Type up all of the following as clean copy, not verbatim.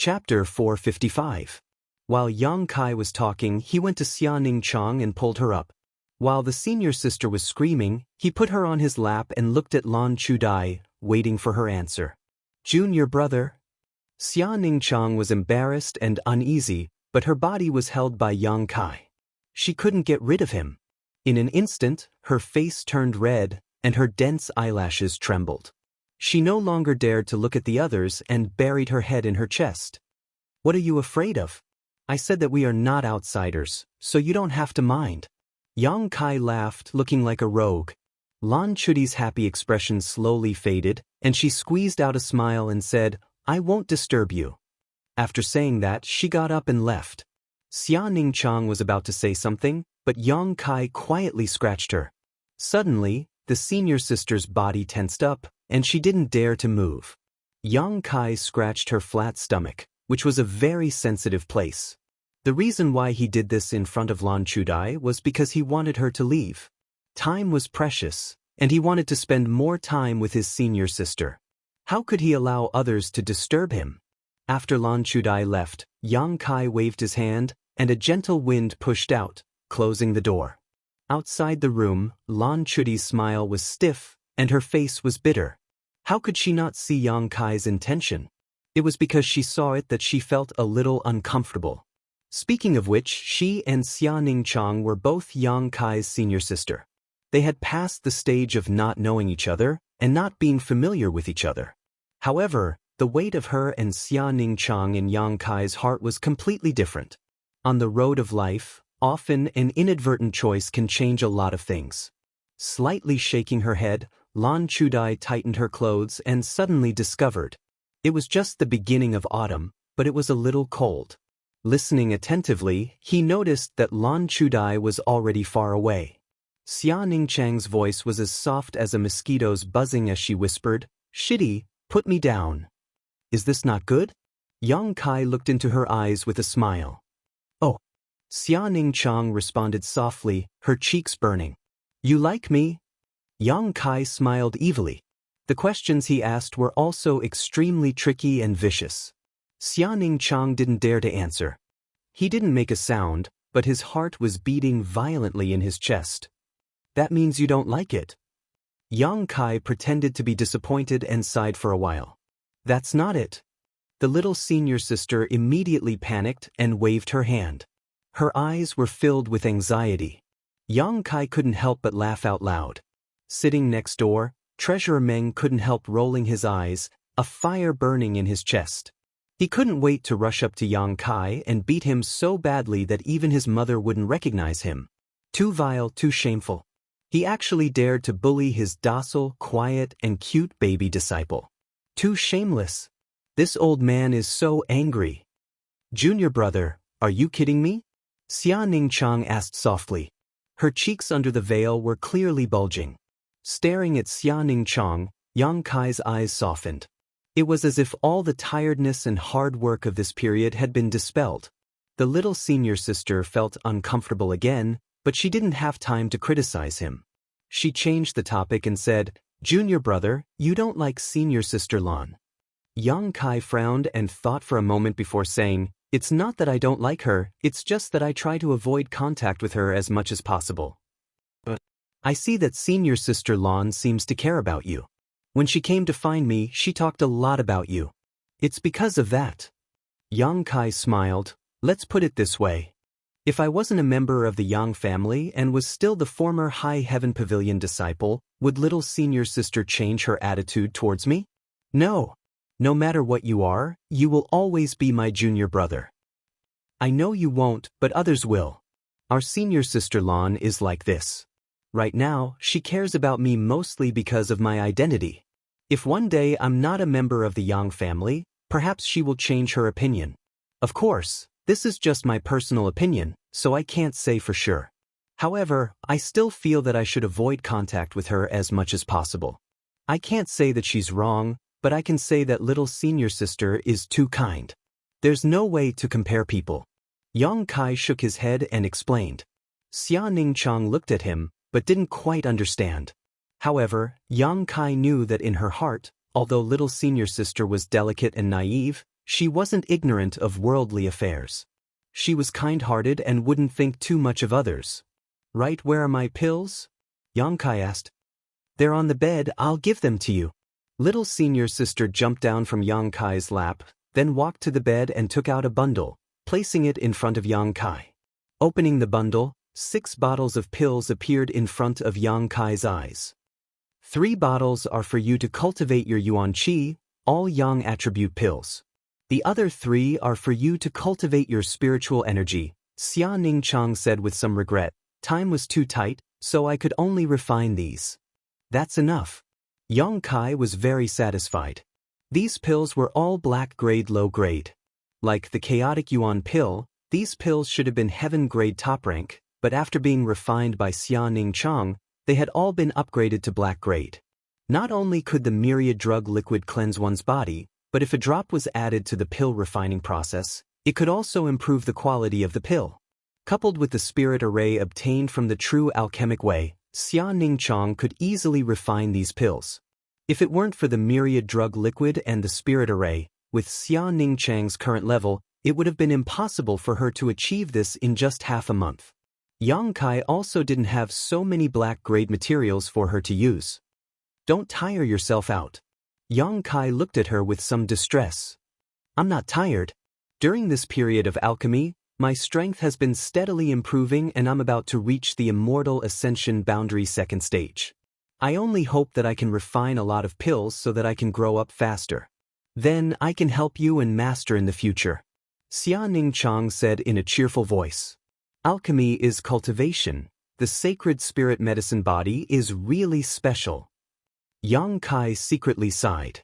Chapter 455. While Yang Kai was talking, he went to Xia Ning Chang and pulled her up. While the senior sister was screaming, he put her on his lap and looked at Lan Chudai, waiting for her answer. Junior brother? Xia Ning Chang was embarrassed and uneasy, but her body was held by Yang Kai. She couldn't get rid of him. In an instant, her face turned red, and her dense eyelashes trembled. She no longer dared to look at the others and buried her head in her chest. What are you afraid of? I said that we are not outsiders, so you don't have to mind. Yang Kai laughed, looking like a rogue. Lan Chudi's happy expression slowly faded, and she squeezed out a smile and said, I won't disturb you. After saying that, she got up and left. Xia Ning Chang was about to say something, but Yang Kai quietly scratched her. Suddenly, the senior sister's body tensed up, and she didn't dare to move. Yang Kai scratched her flat stomach, which was a very sensitive place. The reason why he did this in front of Lan Chudai was because he wanted her to leave. Time was precious, and he wanted to spend more time with his senior sister. How could he allow others to disturb him? After Lan Chudai left, Yang Kai waved his hand, and a gentle wind pushed out, closing the door. Outside the room, Lan Chudi's smile was stiff, and her face was bitter. How could she not see Yang Kai's intention? It was because she saw it that she felt a little uncomfortable. Speaking of which, she and Xia Ning Chang were both Yang Kai's senior sister. They had passed the stage of not knowing each other and not being familiar with each other. However, the weight of her and Xia Ning Chang in Yang Kai's heart was completely different. On the road of life, often an inadvertent choice can change a lot of things. Slightly shaking her head, Lan Chudai tightened her clothes and suddenly discovered. It was just the beginning of autumn, but it was a little cold. Listening attentively, he noticed that Lan Chudai was already far away. Xia Ning Chang's voice was as soft as a mosquito's buzzing as she whispered, Shitty, put me down. Is this not good? Yang Kai looked into her eyes with a smile. Oh. Xia Ning Chang responded softly, her cheeks burning. You like me? Yang Kai smiled evilly. The questions he asked were also extremely tricky and vicious. Xia Ning Chang didn't dare to answer. He didn't make a sound, but his heart was beating violently in his chest. That means you don't like it. Yang Kai pretended to be disappointed and sighed for a while. That's not it. The little senior sister immediately panicked and waved her hand. Her eyes were filled with anxiety. Yang Kai couldn't help but laugh out loud. Sitting next door, Treasurer Meng couldn't help rolling his eyes, a fire burning in his chest. He couldn't wait to rush up to Yang Kai and beat him so badly that even his mother wouldn't recognize him. Too vile, too shameful. He actually dared to bully his docile, quiet, and cute baby disciple. Too shameless. This old man is so angry. Junior brother, are you kidding me? Xia Ning Chang asked softly. Her cheeks under the veil were clearly bulging. Staring at Xia Ning Chang, Yang Kai's eyes softened. It was as if all the tiredness and hard work of this period had been dispelled. The little senior sister felt uncomfortable again, but she didn't have time to criticize him. She changed the topic and said, Junior brother, you don't like senior sister Lan. Yang Kai frowned and thought for a moment before saying, It's not that I don't like her, it's just that I try to avoid contact with her as much as possible. But I see that senior sister Lan seems to care about you. When she came to find me, she talked a lot about you. It's because of that. Yang Kai smiled. Let's put it this way. If I wasn't a member of the Yang family and was still the former High Heaven Pavilion disciple, would little senior sister change her attitude towards me? No. No matter what you are, you will always be my junior brother. I know you won't, but others will. Our senior sister Lan is like this. Right now, she cares about me mostly because of my identity. If one day I'm not a member of the Yang family, perhaps she will change her opinion. Of course, this is just my personal opinion, so I can't say for sure. However, I still feel that I should avoid contact with her as much as possible. I can't say that she's wrong, but I can say that little senior sister is too kind. There's no way to compare people. Yang Kai shook his head and explained. Xia Ning Chang looked at him, but didn't quite understand. However, Yang Kai knew that in her heart, although little senior sister was delicate and naive, She wasn't ignorant of worldly affairs. She was kind-hearted and wouldn't think too much of others. Right, where are my pills? Yang Kai asked. They're on the bed, I'll give them to you. Little senior sister jumped down from Yang Kai's lap, then walked to the bed and took out a bundle, placing it in front of Yang Kai. Opening the bundle, 6 bottles of pills appeared in front of Yang Kai's eyes. 3 bottles are for you to cultivate your Yuan Qi, all Yang attribute pills. The other 3 are for you to cultivate your spiritual energy, Xia Ningchang said with some regret. Time was too tight, so I could only refine these. That's enough. Yang Kai was very satisfied. These pills were all black grade low grade. Like the chaotic Yuan pill, these pills should have been heaven grade top rank, but after being refined by Xia Ningchang, they had all been upgraded to black grade. Not only could the myriad drug liquid cleanse one's body, but if a drop was added to the pill refining process, it could also improve the quality of the pill. Coupled with the spirit array obtained from the true alchemic way, Xia Ningchang could easily refine these pills. If it weren't for the myriad drug liquid and the spirit array, with Xia Ningchang's current level, it would have been impossible for her to achieve this in just half a month. Yang Kai also didn't have so many black grade materials for her to use. Don't tire yourself out. Yang Kai looked at her with some distress. I'm not tired. During this period of alchemy, my strength has been steadily improving and I'm about to reach the immortal ascension boundary 2nd stage. I only hope that I can refine a lot of pills so that I can grow up faster. Then I can help you and master in the future. Xia Ningchang said in a cheerful voice. Alchemy is cultivation. The sacred spirit medicine body is really special. Yang Kai secretly sighed.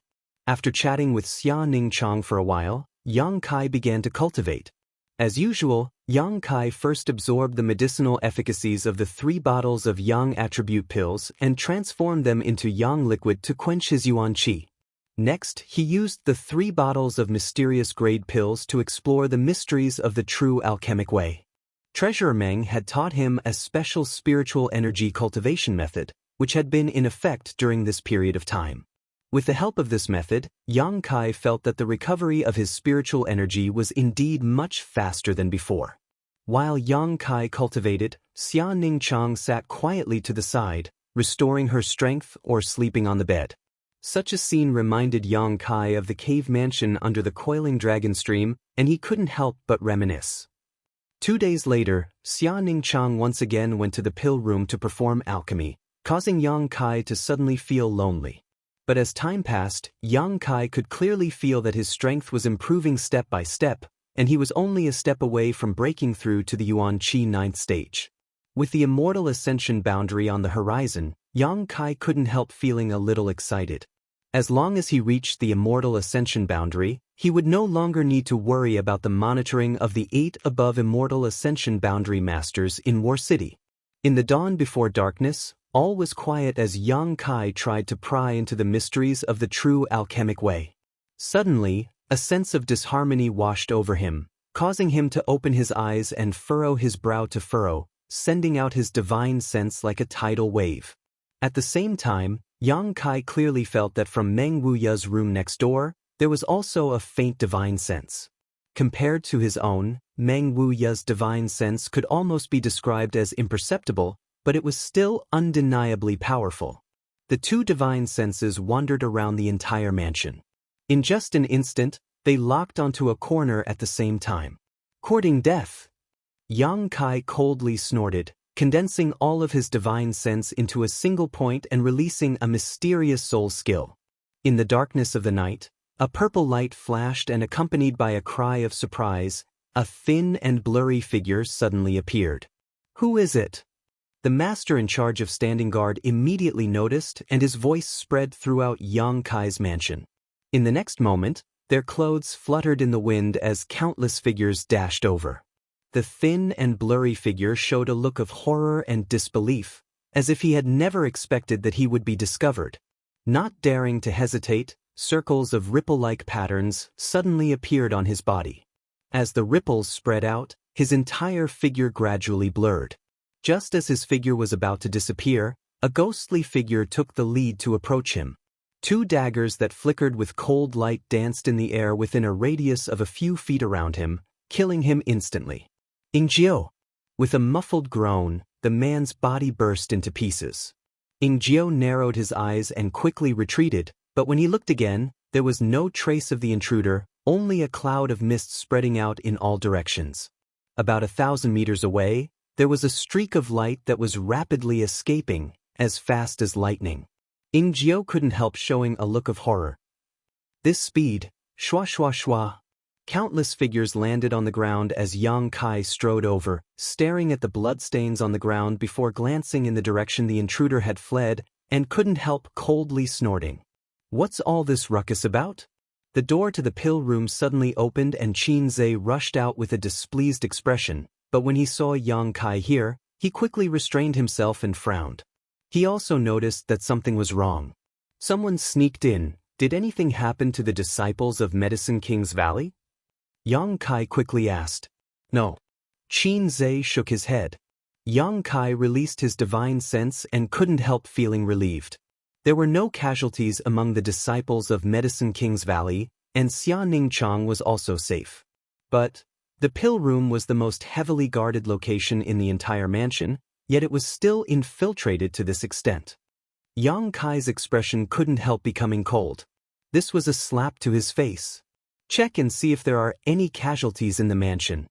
After chatting with Xia Ningchang for a while, Yang Kai began to cultivate. As usual, Yang Kai first absorbed the medicinal efficacies of the 3 bottles of Yang attribute pills and transformed them into Yang liquid to quench his Yuan Qi. Next, he used the 3 bottles of mysterious grade pills to explore the mysteries of the true alchemic way. Treasurer Meng had taught him a special spiritual energy cultivation method, which had been in effect during this period of time. With the help of this method, Yang Kai felt that the recovery of his spiritual energy was indeed much faster than before. While Yang Kai cultivated, Xia Ningchang sat quietly to the side, restoring her strength or sleeping on the bed. Such a scene reminded Yang Kai of the cave mansion under the coiling dragon stream, and he couldn't help but reminisce. 2 days later, Xia Ningchang once again went to the pill room to perform alchemy, causing Yang Kai to suddenly feel lonely. But as time passed, Yang Kai could clearly feel that his strength was improving step by step, and he was only a step away from breaking through to the Yuan Qi 9th stage. With the immortal ascension boundary on the horizon, Yang Kai couldn't help feeling a little excited. As long as he reached the immortal ascension boundary, he would no longer need to worry about the monitoring of the 8 above immortal ascension boundary masters in War City. In the dawn before darkness, all was quiet as Yang Kai tried to pry into the mysteries of the true alchemic way. Suddenly, a sense of disharmony washed over him, causing him to open his eyes and furrow his brow to furrow, sending out his divine sense like a tidal wave. At the same time, Yang Kai clearly felt that from Meng Wuya's room next door, there was also a faint divine sense. Compared to his own, Meng Wuya's divine sense could almost be described as imperceptible, but it was still undeniably powerful. The 2 divine senses wandered around the entire mansion. In just an instant, they locked onto a corner at the same time. Courting death. Yang Kai coldly snorted, condensing all of his divine sense into a single point and releasing a mysterious soul skill. In the darkness of the night, a purple light flashed and accompanied by a cry of surprise, a thin and blurry figure suddenly appeared. Who is it? The master in charge of standing guard immediately noticed and his voice spread throughout Yang Kai's mansion. In the next moment, their clothes fluttered in the wind as countless figures dashed over. The thin and blurry figure showed a look of horror and disbelief, as if he had never expected that he would be discovered. Not daring to hesitate, circles of ripple-like patterns suddenly appeared on his body. As the ripples spread out, his entire figure gradually blurred. Just as his figure was about to disappear, a ghostly figure took the lead to approach him. Two daggers that flickered with cold light danced in the air within a radius of a few feet around him, killing him instantly. Ingjiu! With a muffled groan, the man's body burst into pieces. Ingjiu narrowed his eyes and quickly retreated, but when he looked again, there was no trace of the intruder, only a cloud of mist spreading out in all directions. About 1,000 meters away, there was a streak of light that was rapidly escaping, as fast as lightning. Ingjiu couldn't help showing a look of horror. This speed, shwa shwa shwa. Countless figures landed on the ground as Yang Kai strode over, staring at the bloodstains on the ground before glancing in the direction the intruder had fled, and couldn't help coldly snorting. What's all this ruckus about? The door to the pill room suddenly opened and Qin Zhe rushed out with a displeased expression, but when he saw Yang Kai here, he quickly restrained himself and frowned. He also noticed that something was wrong. Someone sneaked in. Did anything happen to the disciples of Medicine King's Valley? Yang Kai quickly asked. No. Qin Zhe shook his head. Yang Kai released his divine sense and couldn't help feeling relieved. There were no casualties among the disciples of Medicine King's Valley, and Xia Ningchang was also safe. But the pill room was the most heavily guarded location in the entire mansion, yet it was still infiltrated to this extent. Yang Kai's expression couldn't help becoming cold. This was a slap to his face. Check and see if there are any casualties in the mansion.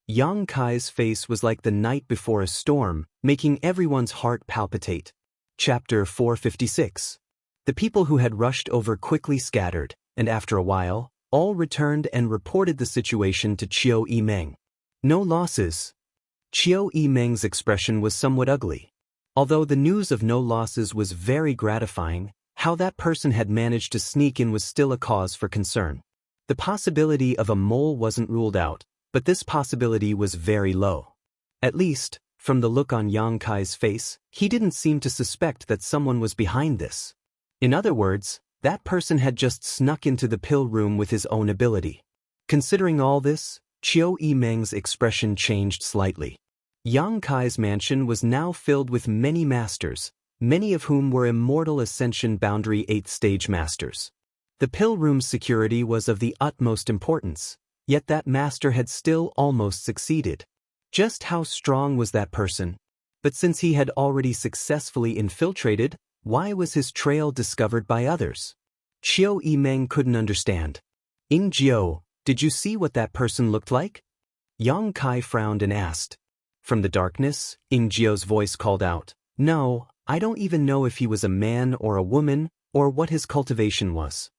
Yang Kai's face was like the night before a storm, making everyone's heart palpitate. Chapter 456. The people who had rushed over quickly scattered, and after a while, all returned and reported the situation to Qiu Yimeng. No losses. Qiu Yimeng's expression was somewhat ugly. Although the news of no losses was very gratifying, how that person had managed to sneak in was still a cause for concern. The possibility of a mole wasn't ruled out, but this possibility was very low. At least, from the look on Yang Kai's face, he didn't seem to suspect that someone was behind this. In other words, that person had just snuck into the pill room with his own ability. Considering all this, Qiu Yimeng's expression changed slightly. Yang Kai's mansion was now filled with many masters, many of whom were immortal Ascension Boundary 8th Stage masters. The pill room's security was of the utmost importance, yet that master had still almost succeeded. Just how strong was that person? But since he had already successfully infiltrated, why was his trail discovered by others? Qiu Yimeng couldn't understand. Ingjiu, did you see what that person looked like? Yang Kai frowned and asked. From the darkness, Ingjiu's voice called out, No, I don't even know if he was a man or a woman, or what his cultivation was.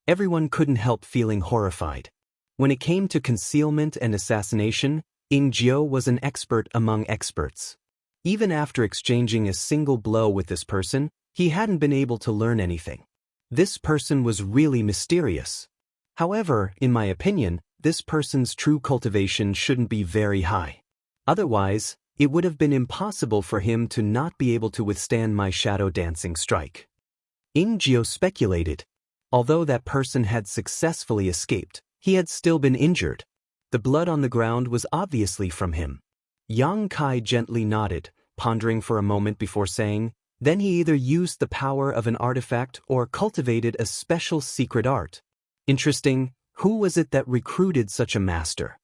Everyone couldn't help feeling horrified. When it came to concealment and assassination, Ingjiu was an expert among experts. Even after exchanging a single blow with this person, he hadn't been able to learn anything. This person was really mysterious. However, in my opinion, this person's true cultivation shouldn't be very high. Otherwise, it would have been impossible for him to not be able to withstand my shadow dancing strike. Ingjiu speculated. Although that person had successfully escaped, he had still been injured. The blood on the ground was obviously from him. Yang Kai gently nodded, pondering for a moment before saying, Then he either used the power of an artifact or cultivated a special secret art. Interesting, who was it that recruited such a master?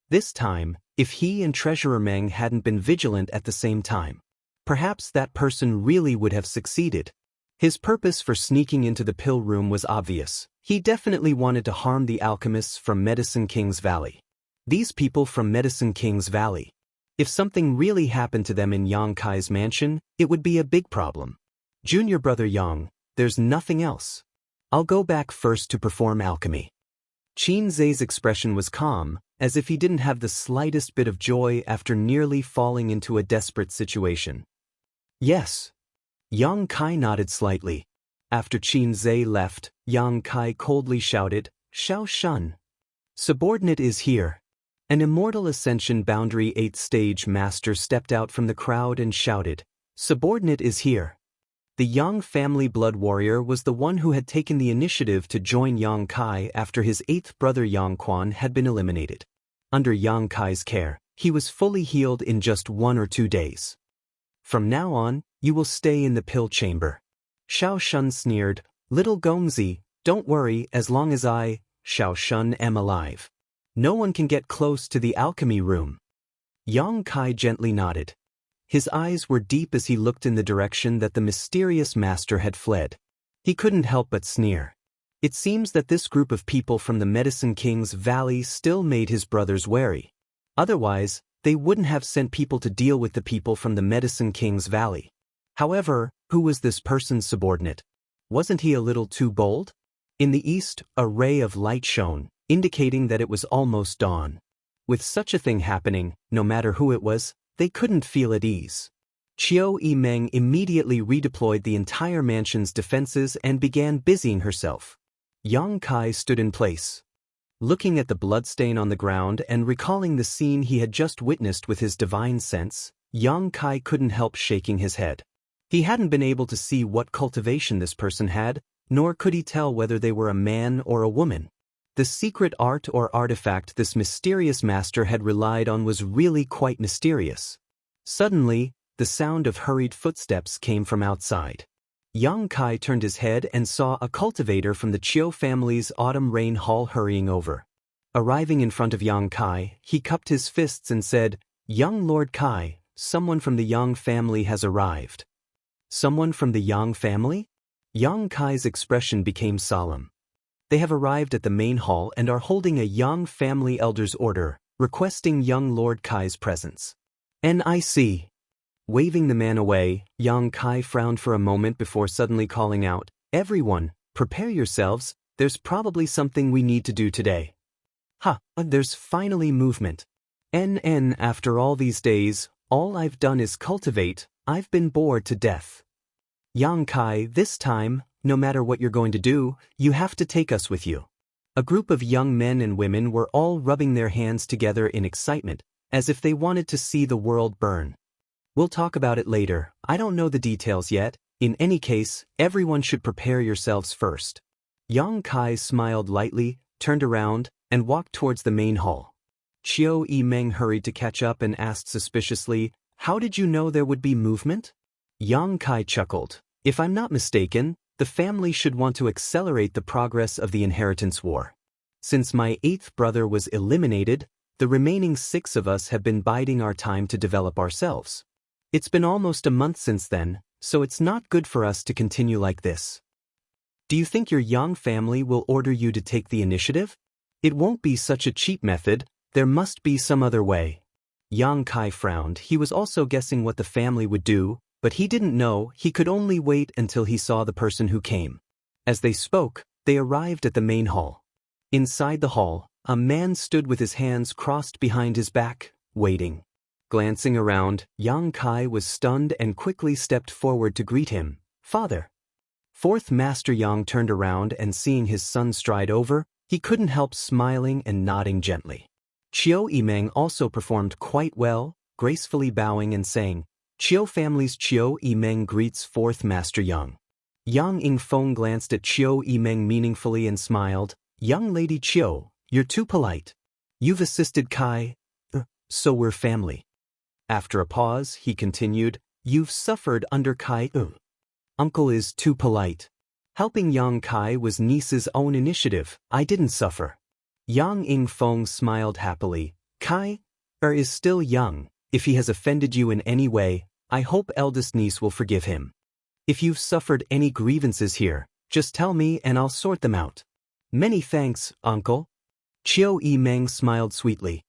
This time, if he and Treasurer Meng hadn't been vigilant at the same time, perhaps that person really would have succeeded. His purpose for sneaking into the pill room was obvious. He definitely wanted to harm the alchemists from Medicine King's Valley. These people from Medicine King's Valley. If something really happened to them in Yang Kai's mansion, it would be a big problem. Junior brother Yang, there's nothing else. I'll go back first to perform alchemy. Qin Zhe's expression was calm, as if he didn't have the slightest bit of joy after nearly falling into a desperate situation. Yes. Yang Kai nodded slightly. After Qin Zhe left, Yang Kai coldly shouted, Xiao Shun. Subordinate is here. An immortal Ascension Boundary 8th Stage master stepped out from the crowd and shouted, Subordinate is here. The Yang family blood warrior was the one who had taken the initiative to join Yang Kai after his 8th brother Yang Quan had been eliminated. Under Yang Kai's care, he was fully healed in just 1 or 2 days. From now on, you will stay in the pill chamber. Xiao Shun sneered, Little Gongzi, don't worry as long as I, Xiao Shun, am alive. No one can get close to the alchemy room. Yang Kai gently nodded. His eyes were deep as he looked in the direction that the mysterious master had fled. He couldn't help but sneer. It seems that this group of people from the Medicine King's Valley still made his brothers wary. Otherwise, they wouldn't have sent people to deal with the people from the Medicine King's Valley. However, who was this person's subordinate? Wasn't he a little too bold? In the east, a ray of light shone, indicating that it was almost dawn. With such a thing happening, no matter who it was, they couldn't feel at ease. Qiu Yimeng immediately redeployed the entire mansion's defenses and began busying herself. Yang Kai stood in place. Looking at the bloodstain on the ground and recalling the scene he had just witnessed with his divine sense, Yang Kai couldn't help shaking his head. He hadn't been able to see what cultivation this person had, nor could he tell whether they were a man or a woman. The secret art or artifact this mysterious master had relied on was really quite mysterious. Suddenly, the sound of hurried footsteps came from outside. Yang Kai turned his head and saw a cultivator from the Chiu family's autumn rain hall hurrying over. Arriving in front of Yang Kai, he cupped his fists and said, "Young Lord Kai, someone from the Yang family has arrived." Someone from the Yang family? Yang Kai's expression became solemn. They have arrived at the main hall and are holding a Yang family elder's order, requesting young Lord Kai's presence. "NIC." Waving the man away, Yang Kai frowned for a moment before suddenly calling out, "Everyone, prepare yourselves, there's probably something we need to do today." There's finally movement. After all these days, all I've done is cultivate, I've been bored to death. Yang Kai, this time, no matter what you're going to do, you have to take us with you. A group of young men and women were all rubbing their hands together in excitement, as if they wanted to see the world burn. "We'll talk about it later, I don't know the details yet, in any case, everyone should prepare yourselves first." Yang Kai smiled lightly, turned around, and walked towards the main hall. Qiu Yimeng hurried to catch up and asked suspiciously, "How did you know there would be movement?" Yang Kai chuckled. "If I'm not mistaken, the family should want to accelerate the progress of the inheritance war. Since my 8th brother was eliminated, the remaining 6 of us have been biding our time to develop ourselves. It's been almost a month since then, so it's not good for us to continue like this. Do you think your Yang family will order you to take the initiative? It won't be such a cheap method, there must be some other way." Yang Kai frowned. He was also guessing what the family would do, but he didn't know, he could only wait until he saw the person who came. As they spoke, they arrived at the main hall. Inside the hall, a man stood with his hands crossed behind his back, waiting. Glancing around, Yang Kai was stunned and quickly stepped forward to greet him. "Father." 4th Master Yang turned around and seeing his son stride over, he couldn't help smiling and nodding gently. Qiu Yimeng also performed quite well, gracefully bowing and saying, "Qiu family's Qiu Yimeng greets 4th Master Yang." Yang Yingfeng glanced at Qiu Yimeng meaningfully and smiled, "Young lady Qiu, you're too polite. You've assisted Kai, so we're family." After a pause, he continued, "You've suffered under Kai. Uncle is too polite. Helping Yang Kai was niece's own initiative, I didn't suffer." Yang Yingfeng smiled happily. "Kai is still young. If he has offended you in any way, I hope eldest niece will forgive him. If you've suffered any grievances here, just tell me and I'll sort them out." "Many thanks, uncle." Qiu Yimeng smiled sweetly.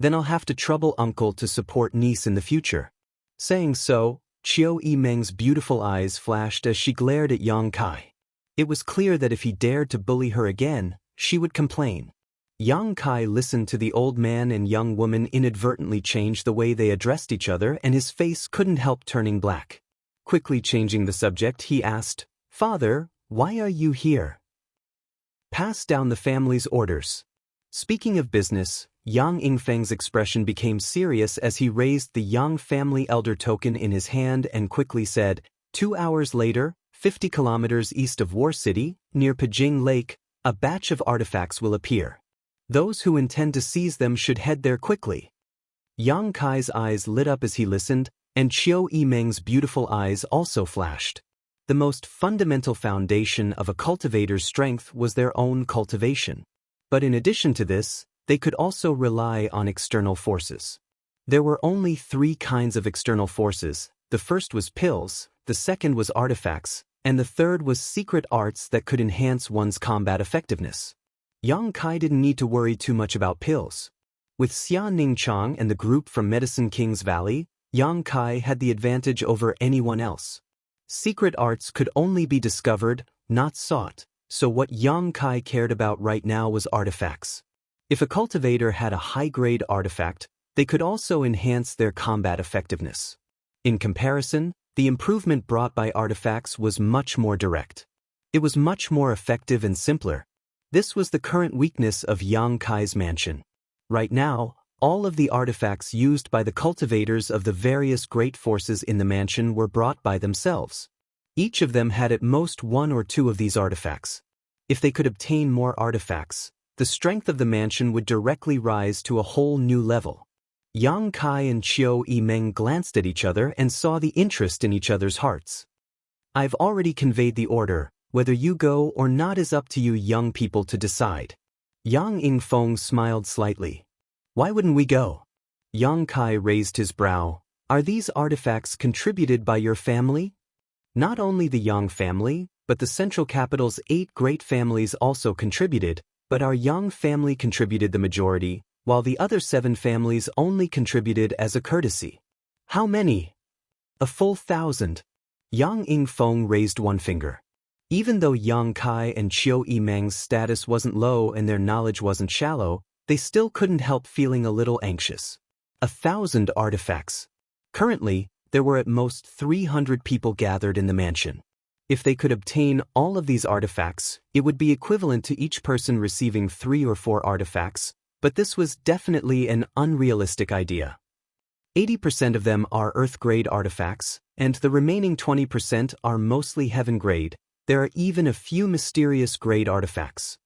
"Then I'll have to trouble uncle to support niece in the future." Saying so, Qiu Yimeng's beautiful eyes flashed as she glared at Yang Kai. It was clear that if he dared to bully her again, she would complain. Yang Kai listened to the old man and young woman inadvertently change the way they addressed each other and his face couldn't help turning black. Quickly changing the subject, he asked, "Father, why are you here?" "Pass down the family's orders." Speaking of business, Yang Yingfeng's expression became serious as he raised the Yang family elder token in his hand and quickly said, 2 hours later, 50 kilometers east of War City, near Pijing Lake, a batch of artifacts will appear. Those who intend to seize them should head there quickly." Yang Kai's eyes lit up as he listened, and Qiu Yimeng's beautiful eyes also flashed. The most fundamental foundation of a cultivator's strength was their own cultivation. But in addition to this, they could also rely on external forces. There were only 3 kinds of external forces. The first was pills, the second was artifacts, and the third was secret arts that could enhance one's combat effectiveness. Yang Kai didn't need to worry too much about pills. With Xia Ningchang and the group from Medicine King's Valley, Yang Kai had the advantage over anyone else. Secret arts could only be discovered, not sought, so what Yang Kai cared about right now was artifacts. If a cultivator had a high-grade artifact, they could also enhance their combat effectiveness. In comparison, the improvement brought by artifacts was much more direct. It was much more effective and simpler. This was the current weakness of Yang Kai's mansion. Right now, all of the artifacts used by the cultivators of the various great forces in the mansion were brought by themselves. Each of them had at most 1 or 2 of these artifacts. If they could obtain more artifacts, the strength of the mansion would directly rise to a whole new level. Yang Kai and Qiu Yimeng glanced at each other and saw the interest in each other's hearts. "I've already conveyed the order. Whether you go or not is up to you young people to decide." Yang Yingfeng smiled slightly. "Why wouldn't we go?" Yang Kai raised his brow. "Are these artifacts contributed by your family?" Not only the Yang family, but the central capital's 8 great families also contributed, but our Yang family contributed the majority, while the other 7 families only contributed as a courtesy. "How many?" "A full 1,000. Yang Yingfeng raised one finger. Even though Yang Kai and Qiu Yimeng's status wasn't low and their knowledge wasn't shallow, they still couldn't help feeling a little anxious. 1,000 artifacts. Currently, there were at most 300 people gathered in the mansion. If they could obtain all of these artifacts, it would be equivalent to each person receiving 3 or 4 artifacts, but this was definitely an unrealistic idea. 80% of them are Earth-grade artifacts, and the remaining 20% are mostly Heaven-grade. There are even a few mysterious grade artifacts.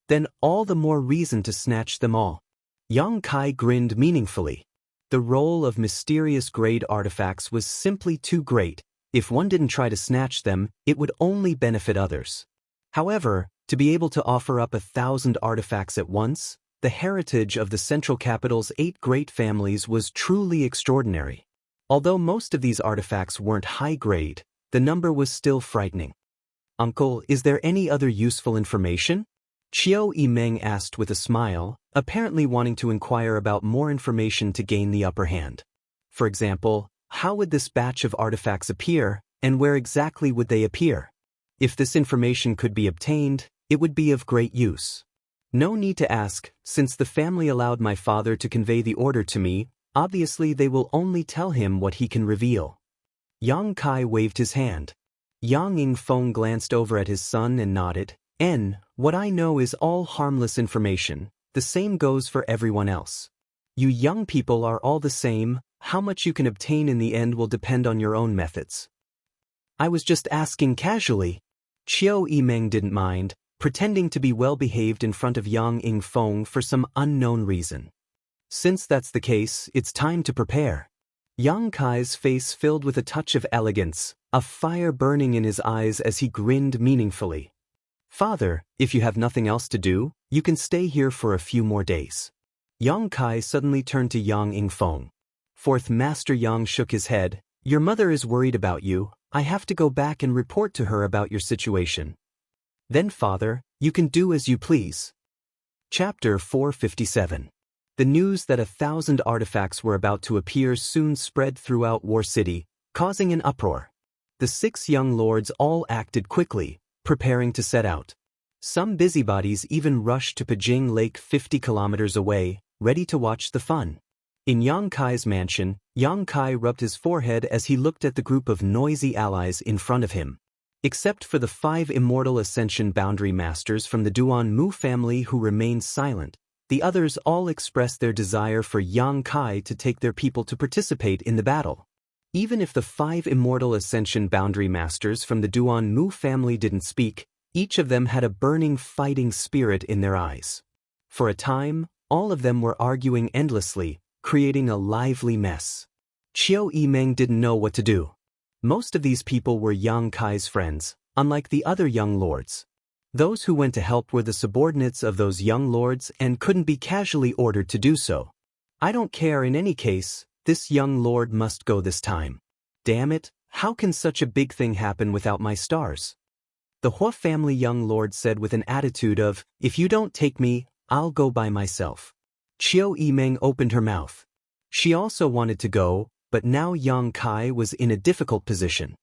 Then all the more reason to snatch them all. Yang Kai grinned meaningfully. The role of mysterious grade artifacts was simply too great. If one didn't try to snatch them, it would only benefit others. However, to be able to offer up 1,000 artifacts at once, the heritage of the central capital's 8 great families was truly extraordinary. Although most of these artifacts weren't high grade, the number was still frightening. "Uncle, is there any other useful information?" Qiu Yimeng asked with a smile, apparently wanting to inquire about more information to gain the upper hand. For example, how would this batch of artifacts appear, and where exactly would they appear? If this information could be obtained, it would be of great use. "No need to ask, since the family allowed my father to convey the order to me, obviously they will only tell him what he can reveal." Yang Kai waved his hand. Yang Yingfeng glanced over at his son and nodded. What I know is all harmless information. The same goes for everyone else. You young people are all the same. How much you can obtain in the end will depend on your own methods." "I was just asking casually." Qiu Yimeng didn't mind, pretending to be well-behaved in front of Yang Yingfeng for some unknown reason. "Since that's the case, it's time to prepare." Yang Kai's face filled with a touch of elegance, a fire burning in his eyes as he grinned meaningfully. "Father, if you have nothing else to do, you can stay here for a few more days." Yang Kai suddenly turned to Yang Yingfeng. Fourth Master Yang shook his head. "Your mother is worried about you. I have to go back and report to her about your situation." "Then father, you can do as you please." Chapter 457. The news that 1,000 artifacts were about to appear soon spread throughout War City, causing an uproar. The 6 young lords all acted quickly, preparing to set out. Some busybodies even rushed to Pijing Lake 50 kilometers away, ready to watch the fun. In Yang Kai's mansion, Yang Kai rubbed his forehead as he looked at the group of noisy allies in front of him. Except for the 5 immortal Ascension Boundary Masters from the Duan Mu family who remained silent, the others all expressed their desire for Yang Kai to take their people to participate in the battle. Even if the 5 immortal Ascension Boundary Masters from the Duan Mu family didn't speak, each of them had a burning fighting spirit in their eyes. For a time, all of them were arguing endlessly, creating a lively mess. Qiu Yimeng didn't know what to do. Most of these people were Yang Kai's friends, unlike the other young lords. Those who went to help were the subordinates of those young lords and couldn't be casually ordered to do so. I don't care in any case, this young lord must go this time. Damn it, how can such a big thing happen without my stars? The Hua family young lord said with an attitude of, if you don't take me, I'll go by myself. Qiu Yimeng opened her mouth. She also wanted to go, but now Yang Kai was in a difficult position.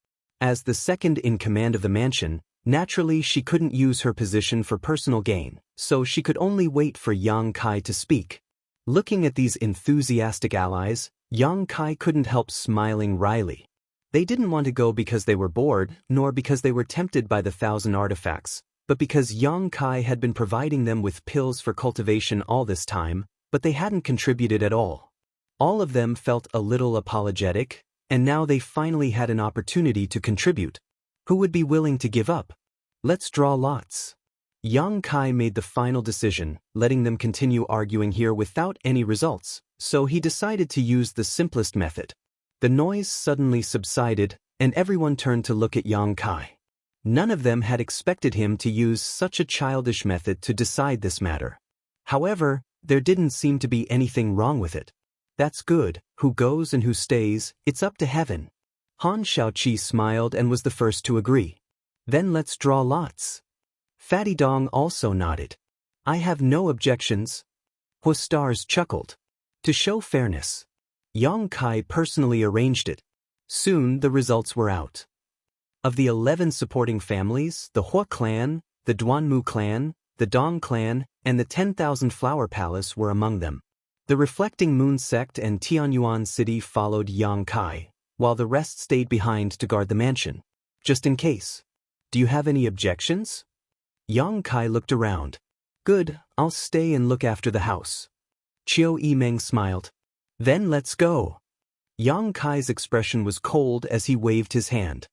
As the second in command of the mansion, naturally she couldn't use her position for personal gain, so she could only wait for Yang Kai to speak. Looking at these enthusiastic allies, Yang Kai couldn't help smiling wryly. They didn't want to go because they were bored, nor because they were tempted by the 1,000 artifacts, but because Yang Kai had been providing them with pills for cultivation all this time, but they hadn't contributed at all. All of them felt a little apologetic, and now they finally had an opportunity to contribute. Who would be willing to give up? Let's draw lots. Yang Kai made the final decision, letting them continue arguing here without any results, so he decided to use the simplest method. The noise suddenly subsided, and everyone turned to look at Yang Kai. None of them had expected him to use such a childish method to decide this matter. However, there didn't seem to be anything wrong with it. That's good, who goes and who stays, it's up to heaven. Han Shaoqi smiled and was the first to agree. Then let's draw lots. Fatty Dong also nodded. I have no objections. Hua Stars chuckled. To show fairness, Yang Kai personally arranged it. Soon the results were out. Of the 11 supporting families, the Hua clan, the Duanmu clan, the Dong clan, and the 10,000 Flower Palace were among them. The Reflecting Moon sect and Tianyuan City followed Yang Kai, while the rest stayed behind to guard the mansion. Just in case. Do you have any objections? Yang Kai looked around. Good, I'll stay and look after the house. Qiu Yimeng smiled. Then let's go. Yang Kai's expression was cold as he waved his hand.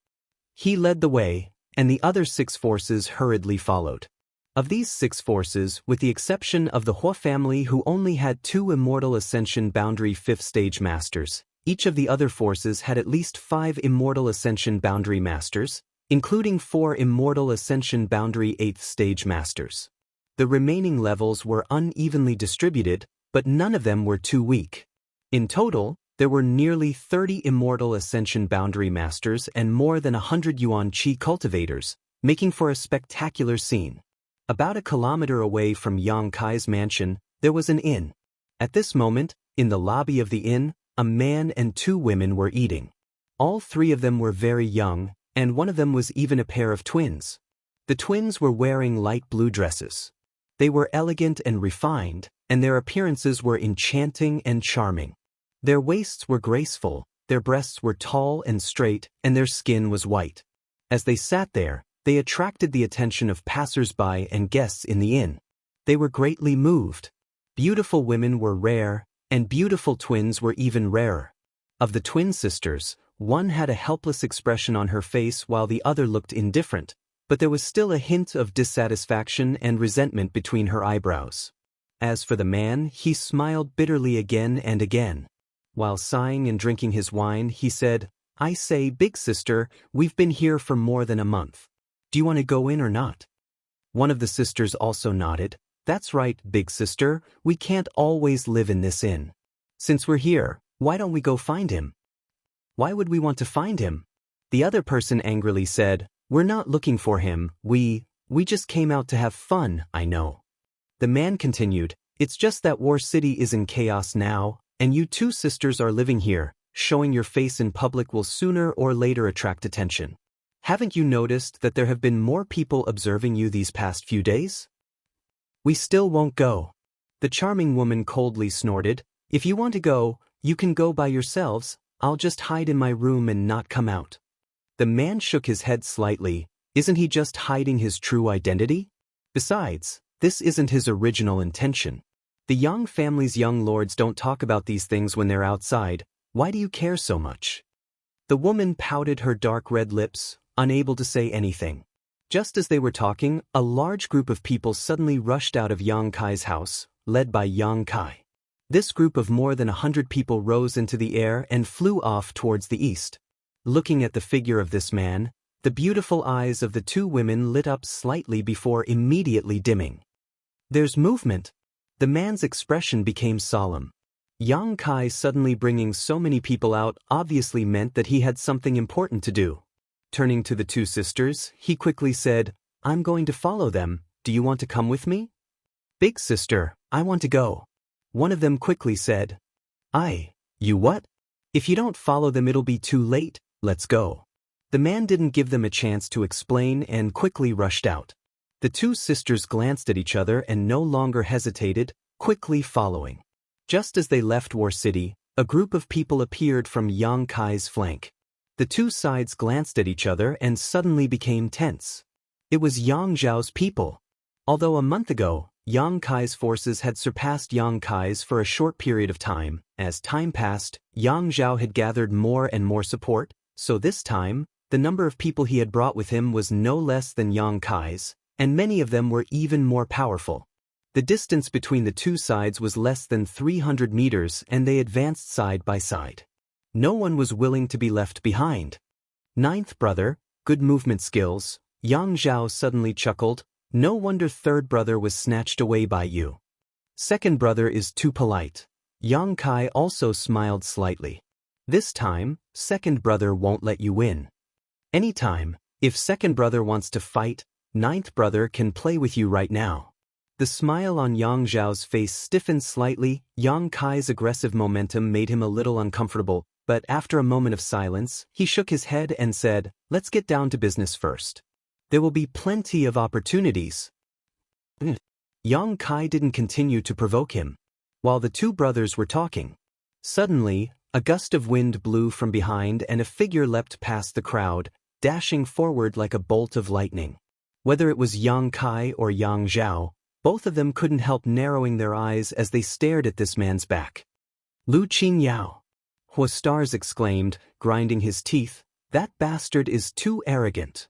He led the way, and the other 6 forces hurriedly followed. Of these 6 forces, with the exception of the Hua family who only had 2 Immortal Ascension Boundary 5th Stage Masters, each of the other forces had at least 5 Immortal Ascension Boundary Masters, including 4 Immortal Ascension Boundary 8th Stage Masters. The remaining levels were unevenly distributed, but none of them were too weak. In total, there were nearly 30 Immortal Ascension Boundary Masters and more than 100 Yuan Qi cultivators, making for a spectacular scene. About a kilometer away from Yang Kai's mansion, there was an inn. At this moment, in the lobby of the inn, a man and 2 women were eating. All 3 of them were very young, and one of them was even a pair of twins. The twins were wearing light blue dresses. They were elegant and refined, and their appearances were enchanting and charming. Their waists were graceful, their breasts were tall and straight, and their skin was white. As they sat there, they attracted the attention of passers-by and guests in the inn. They were greatly moved. Beautiful women were rare, and beautiful twins were even rarer. Of the twin sisters, one had a helpless expression on her face while the other looked indifferent, but there was still a hint of dissatisfaction and resentment between her eyebrows. As for the man, he smiled bitterly again and again. While sighing and drinking his wine, he said, I say, big sister, we've been here for more than a month. Do you want to go in or not? One of the sisters also nodded. That's right, big sister, we can't always live in this inn. Since we're here, why don't we go find him? Why would we want to find him? The other person angrily said, we're not looking for him, we just came out to have fun, I know. The man continued, it's just that War City is in chaos now, and you 2 sisters are living here, showing your face in public will sooner or later attract attention. Haven't you noticed that there have been more people observing you these past few days? We still won't go. The charming woman coldly snorted, if you want to go, you can go by yourselves, I'll just hide in my room and not come out. The man shook his head slightly, isn't he just hiding his true identity? Besides, this isn't his original intention. The Yang family's young lords don't talk about these things when they're outside, why do you care so much? The woman pouted her dark red lips, unable to say anything. Just as they were talking, a large group of people suddenly rushed out of Yang Kai's house, led by Yang Kai. This group of more than 100 people rose into the air and flew off towards the east. Looking at the figure of this man, the beautiful eyes of the two women lit up slightly before immediately dimming. There's movement. The man's expression became solemn. Yang Kai suddenly bringing so many people out obviously meant that he had something important to do. Turning to the two sisters, he quickly said, "I'm going to follow them, do you want to come with me?" "Big sister, I want to go." One of them quickly said. You what? If you don't follow them it'll be too late, let's go." The man didn't give them a chance to explain and quickly rushed out. The two sisters glanced at each other and no longer hesitated, quickly following. Just as they left War City, a group of people appeared from Yang Kai's flank. The two sides glanced at each other and suddenly became tense. It was Yang Zhao's people. Although a month ago, Yang Kai's forces had surpassed Yang Kai's for a short period of time, as time passed, Yang Zhao had gathered more and more support, so this time, the number of people he had brought with him was no less than Yang Kai's, and many of them were even more powerful. The distance between the two sides was less than 300 meters and they advanced side by side. No one was willing to be left behind. "Ninth brother, good movement skills," Yang Zhao suddenly chuckled. "No wonder third brother was snatched away by you. Second brother is too polite." Yang Kai also smiled slightly. "This time, second brother won't let you win. Anytime, if second brother wants to fight, ninth brother can play with you right now." The smile on Yang Zhao's face stiffened slightly. Yang Kai's aggressive momentum made him a little uncomfortable, but after a moment of silence, he shook his head and said, "Let's get down to business first. There will be plenty of opportunities." Yang Kai didn't continue to provoke him. While the two brothers were talking, suddenly, a gust of wind blew from behind and a figure leapt past the crowd, dashing forward like a bolt of lightning. Whether it was Yang Kai or Yang Zhao, both of them couldn't help narrowing their eyes as they stared at this man's back. "Lu Qingyao!" Huastars exclaimed, grinding his teeth, "That bastard is too arrogant."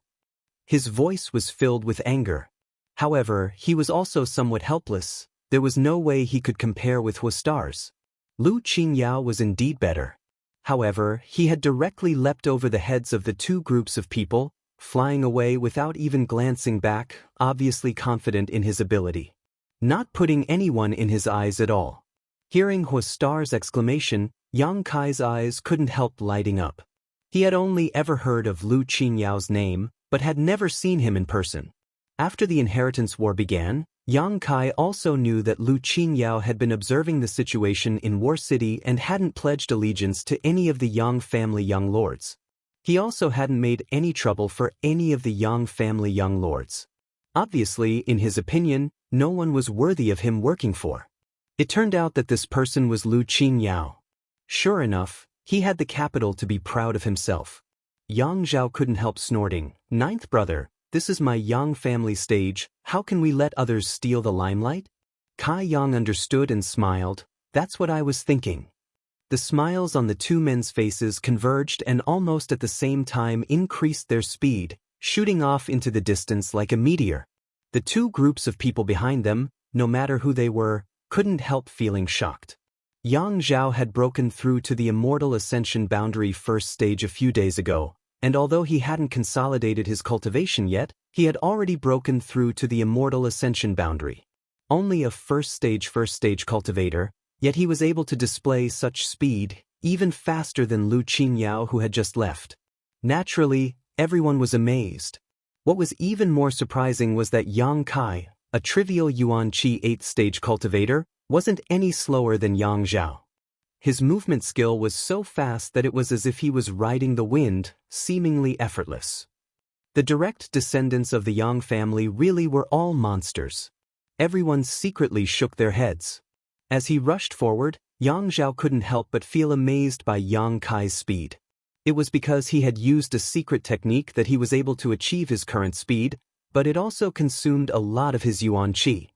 His voice was filled with anger. However, he was also somewhat helpless. There was no way he could compare with Huastars. Lu Qingyao was indeed better. However, he had directly leapt over the heads of the two groups of people, flying away without even glancing back, obviously confident in his ability. Not putting anyone in his eyes at all. Hearing Huastar's exclamation, Yang Kai's eyes couldn't help lighting up. He had only ever heard of Lu Qinyao's name, but had never seen him in person. After the inheritance war began, Yang Kai also knew that Lu Qinyao had been observing the situation in War City and hadn't pledged allegiance to any of the Yang family young lords. He also hadn't made any trouble for any of the Yang family young lords. Obviously, in his opinion, no one was worthy of him working for. It turned out that this person was Lu Qinyao. Sure enough, he had the capital to be proud of himself. Yang Zhao couldn't help snorting, "Ninth brother, this is my Yang family stage, how can we let others steal the limelight?" Kai Yang understood and smiled, "That's what I was thinking." The smiles on the two men's faces converged and almost at the same time increased their speed, shooting off into the distance like a meteor. The two groups of people behind them, no matter who they were, couldn't help feeling shocked. Yang Zhao had broken through to the Immortal Ascension boundary first stage a few days ago, and although he hadn't consolidated his cultivation yet, he had already broken through to the Immortal Ascension boundary. Only a first stage cultivator, yet he was able to display such speed, even faster than Lu Qinyao who had just left. Naturally, everyone was amazed. What was even more surprising was that Yang Kai, a trivial Yuan Qi 8th stage cultivator, wasn't any slower than Yang Zhao. His movement skill was so fast that it was as if he was riding the wind, seemingly effortless. The direct descendants of the Yang family really were all monsters. Everyone secretly shook their heads. As he rushed forward, Yang Zhao couldn't help but feel amazed by Yang Kai's speed. It was because he had used a secret technique that he was able to achieve his current speed, but it also consumed a lot of his Yuan Qi.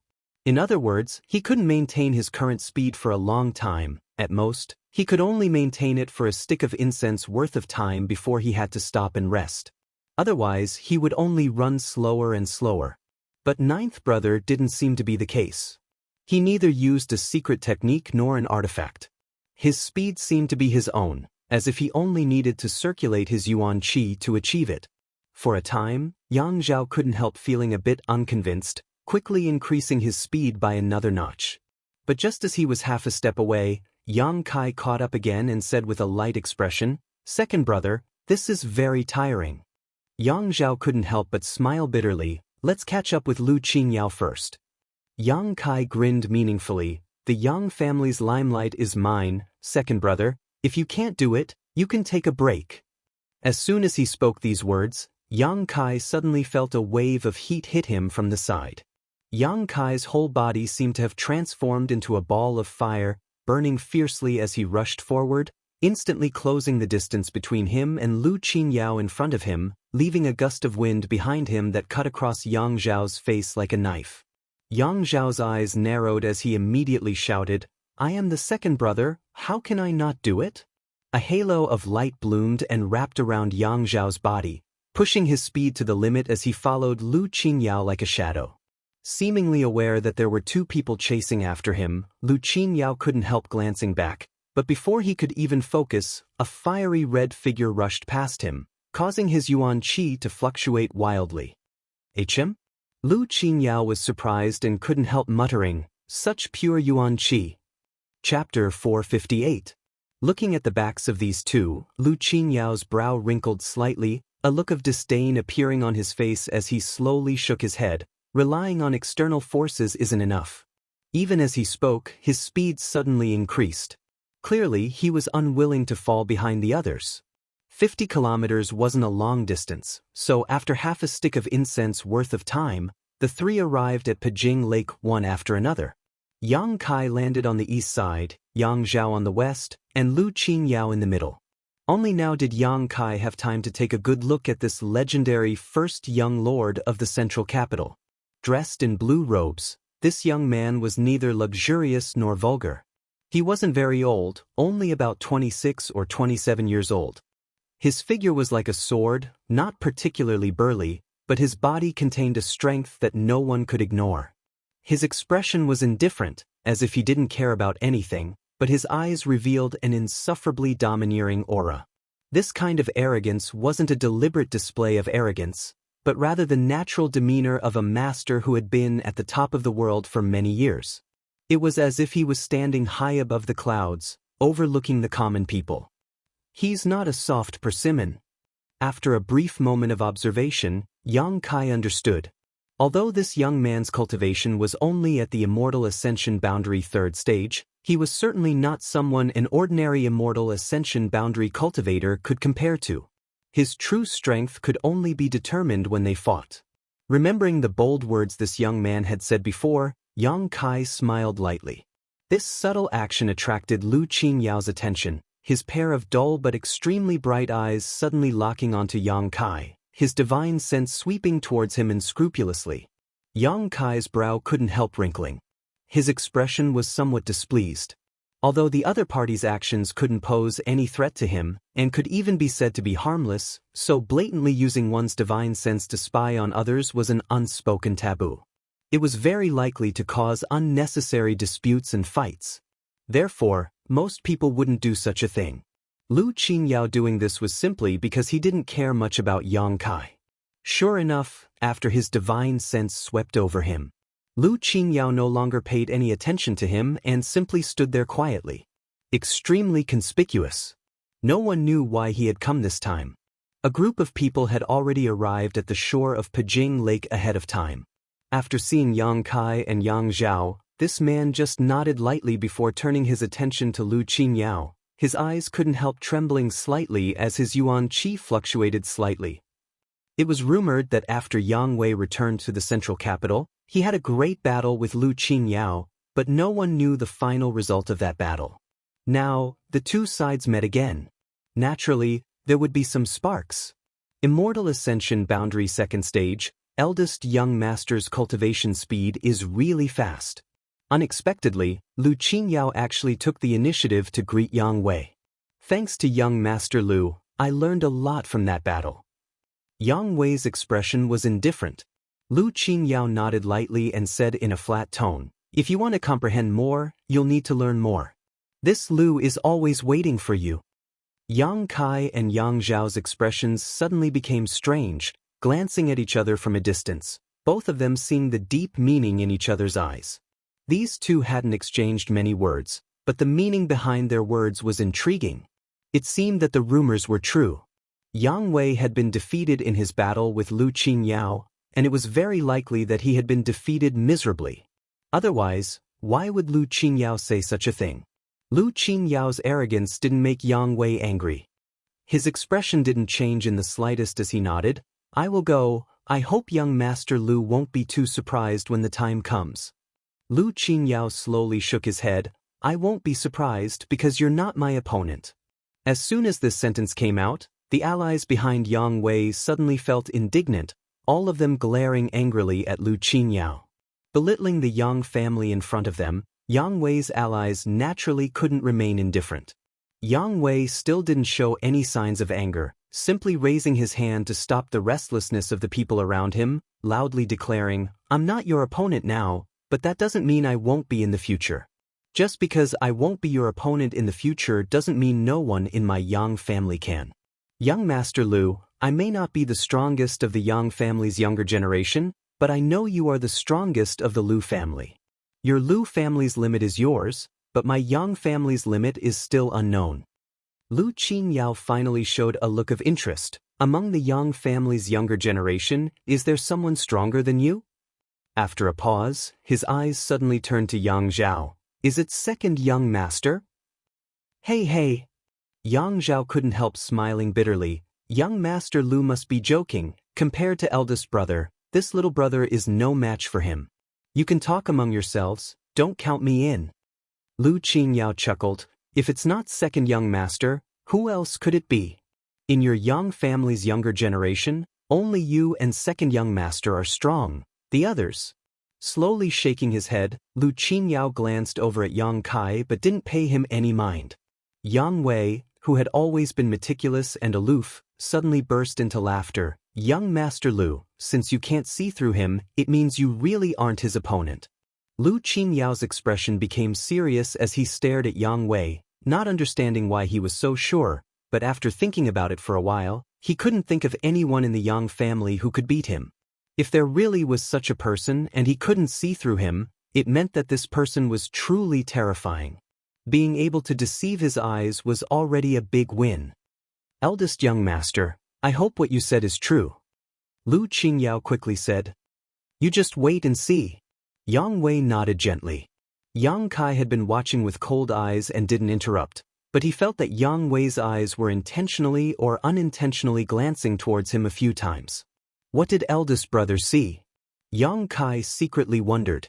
In other words, he couldn't maintain his current speed for a long time. At most, he could only maintain it for a stick of incense worth of time before he had to stop and rest. Otherwise, he would only run slower and slower. But Ninth Brother didn't seem to be the case. He neither used a secret technique nor an artifact. His speed seemed to be his own, as if he only needed to circulate his yuan qi to achieve it. For a time, Yang Zhao couldn't help feeling a bit unconvinced, quickly increasing his speed by another notch. But just as he was half a step away, Yang Kai caught up again and said with a light expression, "Second brother, this is very tiring." Yang Zhao couldn't help but smile bitterly. "Let's catch up with Lu Qingyao first." Yang Kai grinned meaningfully. "The Yang family's limelight is mine, second brother. If you can't do it, you can take a break." As soon as he spoke these words, Yang Kai suddenly felt a wave of heat hit him from the side. Yang Kai's whole body seemed to have transformed into a ball of fire, burning fiercely as he rushed forward, instantly closing the distance between him and Lu Qingyao in front of him, leaving a gust of wind behind him that cut across Yang Zhao's face like a knife. Yang Zhao's eyes narrowed as he immediately shouted, "I am the second brother, how can I not do it?" A halo of light bloomed and wrapped around Yang Zhao's body, pushing his speed to the limit as he followed Lu Qingyao like a shadow. Seemingly aware that there were two people chasing after him, Lu Qingyao couldn't help glancing back, but before he could even focus, a fiery red figure rushed past him, causing his yuan qi to fluctuate wildly. "HM?" Lu Qingyao was surprised and couldn't help muttering, "Such pure yuan qi." Chapter 458. Looking at the backs of these two, Lu Qinyao's brow wrinkled slightly, a look of disdain appearing on his face as he slowly shook his head. Relying on external forces isn't enough. Even as he spoke, his speed suddenly increased. Clearly, he was unwilling to fall behind the others. 50 kilometers wasn't a long distance, so after half a stick of incense worth of time, the three arrived at Pijing Lake one after another. Yang Kai landed on the east side, Yang Zhao on the west, and Lu Qingyao in the middle. Only now did Yang Kai have time to take a good look at this legendary first young lord of the central capital. Dressed in blue robes, this young man was neither luxurious nor vulgar. He wasn't very old, only about 26 or 27 years old. His figure was like a sword, not particularly burly, but his body contained a strength that no one could ignore. His expression was indifferent, as if he didn't care about anything, but his eyes revealed an insufferably domineering aura. This kind of arrogance wasn't a deliberate display of arrogance, but rather the natural demeanor of a master who had been at the top of the world for many years. It was as if he was standing high above the clouds, overlooking the common people. "He's not a soft persimmon." After a brief moment of observation, Yang Kai understood. Although this young man's cultivation was only at the Immortal Ascension Boundary 3rd stage, he was certainly not someone an ordinary Immortal Ascension Boundary cultivator could compare to. His true strength could only be determined when they fought. Remembering the bold words this young man had said before, Yang Kai smiled lightly. This subtle action attracted Lu Qinyao's attention, his pair of dull but extremely bright eyes suddenly locking onto Yang Kai, his divine sense sweeping towards him unscrupulously. Yang Kai's brow couldn't help wrinkling. His expression was somewhat displeased. Although the other party's actions couldn't pose any threat to him, and could even be said to be harmless, so blatantly using one's divine sense to spy on others was an unspoken taboo. It was very likely to cause unnecessary disputes and fights. Therefore, most people wouldn't do such a thing. Lu Qingyao doing this was simply because he didn't care much about Yang Kai. Sure enough, after his divine sense swept over him, Lu Qingyao no longer paid any attention to him and simply stood there quietly. Extremely conspicuous. No one knew why he had come this time. A group of people had already arrived at the shore of Pijing Lake ahead of time. After seeing Yang Kai and Yang Zhao, this man just nodded lightly before turning his attention to Lu Qingyao. His eyes couldn't help trembling slightly as his yuan qi fluctuated slightly. It was rumored that after Yang Wei returned to the central capital, he had a great battle with Lu Qingyao, but no one knew the final result of that battle. Now, the two sides met again. Naturally, there would be some sparks. Immortal Ascension Boundary 2nd stage, eldest young master's cultivation speed is really fast. Unexpectedly, Lu Qingyao actually took the initiative to greet Yang Wei. "Thanks to young Master Lu, I learned a lot from that battle." Yang Wei's expression was indifferent. Lu Qingyao nodded lightly and said in a flat tone, "If you want to comprehend more, you'll need to learn more. This Lu is always waiting for you." Yang Kai and Yang Zhao's expressions suddenly became strange, glancing at each other from a distance, both of them seeing the deep meaning in each other's eyes. These two hadn't exchanged many words, but the meaning behind their words was intriguing. It seemed that the rumors were true. Yang Wei had been defeated in his battle with Lu Qingyao, and it was very likely that he had been defeated miserably. Otherwise, why would Lu Qingyao say such a thing? Lu Qingyao's arrogance didn't make Yang Wei angry. His expression didn't change in the slightest as he nodded. I will go. I hope young Master Lu won't be too surprised when the time comes. Lu Qingyao slowly shook his head. I won't be surprised because you're not my opponent. As soon as this sentence came out, the allies behind Yang Wei suddenly felt indignant, all of them glaring angrily at Lu Qingyao. Belittling the Yang family in front of them, Yang Wei's allies naturally couldn't remain indifferent. Yang Wei still didn't show any signs of anger, simply raising his hand to stop the restlessness of the people around him, loudly declaring, I'm not your opponent now, but that doesn't mean I won't be in the future. Just because I won't be your opponent in the future doesn't mean no one in my Yang family can. Young Master Lu, I may not be the strongest of the Yang family's younger generation, but I know you are the strongest of the Lu family. Your Lu family's limit is yours, but my Yang family's limit is still unknown. Lu Qingyao finally showed a look of interest. Among the Yang family's younger generation, is there someone stronger than you? After a pause, his eyes suddenly turned to Yang Zhao. Is it second young master? Hey. Yang Zhao couldn't help smiling bitterly. Young Master Lu must be joking. Compared to eldest brother, this little brother is no match for him. You can talk among yourselves, don't count me in. Lu Qingyao chuckled. If it's not second young master, who else could it be? In your Yang family's younger generation, only you and second young master are strong. The others. Slowly shaking his head, Lu Qingyao glanced over at Yang Kai but didn't pay him any mind. Yang Wei, who had always been meticulous and aloof, suddenly burst into laughter. Young Master Lu, since you can't see through him, it means you really aren't his opponent. Lu Qinyao's expression became serious as he stared at Yang Wei, not understanding why he was so sure, but after thinking about it for a while, he couldn't think of anyone in the Yang family who could beat him. If there really was such a person and he couldn't see through him, it meant that this person was truly terrifying. Being able to deceive his eyes was already a big win. Eldest young master, I hope what you said is true. Lu Qingyao quickly said. You just wait and see. Yang Wei nodded gently. Yang Kai had been watching with cold eyes and didn't interrupt, but he felt that Yang Wei's eyes were intentionally or unintentionally glancing towards him a few times. What did eldest brother see? Yang Kai secretly wondered.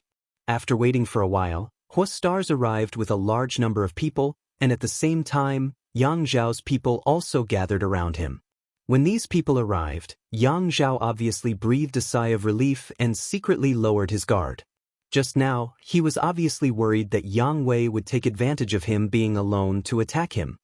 After waiting for a while, Huastars arrived with a large number of people, and at the same time, Yang Zhao's people also gathered around him. When these people arrived, Yang Zhao obviously breathed a sigh of relief and secretly lowered his guard. Just now, he was obviously worried that Yang Wei would take advantage of him being alone to attack him.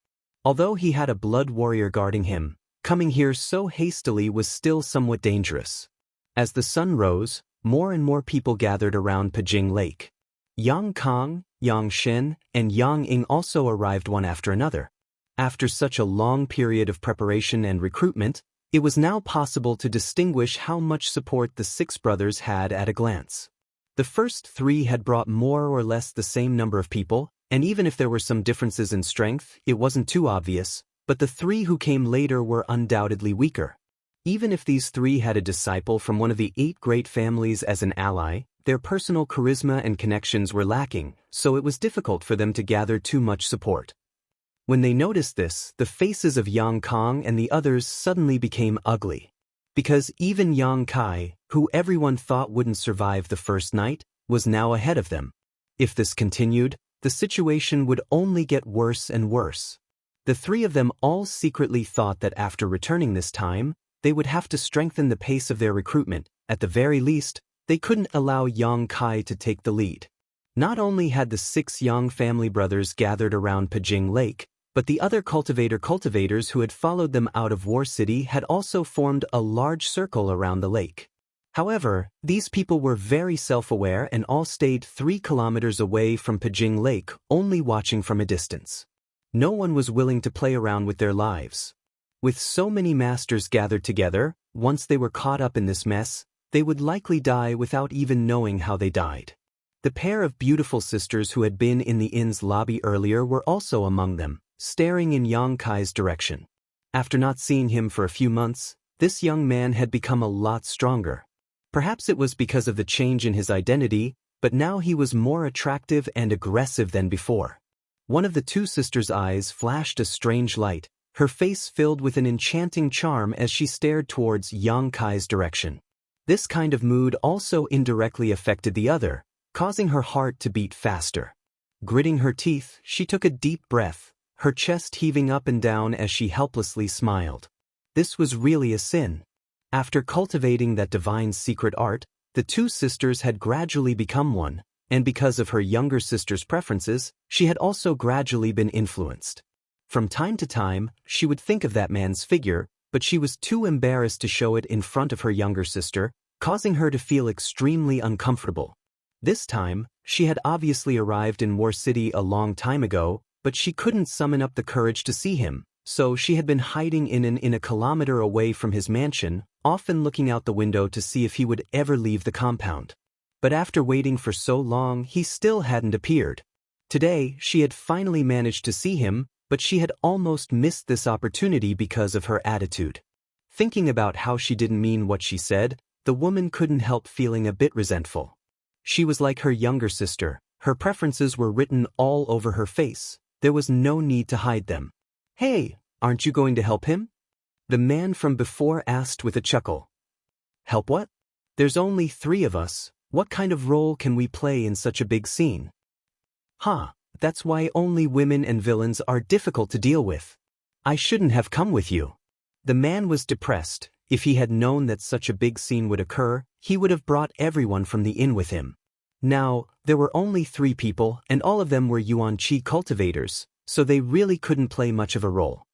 Although he had a blood warrior guarding him, coming here so hastily was still somewhat dangerous. As the sun rose, more and more people gathered around Pajing Lake. Yang Kang, Yang Shen, and Yang Ying also arrived one after another. After such a long period of preparation and recruitment, it was now possible to distinguish how much support the six brothers had at a glance. The first three had brought more or less the same number of people, and even if there were some differences in strength, it wasn't too obvious, but the three who came later were undoubtedly weaker. Even if these three had a disciple from one of the 8 great families as an ally, their personal charisma and connections were lacking, so it was difficult for them to gather too much support. When they noticed this, the faces of Yang Kang and the others suddenly became ugly. Because even Yang Kai, who everyone thought wouldn't survive the first night, was now ahead of them. If this continued, the situation would only get worse and worse. The three of them all secretly thought that after returning this time, they would have to strengthen the pace of their recruitment. At the very least, they couldn't allow Yang Kai to take the lead. Not only had the 6 Yang family brothers gathered around Pajing Lake, but the other cultivators who had followed them out of War City had also formed a large circle around the lake. However, these people were very self-aware and all stayed 3 kilometers away from Pajing Lake, only watching from a distance. No one was willing to play around with their lives. With so many masters gathered together, once they were caught up in this mess, they would likely die without even knowing how they died. The pair of beautiful sisters who had been in the inn's lobby earlier were also among them, staring in Yang Kai's direction. After not seeing him for a few months, this young man had become a lot stronger. Perhaps it was because of the change in his identity, but now he was more attractive and aggressive than before. One of the two sisters' eyes flashed a strange light, her face filled with an enchanting charm as she stared towards Yang Kai's direction. This kind of mood also indirectly affected the other, causing her heart to beat faster. Gritting her teeth, she took a deep breath, her chest heaving up and down as she helplessly smiled. This was really a sin. After cultivating that divine secret art, the two sisters had gradually become one, and because of her younger sister's preferences, she had also gradually been influenced. From time to time, she would think of that man's figure, but she was too embarrassed to show it in front of her younger sister, causing her to feel extremely uncomfortable. This time, she had obviously arrived in War City a long time ago, but she couldn't summon up the courage to see him, so she had been hiding in a kilometer away from his mansion, often looking out the window to see if he would ever leave the compound. But after waiting for so long, he still hadn't appeared. Today, she had finally managed to see him, but she had almost missed this opportunity because of her attitude. Thinking about how she didn't mean what she said, the woman couldn't help feeling a bit resentful. She was like her younger sister, her preferences were written all over her face, there was no need to hide them. "Hey, aren't you going to help him?" The man from before asked with a chuckle. "Help what? There's only 3 of us, what kind of role can we play in such a big scene?" "Huh, that's why only women and villains are difficult to deal with. I shouldn't have come with you." The man was depressed. If he had known that such a big scene would occur, he would have brought everyone from the inn with him. Now, there were only 3 people, and all of them were Yuan Qi cultivators, so they really couldn't play much of a role.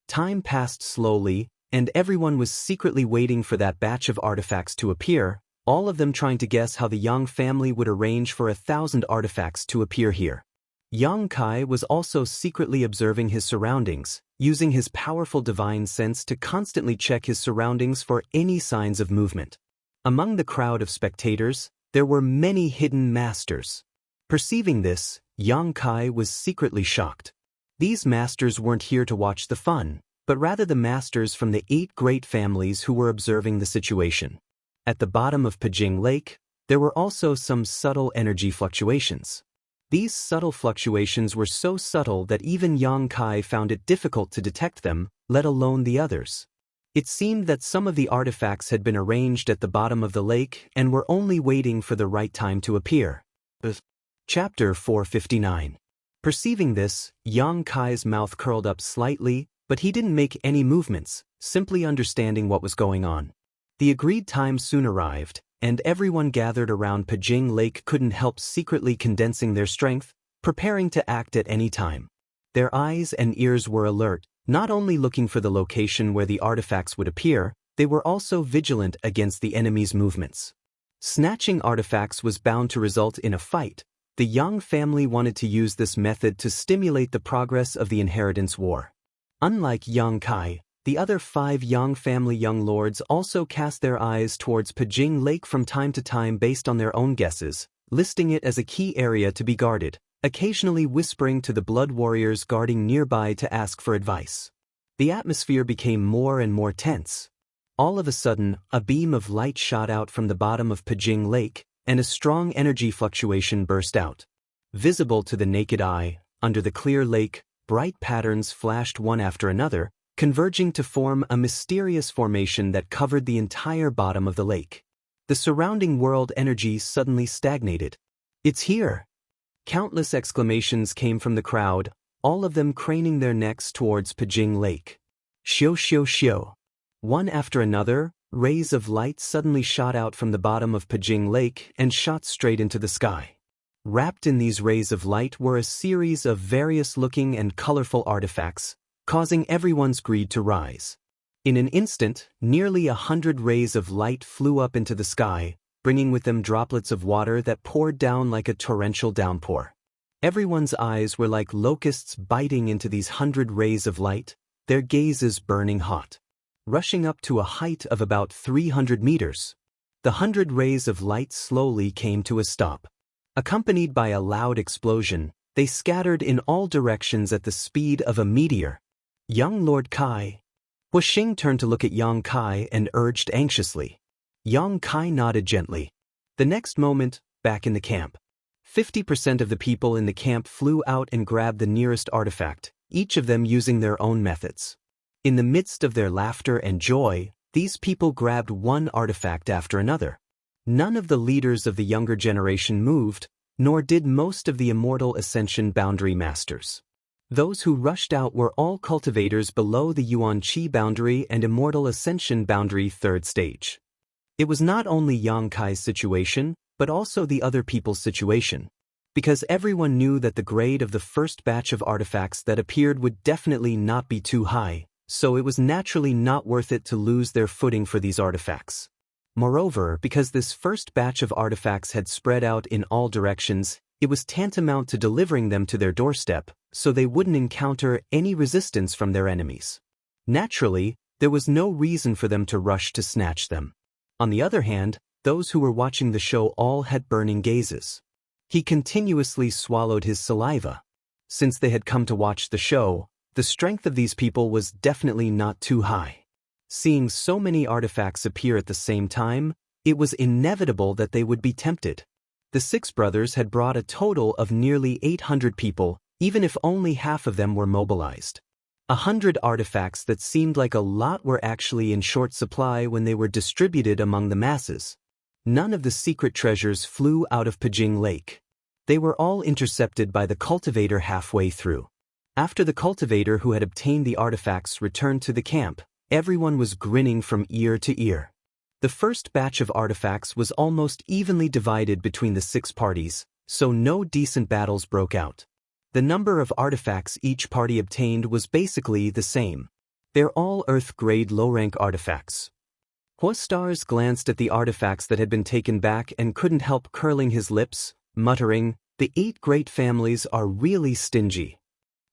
Time passed slowly, and everyone was secretly waiting for that batch of artifacts to appear, all of them trying to guess how the Yang family would arrange for 1,000 artifacts to appear here. Yang Kai was also secretly observing his surroundings, using his powerful divine sense to constantly check his surroundings for any signs of movement. Among the crowd of spectators, there were many hidden masters. Perceiving this, Yang Kai was secretly shocked. These masters weren't here to watch the fun, but rather the masters from the 8 great families who were observing the situation. At the bottom of Pajing Lake, there were also some subtle energy fluctuations. These subtle fluctuations were so subtle that even Yang Kai found it difficult to detect them, let alone the others. It seemed that some of the artifacts had been arranged at the bottom of the lake and were only waiting for the right time to appear. Chapter 459. Perceiving this, Yang Kai's mouth curled up slightly, but he didn't make any movements, simply understanding what was going on. The agreed time soon arrived, and everyone gathered around Pajing Lake couldn't help secretly condensing their strength, preparing to act at any time. Their eyes and ears were alert, not only looking for the location where the artifacts would appear, they were also vigilant against the enemy's movements. Snatching artifacts was bound to result in a fight. The Yang family wanted to use this method to stimulate the progress of the inheritance war. Unlike Yang Kai, the other 5 Yang family young lords also cast their eyes towards Pajing Lake from time to time based on their own guesses, listing it as a key area to be guarded, occasionally whispering to the blood warriors guarding nearby to ask for advice. The atmosphere became more and more tense. All of a sudden, a beam of light shot out from the bottom of Pajing Lake, and a strong energy fluctuation burst out. Visible to the naked eye, under the clear lake, bright patterns flashed one after another, converging to form a mysterious formation that covered the entire bottom of the lake. The surrounding world energy suddenly stagnated. "It's here!" Countless exclamations came from the crowd, all of them craning their necks towards Pajing Lake. "Xiu xiu xiu." One after another, rays of light suddenly shot out from the bottom of Pajing Lake and shot straight into the sky. Wrapped in these rays of light were a series of various-looking and colorful artifacts, causing everyone's greed to rise. In an instant, nearly 100 rays of light flew up into the sky, bringing with them droplets of water that poured down like a torrential downpour. Everyone's eyes were like locusts biting into these 100 rays of light, their gazes burning hot. Rushing up to a height of about 300 meters. The 100 rays of light slowly came to a stop. Accompanied by a loud explosion, they scattered in all directions at the speed of a meteor. Young Lord Kai. Huixing turned to look at Yang Kai and urged anxiously. Yang Kai nodded gently. The next moment, back in the camp. 50% of the people in the camp flew out and grabbed the nearest artifact, each of them using their own methods. In the midst of their laughter and joy, these people grabbed one artifact after another. None of the leaders of the younger generation moved, nor did most of the Immortal Ascension boundary masters. Those who rushed out were all cultivators below the Yuan Qi boundary and Immortal Ascension boundary 3rd stage. It was not only Yang Kai's situation, but also the other people's situation. Because everyone knew that the grade of the first batch of artifacts that appeared would definitely not be too high, so it was naturally not worth it to lose their footing for these artifacts. Moreover, because this first batch of artifacts had spread out in all directions, it was tantamount to delivering them to their doorstep, so they wouldn't encounter any resistance from their enemies. Naturally, there was no reason for them to rush to snatch them. On the other hand, those who were watching the show all had burning gazes. He continuously swallowed his saliva. Since they had come to watch the show, the strength of these people was definitely not too high. Seeing so many artifacts appear at the same time, it was inevitable that they would be tempted. The 6 brothers had brought a total of nearly 800 people, even if only half of them were mobilized. 100 artifacts that seemed like a lot were actually in short supply when they were distributed among the masses. None of the secret treasures flew out of Pijing Lake. They were all intercepted by the cultivator halfway through. After the cultivator who had obtained the artifacts returned to the camp, everyone was grinning from ear to ear. The first batch of artifacts was almost evenly divided between the 6 parties, so no decent battles broke out. The number of artifacts each party obtained was basically the same. They're all Earth-grade low-rank artifacts. Huastars glanced at the artifacts that had been taken back and couldn't help curling his lips, muttering, "The 8 great families are really stingy."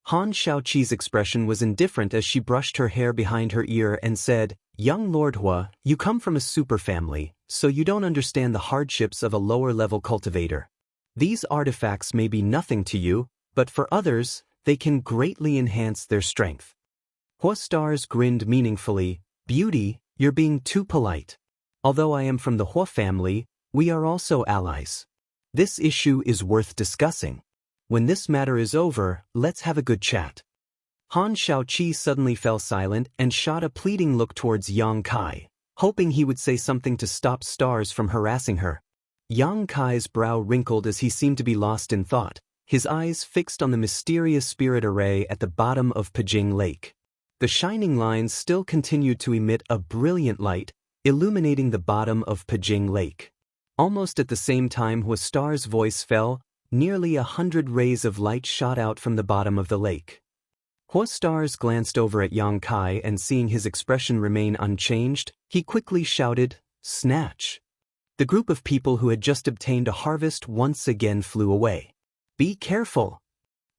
Han Shaoqi's expression was indifferent as she brushed her hair behind her ear and said, "Young Lord Hua, you come from a super family, so you don't understand the hardships of a lower-level cultivator. These artifacts may be nothing to you, but for others, they can greatly enhance their strength." Huastars grinned meaningfully, "Beauty, you're being too polite. Although I am from the Hua family, we are also allies. This issue is worth discussing. When this matter is over, let's have a good chat." Han Shaoqi suddenly fell silent and shot a pleading look towards Yang Kai, hoping he would say something to stop Stars from harassing her. Yang Kai's brow wrinkled as he seemed to be lost in thought, his eyes fixed on the mysterious spirit array at the bottom of Pijing Lake. The shining lines still continued to emit a brilliant light, illuminating the bottom of Pijing Lake. Almost at the same time Huastar's voice fell, nearly 100 rays of light shot out from the bottom of the lake. Huastars glanced over at Yang Kai and seeing his expression remain unchanged, he quickly shouted, "Snatch!" The group of people who had just obtained a harvest once again flew away. "Be careful!"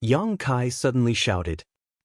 Yang Kai suddenly shouted.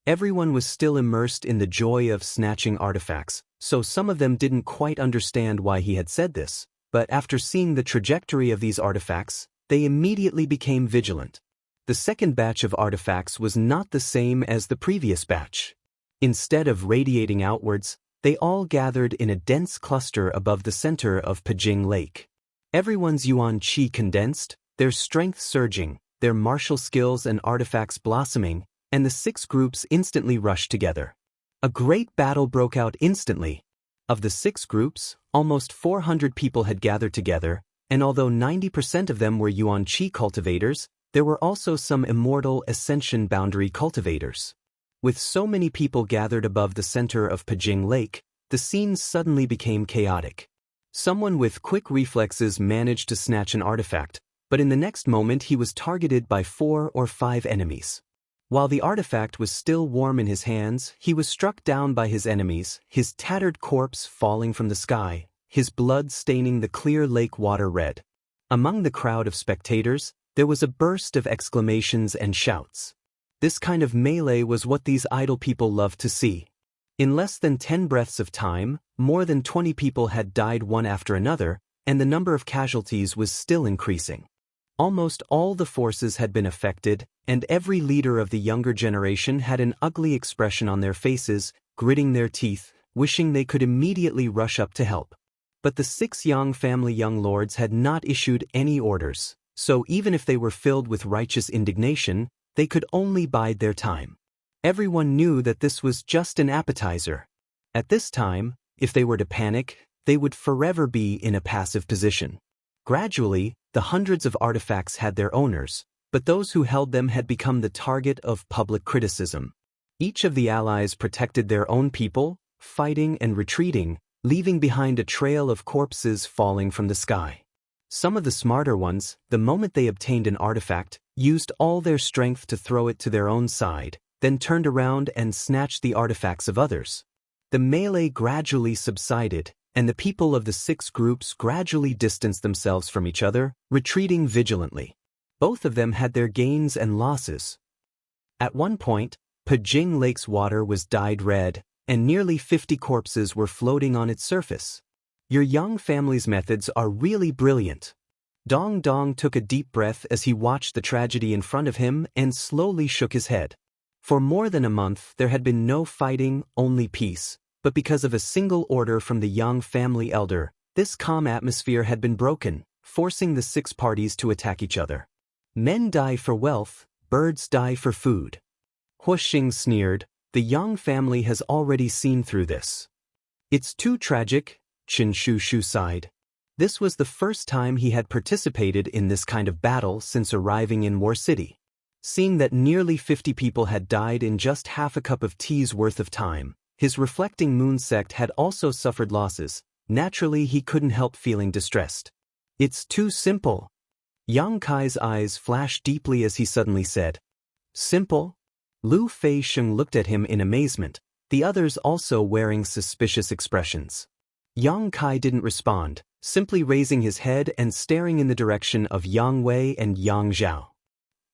Everyone was still immersed in the joy of snatching artifacts, so some of them didn't quite understand why he had said this, but after seeing the trajectory of these artifacts, they immediately became vigilant. The second batch of artifacts was not the same as the previous batch. Instead of radiating outwards, they all gathered in a dense cluster above the center of Pijing Lake. Everyone's Yuan Qi condensed, their strength surging, their martial skills and artifacts blossoming, and the 6 groups instantly rushed together. A great battle broke out instantly. Of the 6 groups, almost 400 people had gathered together, and although 90% of them were Yuan Qi cultivators, there were also some Immortal Ascension boundary cultivators. With so many people gathered above the center of Pijing Lake, the scene suddenly became chaotic. Someone with quick reflexes managed to snatch an artifact, but in the next moment he was targeted by 4 or 5 enemies. While the artifact was still warm in his hands, he was struck down by his enemies, his tattered corpse falling from the sky, his blood staining the clear lake water red. Among the crowd of spectators, There was a burst of exclamations and shouts. This kind of melee was what these idle people loved to see. In less than 10 breaths of time, more than 20 people had died one after another, and the number of casualties was still increasing. Almost all the forces had been affected, and every leader of the younger generation had an ugly expression on their faces, gritting their teeth, wishing they could immediately rush up to help. But the 6 Yang family young lords had not issued any orders, so even if they were filled with righteous indignation, they could only bide their time. Everyone knew that this was just an appetizer. At this time, if they were to panic, they would forever be in a passive position. Gradually, the hundreds of artifacts had their owners, but those who held them had become the target of public criticism. Each of the allies protected their own people, fighting and retreating, leaving behind a trail of corpses falling from the sky. Some of the smarter ones, the moment they obtained an artifact, used all their strength to throw it to their own side, then turned around and snatched the artifacts of others. The melee gradually subsided, and the people of the 6 groups gradually distanced themselves from each other, retreating vigilantly. Both of them had their gains and losses. At one point, Pajing Lake's water was dyed red, and nearly 50 corpses were floating on its surface. Your Yang family's methods are really brilliant. Dong Dong took a deep breath as he watched the tragedy in front of him and slowly shook his head. For more than a month there had been no fighting, only peace. But because of a single order from the Yang family elder, this calm atmosphere had been broken, forcing the 6 parties to attack each other. Men die for wealth, birds die for food. Huo Xing sneered, the Yang family has already seen through this. It's too tragic, Qin Shu sighed. This was the first time he had participated in this kind of battle since arriving in War City. Seeing that nearly 50 people had died in just half a cup of tea's worth of time, his reflecting moon sect had also suffered losses. Naturally, he couldn't help feeling distressed. It's too simple. Yang Kai's eyes flashed deeply as he suddenly said, Simple? Lu Fei Sheng looked at him in amazement, the others also wearing suspicious expressions. Yang Kai didn't respond, simply raising his head and staring in the direction of Yang Wei and Yang Zhao.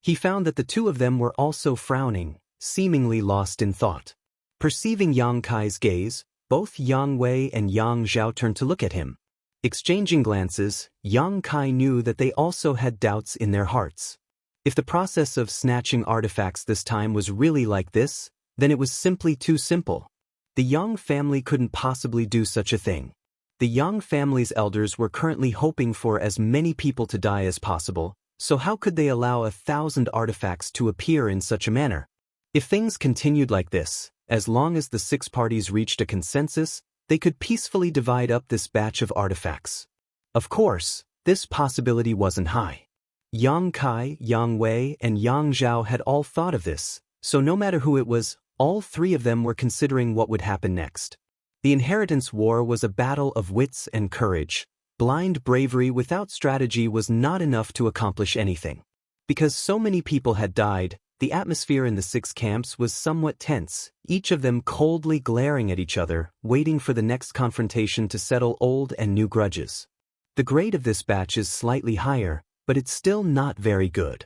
He found that the 2 of them were also frowning, seemingly lost in thought. Perceiving Yang Kai's gaze, both Yang Wei and Yang Zhao turned to look at him. Exchanging glances, Yang Kai knew that they also had doubts in their hearts. If the process of snatching artifacts this time was really like this, then it was simply too simple. The Yang family couldn't possibly do such a thing. The Yang family's elders were currently hoping for as many people to die as possible, so how could they allow 1,000 artifacts to appear in such a manner? If things continued like this, as long as the 6 parties reached a consensus, they could peacefully divide up this batch of artifacts. Of course, this possibility wasn't high. Yang Kai, Yang Wei, and Yang Zhao had all thought of this, so no matter who it was, all 3 of them were considering what would happen next. The inheritance war was a battle of wits and courage. Blind bravery without strategy was not enough to accomplish anything. Because so many people had died, the atmosphere in the 6 camps was somewhat tense, each of them coldly glaring at each other, waiting for the next confrontation to settle old and new grudges. The grade of this batch is slightly higher, but it's still not very good.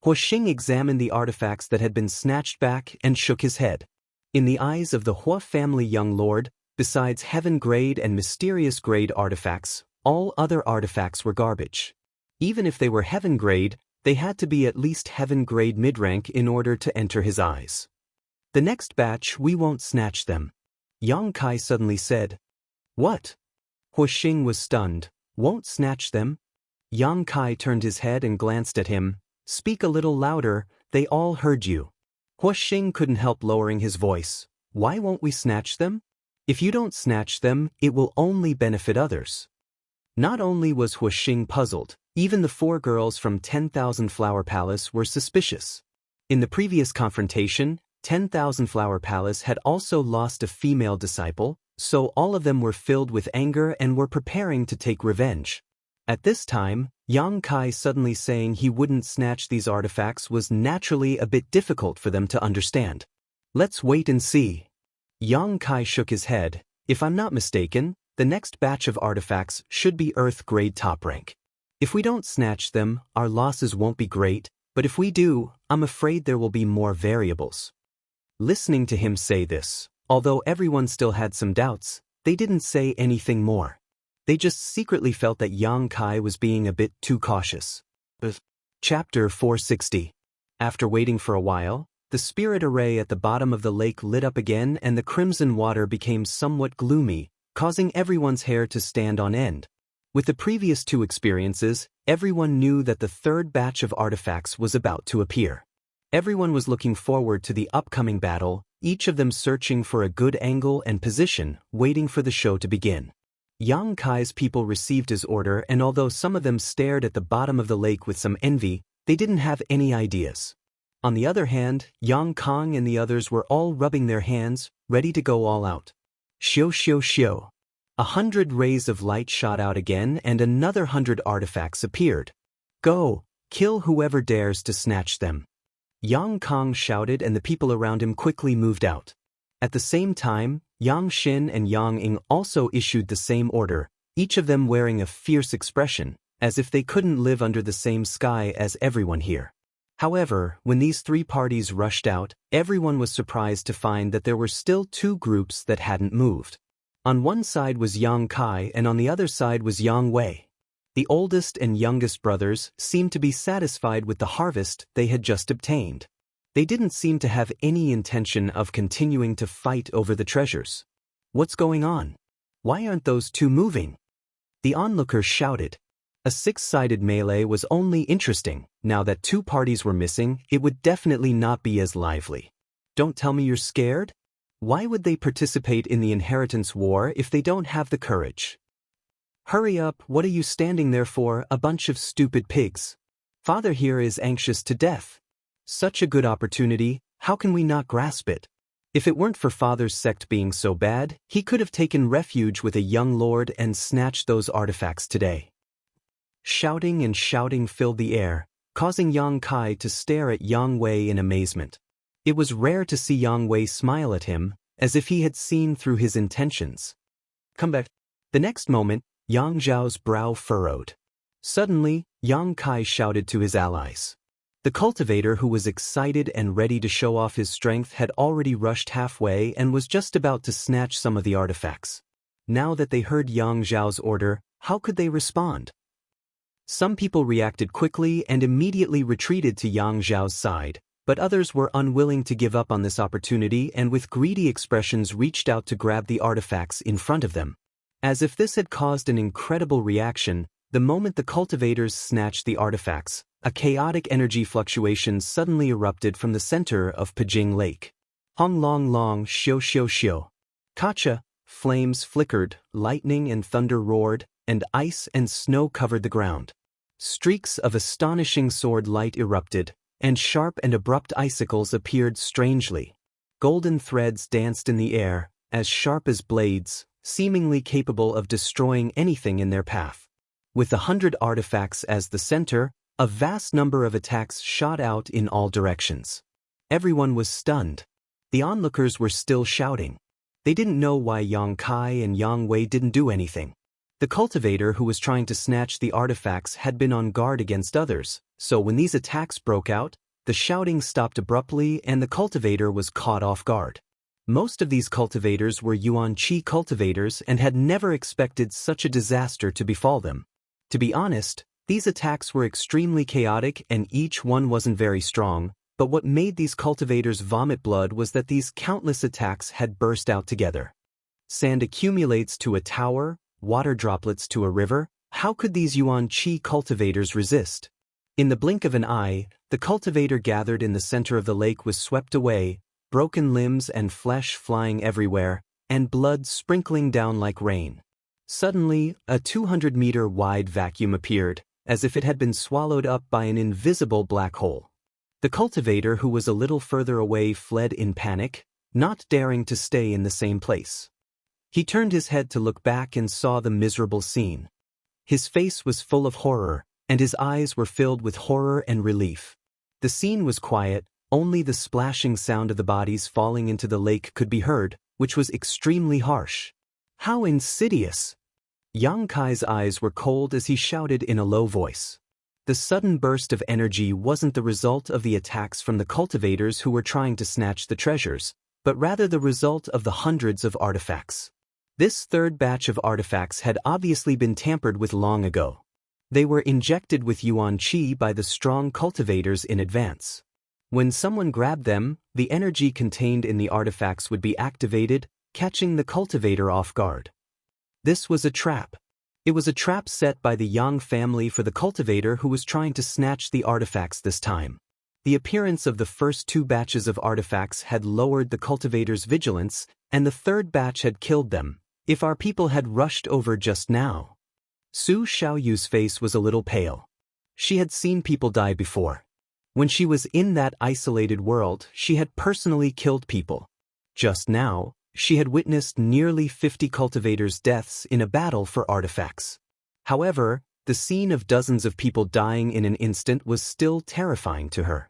Huo Xing examined the artifacts that had been snatched back and shook his head. In the eyes of the Huo family young lord, besides heaven grade and mysterious grade artifacts, all other artifacts were garbage. Even if they were heaven grade, they had to be at least heaven grade mid-rank in order to enter his eyes. The next batch we won't snatch them. Yang Kai suddenly said. What? Huo Xing was stunned. Won't snatch them? Yang Kai turned his head and glanced at him. Speak a little louder, they all heard you. Huo Xing couldn't help lowering his voice. Why won't we snatch them? If you don't snatch them, it will only benefit others. Not only was Huo Xing puzzled, even the 4 girls from 10,000 Flower Palace were suspicious. In the previous confrontation, 10,000 Flower Palace had also lost a female disciple, so all of them were filled with anger and were preparing to take revenge. At this time, Yang Kai suddenly saying he wouldn't snatch these artifacts was naturally a bit difficult for them to understand. Let's wait and see. Yang Kai shook his head. If I'm not mistaken, the next batch of artifacts should be Earth grade top rank. If we don't snatch them, our losses won't be great, but if we do, I'm afraid there will be more variables. Listening to him say this, although everyone still had some doubts, they didn't say anything more. They just secretly felt that Yang Kai was being a bit too cautious. Chapter 460. After waiting for a while, the spirit array at the bottom of the lake lit up again and the crimson water became somewhat gloomy, causing everyone's hair to stand on end. With the previous two experiences, everyone knew that the third batch of artifacts was about to appear. Everyone was looking forward to the upcoming battle, each of them searching for a good angle and position, waiting for the show to begin. Yang Kai's people received his order, and although some of them stared at the bottom of the lake with some envy, they didn't have any ideas. On the other hand, Yang Kong and the others were all rubbing their hands, ready to go all out. Xiu xiu xiu. 100 rays of light shot out again and another 100 artifacts appeared. Go, kill whoever dares to snatch them. Yang Kong shouted and the people around him quickly moved out. At the same time, Yang Xin and Yang Ying also issued the same order, each of them wearing a fierce expression, as if they couldn't live under the same sky as everyone here. However, when these three parties rushed out, everyone was surprised to find that there were still two groups that hadn't moved. On one side was Yang Kai and on the other side was Yang Wei. The oldest and youngest brothers seemed to be satisfied with the harvest they had just obtained. They didn't seem to have any intention of continuing to fight over the treasures. What's going on? Why aren't those two moving? The onlookers shouted. A six-sided melee was only interesting. Now that two parties were missing, it would definitely not be as lively. Don't tell me you're scared? Why would they participate in the inheritance war if they don't have the courage? Hurry up, what are you standing there for, a bunch of stupid pigs? Father here is anxious to death. Such a good opportunity, how can we not grasp it? If it weren't for Father's sect being so bad, he could have taken refuge with a young lord and snatched those artifacts today. Shouting and shouting filled the air, causing Yang Kai to stare at Yang Wei in amazement. It was rare to see Yang Wei smile at him, as if he had seen through his intentions. Come back. The next moment, Yang Zhao's brow furrowed. Suddenly, Yang Kai shouted to his allies. The cultivator, who was excited and ready to show off his strength, had already rushed halfway and was just about to snatch some of the artifacts. Now that they heard Yang Zhao's order, how could they respond? Some people reacted quickly and immediately retreated to Yang Zhao's side, but others were unwilling to give up on this opportunity and with greedy expressions reached out to grab the artifacts in front of them. As if this had caused an incredible reaction, the moment the cultivators snatched the artifacts, a chaotic energy fluctuation suddenly erupted from the center of Pijing Lake. Hong long long xiu xiu xiu. Kacha, flames flickered, lightning and thunder roared, and ice and snow covered the ground. Streaks of astonishing sword light erupted, and sharp and abrupt icicles appeared strangely. Golden threads danced in the air, as sharp as blades, seemingly capable of destroying anything in their path. With 100 artifacts as the center, a vast number of attacks shot out in all directions. Everyone was stunned. The onlookers were still shouting. They didn't know why Yang Kai and Yang Wei didn't do anything. The cultivator who was trying to snatch the artifacts had been on guard against others, so when these attacks broke out, the shouting stopped abruptly and the cultivator was caught off guard. Most of these cultivators were Yuan Qi cultivators and had never expected such a disaster to befall them. To be honest, these attacks were extremely chaotic and each one wasn't very strong, but what made these cultivators vomit blood was that these countless attacks had burst out together. Sand accumulates to a tower, water droplets to a river. How could these Yuan Qi cultivators resist? In the blink of an eye, the cultivator gathered in the center of the lake was swept away, broken limbs and flesh flying everywhere, and blood sprinkling down like rain. Suddenly, a 200-meter wide vacuum appeared, as if it had been swallowed up by an invisible black hole. The cultivator who was a little further away fled in panic, not daring to stay in the same place. He turned his head to look back and saw the miserable scene. His face was full of horror, and his eyes were filled with horror and relief. The scene was quiet, only the splashing sound of the bodies falling into the lake could be heard, which was extremely harsh. How insidious! Yang Kai's eyes were cold as he shouted in a low voice. The sudden burst of energy wasn't the result of the attacks from the cultivators who were trying to snatch the treasures, but rather the result of the hundreds of artifacts. This third batch of artifacts had obviously been tampered with long ago. They were injected with yuan qi by the strong cultivators in advance. When someone grabbed them, the energy contained in the artifacts would be activated, catching the cultivator off guard. This was a trap. It was a trap set by the Yang family for the cultivator who was trying to snatch the artifacts this time. The appearance of the first two batches of artifacts had lowered the cultivator's vigilance, and the third batch had killed them. If our people had rushed over just now. Su Xiaoyu's face was a little pale. She had seen people die before. When she was in that isolated world, she had personally killed people. Just now, she had witnessed nearly 50 cultivators' deaths in a battle for artifacts. However, the scene of dozens of people dying in an instant was still terrifying to her.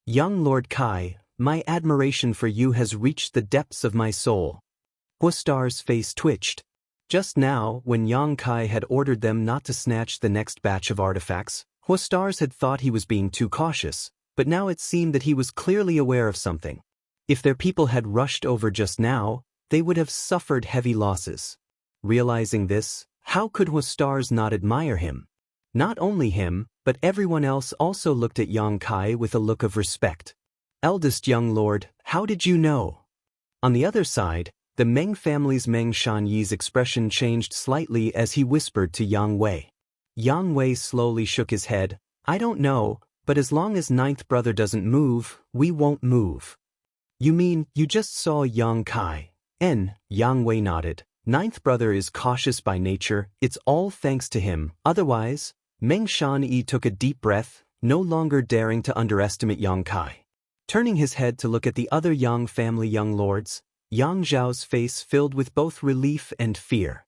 Young Lord Kai, my admiration for you has reached the depths of my soul. Huastar's face twitched. Just now, when Yang Kai had ordered them not to snatch the next batch of artifacts, Huastars had thought he was being too cautious, but now it seemed that he was clearly aware of something. If their people had rushed over just now, they would have suffered heavy losses. Realizing this, how could Huastars not admire him? Not only him, but everyone else also looked at Yang Kai with a look of respect. Eldest young lord, how did you know? On the other side, the Meng family's Meng Shanyi's expression changed slightly as he whispered to Yang Wei. Yang Wei slowly shook his head. I don't know, but as long as ninth brother doesn't move, we won't move. You mean, you just saw Yang Kai? Yang Wei nodded. Ninth brother is cautious by nature, it's all thanks to him, otherwise, Meng Shanyi took a deep breath, no longer daring to underestimate Yang Kai. Turning his head to look at the other Yang family young lords, Yang Zhao's face filled with both relief and fear.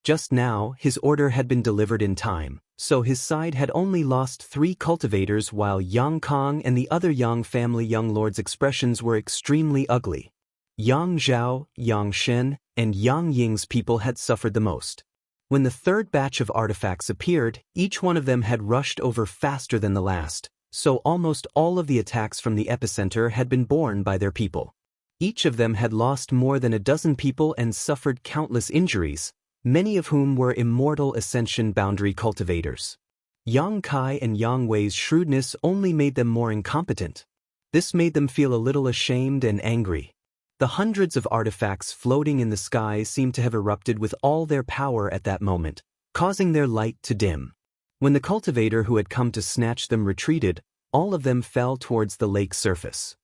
Just now, his order had been delivered in time, so his side had only lost 3 cultivators while Yang Kong and the other Yang family young lords' expressions were extremely ugly. Yang Zhao, Yang Shen, and Yang Ying's people had suffered the most. When the third batch of artifacts appeared, each one of them had rushed over faster than the last, so almost all of the attacks from the epicenter had been borne by their people. Each of them had lost more than a dozen people and suffered countless injuries, many of whom were immortal ascension boundary cultivators. Yang Kai and Yang Wei's shrewdness only made them more incompetent. This made them feel a little ashamed and angry. The hundreds of artifacts floating in the sky seemed to have erupted with all their power at that moment, causing their light to dim. When the cultivator who had come to snatch them retreated, all of them fell towards the lake's surface.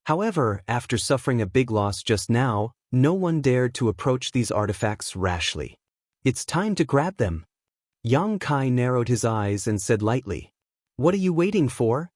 However, after suffering a big loss just now, no one dared to approach these artifacts rashly. It's time to grab them. Yang Kai narrowed his eyes and said lightly, What are you waiting for?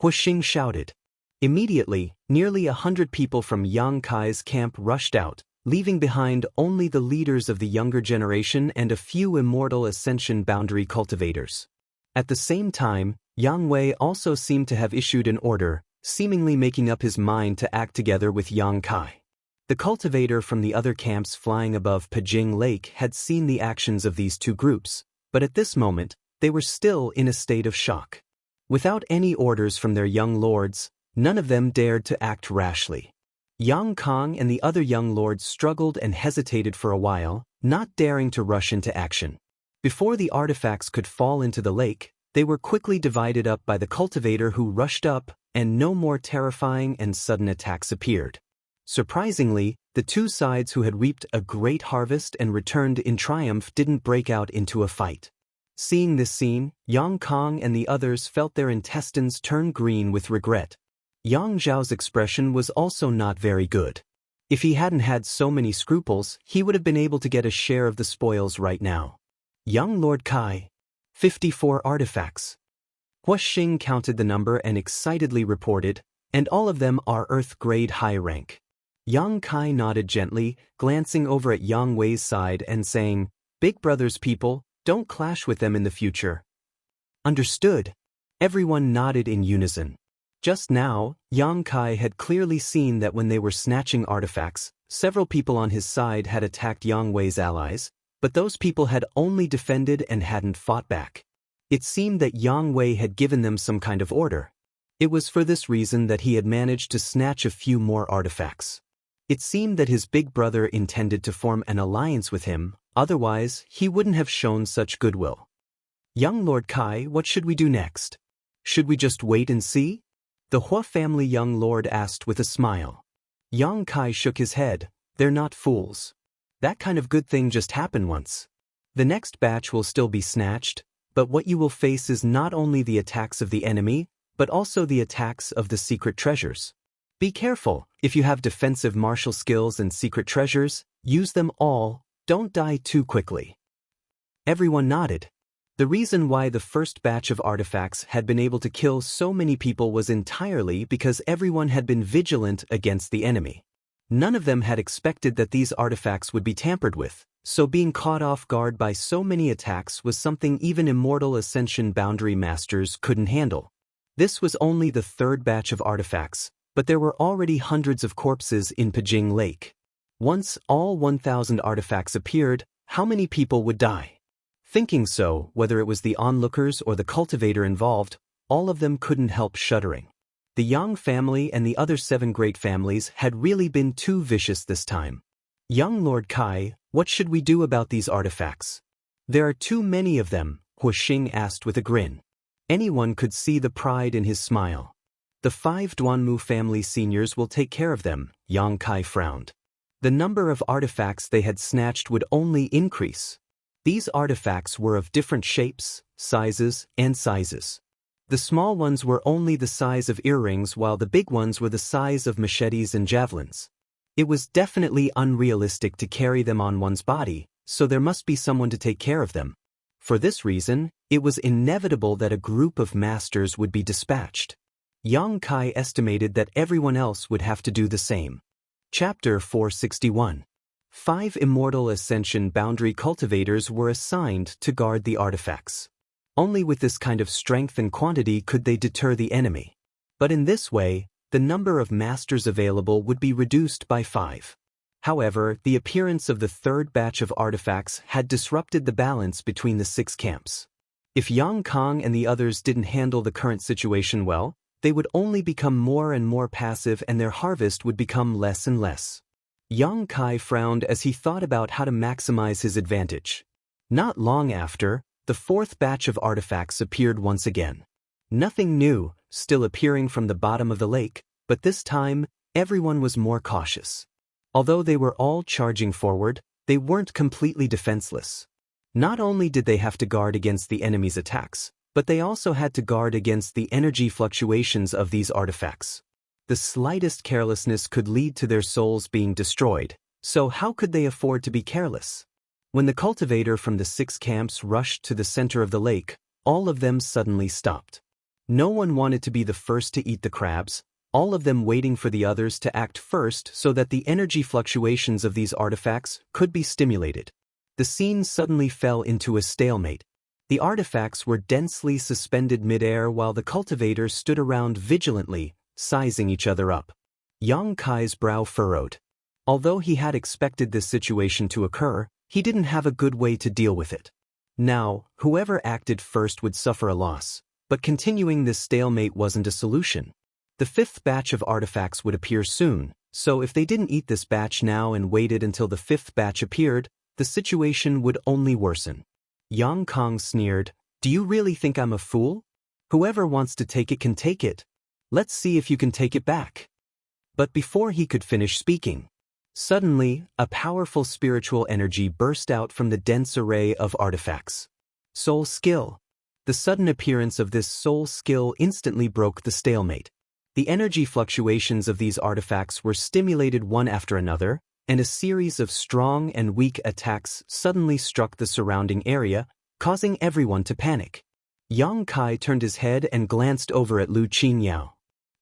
Huixing shouted. Immediately, nearly 100 people from Yang Kai's camp rushed out, leaving behind only the leaders of the younger generation and a few immortal ascension boundary cultivators. At the same time, Yang Wei also seemed to have issued an order, seemingly making up his mind to act together with Yang Kai. The cultivator from the other camps flying above Pijing Lake had seen the actions of these two groups, but at this moment, they were still in a state of shock. Without any orders from their young lords, none of them dared to act rashly. Yang Kong and the other young lords struggled and hesitated for a while, not daring to rush into action. Before the artifacts could fall into the lake, they were quickly divided up by the cultivator who rushed up, and no more terrifying and sudden attacks appeared. Surprisingly, the two sides who had reaped a great harvest and returned in triumph didn't break out into a fight. Seeing this scene, Yang Kong and the others felt their intestines turn green with regret. Yang Zhao's expression was also not very good. If he hadn't had so many scruples, he would have been able to get a share of the spoils right now. Young Lord Kai. 54 artifacts. Huixing counted the number and excitedly reported, and all of them are Earth-grade high rank. Yang Kai nodded gently, glancing over at Yang Wei's side and saying, Big brother's people, don't clash with them in the future. Understood. Everyone nodded in unison. Just now, Yang Kai had clearly seen that when they were snatching artifacts, several people on his side had attacked Yang Wei's allies, But those people had only defended and hadn't fought back. It seemed that Yang Wei had given them some kind of order. It was for this reason that he had managed to snatch a few more artifacts. It seemed that his big brother intended to form an alliance with him, otherwise he wouldn't have shown such goodwill. Young Lord Kai, what should we do next? Should we just wait and see? The Hua family young lord asked with a smile. Yang Kai shook his head. They're not fools. That kind of good thing just happened once. The next batch will still be snatched, but what you will face is not only the attacks of the enemy, but also the attacks of the secret treasures. Be careful, if you have defensive martial skills and secret treasures, use them all, don't die too quickly. Everyone nodded. The reason why the first batch of artifacts had been able to kill so many people was entirely because everyone had been vigilant against the enemy. None of them had expected that these artifacts would be tampered with, so being caught off guard by so many attacks was something even immortal Ascension Boundary Masters couldn't handle. This was only the third batch of artifacts, but there were already hundreds of corpses in Pijing Lake. Once all 1,000 artifacts appeared, how many people would die? Thinking so, whether it was the onlookers or the cultivator involved, all of them couldn't help shuddering. The Yang family and the other 7 great families had really been too vicious this time. Young Lord Kai, what should we do about these artifacts? There are too many of them, Hua Xing asked with a grin. Anyone could see the pride in his smile. The 5 Duanmu family seniors will take care of them, Yang Kai frowned. The number of artifacts they had snatched would only increase. These artifacts were of different shapes, sizes, and sizes. The small ones were only the size of earrings while the big ones were the size of machetes and javelins. It was definitely unrealistic to carry them on one's body, so there must be someone to take care of them. For this reason, it was inevitable that a group of masters would be dispatched. Yang Kai estimated that everyone else would have to do the same. Chapter 461. 5 immortal Ascension Boundary cultivators were assigned to guard the artifacts. Only with this kind of strength and quantity could they deter the enemy. But in this way, the number of masters available would be reduced by 5. However, the appearance of the third batch of artifacts had disrupted the balance between the 6 camps. If Yang Kong and the others didn't handle the current situation well, they would only become more and more passive and their harvest would become less and less. Yang Kai frowned as he thought about how to maximize his advantage. Not long after, the 4th batch of artifacts appeared once again. Nothing new, still appearing from the bottom of the lake, but this time, everyone was more cautious. Although they were all charging forward, they weren't completely defenseless. Not only did they have to guard against the enemy's attacks, but they also had to guard against the energy fluctuations of these artifacts. The slightest carelessness could lead to their souls being destroyed, so how could they afford to be careless? When the cultivator from the 6 camps rushed to the center of the lake, all of them suddenly stopped. No one wanted to be the first to eat the crabs, all of them waiting for the others to act first so that the energy fluctuations of these artifacts could be stimulated. The scene suddenly fell into a stalemate. The artifacts were densely suspended midair while the cultivators stood around vigilantly, sizing each other up. Yang Kai's brow furrowed. Although he had expected this situation to occur, he didn't have a good way to deal with it. Now, whoever acted first would suffer a loss, but continuing this stalemate wasn't a solution. The 5th batch of artifacts would appear soon, so if they didn't eat this batch now and waited until the 5th batch appeared, the situation would only worsen. Yang Kong sneered, "Do you really think I'm a fool? Whoever wants to take it can take it. Let's see if you can take it back." But before he could finish speaking, suddenly, a powerful spiritual energy burst out from the dense array of artifacts. Soul skill. The sudden appearance of this soul skill instantly broke the stalemate. The energy fluctuations of these artifacts were stimulated one after another, and a series of strong and weak attacks suddenly struck the surrounding area, causing everyone to panic. Yang Kai turned his head and glanced over at Lu Qingyao.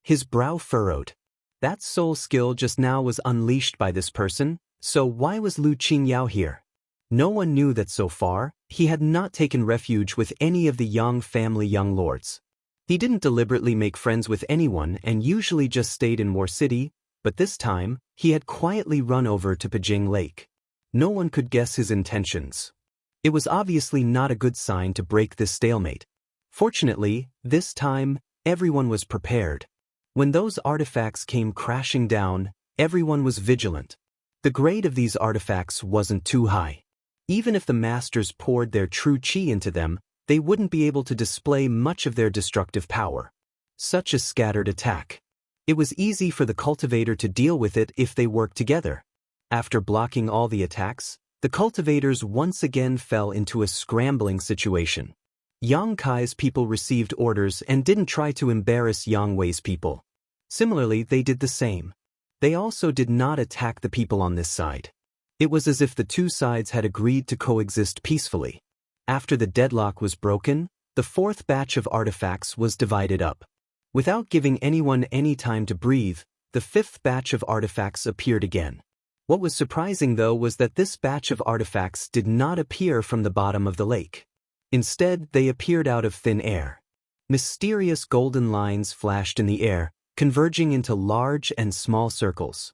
His brow furrowed. That soul skill just now was unleashed by this person, so why was Lu Qingyao here? No one knew that so far, he had not taken refuge with any of the Yang family young lords. He didn't deliberately make friends with anyone and usually just stayed in War City, but this time, he had quietly run over to Pijing Lake. No one could guess his intentions. It was obviously not a good sign to break this stalemate. Fortunately, this time, everyone was prepared. When those artifacts came crashing down, everyone was vigilant. The grade of these artifacts wasn't too high. Even if the masters poured their true chi into them, they wouldn't be able to display much of their destructive power. Such a scattered attack. It was easy for the cultivator to deal with it if they worked together. After blocking all the attacks, the cultivators once again fell into a scrambling situation. Yang Kai's people received orders and didn't try to embarrass Yang Wei's people. Similarly, they did the same. They also did not attack the people on this side. It was as if the two sides had agreed to coexist peacefully. After the deadlock was broken, the fourth batch of artifacts was divided up. Without giving anyone any time to breathe, the fifth batch of artifacts appeared again. What was surprising though was that this batch of artifacts did not appear from the bottom of the lake. Instead, they appeared out of thin air. Mysterious golden lines flashed in the air, converging into large and small circles.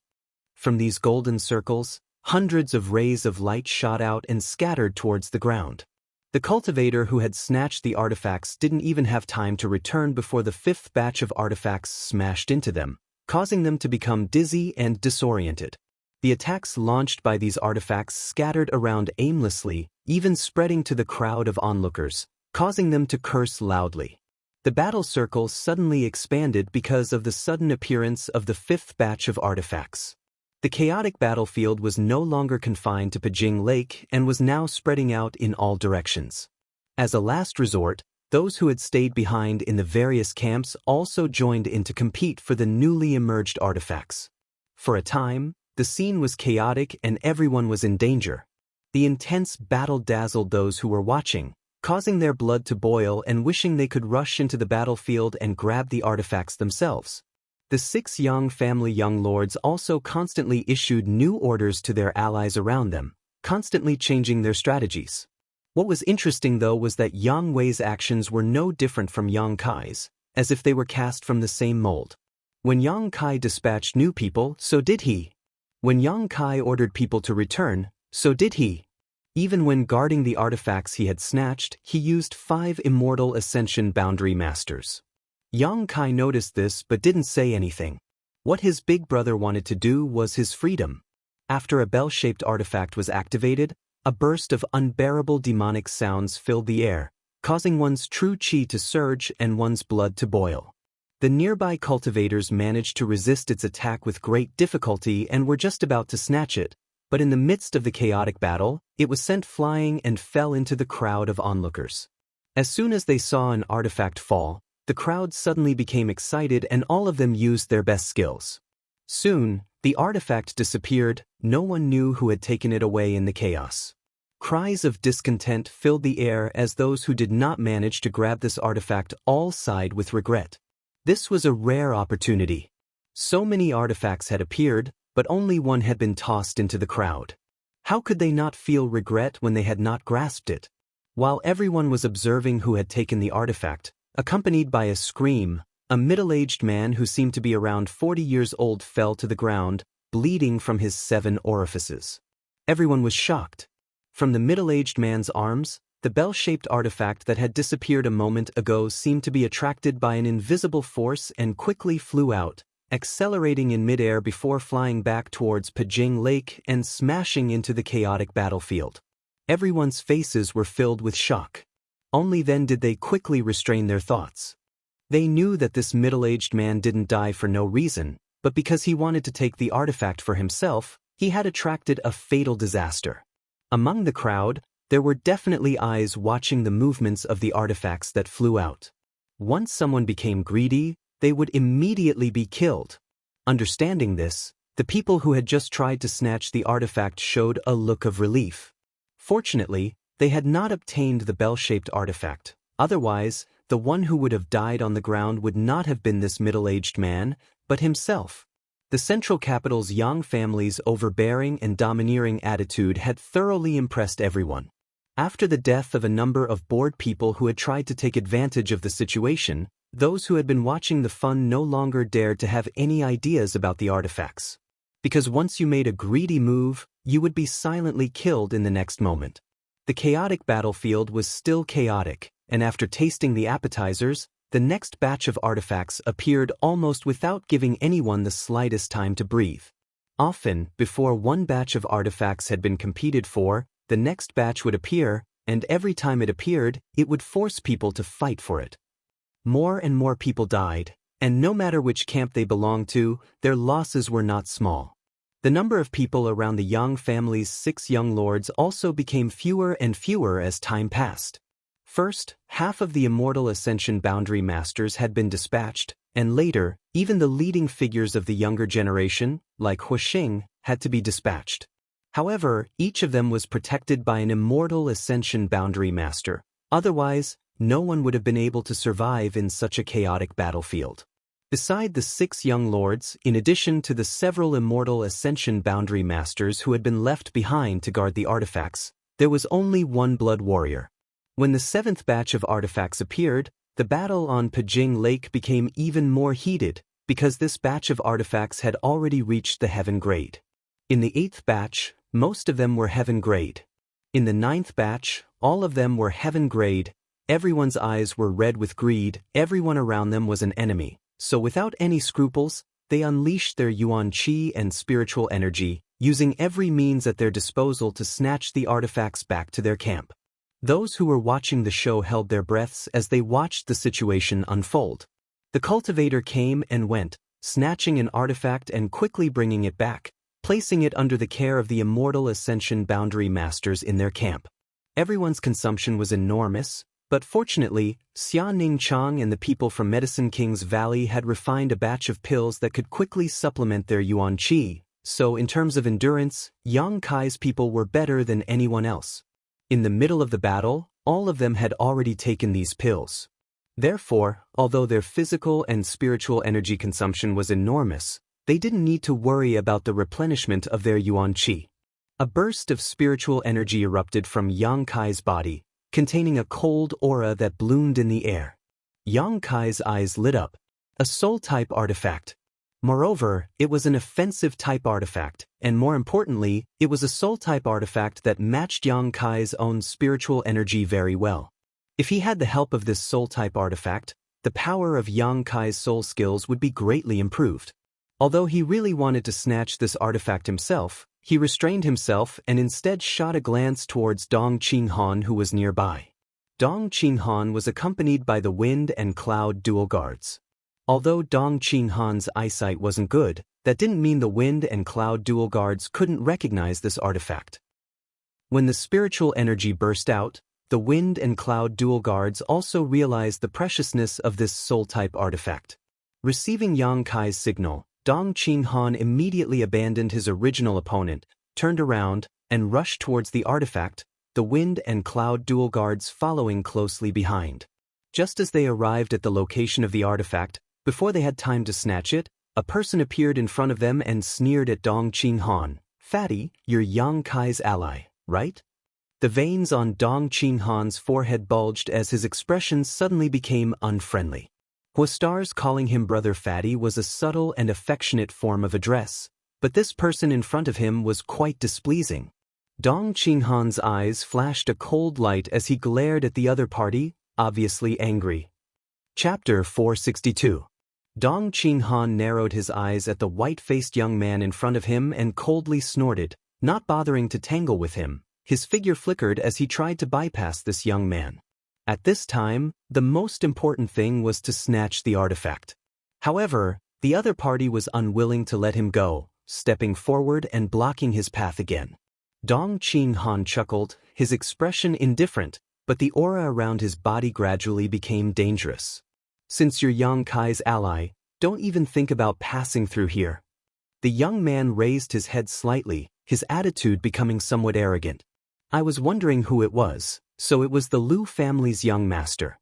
From these golden circles, hundreds of rays of light shot out and scattered towards the ground. The cultivator who had snatched the artifacts didn't even have time to return before the fifth batch of artifacts smashed into them, causing them to become dizzy and disoriented. The attacks launched by these artifacts scattered around aimlessly, even spreading to the crowd of onlookers, causing them to curse loudly. The battle circle suddenly expanded because of the sudden appearance of the fifth batch of artifacts. The chaotic battlefield was no longer confined to Pajing Lake and was now spreading out in all directions. As a last resort, those who had stayed behind in the various camps also joined in to compete for the newly emerged artifacts. For a time, the scene was chaotic and everyone was in danger. The intense battle dazzled those who were watching, causing their blood to boil and wishing they could rush into the battlefield and grab the artifacts themselves. The 6 Yang family young lords also constantly issued new orders to their allies around them, constantly changing their strategies. What was interesting though was that Yang Wei's actions were no different from Yang Kai's, as if they were cast from the same mold. When Yang Kai dispatched new people, so did he. When Yang Kai ordered people to return, so did he. Even when guarding the artifacts he had snatched, he used 5 immortal ascension boundary masters. Yang Kai noticed this but didn't say anything. What his big brother wanted to do was his freedom. After a bell-shaped artifact was activated, a burst of unbearable demonic sounds filled the air, causing one's true chi to surge and one's blood to boil. The nearby cultivators managed to resist its attack with great difficulty and were just about to snatch it, but in the midst of the chaotic battle, it was sent flying and fell into the crowd of onlookers. As soon as they saw an artifact fall, the crowd suddenly became excited and all of them used their best skills. Soon, the artifact disappeared, no one knew who had taken it away in the chaos. Cries of discontent filled the air as those who did not manage to grab this artifact all sighed with regret. This was a rare opportunity. So many artifacts had appeared, but only one had been tossed into the crowd. How could they not feel regret when they had not grasped it? While everyone was observing who had taken the artifact, accompanied by a scream, a middle-aged man who seemed to be around 40 years old fell to the ground, bleeding from his 7 orifices. Everyone was shocked. From the middle-aged man's arms, the bell-shaped artifact that had disappeared a moment ago seemed to be attracted by an invisible force and quickly flew out, accelerating in midair before flying back towards Pajing Lake and smashing into the chaotic battlefield. Everyone's faces were filled with shock. Only then did they quickly restrain their thoughts. They knew that this middle-aged man didn't die for no reason, but because he wanted to take the artifact for himself, he had attracted a fatal disaster. Among the crowd, there were definitely eyes watching the movements of the artifacts that flew out. Once someone became greedy, they would immediately be killed. Understanding this, the people who had just tried to snatch the artifact showed a look of relief. Fortunately, they had not obtained the bell-shaped artifact. Otherwise, the one who would have died on the ground would not have been this middle-aged man, but himself. The central capital's Yang family's overbearing and domineering attitude had thoroughly impressed everyone. After the death of a number of bored people who had tried to take advantage of the situation, those who had been watching the fun no longer dared to have any ideas about the artifacts. because once you made a greedy move, you would be silently killed in the next moment. The chaotic battlefield was still chaotic, and after tasting the appetizers, the next batch of artifacts appeared almost without giving anyone the slightest time to breathe. Often, before one batch of artifacts had been competed for, the next batch would appear, and every time it appeared, it would force people to fight for it. More and more people died, and no matter which camp they belonged to, their losses were not small. The number of people around the Yang family's 6 young lords also became fewer and fewer as time passed. First, half of the immortal Ascension Boundary Masters had been dispatched, and later, even the leading figures of the younger generation, like Huixing, had to be dispatched. However, each of them was protected by an immortal Ascension Boundary Master. Otherwise, no one would have been able to survive in such a chaotic battlefield. Beside the 6 young lords, in addition to the several immortal Ascension Boundary Masters who had been left behind to guard the artifacts, there was only one blood warrior. When the 7th batch of artifacts appeared, the battle on Pijing Lake became even more heated, because this batch of artifacts had already reached the heaven grade. In the 8th batch, most of them were heaven grade. In the 9th batch, all of them were heaven grade. Everyone's eyes were red with greed, everyone around them was an enemy. So without any scruples, they unleashed their yuan qi and spiritual energy, using every means at their disposal to snatch the artifacts back to their camp. Those who were watching the show held their breaths as they watched the situation unfold. The cultivator came and went, snatching an artifact and quickly bringing it back, placing it under the care of the immortal Ascension Boundary Masters in their camp. Everyone's consumption was enormous, but fortunately, Xianing Chang and the people from Medicine King's Valley had refined a batch of pills that could quickly supplement their yuan qi, so in terms of endurance, Yang Kai's people were better than anyone else. In the middle of the battle, all of them had already taken these pills. Therefore, although their physical and spiritual energy consumption was enormous, they didn't need to worry about the replenishment of their yuan qi. A burst of spiritual energy erupted from Yang Kai's body, containing a cold aura that bloomed in the air. Yang Kai's eyes lit up. A soul-type artifact. Moreover, it was an offensive-type artifact, and more importantly, it was a soul-type artifact that matched Yang Kai's own spiritual energy very well. If he had the help of this soul-type artifact, the power of Yang Kai's soul skills would be greatly improved. Although he really wanted to snatch this artifact himself, he restrained himself and instead shot a glance towards Dong Qinghan, who was nearby. Dong Qinghan was accompanied by the Wind and Cloud dual guards. Although Dong Qinghan's eyesight wasn't good, that didn't mean the Wind and Cloud dual guards couldn't recognize this artifact. When the spiritual energy burst out, the Wind and Cloud dual guards also realized the preciousness of this soul-type artifact. Receiving Yang Kai's signal, Dong Qinghan immediately abandoned his original opponent, turned around, and rushed towards the artifact, the Wind and Cloud dual guards following closely behind. Just as they arrived at the location of the artifact, before they had time to snatch it, a person appeared in front of them and sneered at Dong Qinghan. "Fatty, you're Yang Kai's ally, right?" The veins on Dong Qinghan's forehead bulged as his expression suddenly became unfriendly. Huastar's calling him Brother Fatty was a subtle and affectionate form of address, but this person in front of him was quite displeasing. Dong Qinghan's eyes flashed a cold light as he glared at the other party, obviously angry. Chapter 462. Dong Qinghan narrowed his eyes at the white-faced young man in front of him and coldly snorted, not bothering to tangle with him. His figure flickered as he tried to bypass this young man. At this time, the most important thing was to snatch the artifact. However, the other party was unwilling to let him go, stepping forward and blocking his path again. Dong Qinghan chuckled, his expression indifferent, but the aura around his body gradually became dangerous. "Since you're Yang Kai's ally, don't even think about passing through here." The young man raised his head slightly, his attitude becoming somewhat arrogant. "I was wondering who it was, so it was the Lu family's young master."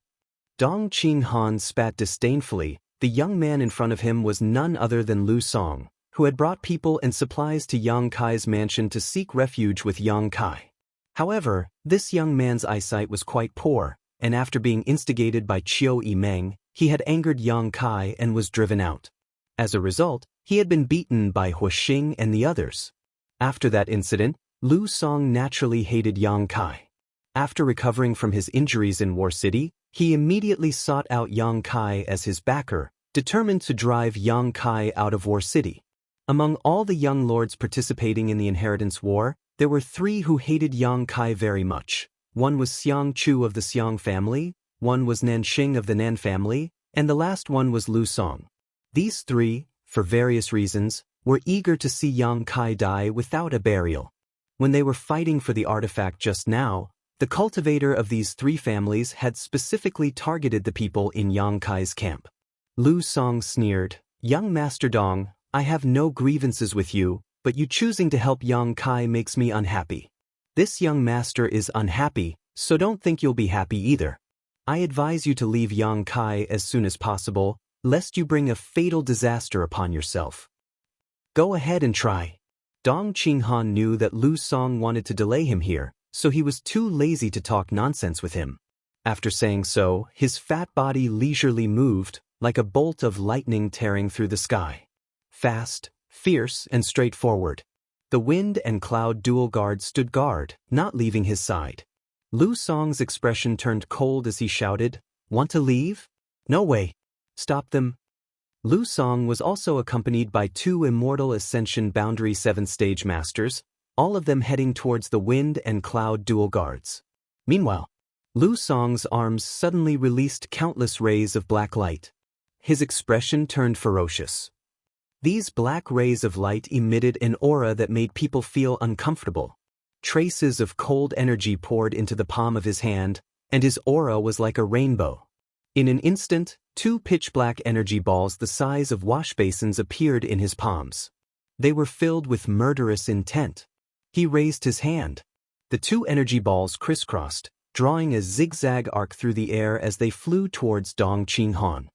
Dong Qinghan spat disdainfully. The young man in front of him was none other than Lu Song, who had brought people and supplies to Yang Kai's mansion to seek refuge with Yang Kai. However, this young man's eyesight was quite poor, and after being instigated by Chiu Yimeng, he had angered Yang Kai and was driven out. As a result, He had been beaten by Huixing and the others. After that incident, Lu Song naturally hated Yang Kai. After recovering from his injuries in War City, he immediately sought out Yang Kai as his backer, determined to drive Yang Kai out of War City. Among all the young lords participating in the inheritance war, there were 3 who hated Yang Kai very much. One was Xiang Chu of the Xiang family, one was Nanxing of the Nan family, and the last one was Lu Song. These 3, for various reasons, were eager to see Yang Kai die without a burial. When they were fighting for the artifact just now, the cultivator of these 3 families had specifically targeted the people in Yang Kai's camp. Lu Song sneered, "Young Master Dong, I have no grievances with you, but you choosing to help Yang Kai makes me unhappy. This young master is unhappy, so don't think you'll be happy either. I advise you to leave Yang Kai as soon as possible, lest you bring a fatal disaster upon yourself. Go ahead and try." Dong Qinghan knew that Lu Song wanted to delay him here, so he was too lazy to talk nonsense with him. After saying so, his fat body leisurely moved, like a bolt of lightning tearing through the sky. Fast, fierce, and straightforward. The wind and cloud dual guard stood guard, not leaving his side. Lu Song's expression turned cold as he shouted, "Want to leave? No way. Stop them." Lu Song was also accompanied by 2 Immortal Ascension Boundary 7th Stage Masters, all of them heading towards the wind and cloud dual guards. Meanwhile, Lu Song's arms suddenly released countless rays of black light. His expression turned ferocious. These black rays of light emitted an aura that made people feel uncomfortable. Traces of cold energy poured into the palm of his hand, and his aura was like a rainbow. In an instant, 2 pitch-black energy balls the size of wash basins appeared in his palms. They were filled with murderous intent. He raised his hand. The 2 energy balls crisscrossed, drawing a zigzag arc through the air as they flew towards Dong Qinghan.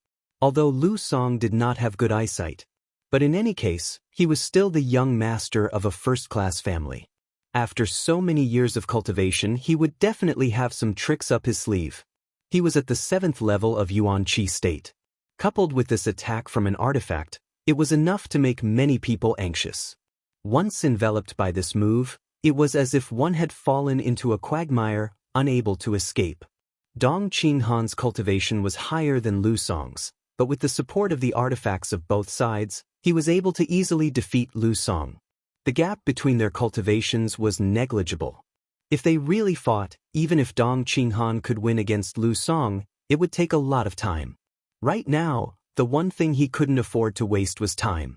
Although Lu Song did not have good eyesight, but in any case, he was still the young master of a first-class family. After so many years of cultivation, he would definitely have some tricks up his sleeve. He was at the 7th level of Yuan Qi state. Coupled with this attack from an artifact, it was enough to make many people anxious. Once enveloped by this move, it was as if one had fallen into a quagmire, unable to escape. Dong Qinghan's cultivation was higher than Lu Song's, but with the support of the artifacts of both sides, he was able to easily defeat Lu Song. The gap between their cultivations was negligible. If they really fought, even if Dong Qinghan could win against Lu Song, it would take a lot of time. Right now, the one thing he couldn't afford to waste was time.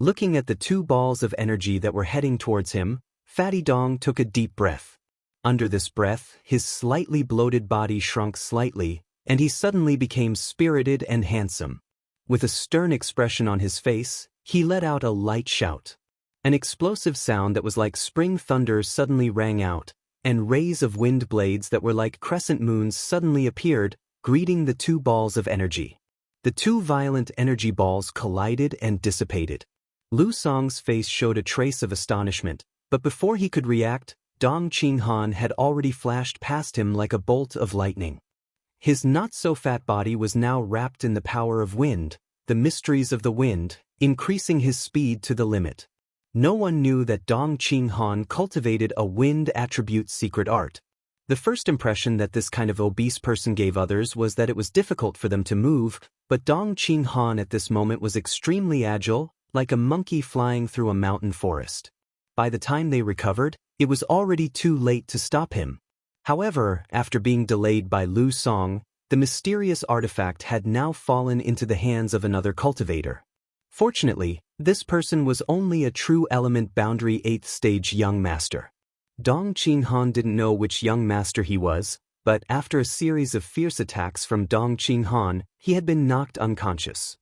Looking at the 2 balls of energy that were heading towards him, Fatty Dong took a deep breath. Under this breath, his slightly bloated body shrunk slightly, and he suddenly became spirited and handsome. With a stern expression on his face, he let out a light shout. An explosive sound that was like spring thunder suddenly rang out, and rays of wind blades that were like crescent moons suddenly appeared, greeting the 2 balls of energy. The 2 violent energy balls collided and dissipated. Lu Song's face showed a trace of astonishment, but before he could react, Dong Qinghan had already flashed past him like a bolt of lightning. His not-so-fat body was now wrapped in the power of wind, the mysteries of the wind, increasing his speed to the limit. No one knew that Dong Qinghan cultivated a wind attribute secret art. The first impression that this kind of obese person gave others was that it was difficult for them to move, but Dong Qinghan at this moment was extremely agile, like a monkey flying through a mountain forest. By the time they recovered, it was already too late to stop him. However, after being delayed by Lu Song, the mysterious artifact had now fallen into the hands of another cultivator. Fortunately, this person was only a true element boundary 8th stage young master. Dong Qinghan didn't know which young master he was, but after a series of fierce attacks from Dong Qinghan, he had been knocked unconscious.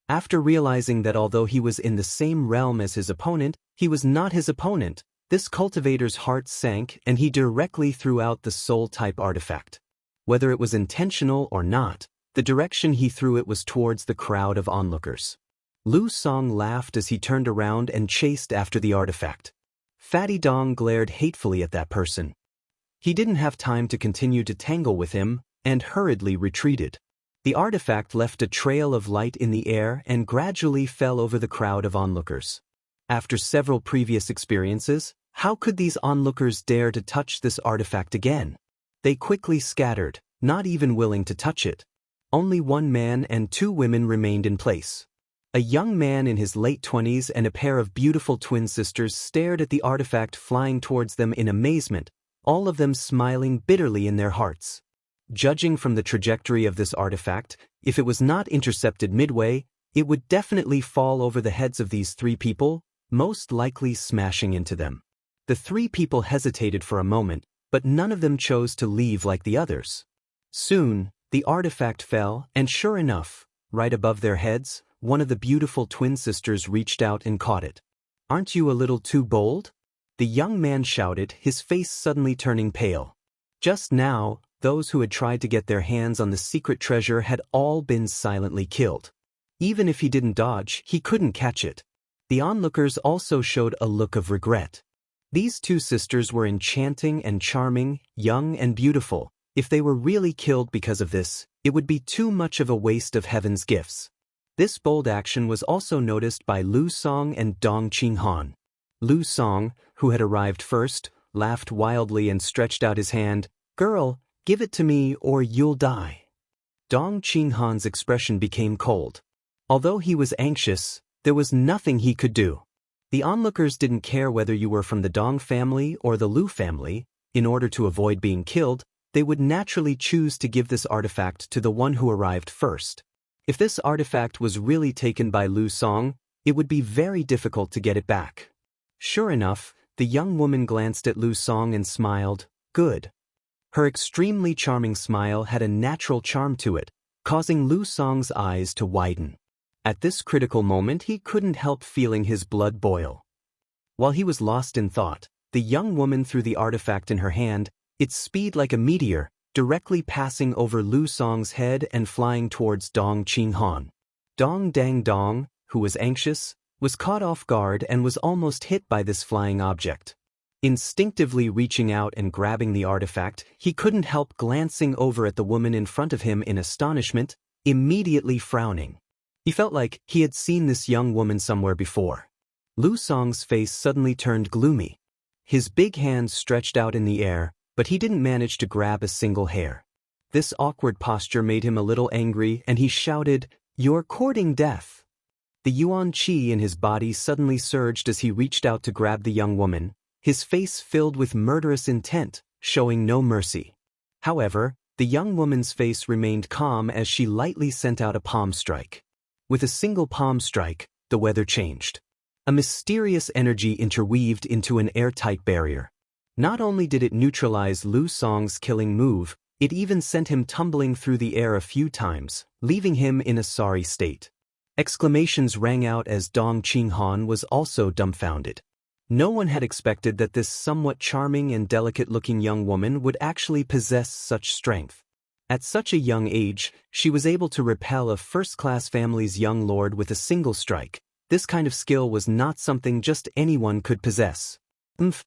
After realizing that although he was in the same realm as his opponent, he was not his opponent, this cultivator's heart sank and he directly threw out the soul-type artifact. Whether it was intentional or not, the direction he threw it was towards the crowd of onlookers. Lu Song laughed as he turned around and chased after the artifact. Fatty Dong glared hatefully at that person. He didn't have time to continue to tangle with him, and hurriedly retreated. The artifact left a trail of light in the air and gradually fell over the crowd of onlookers. After several previous experiences, how could these onlookers dare to touch this artifact again? They quickly scattered, not even willing to touch it. Only one man and two women remained in place. A young man in his late 20s and a pair of beautiful twin sisters stared at the artifact flying towards them in amazement, all of them smiling bitterly in their hearts. Judging from the trajectory of this artifact, if it was not intercepted midway, it would definitely fall over the heads of these three people, most likely smashing into them. The three people hesitated for a moment, but none of them chose to leave like the others. Soon, the artifact fell, and sure enough, right above their heads, one of the beautiful twin sisters reached out and caught it. "Aren't you a little too bold?" the young man shouted, his face suddenly turning pale. Just now, those who had tried to get their hands on the secret treasure had all been silently killed. Even if he didn't dodge, he couldn't catch it. The onlookers also showed a look of regret. These two sisters were enchanting and charming, young and beautiful. If they were really killed because of this, it would be too much of a waste of heaven's gifts. This bold action was also noticed by Lu Song and Dong Qinghan. Lu Song, who had arrived first, laughed wildly and stretched out his hand. "Girl, give it to me or you'll die." Dong Qinghan's expression became cold. Although he was anxious, there was nothing he could do. The onlookers didn't care whether you were from the Dong family or the Lu family. In order to avoid being killed, they would naturally choose to give this artifact to the one who arrived first. If this artifact was really taken by Lu Song, it would be very difficult to get it back. Sure enough, the young woman glanced at Lu Song and smiled. Good. Her extremely charming smile had a natural charm to it, causing Lu Song's eyes to widen. At this critical moment, he couldn't help feeling his blood boil. While he was lost in thought, the young woman threw the artifact in her hand, its speed like a meteor, directly passing over Lu Song's head and flying towards Dong Qinghan. Dong Dang Dong, who was anxious, was caught off guard and was almost hit by this flying object. Instinctively reaching out and grabbing the artifact, he couldn't help glancing over at the woman in front of him in astonishment, immediately frowning. He felt like he had seen this young woman somewhere before. Lu Song's face suddenly turned gloomy. His big hands stretched out in the air, but he didn't manage to grab a single hair. This awkward posture made him a little angry, and he shouted, "You're courting death." The yuan qi in his body suddenly surged as he reached out to grab the young woman, his face filled with murderous intent, showing no mercy. However, the young woman's face remained calm as she lightly sent out a palm strike. With a single palm strike, the weather changed. A mysterious energy interweaved into an airtight barrier. Not only did it neutralize Lu Song's killing move, it even sent him tumbling through the air a few times, leaving him in a sorry state. Exclamations rang out as Dong Qinghan was also dumbfounded. No one had expected that this somewhat charming and delicate-looking young woman would actually possess such strength. At such a young age, she was able to repel a first-class family's young lord with a single strike. This kind of skill was not something just anyone could possess. "Umph."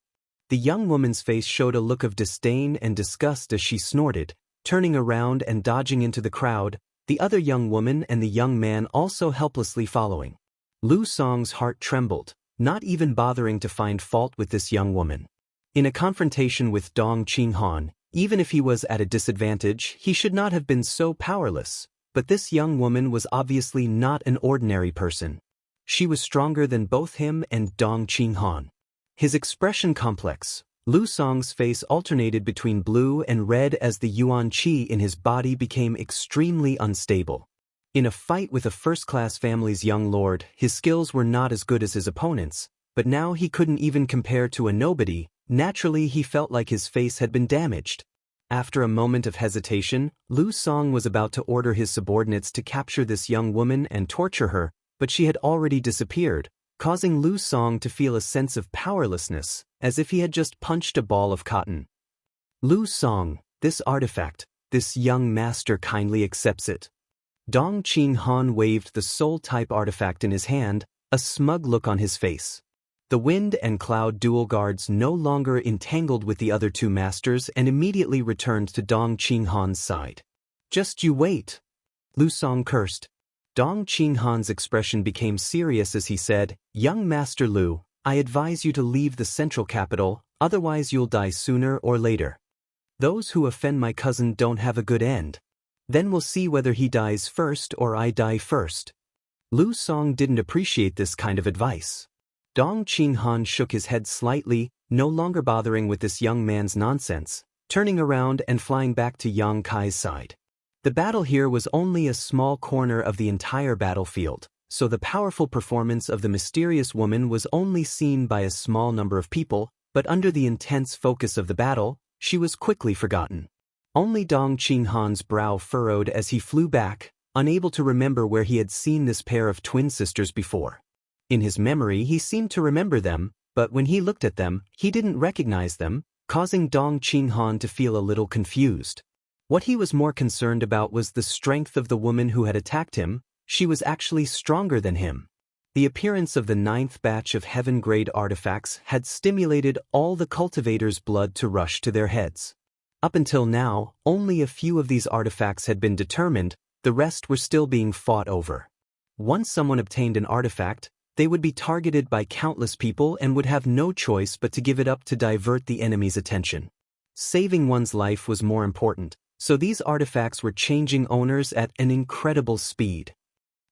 The young woman's face showed a look of disdain and disgust as she snorted, turning around and dodging into the crowd, the other young woman and the young man also helplessly following. Lu Song's heart trembled, not even bothering to find fault with this young woman. In a confrontation with Dong Qinghan, even if he was at a disadvantage, he should not have been so powerless, but this young woman was obviously not an ordinary person. She was stronger than both him and Dong Qinghan. His expression complex, Lu Song's face alternated between blue and red as the yuan qi in his body became extremely unstable. In a fight with a first-class family's young lord, his skills were not as good as his opponents, but now he couldn't even compare to a nobody. Naturally, he felt like his face had been damaged. After a moment of hesitation, Lu Song was about to order his subordinates to capture this young woman and torture her, but she had already disappeared, causing Lu Song to feel a sense of powerlessness, as if he had just punched a ball of cotton. "Lu Song, this artifact, this young master kindly accepts it." Dong Qinghan waved the soul-type artifact in his hand, a smug look on his face. The wind and cloud dual guards no longer entangled with the other two masters and immediately returned to Dong Qinghan's side. "Just you wait." Lu Song cursed. Dong Qinghan's expression became serious as he said, "Young Master Lu, I advise you to leave the central capital, otherwise you'll die sooner or later. Those who offend my cousin don't have a good end. Then we'll see whether he dies first or I die first." Lu Song didn't appreciate this kind of advice. Dong Qinghan shook his head slightly, no longer bothering with this young man's nonsense, turning around and flying back to Yang Kai's side. The battle here was only a small corner of the entire battlefield, so the powerful performance of the mysterious woman was only seen by a small number of people, but under the intense focus of the battle, she was quickly forgotten. Only Dong Qinghan's brow furrowed as he flew back, unable to remember where he had seen this pair of twin sisters before. In his memory he seemed to remember them, but when he looked at them, he didn't recognize them, causing Dong Qinghan to feel a little confused. What he was more concerned about was the strength of the woman who had attacked him. She was actually stronger than him. The appearance of the 9th batch of heaven-grade artifacts had stimulated all the cultivators' blood to rush to their heads. Up until now, only a few of these artifacts had been determined, the rest were still being fought over. Once someone obtained an artifact, they would be targeted by countless people and would have no choice but to give it up to divert the enemy's attention. Saving one's life was more important, so these artifacts were changing owners at an incredible speed.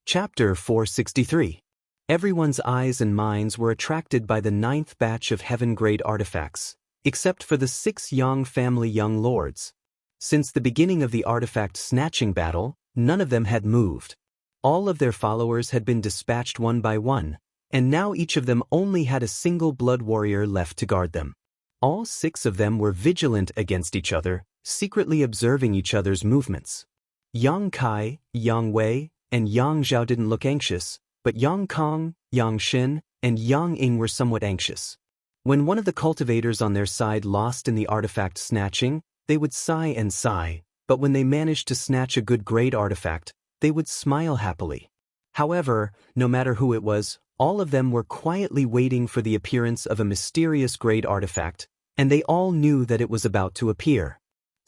Chapter 463. Everyone's eyes and minds were attracted by the 9th batch of heaven-grade artifacts, except for the 6 Yang family young lords. Since the beginning of the artifact snatching battle, none of them had moved. All of their followers had been dispatched one by one, and now each of them only had a single blood warrior left to guard them. All 6 of them were vigilant against each other, secretly observing each other's movements. Yang Kai, Yang Wei, and Yang Zhao didn't look anxious, but Yang Kong, Yang Xin, and Yang Ying were somewhat anxious. When one of the cultivators on their side lost in the artifact snatching, they would sigh and sigh, but when they managed to snatch a good grade artifact, they would smile happily. However, no matter who it was, all of them were quietly waiting for the appearance of a mysterious grade artifact, and they all knew that it was about to appear.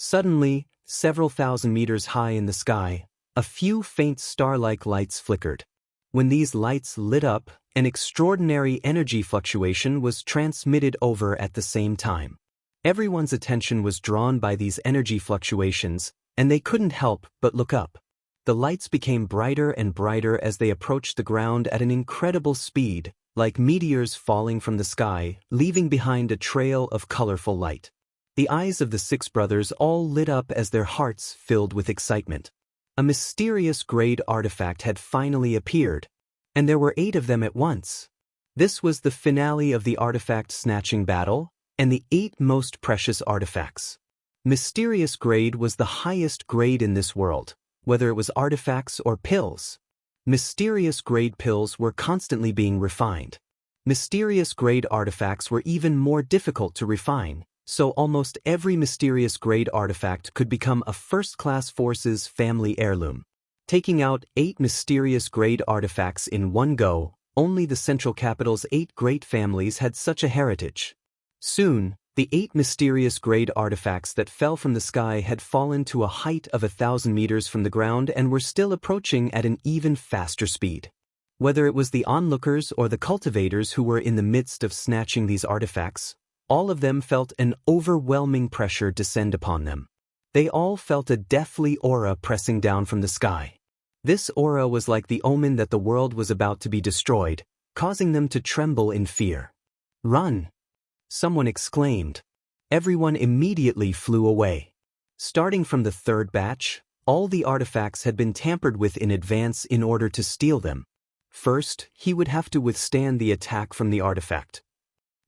Suddenly, several thousand meters high in the sky, a few faint star-like lights flickered. When these lights lit up, an extraordinary energy fluctuation was transmitted over at the same time. Everyone's attention was drawn by these energy fluctuations, and they couldn't help but look up. The lights became brighter and brighter as they approached the ground at an incredible speed, like meteors falling from the sky, leaving behind a trail of colorful light. The eyes of the 6 brothers all lit up as their hearts filled with excitement. A mysterious grade artifact had finally appeared, and there were 8 of them at once. This was the finale of the artifact snatching battle, and the 8 most precious artifacts. Mysterious grade was the highest grade in this world, whether it was artifacts or pills. Mysterious grade pills were constantly being refined. Mysterious grade artifacts were even more difficult to refine, so almost every mysterious grade artifact could become a first-class forces family heirloom. Taking out 8 mysterious grade artifacts in one go, only the central capital's 8 great families had such a heritage. Soon, the 8 mysterious grade artifacts that fell from the sky had fallen to a height of 1,000 meters from the ground and were still approaching at an even faster speed. Whether it was the onlookers or the cultivators who were in the midst of snatching these artifacts, all of them felt an overwhelming pressure descend upon them. They all felt a deathly aura pressing down from the sky. This aura was like the omen that the world was about to be destroyed, causing them to tremble in fear. "Run!" someone exclaimed. Everyone immediately flew away. Starting from the 3rd batch, all the artifacts had been tampered with in advance in order to steal them. First, he would have to withstand the attack from the artifact.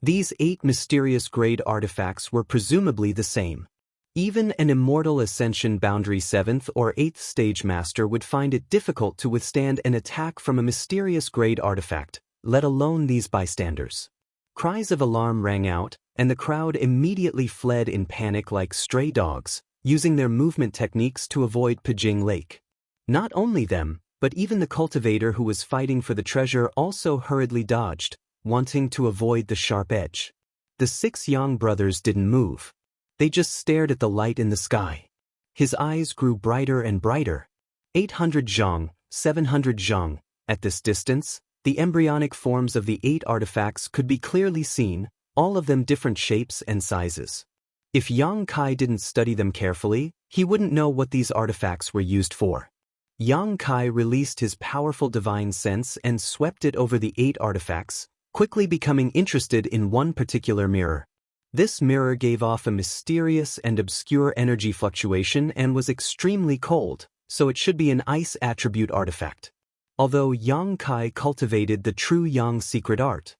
These 8 mysterious grade artifacts were presumably the same. Even an immortal Ascension Boundary 7th or 8th stage master would find it difficult to withstand an attack from a mysterious grade artifact, let alone these bystanders. Cries of alarm rang out, and the crowd immediately fled in panic like stray dogs, using their movement techniques to avoid Pijing Lake. Not only them, but even the cultivator who was fighting for the treasure also hurriedly dodged, wanting to avoid the sharp edge. The 6 Yang brothers didn't move. They just stared at the light in the sky. His eyes grew brighter and brighter. 800 zhang, 700 zhang. At this distance, the embryonic forms of the 8 artifacts could be clearly seen, all of them different shapes and sizes. If Yang Kai didn't study them carefully, he wouldn't know what these artifacts were used for. Yang Kai released his powerful divine sense and swept it over the 8 artifacts, quickly becoming interested in one particular mirror. This mirror gave off a mysterious and obscure energy fluctuation and was extremely cold, so it should be an ice attribute artifact. Although Yang Kai cultivated the true Yang secret art,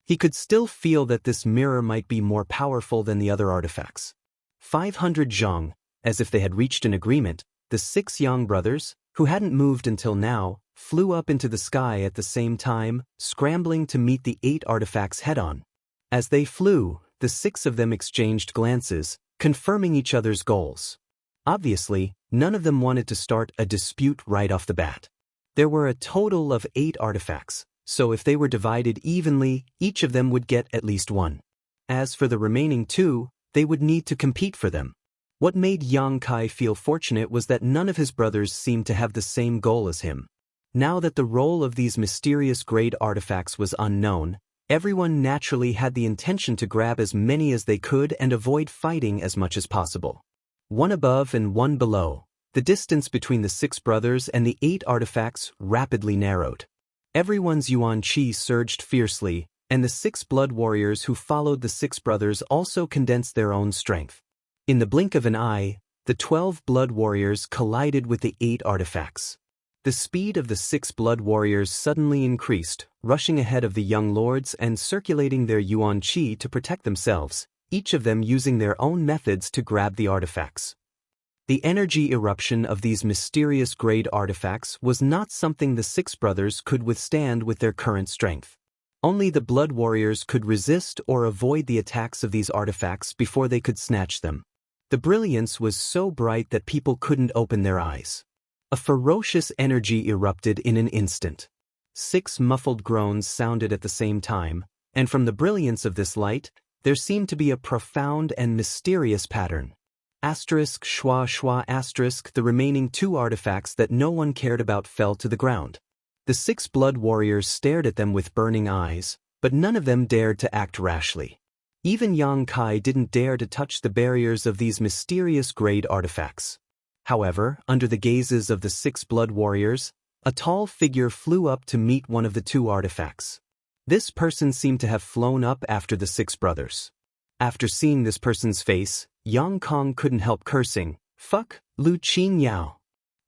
he could still feel that this mirror might be more powerful than the other artifacts. 500 zhang. As if they had reached an agreement, the 6 Yang brothers, who hadn't moved until now, flew up into the sky at the same time, scrambling to meet the 8 artifacts head-on. As they flew, the 6 of them exchanged glances, confirming each other's goals. Obviously, none of them wanted to start a dispute right off the bat. There were a total of 8 artifacts, so if they were divided evenly, each of them would get at least 1. As for the remaining 2, they would need to compete for them. What made Yang Kai feel fortunate was that none of his brothers seemed to have the same goal as him. Now that the role of these mysterious grade artifacts was unknown, everyone naturally had the intention to grab as many as they could and avoid fighting as much as possible. One above and one below, the distance between the 6 brothers and the 8 artifacts rapidly narrowed. Everyone's yuan qi surged fiercely, and the 6 blood warriors who followed the 6 brothers also condensed their own strength. In the blink of an eye, the 12 blood warriors collided with the 8 artifacts. The speed of the 6 blood warriors suddenly increased, rushing ahead of the young lords and circulating their yuan qi to protect themselves, each of them using their own methods to grab the artifacts. The energy eruption of these mysterious grade artifacts was not something the 6 brothers could withstand with their current strength. Only the blood warriors could resist or avoid the attacks of these artifacts before they could snatch them. The brilliance was so bright that people couldn't open their eyes. A ferocious energy erupted in an instant. 6 muffled groans sounded at the same time, and from the brilliance of this light, there seemed to be a profound and mysterious pattern. Asterisk schwa schwa asterisk. The remaining 2 artifacts that no one cared about fell to the ground. The 6 blood warriors stared at them with burning eyes, but none of them dared to act rashly. Even Yang Kai didn't dare to touch the barriers of these mysterious grade artifacts. However, under the gazes of the 6 blood warriors, a tall figure flew up to meet one of the 2 artifacts. This person seemed to have flown up after the 6 brothers. After seeing this person's face, Yang Kong couldn't help cursing, "Fuck, Lu Qingyao."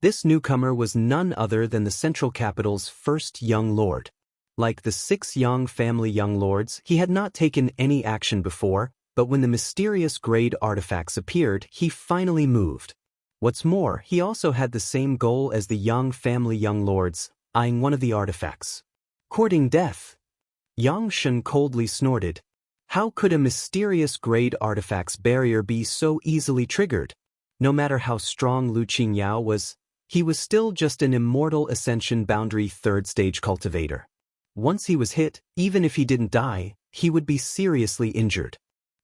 This newcomer was none other than the Central Capital's first young lord. Like the 6 Yang family young lords, he had not taken any action before, but when the mysterious grade artifacts appeared, he finally moved. What's more, he also had the same goal as the Yang family young lords, eyeing one of the artifacts. Courting death. Yang Shen coldly snorted. How could a mysterious grade artifact's barrier be so easily triggered? No matter how strong Lu Qingyao was, he was still just an immortal ascension boundary 3rd stage cultivator. Once he was hit, even if he didn't die, he would be seriously injured.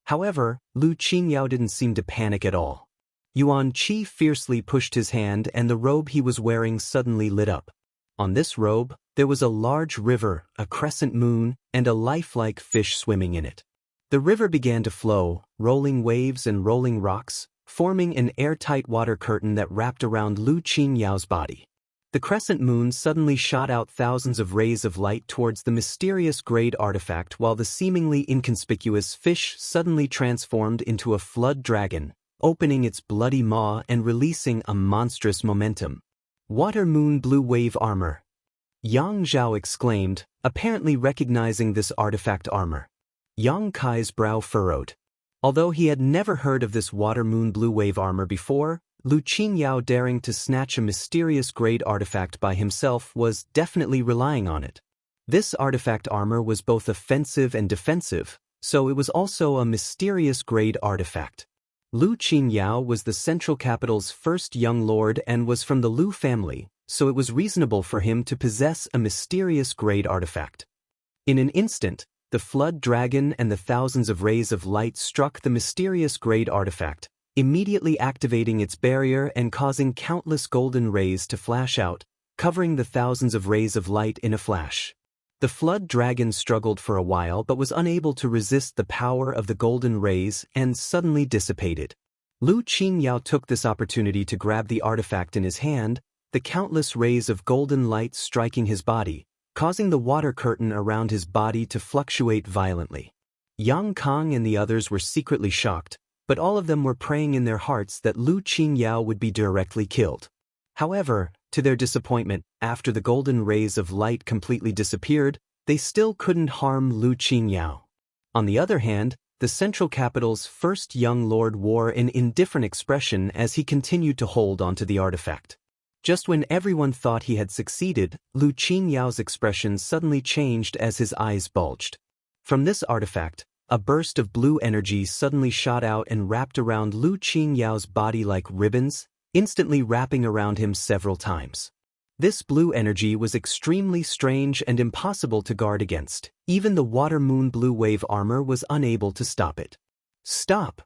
However, Lu Qingyao didn't seem to panic at all. Yuan Qi fiercely pushed his hand and the robe he was wearing suddenly lit up. On this robe, there was a large river, a crescent moon, and a lifelike fish swimming in it. The river began to flow, rolling waves and rolling rocks, forming an airtight water curtain that wrapped around Lu Qinyao's body. The crescent moon suddenly shot out thousands of rays of light towards the mysterious grade artifact while the seemingly inconspicuous fish suddenly transformed into a flood dragon, opening its bloody maw and releasing a monstrous momentum. Water Moon Blue Wave Armor. Yang Zhao exclaimed, apparently recognizing this artifact armor. Yang Kai's brow furrowed. Although he had never heard of this Water Moon Blue Wave armor before, Lu Qingyao daring to snatch a mysterious grade artifact by himself was definitely relying on it. This artifact armor was both offensive and defensive, so it was also a mysterious grade artifact. Lu Qingyao was the Central Capital's first young lord and was from the Lu family, so it was reasonable for him to possess a mysterious grade artifact. In an instant, the flood dragon and the thousands of rays of light struck the mysterious grade artifact, immediately activating its barrier and causing countless golden rays to flash out, covering the thousands of rays of light in a flash. The flood dragon struggled for a while but was unable to resist the power of the golden rays and suddenly dissipated. Lu Qingyao took this opportunity to grab the artifact in his hand, the countless rays of golden light striking his body, causing the water curtain around his body to fluctuate violently. Yang Kang and the others were secretly shocked, but all of them were praying in their hearts that Lu Qingyao would be directly killed. However, to their disappointment, after the golden rays of light completely disappeared, they still couldn't harm Lu Qingyao. On the other hand, the central capital's first young lord wore an indifferent expression as he continued to hold onto the artifact. Just when everyone thought he had succeeded, Lu Qinyao's expression suddenly changed as his eyes bulged. From this artifact, a burst of blue energy suddenly shot out and wrapped around Lu Qinyao's body like ribbons, instantly wrapping around him several times. This blue energy was extremely strange and impossible to guard against. Even the water moon blue wave armor was unable to stop it. "Stop!"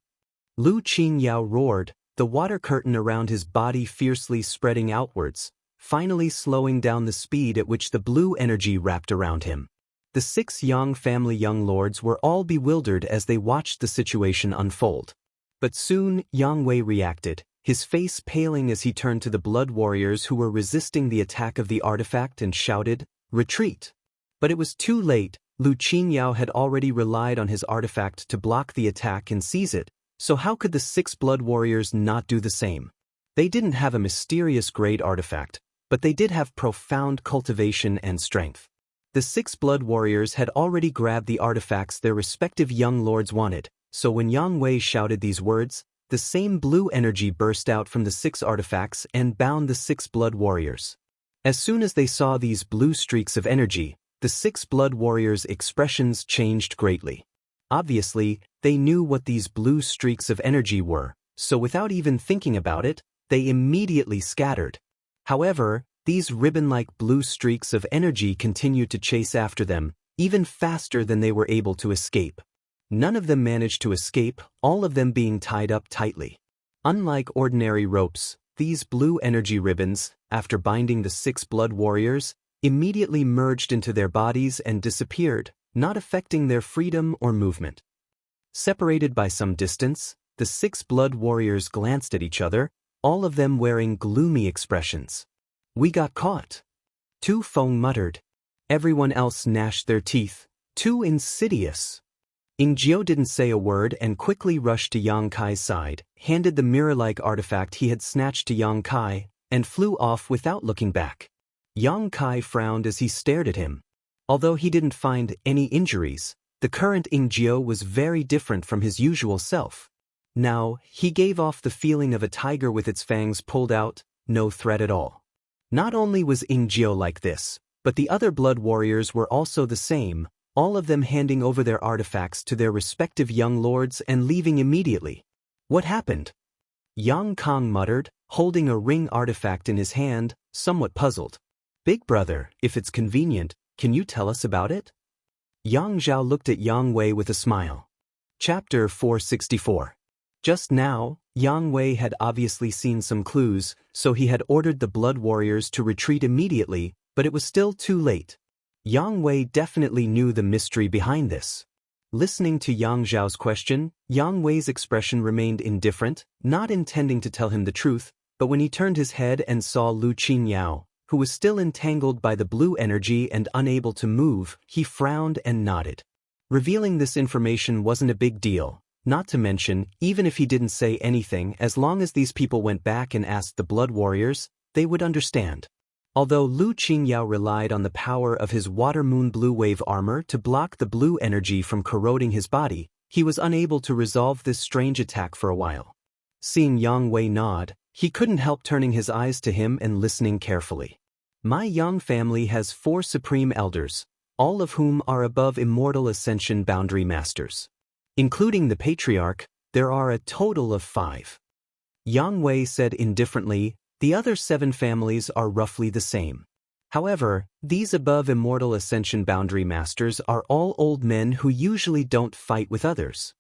Lu Qingyao roared, the water curtain around his body fiercely spreading outwards, finally slowing down the speed at which the blue energy wrapped around him. The 6 Yang family young lords were all bewildered as they watched the situation unfold. But soon, Yang Wei reacted, his face paling as he turned to the blood warriors who were resisting the attack of the artifact and shouted, "Retreat!" But it was too late. Lu Qingyao had already relied on his artifact to block the attack and seize it, so how could the 6 blood warriors not do the same? They didn't have a mysterious great artifact, but they did have profound cultivation and strength. The 6 blood warriors had already grabbed the artifacts their respective young lords wanted, so when Yang Wei shouted these words, the same blue energy burst out from the 6 artifacts and bound the 6 blood warriors. As soon as they saw these blue streaks of energy, the 6 blood warriors' expressions changed greatly. Obviously, they knew what these blue streaks of energy were, so without even thinking about it, they immediately scattered. However, these ribbon-like blue streaks of energy continued to chase after them, even faster than they were able to escape. None of them managed to escape, all of them being tied up tightly. Unlike ordinary ropes, these blue energy ribbons, after binding the 6 blood warriors, immediately merged into their bodies and disappeared, not affecting their freedom or movement. Separated by some distance, the 6 blood warriors glanced at each other, all of them wearing gloomy expressions. "We got caught," Tu Feng muttered. Everyone else gnashed their teeth. "Too insidious." Ingjiu didn't say a word and quickly rushed to Yang Kai's side, handed the mirror-like artifact he had snatched to Yang Kai, and flew off without looking back. Yang Kai frowned as he stared at him. Although he didn't find any injuries, the current Ingjiu was very different from his usual self. Now, he gave off the feeling of a tiger with its fangs pulled out, no threat at all. Not only was Ingjiu like this, but the other blood warriors were also the same, all of them handing over their artifacts to their respective young lords and leaving immediately. "What happened?" Yang Kang muttered, holding a ring artifact in his hand, somewhat puzzled. "Big brother, if it's convenient, can you tell us about it?" Yang Zhao looked at Yang Wei with a smile. Chapter 464. Just now, Yang Wei had obviously seen some clues, so he had ordered the blood warriors to retreat immediately, but it was still too late. Yang Wei definitely knew the mystery behind this. Listening to Yang Zhao's question, Yang Wei's expression remained indifferent, not intending to tell him the truth, but when he turned his head and saw Lu Qingyao, who was still entangled by the blue energy and unable to move, he frowned and nodded. Revealing this information wasn't a big deal, not to mention, even if he didn't say anything, as long as these people went back and asked the blood warriors, they would understand. Although Lu Qingyao relied on the power of his water moon blue wave armor to block the blue energy from corroding his body, he was unable to resolve this strange attack for a while. Seeing Yang Wei nod, he couldn't help turning his eyes to him and listening carefully. "My Yang family has 4 supreme elders, all of whom are above immortal ascension boundary masters. Including the patriarch, there are a total of 5. Yang Wei said indifferently, "The other 7 families are roughly the same. However, these above immortal ascension boundary masters are all old men who usually don't fight with others.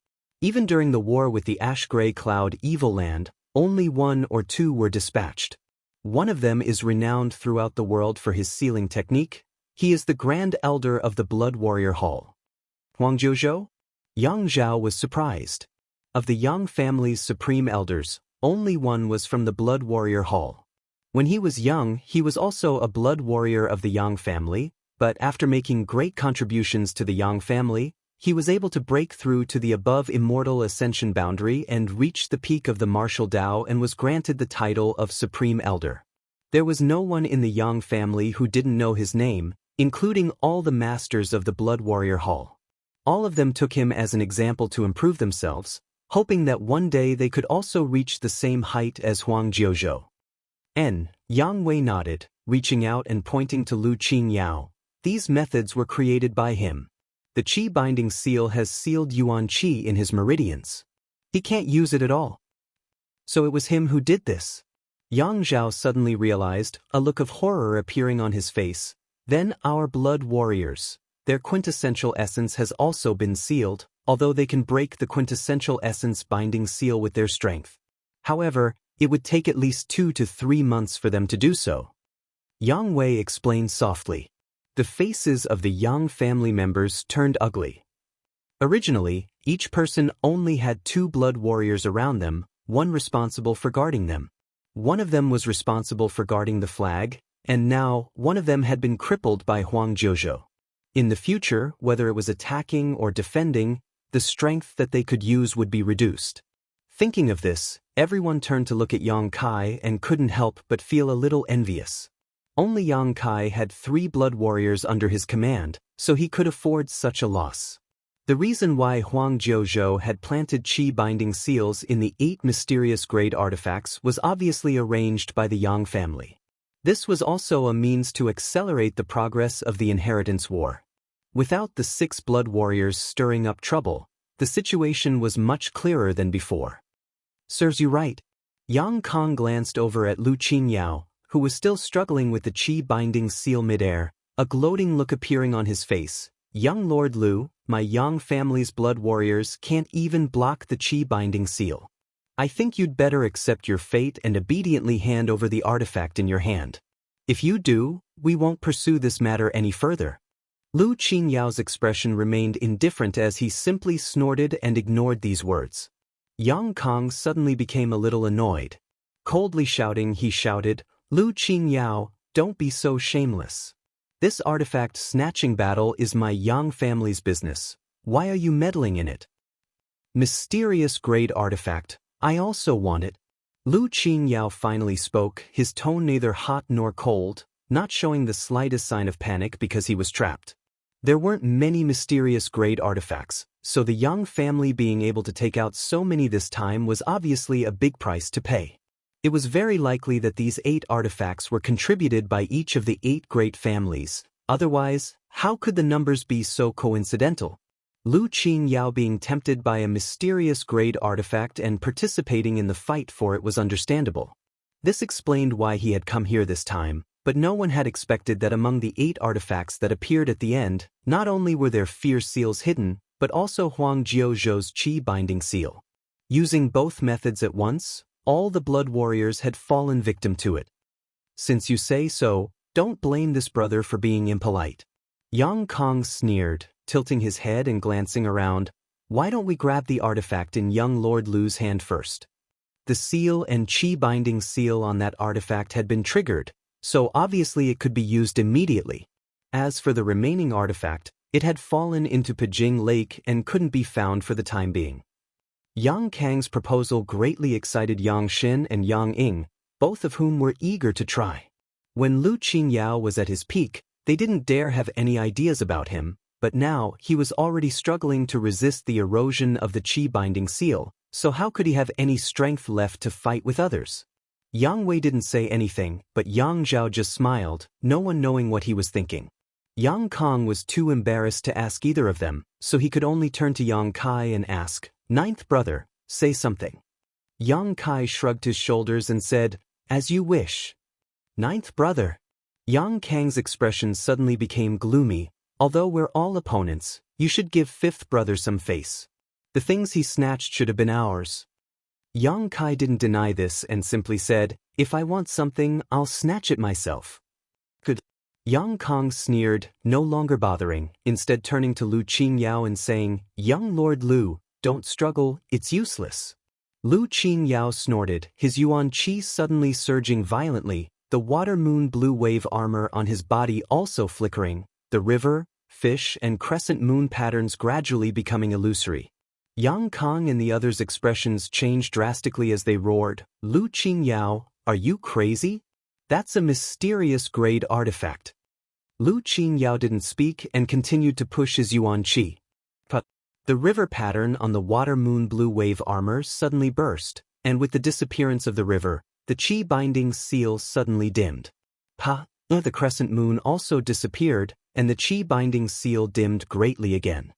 Even during the war with the ash-gray cloud Evil Land, only 1 or 2 were dispatched. One of them is renowned throughout the world for his sealing technique. He is the Grand Elder of the Blood Warrior Hall. Huang Jiuzhou? Yang Zhao was surprised. Of the Yang family's supreme elders, only one was from the Blood Warrior Hall. When he was young, he was also a blood warrior of the Yang family, but after making great contributions to the Yang family, he was able to break through to the above immortal ascension boundary and reach the peak of the martial Tao and was granted the title of Supreme Elder. There was no one in the Yang family who didn't know his name, including all the masters of the Blood Warrior Hall. All of them took him as an example to improve themselves, hoping that one day they could also reach the same height as Huang Jiuzhou. Yang Wei nodded, reaching out and pointing to Lu Qingyao. These methods were created by him. The Qi binding seal has sealed Yuan Qi in his meridians. He can't use it at all. So it was him who did this. Yang Zhao suddenly realized, a look of horror appearing on his face. Then our blood warriors. Their quintessential essence has also been sealed, although they can break the quintessential essence binding seal with their strength. However, it would take at least 2 to 3 months for them to do so. Yang Wei explained softly. The faces of the Yang family members turned ugly. Originally, each person only had 2 blood warriors around them, one responsible for guarding them. One of them was responsible for guarding the flag, and now one of them had been crippled by Huang Jiuzhou. In the future, whether it was attacking or defending, the strength that they could use would be reduced. Thinking of this, everyone turned to look at Yang Kai and couldn't help but feel a little envious. Only Yang Kai had 3 blood warriors under his command, so he could afford such a loss. The reason why Huang Jiuzhou had planted Qi binding seals in the 8 mysterious grade artifacts was obviously arranged by the Yang family. This was also a means to accelerate the progress of the inheritance war. Without the 6 blood warriors stirring up trouble, the situation was much clearer than before. Serves you right. Yang Kong glanced over at Lu Qingyao, who was still struggling with the Qi binding seal midair, a gloating look appearing on his face. Young Lord Lu, my Yang family's blood warriors can't even block the Qi binding seal. I think you'd better accept your fate and obediently hand over the artifact in your hand. If you do, we won't pursue this matter any further. Lu Qinyao's expression remained indifferent as he simply snorted and ignored these words. Yang Kong suddenly became a little annoyed. Coldly shouting, he shouted, Lu Qingyao, don't be so shameless. This artifact snatching battle is my Yang family's business. Why are you meddling in it? Mysterious grade artifact, I also want it. Lu Qingyao finally spoke, his tone neither hot nor cold, not showing the slightest sign of panic because he was trapped. There weren't many mysterious grade artifacts, so the Yang family being able to take out so many this time was obviously a big price to pay. It was very likely that these 8 artifacts were contributed by each of the 8 great families. Otherwise, how could the numbers be so coincidental? Lu Qingyao being tempted by a mysterious grade artifact and participating in the fight for it was understandable. This explained why he had come here this time, but no one had expected that among the 8 artifacts that appeared at the end, not only were there fierce seals hidden, but also Huang Jiuzhou's Qi binding seal. Using both methods at once, all the blood warriors had fallen victim to it. Since you say so, don't blame this brother for being impolite. Yang Kong sneered, tilting his head and glancing around. Why don't we grab the artifact in young Lord Lu's hand first? The seal and Qi binding seal on that artifact had been triggered, so obviously it could be used immediately. As for the remaining artifact, it had fallen into Pijing Lake and couldn't be found for the time being. Yang Kang's proposal greatly excited Yang Xin and Yang Ying, both of whom were eager to try. When Lu Qingyao was at his peak, they didn't dare have any ideas about him, but now he was already struggling to resist the erosion of the Qi binding seal, so how could he have any strength left to fight with others? Yang Wei didn't say anything, but Yang Zhao just smiled, no one knowing what he was thinking. Yang Kong was too embarrassed to ask either of them, so he could only turn to Yang Kai and ask, Ninth brother, say something. Yang Kai shrugged his shoulders and said, as you wish. Ninth brother. Yang Kang's expression suddenly became gloomy. Although we're all opponents, you should give fifth brother some face. The things he snatched should have been ours. Yang Kai didn't deny this and simply said, "If I want something, I'll snatch it myself." Good. Yang Kong sneered, no longer bothering, instead turning to Lu Qingyao and saying, "Young Lord Lu, don't struggle, it's useless." Lu Qingyao snorted, his yuan qi suddenly surging violently, the water moon blue wave armor on his body also flickering, the river, fish and crescent moon patterns gradually becoming illusory. Yang Kong and the others' expressions changed drastically as they roared, "Lu Qingyao, are you crazy? That's a mysterious grade artifact." Lu Qingyao didn't speak and continued to push his yuan qi. But the river pattern on the water moon blue wave armor suddenly burst, and with the disappearance of the river, the qi binding seal suddenly dimmed. The crescent moon also disappeared, and the qi binding seal dimmed greatly again.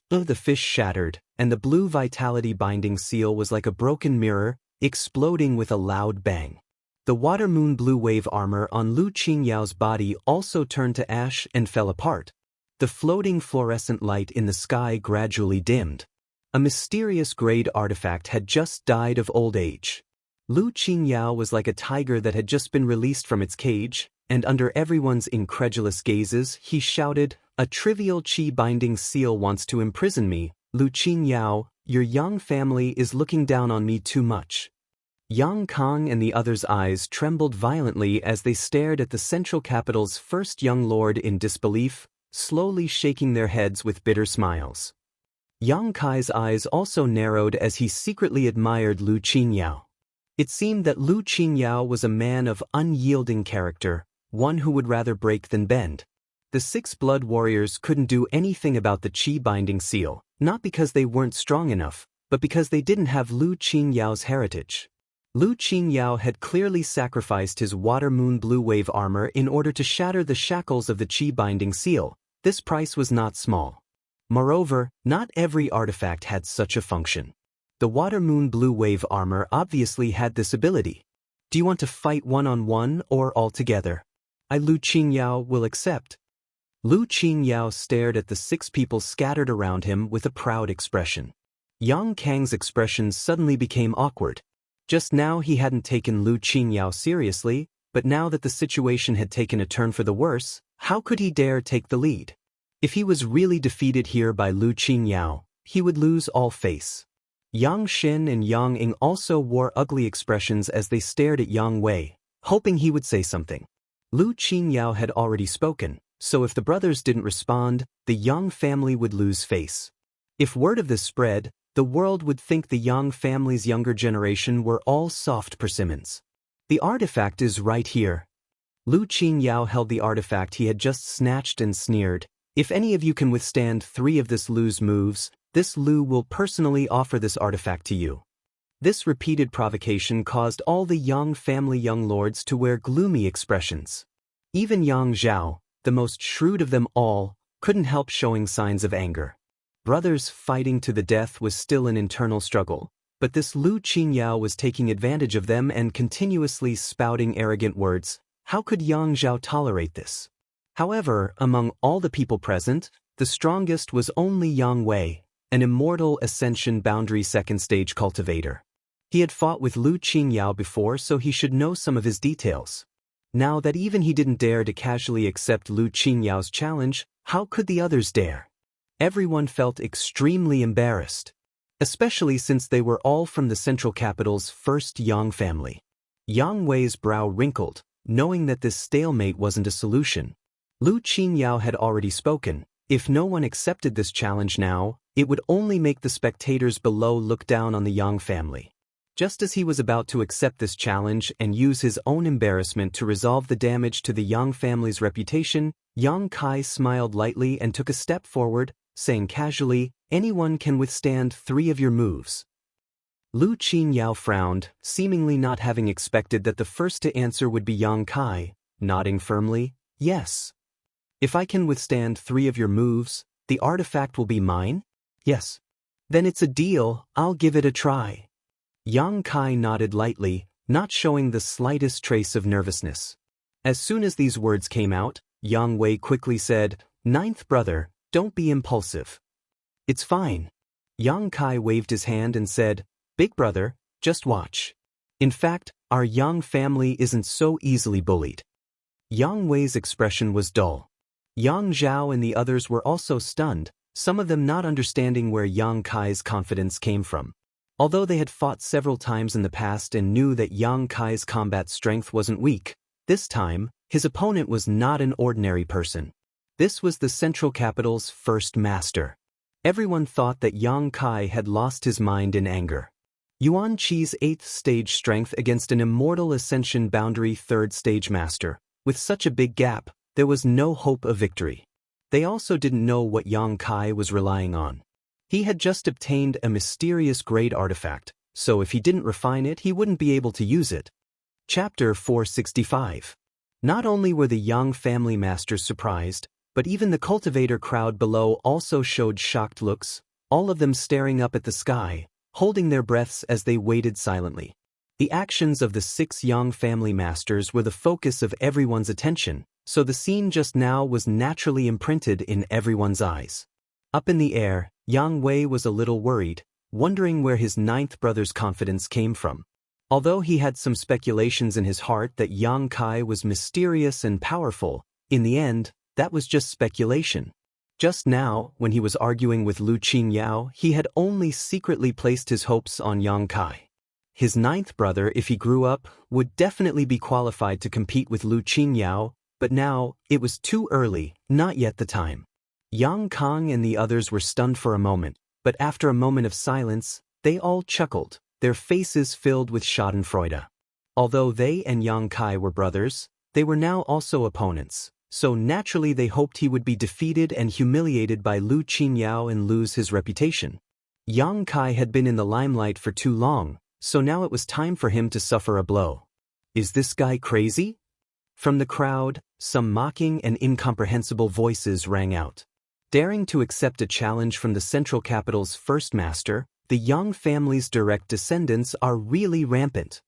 The fish shattered, and the blue vitality binding seal was like a broken mirror, exploding with a loud bang. The water moon blue wave armor on Lu Qingyao's body also turned to ash and fell apart. The floating fluorescent light in the sky gradually dimmed. A mysterious grade artifact had just died of old age. Lu Qingyao was like a tiger that had just been released from its cage, and under everyone's incredulous gazes, he shouted, "A trivial qi-binding seal wants to imprison me. Lu Qingyao, your young family is looking down on me too much." Yang Kong and the others' eyes trembled violently as they stared at the central capital's first young lord in disbelief, slowly shaking their heads with bitter smiles. Yang Kai's eyes also narrowed as he secretly admired Lu Qingyao. It seemed that Lu Qingyao was a man of unyielding character, one who would rather break than bend. The 6 blood warriors couldn't do anything about the qi-binding seal, not because they weren't strong enough, but because they didn't have Lu Qingyao's heritage. Lu Qingyao had clearly sacrificed his water moon blue wave armor in order to shatter the shackles of the qi-binding seal. This price was not small. Moreover, not every artifact had such a function. The water moon blue wave armor obviously had this ability. Do you want to fight one-on-one or all together? Lu Qingyao will accept. Lu Qingyao stared at the 6 people scattered around him with a proud expression. Yang Kang's expression suddenly became awkward. Just now he hadn't taken Lu Qingyao seriously, but now that the situation had taken a turn for the worse, how could he dare take the lead? If he was really defeated here by Lu Qingyao, he would lose all face. Yang Xin and Yang Ing also wore ugly expressions as they stared at Yang Wei, hoping he would say something. Lu Qingyao had already spoken, so if the brothers didn't respond, the Yang family would lose face. If word of this spread, the world would think the Yang family's younger generation were all soft persimmons. The artifact is right here. Lu Qingyao held the artifact he had just snatched and sneered, "If any of you can withstand 3 of this Lu's moves, this Lu will personally offer this artifact to you." This repeated provocation caused all the Yang family young lords to wear gloomy expressions. Even Yang Zhao, the most shrewd of them all, couldn't help showing signs of anger. Brothers fighting to the death was still an internal struggle, but this Lu Qingyao was taking advantage of them and continuously spouting arrogant words. How could Yang Zhao tolerate this? However, among all the people present, the strongest was only Yang Wei, an immortal Ascension Boundary second stage cultivator. He had fought with Lu Qingyao before, so he should know some of his details. Now that even he didn't dare to casually accept Lu Qingyao's challenge, how could the others dare? Everyone felt extremely embarrassed, especially since they were all from the central capital's first Yang family. Yang Wei's brow wrinkled, knowing that this stalemate wasn't a solution. Lu Qingyao had already spoken. If no one accepted this challenge now, it would only make the spectators below look down on the Yang family. Just as he was about to accept this challenge and use his own embarrassment to resolve the damage to the Yang family's reputation, Yang Kai smiled lightly and took a step forward, saying casually, "Anyone can withstand 3 of your moves." Lu Qingyao frowned, seemingly not having expected that the first to answer would be Yang Kai, nodding firmly, "Yes. If I can withstand 3 of your moves, the artifact will be mine?" "Yes." "Then it's a deal, I'll give it a try." Yang Kai nodded lightly, not showing the slightest trace of nervousness. As soon as these words came out, Yang Wei quickly said, "Ninth brother, don't be impulsive." "It's fine." Yang Kai waved his hand and said, "Big brother, just watch. In fact, our Yang family isn't so easily bullied." Yang Wei's expression was dull. Yang Zhao and the others were also stunned, some of them not understanding where Yang Kai's confidence came from. Although they had fought several times in the past and knew that Yang Kai's combat strength wasn't weak, this time, his opponent was not an ordinary person. This was the Central Capital's first master. Everyone thought that Yang Kai had lost his mind in anger. Yuan Qi's 8th stage strength against an immortal ascension boundary 3rd stage master. With such a big gap, there was no hope of victory. They also didn't know what Yang Kai was relying on. He had just obtained a mysterious grade artifact, so if he didn't refine it, he wouldn't be able to use it. Chapter 465. Not only were the Yang family masters surprised, but even the cultivator crowd below also showed shocked looks, all of them staring up at the sky, holding their breaths as they waited silently. The actions of the 6 Yang family masters were the focus of everyone's attention, so the scene just now was naturally imprinted in everyone's eyes. Up in the air, Yang Wei was a little worried, wondering where his 9th brother's confidence came from. Although he had some speculations in his heart that Yang Kai was mysterious and powerful, in the end, that was just speculation. Just now, when he was arguing with Lu Qingyao, he had only secretly placed his hopes on Yang Kai. His 9th brother, if he grew up, would definitely be qualified to compete with Lu Qingyao, but now, it was too early, not yet the time. Yang Kang and the others were stunned for a moment, but after a moment of silence, they all chuckled, their faces filled with schadenfreude. Although they and Yang Kai were brothers, they were now also opponents, so naturally they hoped he would be defeated and humiliated by Lu Qingyao and lose his reputation. Yang Kai had been in the limelight for too long, so now it was time for him to suffer a blow. Is this guy crazy? From the crowd, some mocking and incomprehensible voices rang out. Daring to accept a challenge from the Central Capital's first master, the Yang family's direct descendants are really rampant.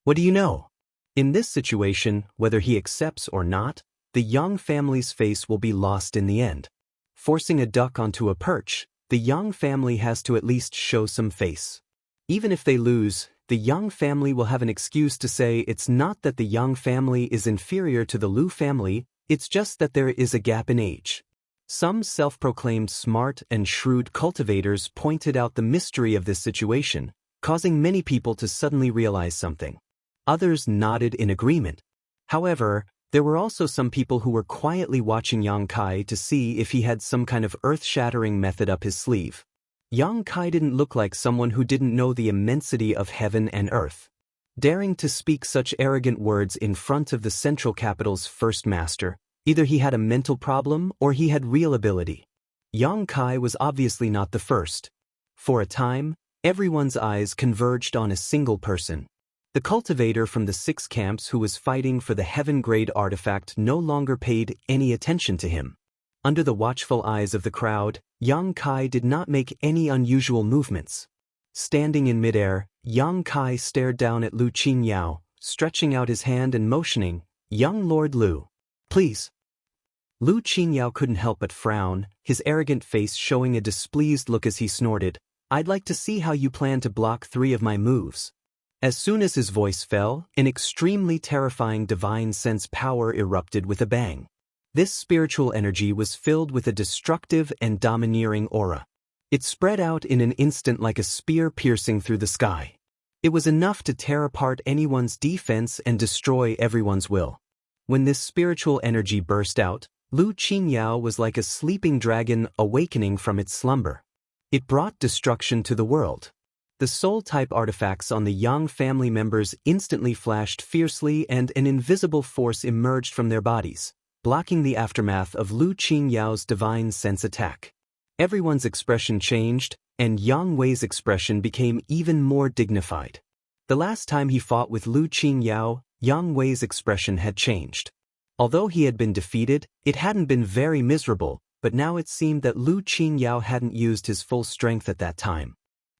What do you know? In this situation, whether he accepts or not, the Yang family's face will be lost in the end. Forcing a duck onto a perch, the Yang family has to at least show some face. Even if they lose, the Yang family will have an excuse to say it's not that the Yang family is inferior to the Lu family, it's just that there is a gap in age. Some self-proclaimed smart and shrewd cultivators pointed out the mystery of this situation, causing many people to suddenly realize something. Others nodded in agreement. However, there were also some people who were quietly watching Yang Kai to see if he had some kind of earth-shattering method up his sleeve. Yang Kai didn't look like someone who didn't know the immensity of heaven and earth. Daring to speak such arrogant words in front of the Central Capital's first master, either he had a mental problem or he had real ability. Yang Kai was obviously not the first. For a time, everyone's eyes converged on a single person. The cultivator from the 6 camps who was fighting for the heaven-grade artifact no longer paid any attention to him. Under the watchful eyes of the crowd, Yang Kai did not make any unusual movements. Standing in midair, Yang Kai stared down at Lu Qingyao, stretching out his hand and motioning, "Young Lord Lu, please." Lu Qingyao couldn't help but frown, his arrogant face showing a displeased look as he snorted, "I'd like to see how you plan to block 3 of my moves." As soon as his voice fell, an extremely terrifying divine sense power erupted with a bang. This spiritual energy was filled with a destructive and domineering aura. It spread out in an instant like a spear piercing through the sky. It was enough to tear apart anyone's defense and destroy everyone's will. When this spiritual energy burst out, Lu Qingyao was like a sleeping dragon awakening from its slumber. It brought destruction to the world. The soul-type artifacts on the Yang family members instantly flashed fiercely and an invisible force emerged from their bodies, blocking the aftermath of Lu Qingyao's divine sense attack. Everyone's expression changed, and Yang Wei's expression became even more dignified. The last time he fought with Lu Qingyao, Yang Wei's expression had changed. Although he had been defeated, it hadn't been very miserable, but now it seemed that Lu Qingyao hadn't used his full strength at that time.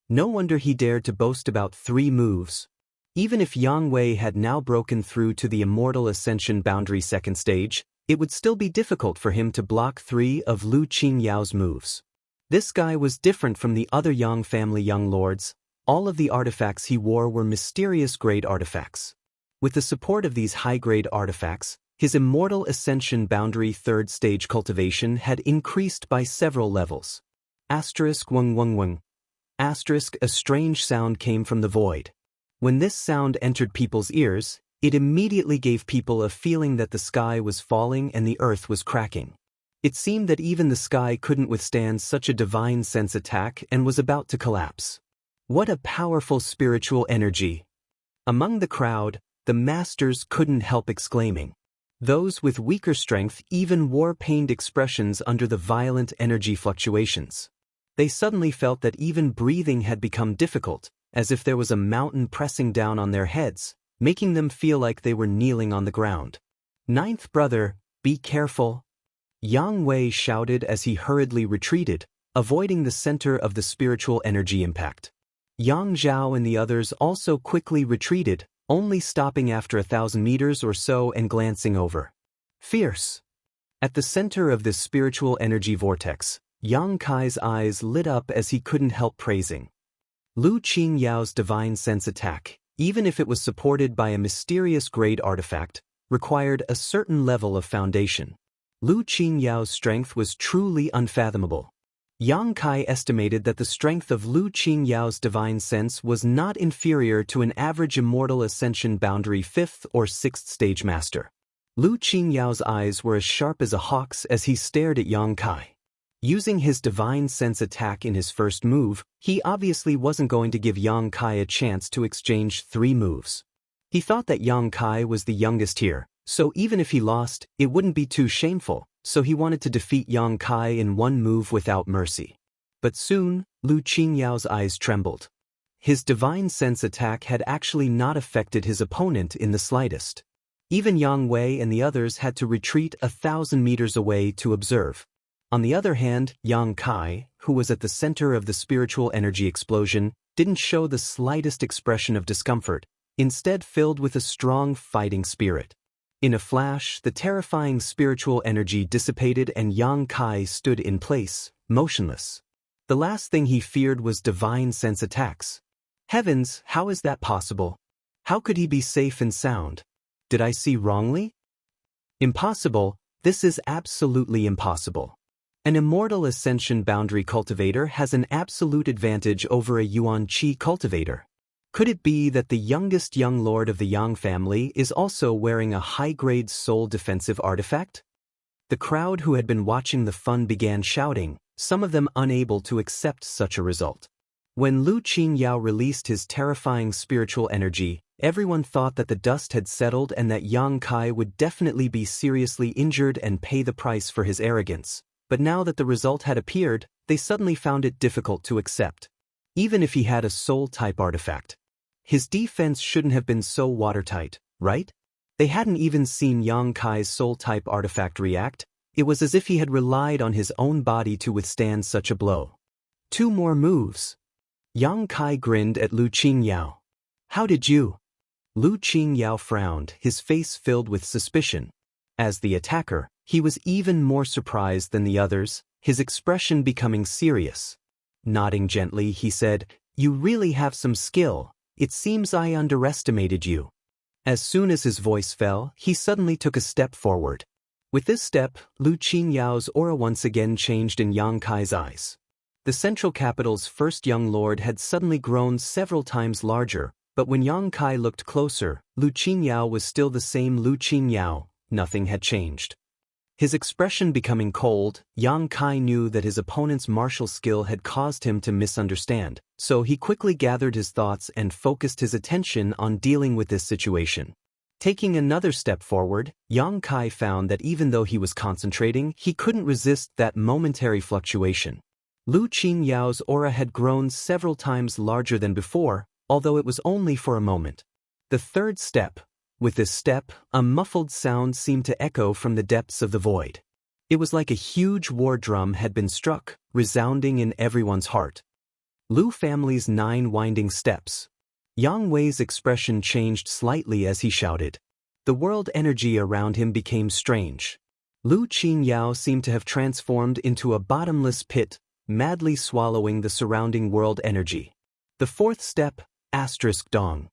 No wonder he dared to boast about 3 moves. Even if Yang Wei had now broken through to the Immortal Ascension Boundary 2nd stage, it would still be difficult for him to block 3 of Lu Qingyao's moves. This guy was different from the other Yang family young lords. All of the artifacts he wore were mysterious grade artifacts. With the support of these high-grade artifacts, his immortal ascension boundary third stage cultivation had increased by several levels. Asterisk wung wung wung. Asterisk a strange sound came from the void. When this sound entered people's ears, it immediately gave people a feeling that the sky was falling and the earth was cracking. It seemed that even the sky couldn't withstand such a divine sense attack and was about to collapse. What a powerful spiritual energy! Among the crowd, the masters couldn't help exclaiming. Those with weaker strength even wore pained expressions under the violent energy fluctuations. They suddenly felt that even breathing had become difficult, as if there was a mountain pressing down on their heads, making them feel like they were kneeling on the ground. Ninth brother, be careful! Yang Wei shouted as he hurriedly retreated, avoiding the center of the spiritual energy impact. Yang Zhao and the others also quickly retreated, only stopping after 1,000 meters or so and glancing over. Fierce! At the center of this spiritual energy vortex, Yang Kai's eyes lit up as he couldn't help praising. Lu Qingyao's divine sense attack, even if it was supported by a mysterious grade artifact, required a certain level of foundation. Lu Qingyao's strength was truly unfathomable. Yang Kai estimated that the strength of Lu Qingyao's divine sense was not inferior to an average immortal ascension boundary 5th or 6th stage master. Lu Qingyao's eyes were as sharp as a hawk's as he stared at Yang Kai. Using his divine sense attack in his first move, he obviously wasn't going to give Yang Kai a chance to exchange 3 moves. He thought that Yang Kai was the youngest here, so even if he lost, it wouldn't be too shameful, so he wanted to defeat Yang Kai in 1 move without mercy. But soon, Lu Qingyao's eyes trembled. His divine sense attack had actually not affected his opponent in the slightest. Even Yang Wei and the others had to retreat 1,000 meters away to observe. On the other hand, Yang Kai, who was at the center of the spiritual energy explosion, didn't show the slightest expression of discomfort, instead filled with a strong fighting spirit. In a flash, the terrifying spiritual energy dissipated and Yang Kai stood in place, motionless. The last thing he feared was divine sense attacks. Heavens, how is that possible? How could he be safe and sound? Did I see wrongly? Impossible, this is absolutely impossible. An immortal ascension boundary cultivator has an absolute advantage over a Yuan Qi cultivator. Could it be that the youngest young lord of the Yang family is also wearing a high-grade soul defensive artifact? The crowd who had been watching the fun began shouting, some of them unable to accept such a result. When Lu Qingyao released his terrifying spiritual energy, everyone thought that the dust had settled and that Yang Kai would definitely be seriously injured and pay the price for his arrogance. But now that the result had appeared, they suddenly found it difficult to accept. Even if he had a soul-type artifact, his defense shouldn't have been so watertight, right? They hadn't even seen Yang Kai's soul-type artifact react. It was as if he had relied on his own body to withstand such a blow. 2 more moves. Yang Kai grinned at Lu Qingyao. How did you? Lu Qingyao frowned, his face filled with suspicion. As the attacker, he was even more surprised than the others, his expression becoming serious. Nodding gently, he said, "You really have some skill. It seems I underestimated you." As soon as his voice fell, he suddenly took a step forward. With this step, Lu Qinyao's aura once again changed in Yang Kai's eyes. The central capital's first young lord had suddenly grown several times larger, but when Yang Kai looked closer, Lu Qinyao was still the same Lu Qinyao. Nothing had changed. His expression becoming cold, Yang Kai knew that his opponent's martial skill had caused him to misunderstand, so he quickly gathered his thoughts and focused his attention on dealing with this situation. Taking another step forward, Yang Kai found that even though he was concentrating, he couldn't resist that momentary fluctuation. Lu Qingyao's aura had grown several times larger than before, although it was only for a moment. The third step. With this step, a muffled sound seemed to echo from the depths of the void. It was like a huge war drum had been struck, resounding in everyone's heart. Lu family's 9 winding steps. Yang Wei's expression changed slightly as he shouted. The world energy around him became strange. Lu Qingyao seemed to have transformed into a bottomless pit, madly swallowing the surrounding world energy. The fourth step, asterisk dong.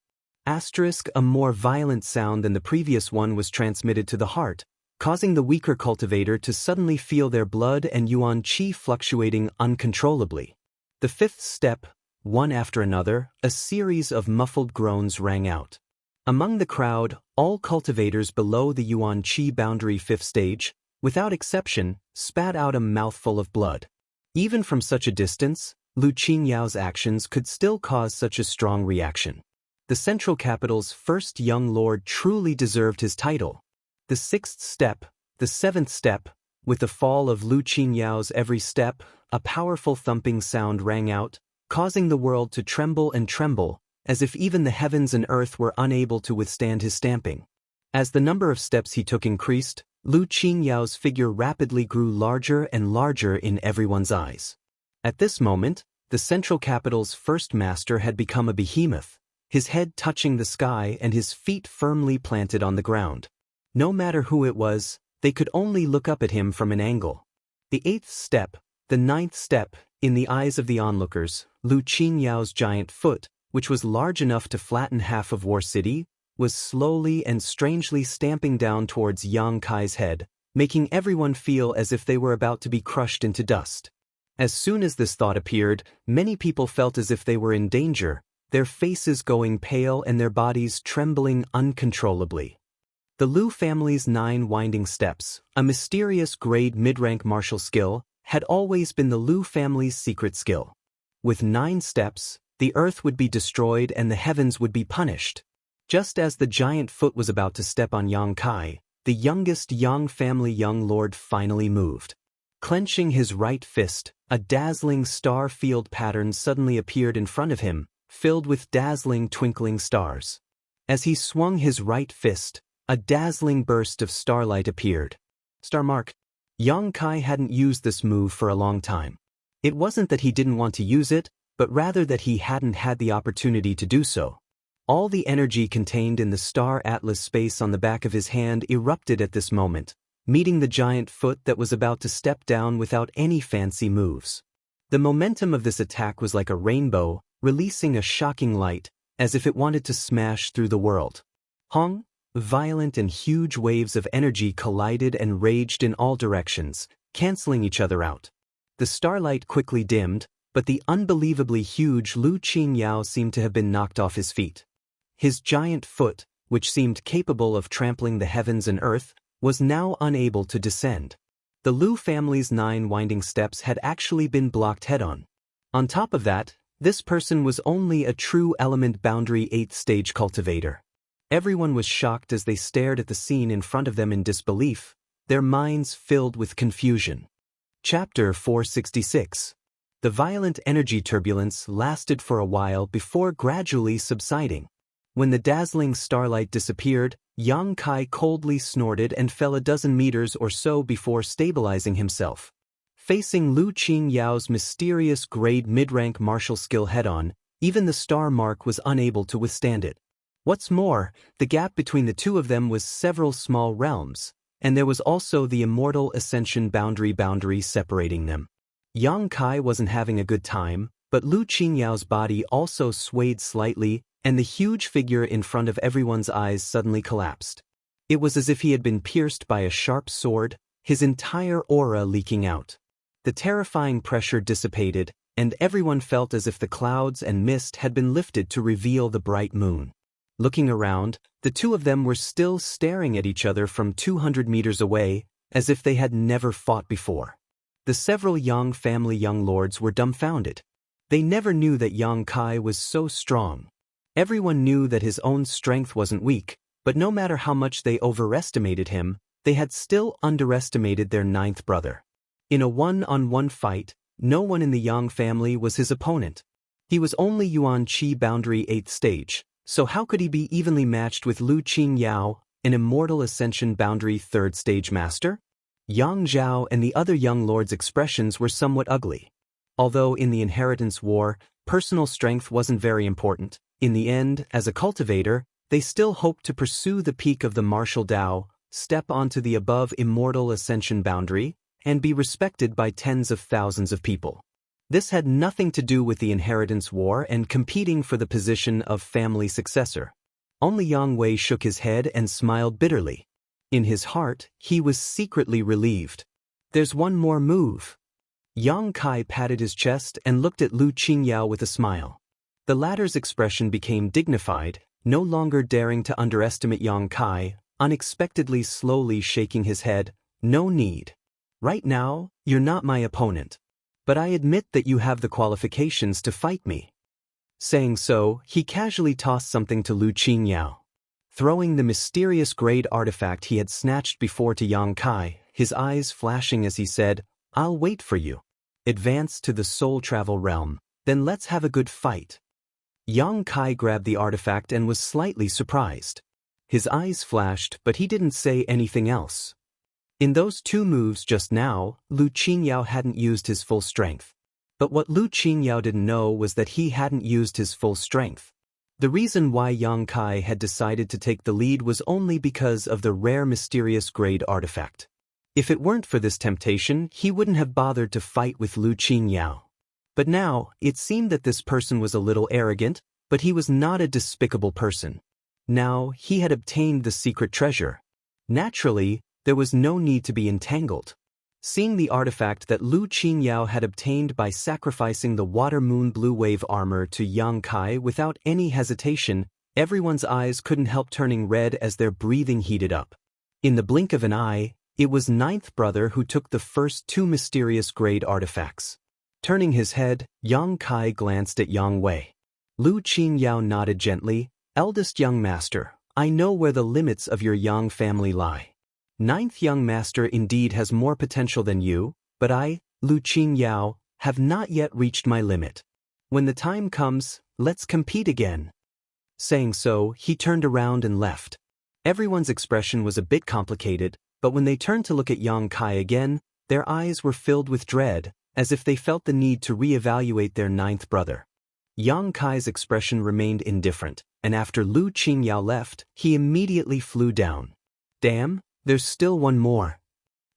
Asterisk, a more violent sound than the previous one, was transmitted to the heart, causing the weaker cultivator to suddenly feel their blood and yuan qi fluctuating uncontrollably. The fifth step, one after another, a series of muffled groans rang out. Among the crowd, all cultivators below the yuan qi boundary fifth stage, without exception, spat out a mouthful of blood. Even from such a distance, Lu Qingyao's actions could still cause such a strong reaction. The central capital's first young lord truly deserved his title. The sixth step, the seventh step, with the fall of Lu Qingyao's every step, a powerful thumping sound rang out, causing the world to tremble and tremble, as if even the heavens and earth were unable to withstand his stamping. As the number of steps he took increased, Lu Qingyao's figure rapidly grew larger and larger in everyone's eyes. At this moment, the central capital's first master had become a behemoth, his head touching the sky and his feet firmly planted on the ground. No matter who it was, they could only look up at him from an angle. The eighth step, the ninth step, in the eyes of the onlookers, Lu Qingyao's giant foot, which was large enough to flatten half of War City, was slowly and strangely stamping down towards Yang Kai's head, making everyone feel as if they were about to be crushed into dust. As soon as this thought appeared, many people felt as if they were in danger, their faces going pale and their bodies trembling uncontrollably. The Lu family's 9 winding steps, a mysterious grade mid-rank martial skill, had always been the Lu family's secret skill. With 9 steps, the earth would be destroyed and the heavens would be punished. Just as the giant foot was about to step on Yang Kai, the youngest Yang family young lord finally moved. Clenching his right fist, a dazzling star field pattern suddenly appeared in front of him, filled with dazzling twinkling stars. As he swung his right fist, a dazzling burst of starlight appeared. Star mark. Yang Kai hadn't used this move for a long time. It wasn't that he didn't want to use it, but rather that he hadn't had the opportunity to do so. All the energy contained in the star atlas space on the back of his hand erupted at this moment, meeting the giant foot that was about to step down without any fancy moves. The momentum of this attack was like a rainbow, releasing a shocking light, as if it wanted to smash through the world. Hong, violent and huge waves of energy collided and raged in all directions, canceling each other out. The starlight quickly dimmed, but the unbelievably huge Lu Qingyao seemed to have been knocked off his feet. His giant foot, which seemed capable of trampling the heavens and earth, was now unable to descend. The Lu family's 9 winding steps had actually been blocked head-on. On top of that, this person was only a true element boundary 8th stage cultivator. Everyone was shocked as they stared at the scene in front of them in disbelief, their minds filled with confusion. Chapter 466. The violent energy turbulence lasted for a while before gradually subsiding. When the dazzling starlight disappeared, Yang Kai coldly snorted and fell a dozen meters or so before stabilizing himself. Facing Lu Qingyao's mysterious grade mid-rank martial skill head-on, even the star mark was unable to withstand it. What's more, the gap between the two of them was several small realms, and there was also the immortal ascension boundary separating them. Yang Kai wasn't having a good time, but Lu Qingyao's body also swayed slightly, and the huge figure in front of everyone's eyes suddenly collapsed. It was as if he had been pierced by a sharp sword, his entire aura leaking out. The terrifying pressure dissipated, and everyone felt as if the clouds and mist had been lifted to reveal the bright moon. Looking around, the two of them were still staring at each other from 200 meters away, as if they had never fought before. The several Yang family young lords were dumbfounded. They never knew that Yang Kai was so strong. Everyone knew that his own strength wasn't weak, but no matter how much they overestimated him, they had still underestimated their 9th brother. In a one-on-one fight, no one in the Yang family was his opponent. He was only Yuan Qi boundary 8th stage, so how could he be evenly matched with Lu Qingyao, an immortal ascension boundary 3rd stage master? Yang Zhao and the other young lords' expressions were somewhat ugly. Although in the inheritance war, personal strength wasn't very important, in the end, as a cultivator, they still hoped to pursue the peak of the martial Tao, step onto the above immortal ascension boundary, and be respected by tens of thousands of people. This had nothing to do with the inheritance war and competing for the position of family successor. Only Yang Wei shook his head and smiled bitterly. In his heart, he was secretly relieved. There's one more move. Yang Kai patted his chest and looked at Lu Qingyao with a smile. The latter's expression became dignified, no longer daring to underestimate Yang Kai, unexpectedly slowly shaking his head. No need. Right now, you're not my opponent. But I admit that you have the qualifications to fight me. Saying so, he casually tossed something to Lu Qingyao. Throwing the mysterious grade artifact he had snatched before to Yang Kai, his eyes flashing as he said, I'll wait for you. Advance to the soul travel realm, then let's have a good fight. Yang Kai grabbed the artifact and was slightly surprised. His eyes flashed, but he didn't say anything else. In those two moves just now, Lu Qingyao hadn't used his full strength. But what Lu Qingyao didn't know was that he hadn't used his full strength. The reason why Yang Kai had decided to take the lead was only because of the rare mysterious grade artifact. If it weren't for this temptation, he wouldn't have bothered to fight with Lu Qingyao. But now, it seemed that this person was a little arrogant, but he was not a despicable person. Now, he had obtained the secret treasure. Naturally, there was no need to be entangled. Seeing the artifact that Lu Qingyao had obtained by sacrificing the Water Moon Blue Wave armor to Yang Kai without any hesitation, everyone's eyes couldn't help turning red as their breathing heated up. In the blink of an eye, it was ninth brother who took the first two mysterious grade artifacts. Turning his head, Yang Kai glanced at Yang Wei. Lu Qingyao nodded gently, eldest young master, I know where the limits of your Yang family lie. Ninth young master indeed has more potential than you, but I, Lu Qingyao, have not yet reached my limit. When the time comes, let's compete again. Saying so, he turned around and left. Everyone's expression was a bit complicated, but when they turned to look at Yang Kai again, their eyes were filled with dread, as if they felt the need to re-evaluate their ninth brother. Yang Kai's expression remained indifferent, and after Lu Qingyao left, he immediately flew down. Damn! There's still one more.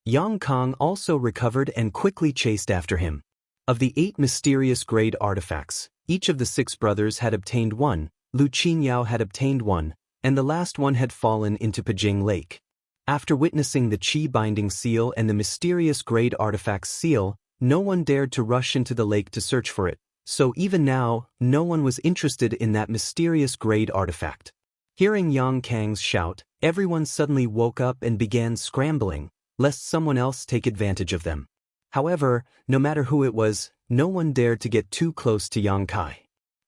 Yang Kong also recovered and quickly chased after him. Of the 8 mysterious grade artifacts, each of the 6 brothers had obtained one, Lu Qingyao had obtained one, and the last one had fallen into Pajing Lake. After witnessing the Qi Binding Seal and the mysterious grade artifact's seal, no one dared to rush into the lake to search for it, so even now, no one was interested in that mysterious grade artifact. Hearing Yang Kang's shout, everyone suddenly woke up and began scrambling, lest someone else take advantage of them. However, no matter who it was, no one dared to get too close to Yang Kai.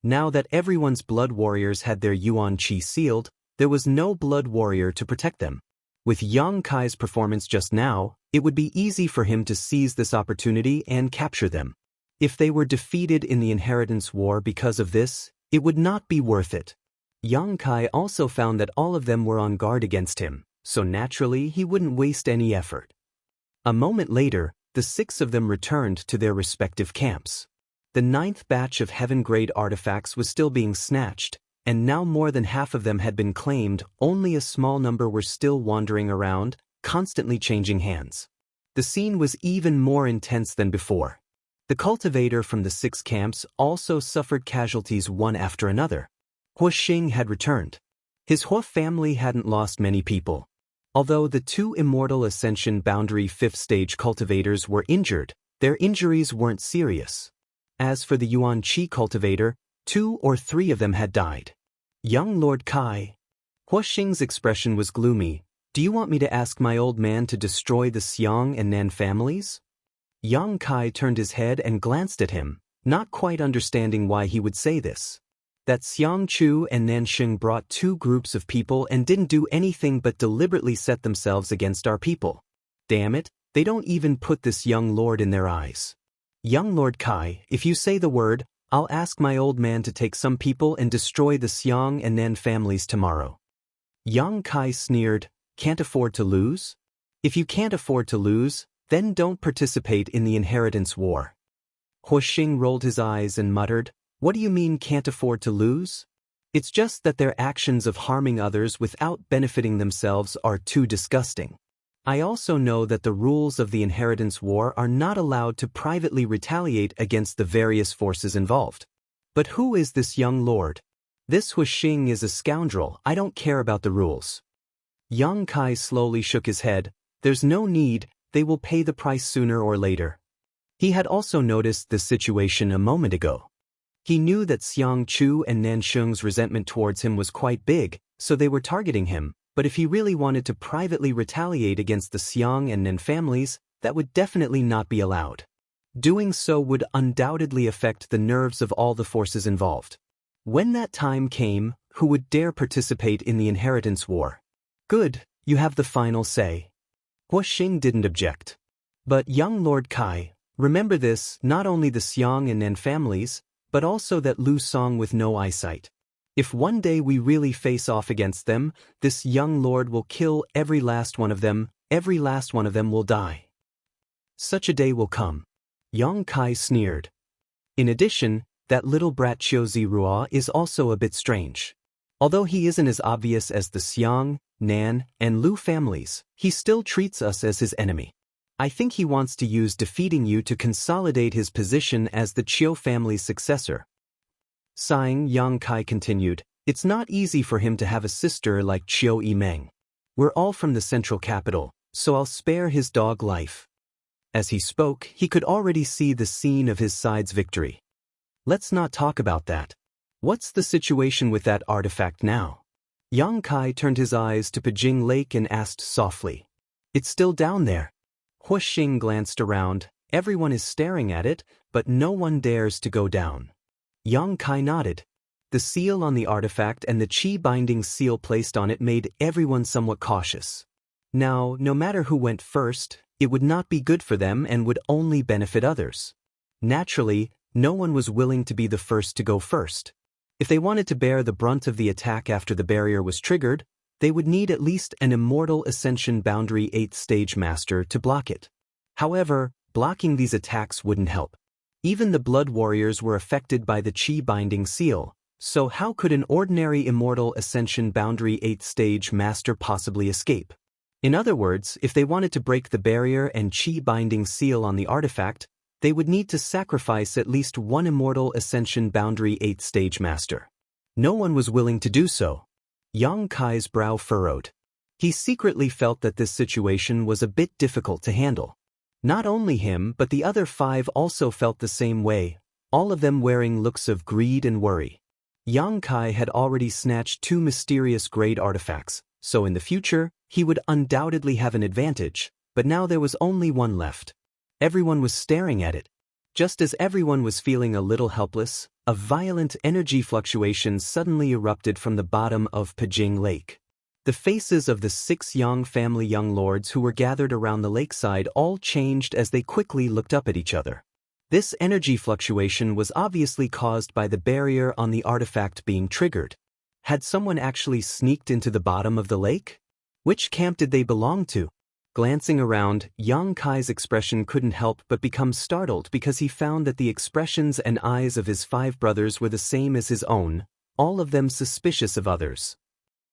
Now that everyone's blood warriors had their Yuan Qi sealed, there was no blood warrior to protect them. With Yang Kai's performance just now, it would be easy for him to seize this opportunity and capture them. If they were defeated in the inheritance war because of this, it would not be worth it. Yang Kai also found that all of them were on guard against him, so naturally he wouldn't waste any effort. A moment later, the 6 of them returned to their respective camps. The 9th batch of heaven-grade artifacts was still being snatched, and now more than half of them had been claimed, only a small number were still wandering around, constantly changing hands. The scene was even more intense than before. The cultivator from the 6 camps also suffered casualties one after another. Huo Xing had returned. His Huo family hadn't lost many people. Although the 2 Immortal Ascension Boundary 5th Stage cultivators were injured, their injuries weren't serious. As for the Yuan Qi cultivator, 2 or 3 of them had died. Young Lord Kai. Huo Xing's expression was gloomy. Do you want me to ask my old man to destroy the Xiang and Nan families? Yang Kai turned his head and glanced at him, not quite understanding why he would say this. That Xiang Chu and Nanxing brought 2 groups of people and didn't do anything but deliberately set themselves against our people. Damn it, they don't even put this young lord in their eyes. Young Lord Kai, if you say the word, I'll ask my old man to take some people and destroy the Xiang and Nan families tomorrow. Yang Kai sneered, can't afford to lose? If you can't afford to lose, then don't participate in the inheritance war. Huo Xing rolled his eyes and muttered, what do you mean can't afford to lose? It's just that their actions of harming others without benefiting themselves are too disgusting. I also know that the rules of the inheritance war are not allowed to privately retaliate against the various forces involved. But who is this young lord? This Huixing is a scoundrel. I don't care about the rules. Yang Kai slowly shook his head. There's no need, they will pay the price sooner or later. He had also noticed the situation a moment ago. He knew that Xiang Chu and Nansheng's resentment towards him was quite big, so they were targeting him, but if he really wanted to privately retaliate against the Xiang and Nan families, that would definitely not be allowed. Doing so would undoubtedly affect the nerves of all the forces involved. When that time came, who would dare participate in the inheritance war? Good, you have the final say. Huixing didn't object. But young Lord Kai, remember this, not only the Xiang and Nan families, but also that Lu Song with no eyesight. If one day we really face off against them, this young lord will kill every last one of them will die. Such a day will come. Yang Kai sneered. In addition, that little brat Qiu Zirua is also a bit strange. Although he isn't as obvious as the Xiang, Nan, and Lu families, he still treats us as his enemy. I think he wants to use defeating you to consolidate his position as the Qiu family's successor. Sighing, Yang Kai continued, it's not easy for him to have a sister like Qiu Yimeng. We're all from the central capital, so I'll spare his dog life. As he spoke, he could already see the scene of his side's victory. Let's not talk about that. What's the situation with that artifact now? Yang Kai turned his eyes to Pijing Lake and asked softly. It's still down there. Huixing glanced around. Everyone is staring at it, but no one dares to go down. Yang Kai nodded. The seal on the artifact and the qi binding seal placed on it made everyone somewhat cautious. Now, no matter who went first, it would not be good for them and would only benefit others. Naturally, no one was willing to be the first to go first. If they wanted to bear the brunt of the attack after the barrier was triggered, they would need at least an Immortal Ascension Boundary 8th Stage Master to block it. However, blocking these attacks wouldn't help. Even the Blood Warriors were affected by the Qi Binding Seal, so how could an ordinary Immortal Ascension Boundary 8th Stage Master possibly escape? In other words, if they wanted to break the barrier and Qi Binding Seal on the artifact, they would need to sacrifice at least one Immortal Ascension Boundary 8th Stage Master. No one was willing to do so. Yang Kai's brow furrowed. He secretly felt that this situation was a bit difficult to handle. Not only him but the other 5 also felt the same way, all of them wearing looks of greed and worry. Yang Kai had already snatched 2 mysterious grade artifacts, so in the future, he would undoubtedly have an advantage, but now there was only one left. Everyone was staring at it. Just as everyone was feeling a little helpless, a violent energy fluctuation suddenly erupted from the bottom of Pijing Lake. The faces of the 6 Yang family young lords who were gathered around the lakeside all changed as they quickly looked up at each other. This energy fluctuation was obviously caused by the barrier on the artifact being triggered. Had someone actually sneaked into the bottom of the lake? Which camp did they belong to? Glancing around, Yang Kai's expression couldn't help but become startled because he found that the expressions and eyes of his 5 brothers were the same as his own, all of them suspicious of others.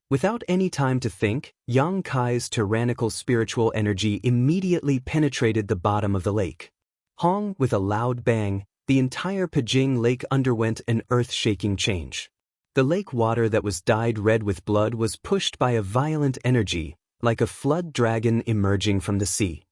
Without any time to think, Yang Kai's tyrannical spiritual energy immediately penetrated the bottom of the lake. Hong, with a loud bang, the entire Pijing Lake underwent an earth-shaking change. The lake water that was dyed red with blood was pushed by a violent energy, like a flood dragon emerging from the sea.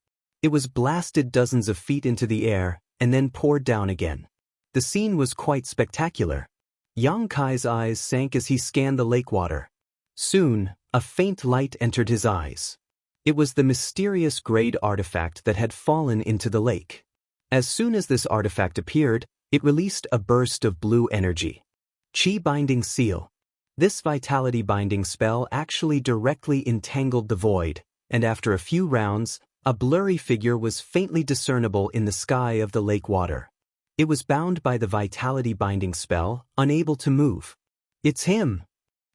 It was blasted dozens of feet into the air, and then poured down again. The scene was quite spectacular. Yang Kai's eyes sank as he scanned the lake water. Soon, a faint light entered his eyes. It was the mysterious grade artifact that had fallen into the lake. As soon as this artifact appeared, it released a burst of blue energy. Qi Binding Seal. This vitality binding spell actually directly entangled the void, and after a few rounds, a blurry figure was faintly discernible in the sky of the lake water. It was bound by the vitality binding spell, unable to move. It's him!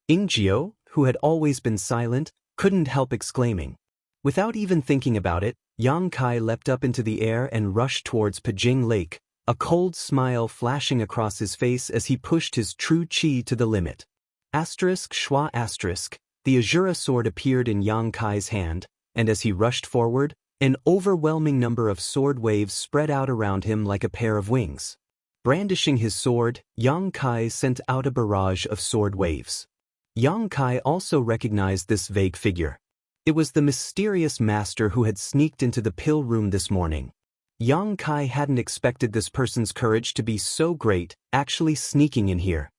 Ingjiu, who had always been silent, couldn't help exclaiming. Without even thinking about it, Yang Kai leapt up into the air and rushed towards Pijing Lake, a cold smile flashing across his face as he pushed his true qi to the limit. Asterisk schwa asterisk, the Azura sword appeared in Yang Kai's hand, and as he rushed forward, an overwhelming number of sword waves spread out around him like a pair of wings. Brandishing his sword, Yang Kai sent out a barrage of sword waves. Yang Kai also recognized this vague figure. It was the mysterious master who had sneaked into the pill room this morning. Yang Kai hadn't expected this person's courage to be so great, actually sneaking in here.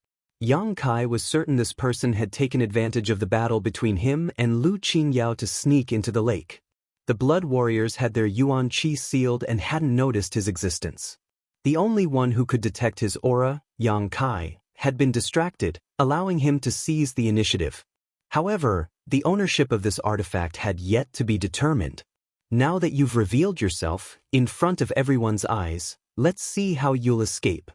Yang Kai was certain this person had taken advantage of the battle between him and Lu Qingyao to sneak into the lake. The Blood Warriors had their Yuan Qi sealed and hadn't noticed his existence. The only one who could detect his aura, Yang Kai, had been distracted, allowing him to seize the initiative. However, the ownership of this artifact had yet to be determined. Now that you've revealed yourself, in front of everyone's eyes, let's see how you'll escape.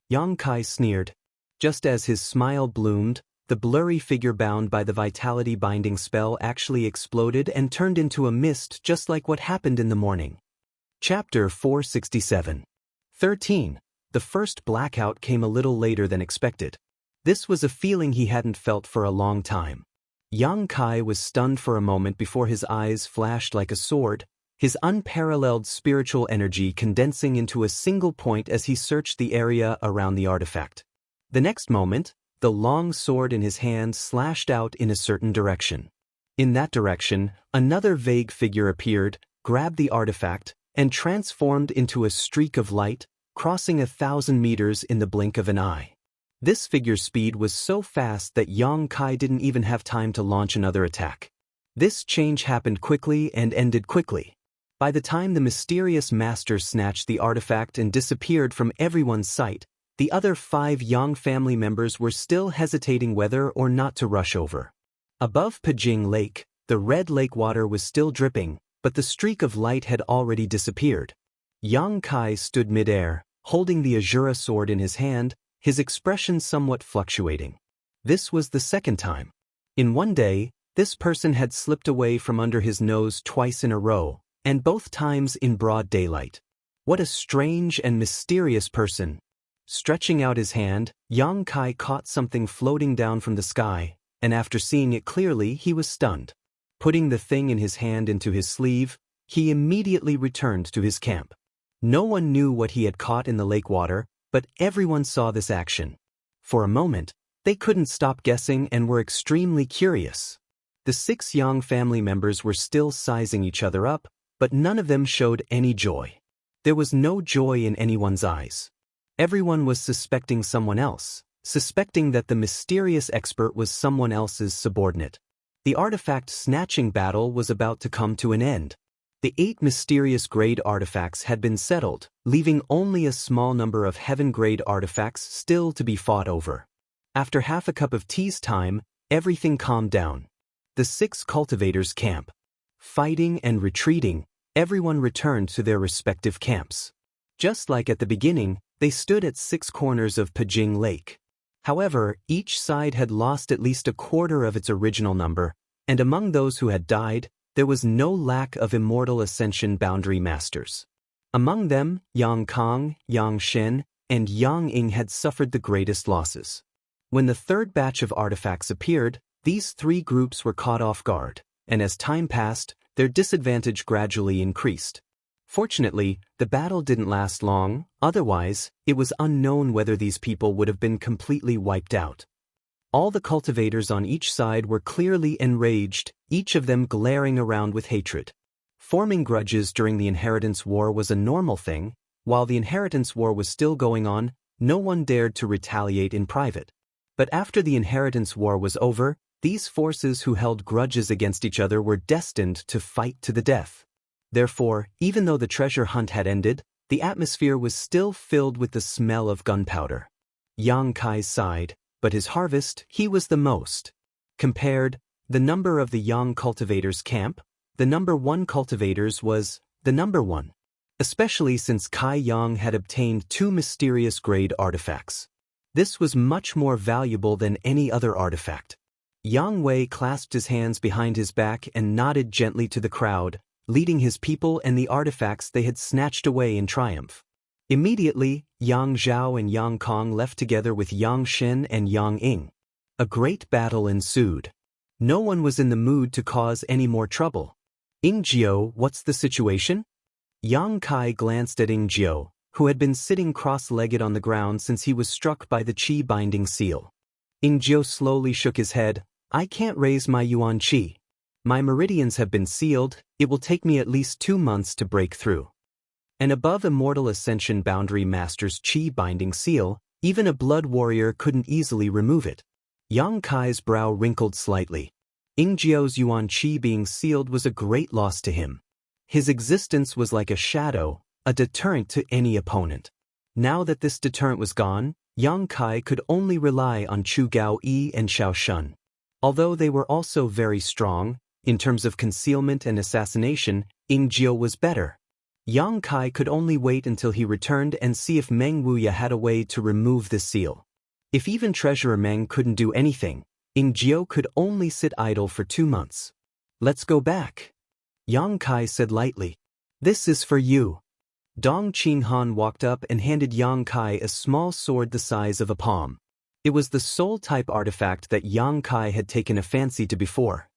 Yang Kai sneered. Just as his smile bloomed, the blurry figure bound by the vitality binding spell actually exploded and turned into a mist just like what happened in the morning. Chapter 467. 13. The first blackout came a little later than expected. This was a feeling he hadn't felt for a long time. Yang Kai was stunned for a moment before his eyes flashed like a sword, his unparalleled spiritual energy condensing into a single point as he searched the area around the artifact. The next moment, the long sword in his hand slashed out in a certain direction. In that direction, another vague figure appeared, grabbed the artifact, and transformed into a streak of light, crossing 1,000 meters in the blink of an eye. This figure's speed was so fast that Yang Kai didn't even have time to launch another attack. This change happened quickly and ended quickly. By the time the mysterious master snatched the artifact and disappeared from everyone's sight, the other 5 Yang family members were still hesitating whether or not to rush over. Above Pijing Lake, the red lake water was still dripping, but the streak of light had already disappeared. Yang Kai stood midair, holding the Azura sword in his hand, his expression somewhat fluctuating. This was the second time. In one day, this person had slipped away from under his nose twice in a row, and both times in broad daylight. What a strange and mysterious person. Stretching out his hand, Yang Kai caught something floating down from the sky, and after seeing it clearly, he was stunned. Putting the thing in his hand into his sleeve, he immediately returned to his camp. No one knew what he had caught in the lake water, but everyone saw this action. For a moment, they couldn't stop guessing and were extremely curious. The 6 Yang family members were still sizing each other up, but none of them showed any joy. There was no joy in anyone's eyes. Everyone was suspecting someone else, suspecting that the mysterious expert was someone else's subordinate. The artifact snatching battle was about to come to an end. The 8 mysterious grade artifacts had been settled, leaving only a small number of heaven-grade artifacts still to be fought over. After half a cup of tea's time, everything calmed down. The 6 cultivators' camp. Fighting and retreating, everyone returned to their respective camps. Just like at the beginning, they stood at 6 corners of Pijing Lake. However, each side had lost at least a quarter of its original number, and among those who had died, there was no lack of immortal ascension boundary masters. Among them, Yang Kang, Yang Shen, and Yang Ying had suffered the greatest losses. When the third batch of artifacts appeared, these 3 groups were caught off guard, and as time passed, their disadvantage gradually increased. Fortunately, the battle didn't last long, otherwise, it was unknown whether these people would have been completely wiped out. All the cultivators on each side were clearly enraged, each of them glaring around with hatred. Forming grudges during the Inheritance War was a normal thing. While the Inheritance War was still going on, no one dared to retaliate in private. But after the Inheritance War was over, these forces who held grudges against each other were destined to fight to the death. Therefore, even though the treasure hunt had ended, the atmosphere was still filled with the smell of gunpowder. Yang Kai sighed, but his harvest, he was the most. Compared, the number of the Yang cultivators' camp, the number 1 cultivators was the number 1. Especially since Kai Yang had obtained 2 mysterious grade artifacts. This was much more valuable than any other artifact. Yang Wei clasped his hands behind his back and nodded gently to the crowd, leading his people and the artifacts they had snatched away in triumph. Immediately, Yang Zhao and Yang Kong left together with Yang Shen and Yang Ying. A great battle ensued. No one was in the mood to cause any more trouble. Ingjiu, what's the situation? Yang Kai glanced at Ingjiu, who had been sitting cross-legged on the ground since he was struck by the qi binding seal. Ingjiu slowly shook his head. I can't raise my yuan qi. My meridians have been sealed, it will take me at least 2 months to break through. And above Immortal Ascension Boundary Master's qi binding seal, even a blood warrior couldn't easily remove it. Yang Kai's brow wrinkled slightly. Ingjiu's yuan qi being sealed was a great loss to him. His existence was like a shadow, a deterrent to any opponent. Now that this deterrent was gone, Yang Kai could only rely on Chu Gao Yi and Xiao Shun. Although they were also very strong, in terms of concealment and assassination, Ingjiu was better. Yang Kai could only wait until he returned and see if Meng Wuya had a way to remove this seal. If even Treasurer Meng couldn't do anything, Ingjiu could only sit idle for 2 months. Let's go back. Yang Kai said lightly. This is for you. Dong Qinghan walked up and handed Yang Kai a small sword the size of a palm. It was the soul-type artifact that Yang Kai had taken a fancy to before.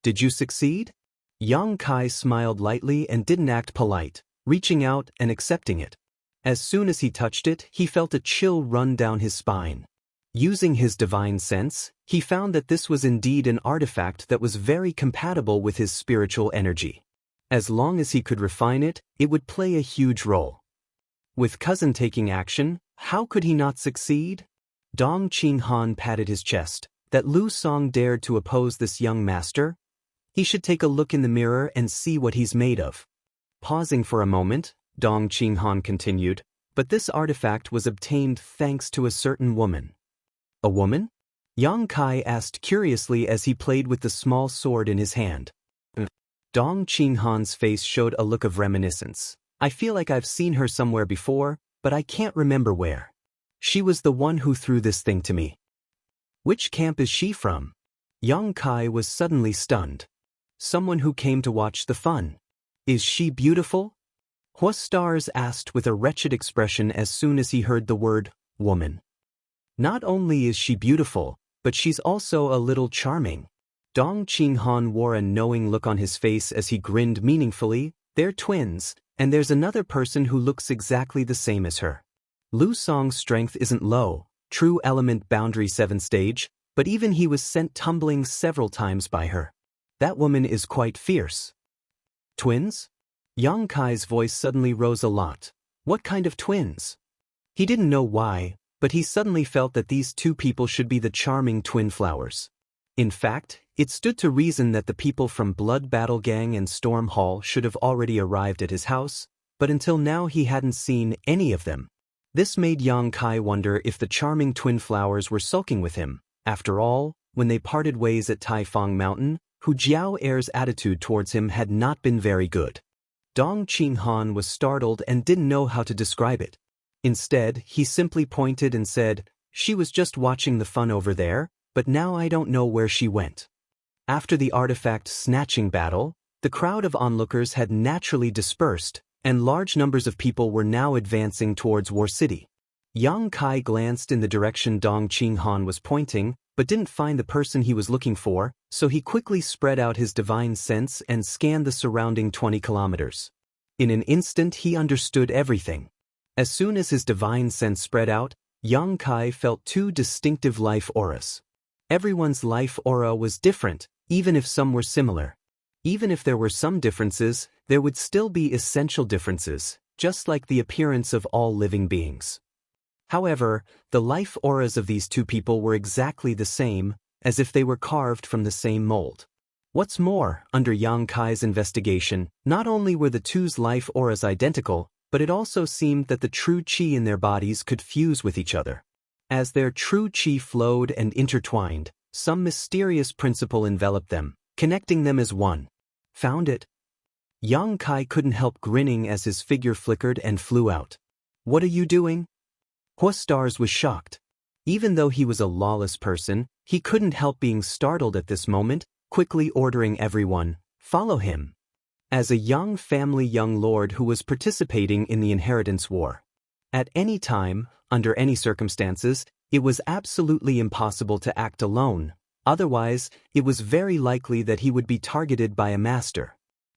Did you succeed? Yang Kai smiled lightly and didn't act polite, reaching out and accepting it. As soon as he touched it, he felt a chill run down his spine. Using his divine sense, he found that this was indeed an artifact that was very compatible with his spiritual energy. As long as he could refine it, it would play a huge role. With cousin taking action, how could he not succeed? Dong Qinghan patted his chest. That Lu Song dared to oppose this young master? He should take a look in the mirror and see what he's made of. Pausing for a moment, Dong Qinghan continued, but this artifact was obtained thanks to a certain woman. A woman? Yang Kai asked curiously as he played with the small sword in his hand. Dong Qinghan's face showed a look of reminiscence. I feel like I've seen her somewhere before, but I can't remember where. She was the one who threw this thing to me. Which camp is she from? Yang Kai was suddenly stunned. Someone who came to watch the fun. Is she beautiful? Hua Stars asked with a wretched expression as soon as he heard the word, woman. Not only is she beautiful, but she's also a little charming. Dong Qinghan wore a knowing look on his face as he grinned meaningfully. They're twins, and there's another person who looks exactly the same as her. Lu Song's strength isn't low, true element boundary 7 stage, but even he was sent tumbling several times by her. That woman is quite fierce. Twins? Yang Kai's voice suddenly rose a lot. What kind of twins? He didn't know why, but he suddenly felt that these 2 people should be the charming twin flowers. In fact, it stood to reason that the people from Blood Battle Gang and Storm Hall should have already arrived at his house, but until now he hadn't seen any of them. This made Yang Kai wonder if the charming twin flowers were sulking with him. After all, when they parted ways at Taifang Mountain, Hu Jiao Air's attitude towards him had not been very good. Dong Qinghan was startled and didn't know how to describe it. Instead, he simply pointed and said, she was just watching the fun over there, but now I don't know where she went. After the artifact snatching battle, the crowd of onlookers had naturally dispersed, and large numbers of people were now advancing towards War City. Yang Kai glanced in the direction Dong Qinghan was pointing, but didn't find the person he was looking for, so he quickly spread out his divine sense and scanned the surrounding 20 kilometers. In an instant he understood everything. As soon as his divine sense spread out, Yang Kai felt 2 distinctive life auras. Everyone's life aura was different, even if some were similar. Even if there were some differences, there would still be essential differences, just like the appearance of all living beings. However, the life auras of these 2 people were exactly the same, as if they were carved from the same mold. What's more, under Yang Kai's investigation, not only were the 2's life auras identical, but it also seemed that the true qi in their bodies could fuse with each other. As their true qi flowed and intertwined, some mysterious principle enveloped them, connecting them as one. Found it? Yang Kai couldn't help grinning as his figure flickered and flew out. What are you doing? Hua Stars was shocked. Even though he was a lawless person, he couldn't help being startled at this moment, quickly ordering everyone, follow him. As a young lord who was participating in the inheritance war. At any time, under any circumstances, it was absolutely impossible to act alone, otherwise, it was very likely that he would be targeted by a master.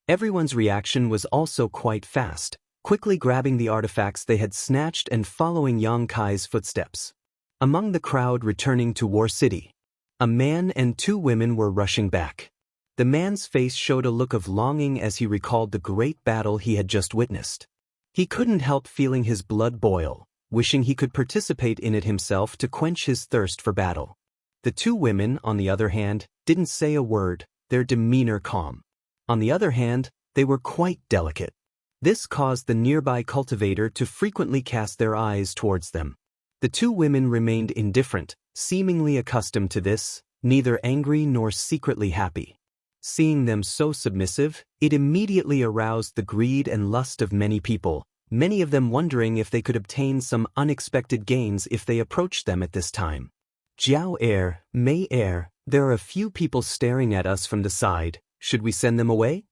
Everyone's reaction was also quite fast, quickly grabbing the artifacts they had snatched and following Yang Kai's footsteps. Among the crowd returning to War City, a man and two women were rushing back. The man's face showed a look of longing as he recalled the great battle he had just witnessed. He couldn't help feeling his blood boil, wishing he could participate in it himself to quench his thirst for battle. The two women, on the other hand, didn't say a word, their demeanor calm. On the other hand, they were quite delicate. This caused the nearby cultivator to frequently cast their eyes towards them. The two women remained indifferent, seemingly accustomed to this, neither angry nor secretly happy. Seeing them so submissive, it immediately aroused the greed and lust of many people, many of them wondering if they could obtain some unexpected gains if they approached them at this time. Jiao Air, Mei Air, there are a few people staring at us from the side, should we send them away?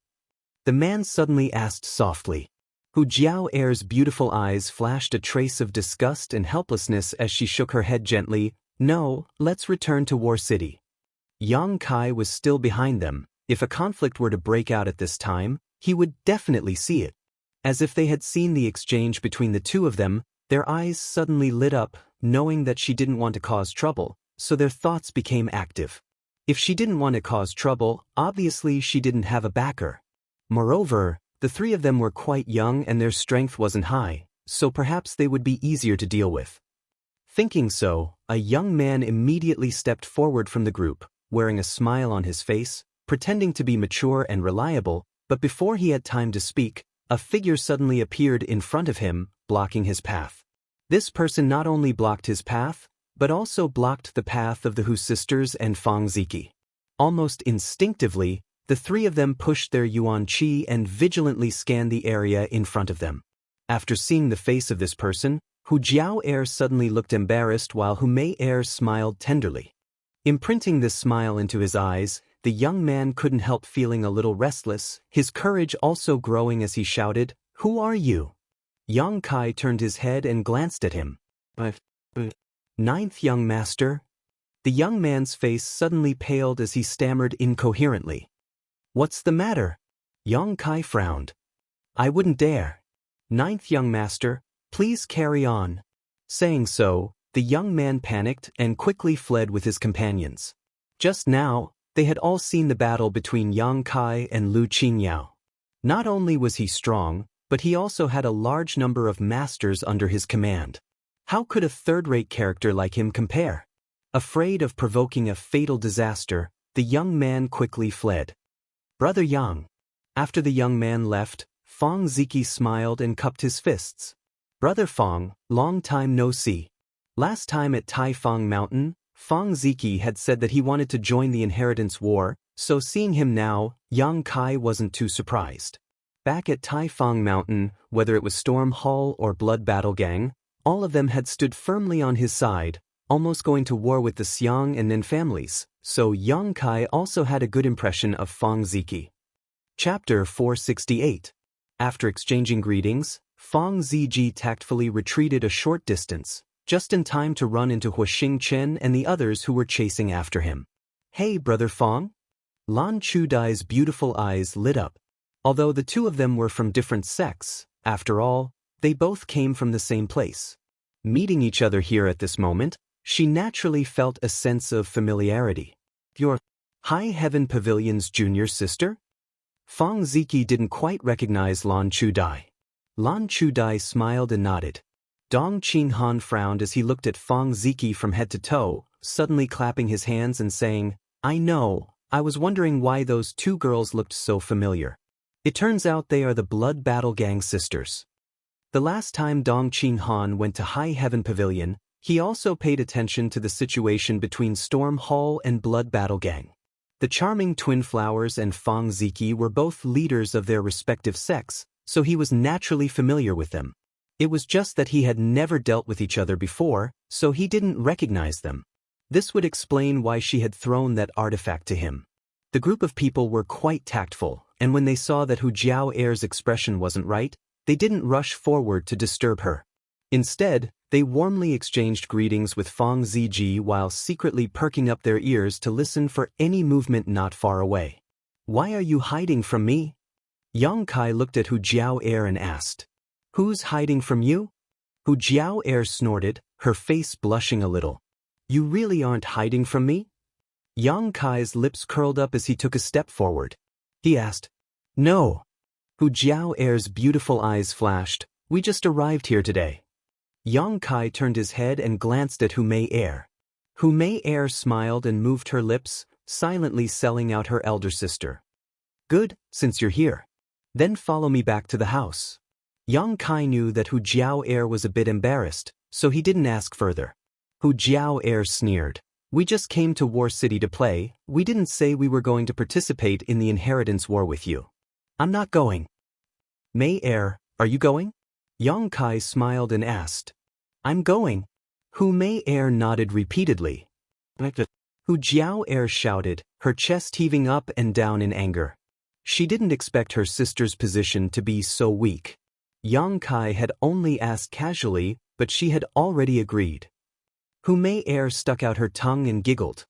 The man suddenly asked softly. Hu Jiao Air's beautiful eyes flashed a trace of disgust and helplessness as she shook her head gently. No, let's return to War City. Yang Kai was still behind them. If a conflict were to break out at this time, he would definitely see it. As if they had seen the exchange between the two of them, their eyes suddenly lit up, knowing that she didn't want to cause trouble, so their thoughts became active. If she didn't want to cause trouble, obviously she didn't have a backer. Moreover, the three of them were quite young and their strength wasn't high, so perhaps they would be easier to deal with. Thinking so, a young man immediately stepped forward from the group, wearing a smile on his face, pretending to be mature and reliable, but before he had time to speak, a figure suddenly appeared in front of him, blocking his path. This person not only blocked his path, but also blocked the path of the Hu sisters and Fang Ziki. Almost instinctively, the three of them pushed their yuan qi and vigilantly scanned the area in front of them. After seeing the face of this person, Hu Jiao Air suddenly looked embarrassed while Hu Mei Air smiled tenderly. Imprinting this smile into his eyes, the young man couldn't help feeling a little restless, his courage also growing as he shouted, "Who are you?" Yang Kai turned his head and glanced at him. "Ninth young master?" The young man's face suddenly paled as he stammered incoherently. "What's the matter?" Yang Kai frowned. "I wouldn't dare." "Ninth young master, please carry on." Saying so, the young man panicked and quickly fled with his companions. Just now, they had all seen the battle between Yang Kai and Lu Qingyao. Not only was he strong, but he also had a large number of masters under his command. How could a third-rate character like him compare? Afraid of provoking a fatal disaster, the young man quickly fled. "Brother Yang." After the young man left, Fang Ziki smiled and cupped his fists. "Brother Fang, long time no see." Last time at Taifang Mountain, Fang Ziki had said that he wanted to join the inheritance war, so seeing him now, Yang Kai wasn't too surprised. Back at Taifang Mountain, whether it was Storm Hall or Blood Battle Gang, all of them had stood firmly on his side, almost going to war with the Xiang and Nin families, so Yang Kai also had a good impression of Fang Ziki. Chapter 468. After exchanging greetings, Fang Ziji tactfully retreated a short distance, just in time to run into Huixing Chen and the others who were chasing after him. "Hey, Brother Fang?" Lan Chudai's beautiful eyes lit up. Although the two of them were from different sects, after all, they both came from the same place. Meeting each other here at this moment, she naturally felt a sense of familiarity. "You're High Heaven Pavilion's junior sister?" Fang Ziki didn't quite recognize Lan Chudai. Lan Chudai smiled and nodded. Dong Qinghan frowned as he looked at Fang Ziki from head to toe, suddenly clapping his hands and saying, "I know, I was wondering why those two girls looked so familiar. It turns out they are the Blood Battle Gang sisters." The last time Dong Qinghan went to High Heaven Pavilion, he also paid attention to the situation between Storm Hall and Blood Battle Gang. The charming twin flowers and Fang Ziki were both leaders of their respective sects, so he was naturally familiar with them. It was just that he had never dealt with each other before, so he didn't recognize them. This would explain why she had thrown that artifact to him. The group of people were quite tactful, and when they saw that Hu Jiao Air's expression wasn't right, they didn't rush forward to disturb her. Instead, they warmly exchanged greetings with Fang Ziji while secretly perking up their ears to listen for any movement not far away. "Why are you hiding from me?" Yang Kai looked at Hu Jiao Air and asked, "Who's hiding from you?" Hu Jiao Air snorted, her face blushing a little. "You really aren't hiding from me?" Yang Kai's lips curled up as he took a step forward. He asked, "No." Hu Jiao Air's beautiful eyes flashed, "We just arrived here today." Yang Kai turned his head and glanced at Hu Mei Air. Hu Mei Air smiled and moved her lips, silently selling out her elder sister. "Good, since you're here. Then follow me back to the house." Yang Kai knew that Hu Jiao Air was a bit embarrassed, so he didn't ask further. Hu Jiao Air sneered, "We just came to War City to play, we didn't say we were going to participate in the inheritance war with you." "I'm not going." "Mei Air, are you going?" Yang Kai smiled and asked. "I'm going." Hu Mei Air nodded repeatedly. Hu Jiao Air shouted, her chest heaving up and down in anger. She didn't expect her sister's position to be so weak. Yang Kai had only asked casually, but she had already agreed. Hu Mei Air stuck out her tongue and giggled.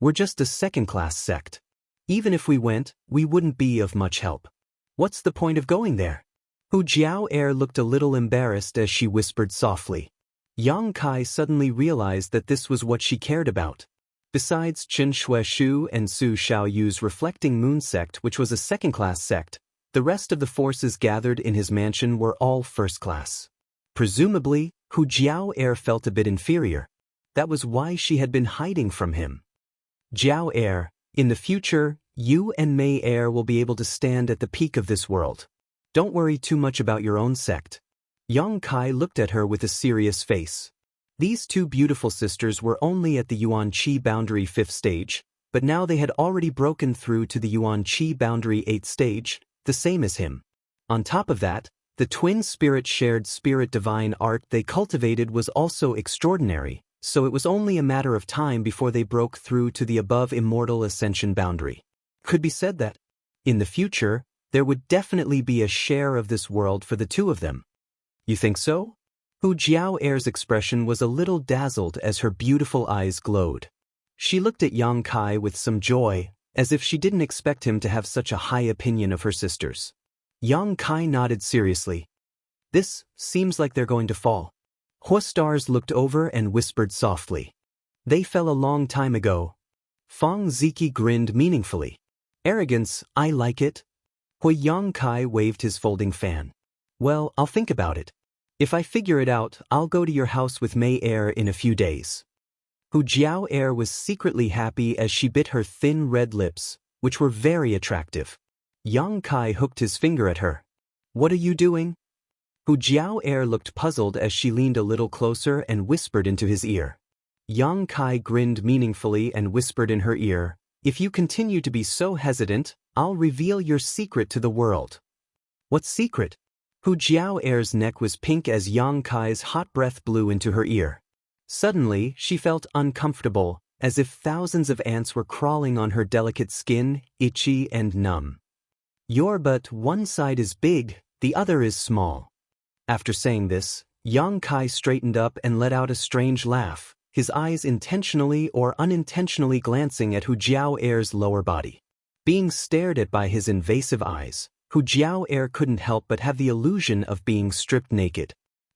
"We're just a second-class sect. Even if we went, we wouldn't be of much help. What's the point of going there?" Hu Jiao Air looked a little embarrassed as she whispered softly. Yang Kai suddenly realized that this was what she cared about. Besides Chen Shueshu and Su Xiaoyu's Reflecting Moon sect, which was a second-class sect, the rest of the forces gathered in his mansion were all first-class. Presumably, Hu Jiao Air felt a bit inferior. That was why she had been hiding from him. "Jiao Air, in the future, you and Mei Air will be able to stand at the peak of this world. Don't worry too much about your own sect." Yang Kai looked at her with a serious face. These two beautiful sisters were only at the Yuan-Qi boundary 5th stage, but now they had already broken through to the Yuan-Qi boundary 8th stage, the same as him. On top of that, the twin spirit shared spirit divine art they cultivated was also extraordinary, so it was only a matter of time before they broke through to the above immortal ascension boundary. Could be said that, in the future, there would definitely be a share of this world for the two of them. "You think so?" Hu Jiao Air's expression was a little dazzled as her beautiful eyes glowed. She looked at Yang Kai with some joy, as if she didn't expect him to have such a high opinion of her sisters. Yang Kai nodded seriously. "This seems like they're going to fall." Hua Stars looked over and whispered softly. "They fell a long time ago." Fang Ziki grinned meaningfully. "Arrogance, I like it." Hui Yang Kai waved his folding fan. "Well, I'll think about it. If I figure it out, I'll go to your house with Mei Air in a few days." Hu Jiao Air was secretly happy as she bit her thin red lips, which were very attractive. Yang Kai hooked his finger at her. "What are you doing?" Hu Jiao Air looked puzzled as she leaned a little closer and whispered into his ear. Yang Kai grinned meaningfully and whispered in her ear, "If you continue to be so hesitant, I'll reveal your secret to the world." "What secret?" Hu Jiao Air's neck was pink as Yang Kai's hot breath blew into her ear. Suddenly, she felt uncomfortable, as if thousands of ants were crawling on her delicate skin, itchy and numb. "Your but one side is big, the other is small." After saying this, Yang Kai straightened up and let out a strange laugh, his eyes intentionally or unintentionally glancing at Hu Jiao Air's lower body. Being stared at by his invasive eyes, Hu Jiao Air couldn't help but have the illusion of being stripped naked.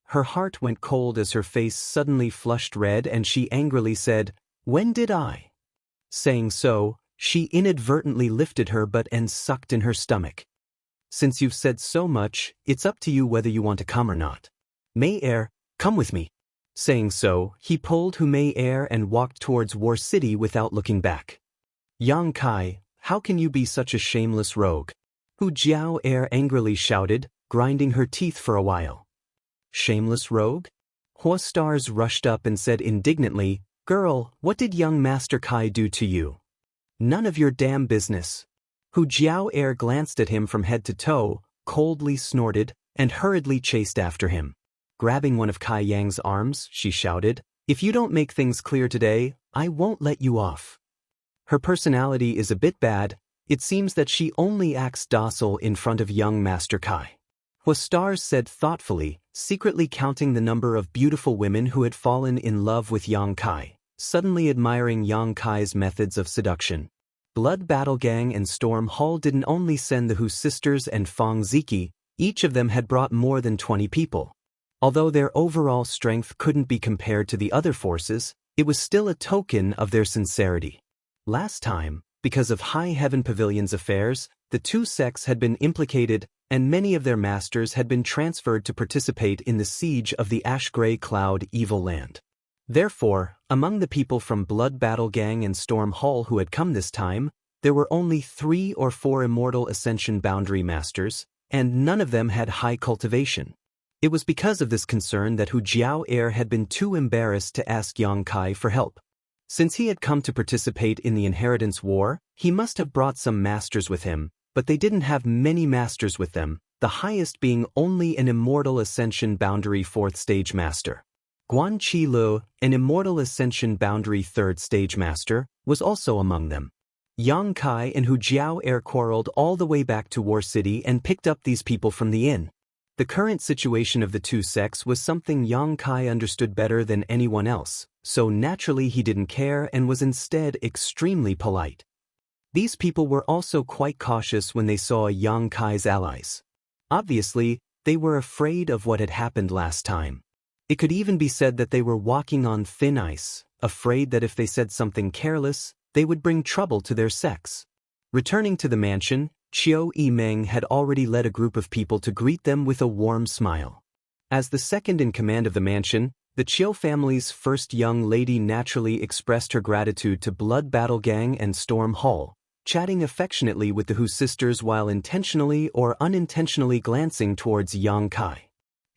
Her heart went cold as her face suddenly flushed red and she angrily said, "When did I?" Saying so, she inadvertently lifted her butt and sucked in her stomach. "Since you've said so much, it's up to you whether you want to come or not. Mei Air, come with me." Saying so, he pulled Hu Mei Air and walked towards War City without looking back. "Yang Kai, how can you be such a shameless rogue?" Hu Jiao Air angrily shouted, grinding her teeth for a while. "Shameless rogue?" Hua Stars rushed up and said indignantly, "Girl, what did young Master Kai do to you?" "None of your damn business." Hu Jiao Air glanced at him from head to toe, coldly snorted, and hurriedly chased after him. Grabbing one of Kai Yang's arms, she shouted, "If you don't make things clear today, I won't let you off." Her personality is a bit bad. It seems that she only acts docile in front of young Master Kai. Hua Stars said thoughtfully, secretly counting the number of beautiful women who had fallen in love with Yang Kai, suddenly admiring Yang Kai's methods of seduction. Blood Battle Gang and Storm Hall didn't only send the Hu sisters and Fong Ziki, each of them had brought more than 20 people. Although their overall strength couldn't be compared to the other forces, it was still a token of their sincerity. Last time, because of High Heaven Pavilion's affairs, the two sects had been implicated, and many of their masters had been transferred to participate in the siege of the Ash-Gray Cloud Evil Land. Therefore, among the people from Blood Battle Gang and Storm Hall who had come this time, there were only 3 or 4 Immortal Ascension Boundary Masters, and none of them had high cultivation. It was because of this concern that Hu Jiao had been too embarrassed to ask Yang Kai for help. Since he had come to participate in the Inheritance War, he must have brought some masters with him, but they didn't have many masters with them, the highest being only an Immortal Ascension Boundary 4th Stage Master. Guan Qi Lu, an Immortal Ascension Boundary 3rd Stage Master, was also among them. Yang Kai and Hu Jiao quarreled all the way back to War City and picked up these people from the inn. The current situation of the two sects was something Yang Kai understood better than anyone else, so naturally he didn't care and was instead extremely polite. These people were also quite cautious when they saw Yang Kai's allies. Obviously, they were afraid of what had happened last time. It could even be said that they were walking on thin ice, afraid that if they said something careless, they would bring trouble to their sects. Returning to the mansion, Qiu Yimeng had already led a group of people to greet them with a warm smile. As the second in command of the mansion, the Qiu family's first young lady naturally expressed her gratitude to Blood Battle Gang and Storm Hall, chatting affectionately with the Hu sisters while intentionally or unintentionally glancing towards Yang Kai.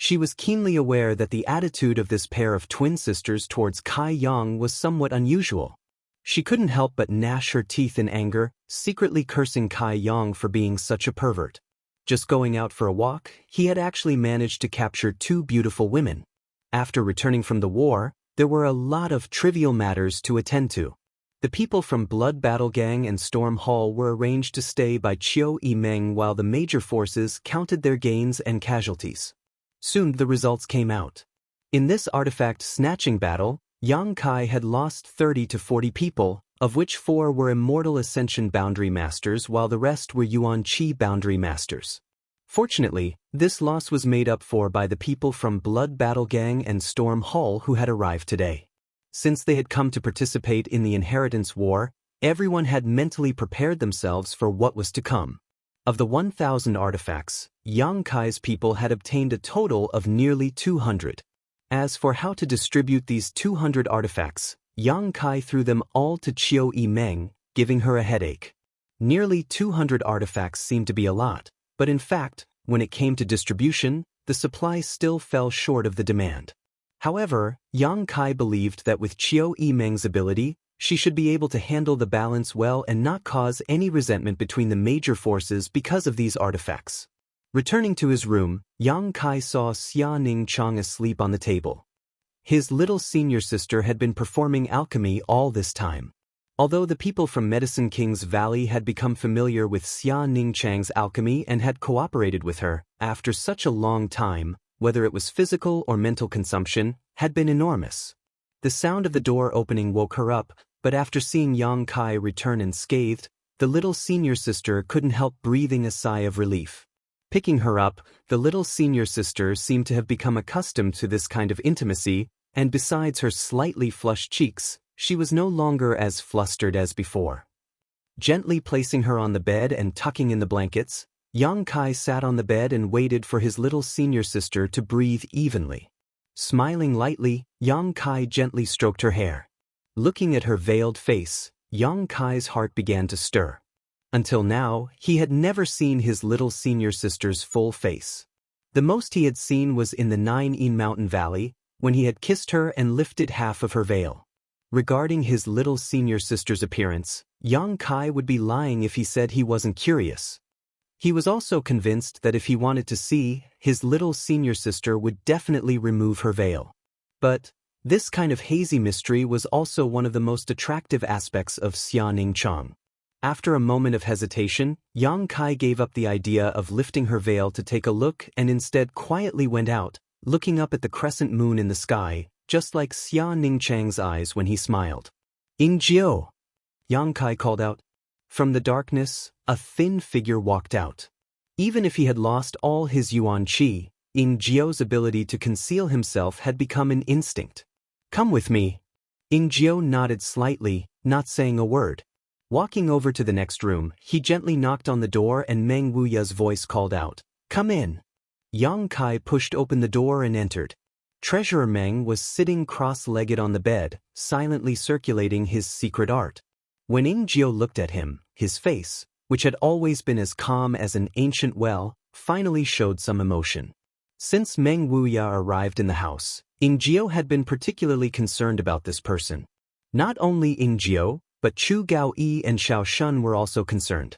She was keenly aware that the attitude of this pair of twin sisters towards Kai Yang was somewhat unusual. She couldn't help but gnash her teeth in anger, secretly cursing Kai Yang for being such a pervert. Just going out for a walk, he had actually managed to capture 2 beautiful women. After returning from the war, there were a lot of trivial matters to attend to. The people from Blood Battle Gang and Storm Hall were arranged to stay by Qiu Yimeng while the major forces counted their gains and casualties. Soon the results came out. In this artifact snatching battle, Yang Kai had lost 30 to 40 people, of which 4 were Immortal Ascension Boundary Masters while the rest were Yuan Qi Boundary Masters. Fortunately, this loss was made up for by the people from Blood Battle Gang and Storm Hall who had arrived today. Since they had come to participate in the Inheritance War, everyone had mentally prepared themselves for what was to come. Of the 1,000 artifacts, Yang Kai's people had obtained a total of nearly 200. As for how to distribute these 200 artifacts, Yang Kai threw them all to Qiu Yimeng, giving her a headache. Nearly 200 artifacts seemed to be a lot, but in fact, when it came to distribution, the supply still fell short of the demand. However, Yang Kai believed that with Qiu Yimeng's ability, she should be able to handle the balance well and not cause any resentment between the major forces because of these artifacts. Returning to his room, Yang Kai saw Xia Ning Chang asleep on the table. His little senior sister had been performing alchemy all this time. Although the people from Medicine King's Valley had become familiar with Xia Ning Chang's alchemy and had cooperated with her, after such a long time, whether it was physical or mental consumption, had been enormous. The sound of the door opening woke her up, but after seeing Yang Kai return unscathed, the little senior sister couldn't help breathing a sigh of relief. Picking her up, the little senior sister seemed to have become accustomed to this kind of intimacy, and besides her slightly flushed cheeks, she was no longer as flustered as before. Gently placing her on the bed and tucking in the blankets, Yang Kai sat on the bed and waited for his little senior sister to breathe evenly. Smiling lightly, Yang Kai gently stroked her hair. Looking at her veiled face, Yang Kai's heart began to stir. Until now, he had never seen his little senior sister's full face. The most he had seen was in the Nine-Yin Mountain Valley, when he had kissed her and lifted half of her veil. Regarding his little senior sister's appearance, Yang Kai would be lying if he said he wasn't curious. He was also convinced that if he wanted to see, his little senior sister would definitely remove her veil. But this kind of hazy mystery was also one of the most attractive aspects of Xia Ning Chang. After a moment of hesitation, Yang Kai gave up the idea of lifting her veil to take a look and instead quietly went out, looking up at the crescent moon in the sky, just like Xia Ning Chang's eyes when he smiled. "Ying Jiu!" Yang Kai called out. From the darkness, a thin figure walked out. Even if he had lost all his yuan qi, Ing Jiu's ability to conceal himself had become an instinct. "Come with me." Ing Jiu nodded slightly, not saying a word. Walking over to the next room, he gently knocked on the door and Meng Wuya's voice called out, "Come in." Yang Kai pushed open the door and entered. Treasurer Meng was sitting cross-legged on the bed, silently circulating his secret art. When Ing Jiu looked at him, his face, which had always been as calm as an ancient well, finally showed some emotion. Since Meng Wuya arrived in the house, Ing Jiu had been particularly concerned about this person. Not only Ing Jiu, but Chu Gaoyi and Xiao Shun were also concerned.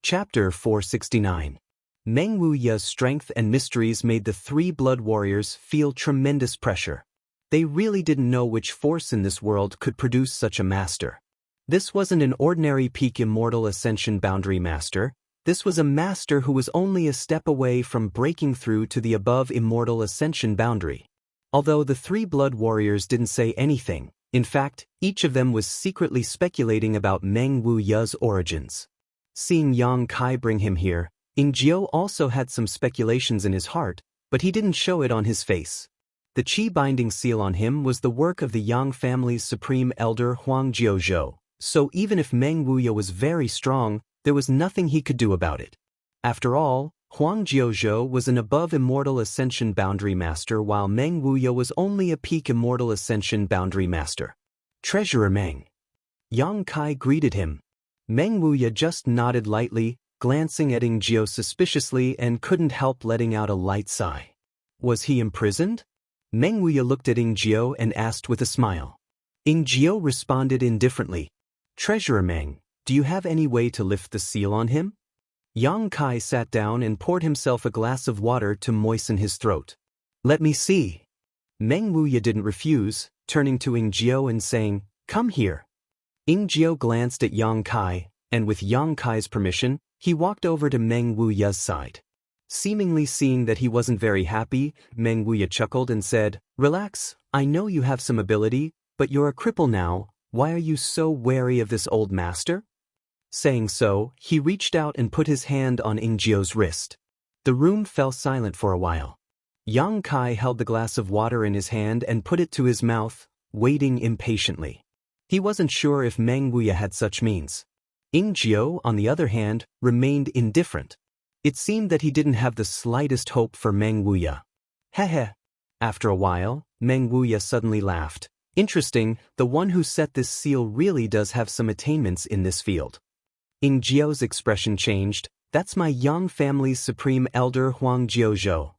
Chapter 469. Meng Wuya's strength and mysteries made the three blood warriors feel tremendous pressure. They really didn't know which force in this world could produce such a master. This wasn't an ordinary peak immortal ascension boundary master. This was a master who was only a step away from breaking through to the above immortal ascension boundary. Although the three blood warriors didn't say anything, in fact, each of them was secretly speculating about Meng Wuya's origins. Seeing Yang Kai bring him here, Ing Jiu also had some speculations in his heart, but he didn't show it on his face. The qi binding seal on him was the work of the Yang family's supreme elder Huang Jiuzhou, so even if Meng Wuya was very strong, there was nothing he could do about it. After all, Huang Jiuzhou was an above immortal ascension boundary master while Meng Wuya was only a peak immortal ascension boundary master. "Treasurer Meng." Yang Kai greeted him. Meng Wuya just nodded lightly, glancing at Ing Jiu suspiciously and couldn't help letting out a light sigh. Was he imprisoned? Meng Wuya looked at Ing Jiu and asked with a smile. Ing Jiu responded indifferently. "Treasurer Meng, do you have any way to lift the seal on him?" Yang Kai sat down and poured himself a glass of water to moisten his throat. "Let me see." Meng Wuya didn't refuse, turning to Ing Jiu and saying, "Come here." Ing Jiu glanced at Yang Kai, and with Yang Kai's permission, he walked over to Meng Wuya's side. Seemingly seeing that he wasn't very happy, Meng Wuya chuckled and said, "Relax, I know you have some ability, but you're a cripple now. Why are you so wary of this old master?" Saying so, he reached out and put his hand on Ing Jiu's wrist. The room fell silent for a while. Yang Kai held the glass of water in his hand and put it to his mouth, waiting impatiently. He wasn't sure if Meng Wuya had such means. Ing Jiu, on the other hand, remained indifferent. It seemed that he didn't have the slightest hope for Meng Wuya. Heh. After a while, Meng Wuya suddenly laughed. "Interesting, the one who set this seal really does have some attainments in this field." Ing Jiu's expression changed. "That's my Yang family's supreme elder Huang Jiuzhou.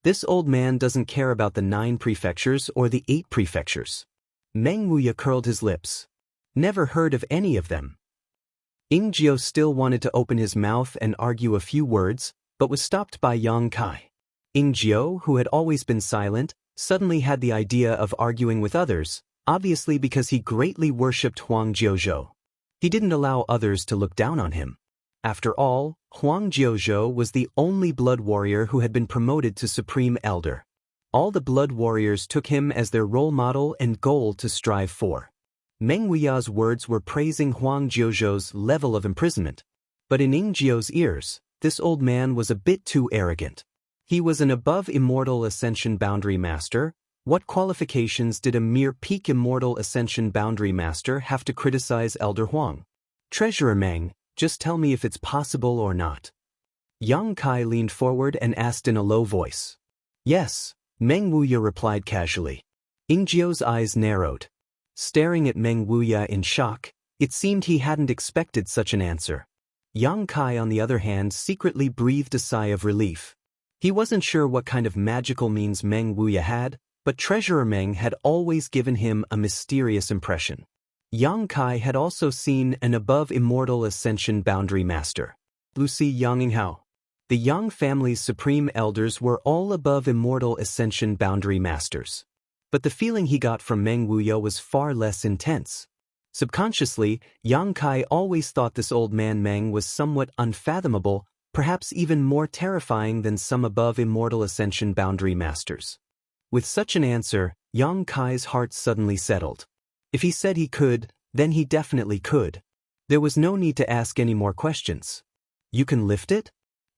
This old man doesn't care about the 9 prefectures or the 8 prefectures." Meng Wuya curled his lips. "Never heard of any of them." Ing Jiu still wanted to open his mouth and argue a few words, but was stopped by Yang Kai. Ing Jiu, who had always been silent, suddenly had the idea of arguing with others, obviously because he greatly worshipped Huang Jiuzhou. He didn't allow others to look down on him. After all, Huang Jiuzhou was the only blood warrior who had been promoted to Supreme Elder. All the blood warriors took him as their role model and goal to strive for. Meng Wuya's words were praising Huang Jiuzhou's level of imprisonment. But in Ing Jiu's ears, this old man was a bit too arrogant. He was an above immortal ascension boundary master. What qualifications did a mere peak immortal ascension boundary master have to criticize Elder Huang? "Treasurer Meng, just tell me if it's possible or not." Yang Kai leaned forward and asked in a low voice. "Yes," Meng Wuya replied casually. Ing Jiu's eyes narrowed. Staring at Meng Wuya in shock, it seemed he hadn't expected such an answer. Yang Kai, on the other hand, secretly breathed a sigh of relief. He wasn't sure what kind of magical means Meng Wuya had, but Treasurer Meng had always given him a mysterious impression. Yang Kai had also seen an above immortal ascension boundary master, Lucy Yanginghao. The Yang family's supreme elders were all above immortal ascension boundary masters. But the feeling he got from Meng Wuya was far less intense. Subconsciously, Yang Kai always thought this old man Meng was somewhat unfathomable, perhaps even more terrifying than some above immortal ascension boundary masters. With such an answer, Yang Kai's heart suddenly settled. If he said he could, then he definitely could. There was no need to ask any more questions. You can lift it?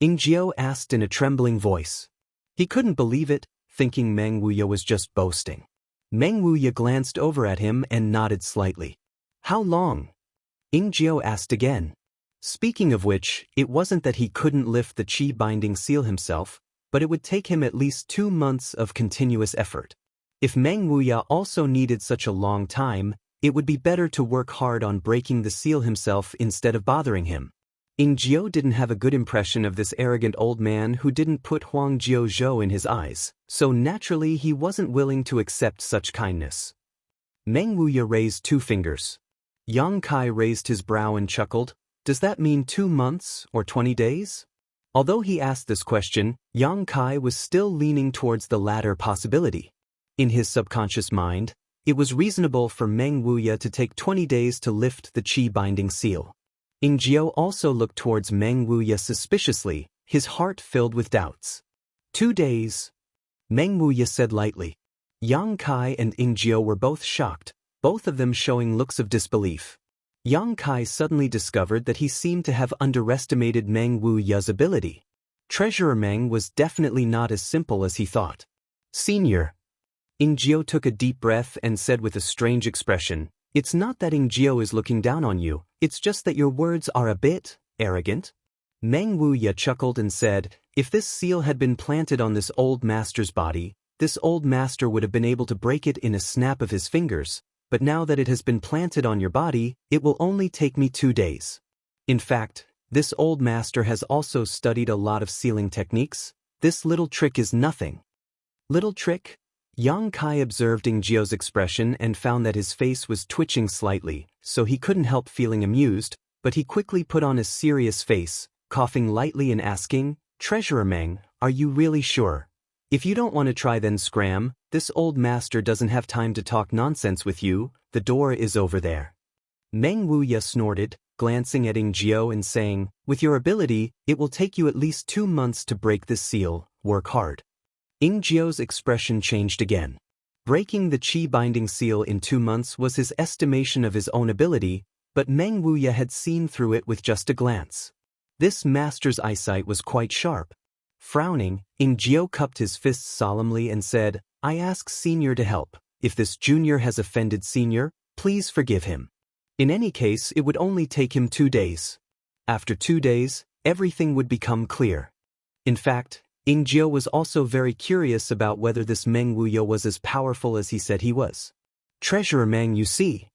Ingjiu asked in a trembling voice. He couldn't believe it, thinking Meng Wuya was just boasting. Meng Wuya glanced over at him and nodded slightly. How long? Ingjiu asked again. Speaking of which, it wasn't that he couldn't lift the chi binding seal himself, but it would take him at least 2 months of continuous effort. If Meng Wuya also needed such a long time, it would be better to work hard on breaking the seal himself instead of bothering him. Ingjiu didn't have a good impression of this arrogant old man who didn't put Huang Jiuzhou in his eyes, so naturally he wasn't willing to accept such kindness. Meng Wuya raised 2 fingers. Yang Kai raised his brow and chuckled. Does that mean 2 months or 20 days? Although he asked this question, Yang Kai was still leaning towards the latter possibility. In his subconscious mind, it was reasonable for Meng Wuya to take 20 days to lift the chi binding seal. Ingjiu also looked towards Meng Wuya suspiciously, his heart filled with doubts. 2 days. Meng Wuya said lightly. Yang Kai and Ingjiu were both shocked, both of them showing looks of disbelief. Yang Kai suddenly discovered that he seemed to have underestimated Meng Wuya's ability. Treasurer Meng was definitely not as simple as he thought. Senior. Ingjiu took a deep breath and said with a strange expression, It's not that Ingjiu is looking down on you, it's just that your words are a bit arrogant. Meng Wuya chuckled and said, If this seal had been planted on this old master's body, this old master would have been able to break it in a snap of his fingers, but now that it has been planted on your body, it will only take me 2 days. In fact, this old master has also studied a lot of sealing techniques. This little trick is nothing. Little trick? Yang Kai observed Ingjiu's expression and found that his face was twitching slightly, so he couldn't help feeling amused, but he quickly put on a serious face, coughing lightly and asking, Treasurer Meng, are you really sure? If you don't want to try then scram, this old master doesn't have time to talk nonsense with you, the door is over there. Meng Wuya snorted, glancing at Ingjiu and saying, With your ability, it will take you at least 2 months to break this seal, work hard. Ingjiu's expression changed again. Breaking the chi binding seal in 2 months was his estimation of his own ability, but Meng Wuya had seen through it with just a glance. This master's eyesight was quite sharp. Frowning, Ingjiu cupped his fists solemnly and said, I ask Senior to help. If this junior has offended Senior, please forgive him. In any case, it would only take him 2 days. After 2 days, everything would become clear. In fact, Ingjiu was also very curious about whether this Meng Wuya was as powerful as he said he was. Treasurer Meng, you see.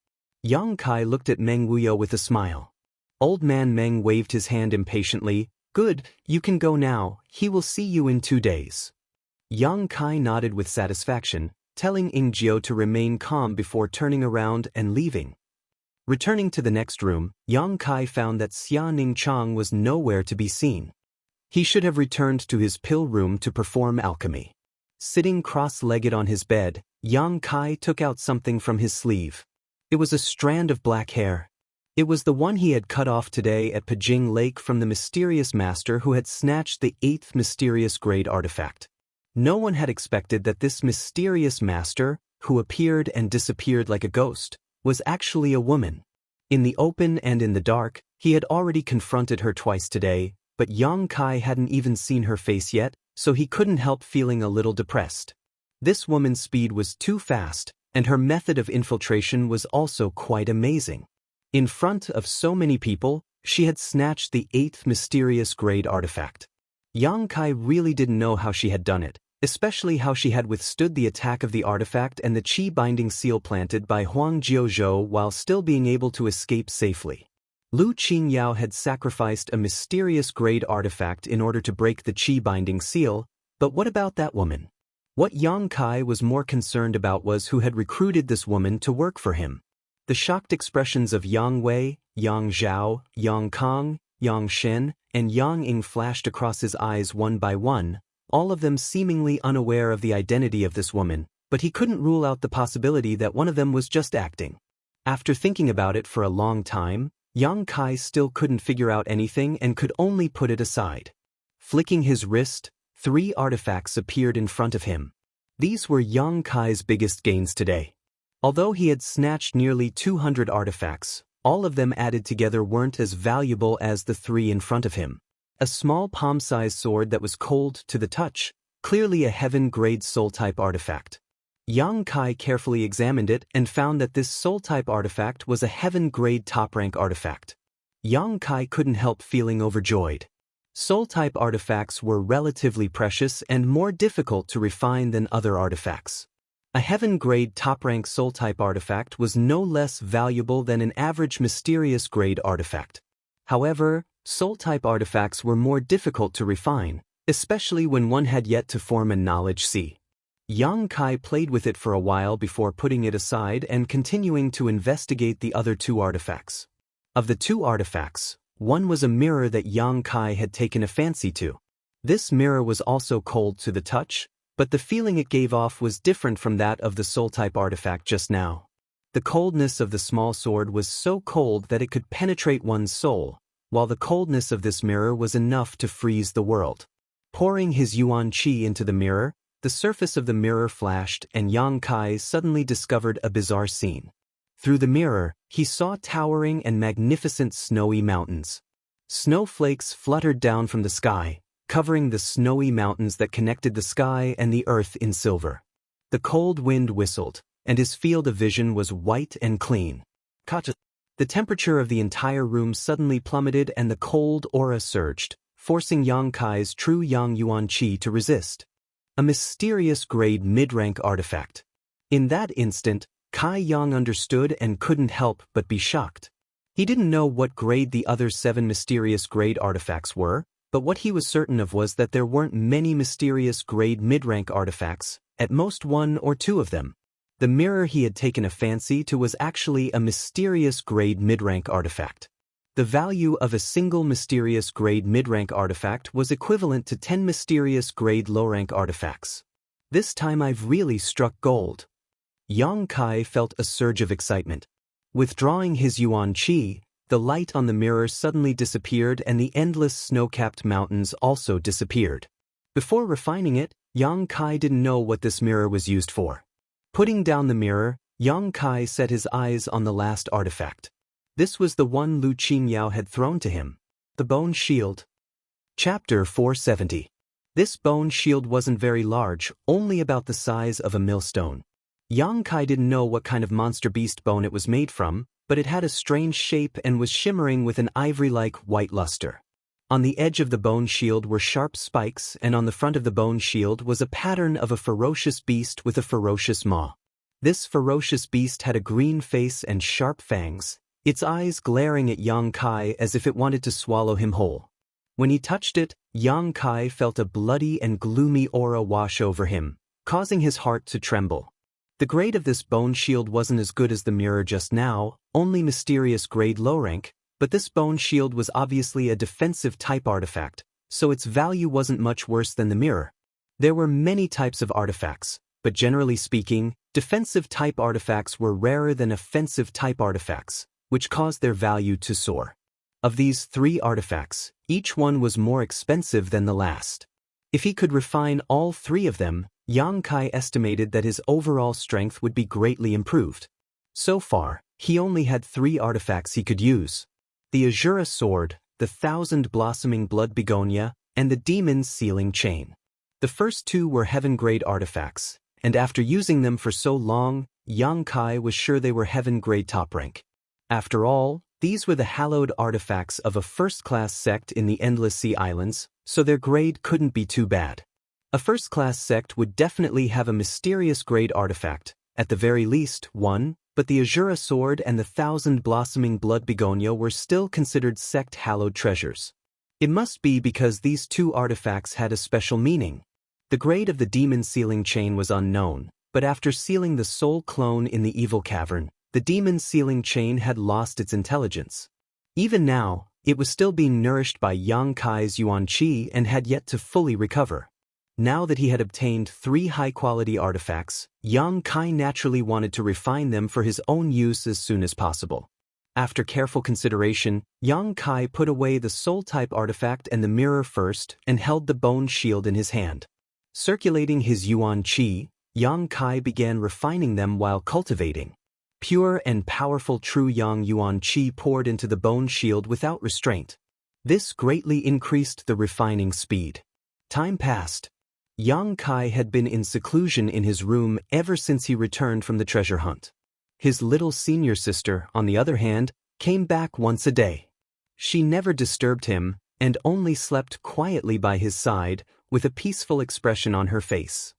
Yang Kai looked at Meng Wuya with a smile. Old man Meng waved his hand impatiently. Good, you can go now, he will see you in 2 days. Yang Kai nodded with satisfaction, telling Ingjiu to remain calm before turning around and leaving. Returning to the next room, Yang Kai found that Xia Ningchang was nowhere to be seen. He should have returned to his pill room to perform alchemy. Sitting cross-legged on his bed, Yang Kai took out something from his sleeve. It was a strand of black hair. It was the one he had cut off today at Pajing Lake from the mysterious master who had snatched the 8th mysterious grade artifact. No one had expected that this mysterious master, who appeared and disappeared like a ghost, was actually a woman. In the open and in the dark, he had already confronted her twice today, but Yang Kai hadn't even seen her face yet, so he couldn't help feeling a little depressed. This woman's speed was too fast, and her method of infiltration was also quite amazing. In front of so many people, she had snatched the 8th mysterious grade artifact. Yang Kai really didn't know how she had done it, especially how she had withstood the attack of the artifact and the chi binding seal planted by Huang Jiuzhou while still being able to escape safely. Lu Qingyao had sacrificed a mysterious grade artifact in order to break the chi binding seal, but what about that woman? What Yang Kai was more concerned about was who had recruited this woman to work for him. The shocked expressions of Yang Wei, Yang Zhao, Yang Kong, Yang Shen, and Yang Ying flashed across his eyes one by one, all of them seemingly unaware of the identity of this woman, but he couldn't rule out the possibility that one of them was just acting. After thinking about it for a long time, Yang Kai still couldn't figure out anything and could only put it aside. Flicking his wrist, 3 artifacts appeared in front of him. These were Yang Kai's biggest gains today. Although he had snatched nearly 200 artifacts, all of them added together weren't as valuable as the three in front of him. A small palm-sized sword that was cold to the touch, clearly a heaven-grade soul-type artifact. Yang Kai carefully examined it and found that this soul-type artifact was a heaven-grade top-rank artifact. Yang Kai couldn't help feeling overjoyed. Soul-type artifacts were relatively precious and more difficult to refine than other artifacts. A heaven-grade top-rank soul-type artifact was no less valuable than an average mysterious-grade artifact. However, soul-type artifacts were more difficult to refine, especially when one had yet to form a knowledge sea. Yang Kai played with it for a while before putting it aside and continuing to investigate the other two artifacts. Of the two artifacts, one was a mirror that Yang Kai had taken a fancy to. This mirror was also cold to the touch, but the feeling it gave off was different from that of the soul-type artifact just now. The coldness of the small sword was so cold that it could penetrate one's soul, while the coldness of this mirror was enough to freeze the world. Pouring his yuan qi into the mirror, the surface of the mirror flashed and Yang Kai suddenly discovered a bizarre scene. Through the mirror, he saw towering and magnificent snowy mountains. Snowflakes fluttered down from the sky, covering the snowy mountains that connected the sky and the earth in silver. The cold wind whistled, and his field of vision was white and clean. The temperature of the entire room suddenly plummeted and the cold aura surged, forcing Yang Kai's true Yang Yuan Qi to resist. A mysterious grade mid-rank artifact. In that instant, Kai Yang understood and couldn't help but be shocked. He didn't know what grade the other 7 mysterious grade artifacts were, but what he was certain of was that there weren't many mysterious grade mid-rank artifacts, at most 1 or 2 of them. The mirror he had taken a fancy to was actually a mysterious grade mid-rank artifact. The value of a single mysterious grade mid-rank artifact was equivalent to 10 mysterious grade low-rank artifacts. This time I've really struck gold. Yang Kai felt a surge of excitement. Withdrawing his yuan qi, the light on the mirror suddenly disappeared and the endless snow-capped mountains also disappeared. Before refining it, Yang Kai didn't know what this mirror was used for. Putting down the mirror, Yang Kai set his eyes on the last artifact. This was the one Lu Qingyao had thrown to him. The bone shield. Chapter 470. This bone shield wasn't very large, only about the size of a millstone. Yang Kai didn't know what kind of monster beast bone it was made from, but it had a strange shape and was shimmering with an ivory-like white luster. On the edge of the bone shield were sharp spikes, and on the front of the bone shield was a pattern of a ferocious beast with a ferocious maw. This ferocious beast had a green face and sharp fangs, its eyes glaring at Yang Kai as if it wanted to swallow him whole. When he touched it, Yang Kai felt a bloody and gloomy aura wash over him, causing his heart to tremble. The grade of this bone shield wasn't as good as the mirror just now, only mysterious grade low rank, but this bone shield was obviously a defensive type artifact, so its value wasn't much worse than the mirror. There were many types of artifacts, but generally speaking, defensive type artifacts were rarer than offensive type artifacts, which caused their value to soar. Of these 3 artifacts, each one was more expensive than the last. If he could refine all 3 of them, Yang Kai estimated that his overall strength would be greatly improved. So far, he only had 3 artifacts he could use. The Azura Sword, the 1,000-blossoming blood begonia, and the Demon's Sealing Chain. The first 2 were heaven-grade artifacts, and after using them for so long, Yang Kai was sure they were heaven-grade top rank. After all, these were the hallowed artifacts of a first-class sect in the Endless Sea Islands, so their grade couldn't be too bad. A first-class sect would definitely have a mysterious grade artifact, at the very least, 1, but the Azura Sword and the 1,000-blossoming blood begonia were still considered sect-hallowed treasures. It must be because these 2 artifacts had a special meaning. The grade of the Demon's Sealing Chain was unknown, but after sealing the soul clone in the evil cavern, the Demon's Sealing Chain had lost its intelligence. Even now, it was still being nourished by Yang Kai's yuan qi and had yet to fully recover. Now that he had obtained 3 high-quality artifacts, Yang Kai naturally wanted to refine them for his own use as soon as possible. After careful consideration, Yang Kai put away the soul-type artifact and the mirror first and held the bone shield in his hand. Circulating his yuan qi, Yang Kai began refining them while cultivating. Pure and powerful true Yang Yuan Qi poured into the bone shield without restraint. This greatly increased the refining speed. Time passed. Yang Kai had been in seclusion in his room ever since he returned from the treasure hunt. His little senior sister, on the other hand, came back once a day. She never disturbed him, and only slept quietly by his side, with a peaceful expression on her face.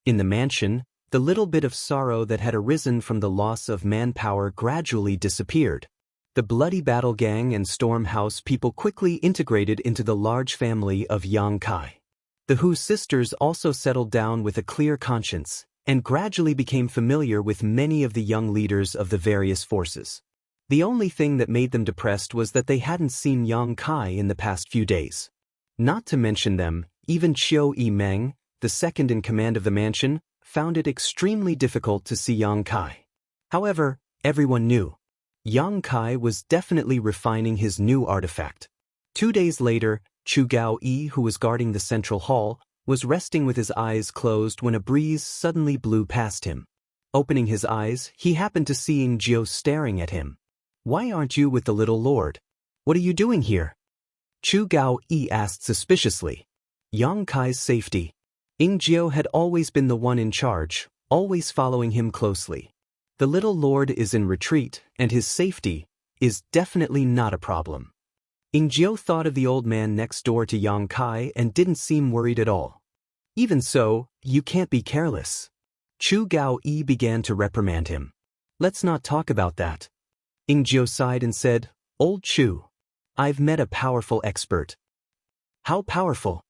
In the mansion, the little bit of sorrow that had arisen from the loss of manpower gradually disappeared. The bloody battle gang and Storm House people quickly integrated into the large family of Yang Kai. The Hu sisters also settled down with a clear conscience, and gradually became familiar with many of the young leaders of the various forces. The only thing that made them depressed was that they hadn't seen Yang Kai in the past few days. Not to mention them, even Chiu Yi-meng, the second in command of the mansion, found it extremely difficult to see Yang Kai. However, everyone knew. Yang Kai was definitely refining his new artifact. 2 days later, Chu Gao-yi, who was guarding the central hall, was resting with his eyes closed when a breeze suddenly blew past him. Opening his eyes, he happened to see Ying Jiao staring at him. "Why aren't you with the little lord? What are you doing here?" Chu Gao-yi asked suspiciously. Yang Kai's safety. Ying Jiao had always been the one in charge, always following him closely. The little lord is in retreat, and his safety is definitely not a problem. Ying Jiao thought of the old man next door to Yang Kai and didn't seem worried at all. Even so, you can't be careless. Chu Gao-yi began to reprimand him. "Let's not talk about that." Ying Jiao sighed and said, "Old Chu, I've met a powerful expert." "How powerful?"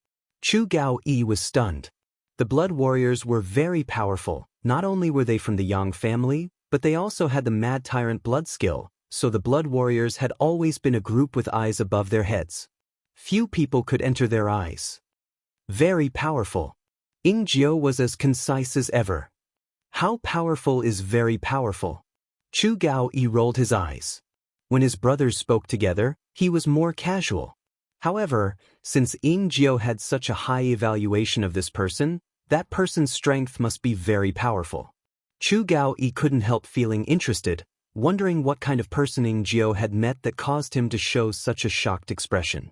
Chu Gao-yi was stunned. The blood warriors were very powerful. Not only were they from the Yang family, but they also had the Mad Tyrant blood skill, so the blood warriors had always been a group with eyes above their heads. Few people could enter their eyes. Very powerful. Ying Jiao was as concise as ever. How powerful is very powerful? Chu Gao-yi rolled his eyes. When his brothers spoke together, he was more casual. However, since Ying Jiao had such a high evaluation of this person, that person's strength must be very powerful. Chu Gao-yi couldn't help feeling interested, wondering what kind of person Ying Jiao had met that caused him to show such a shocked expression.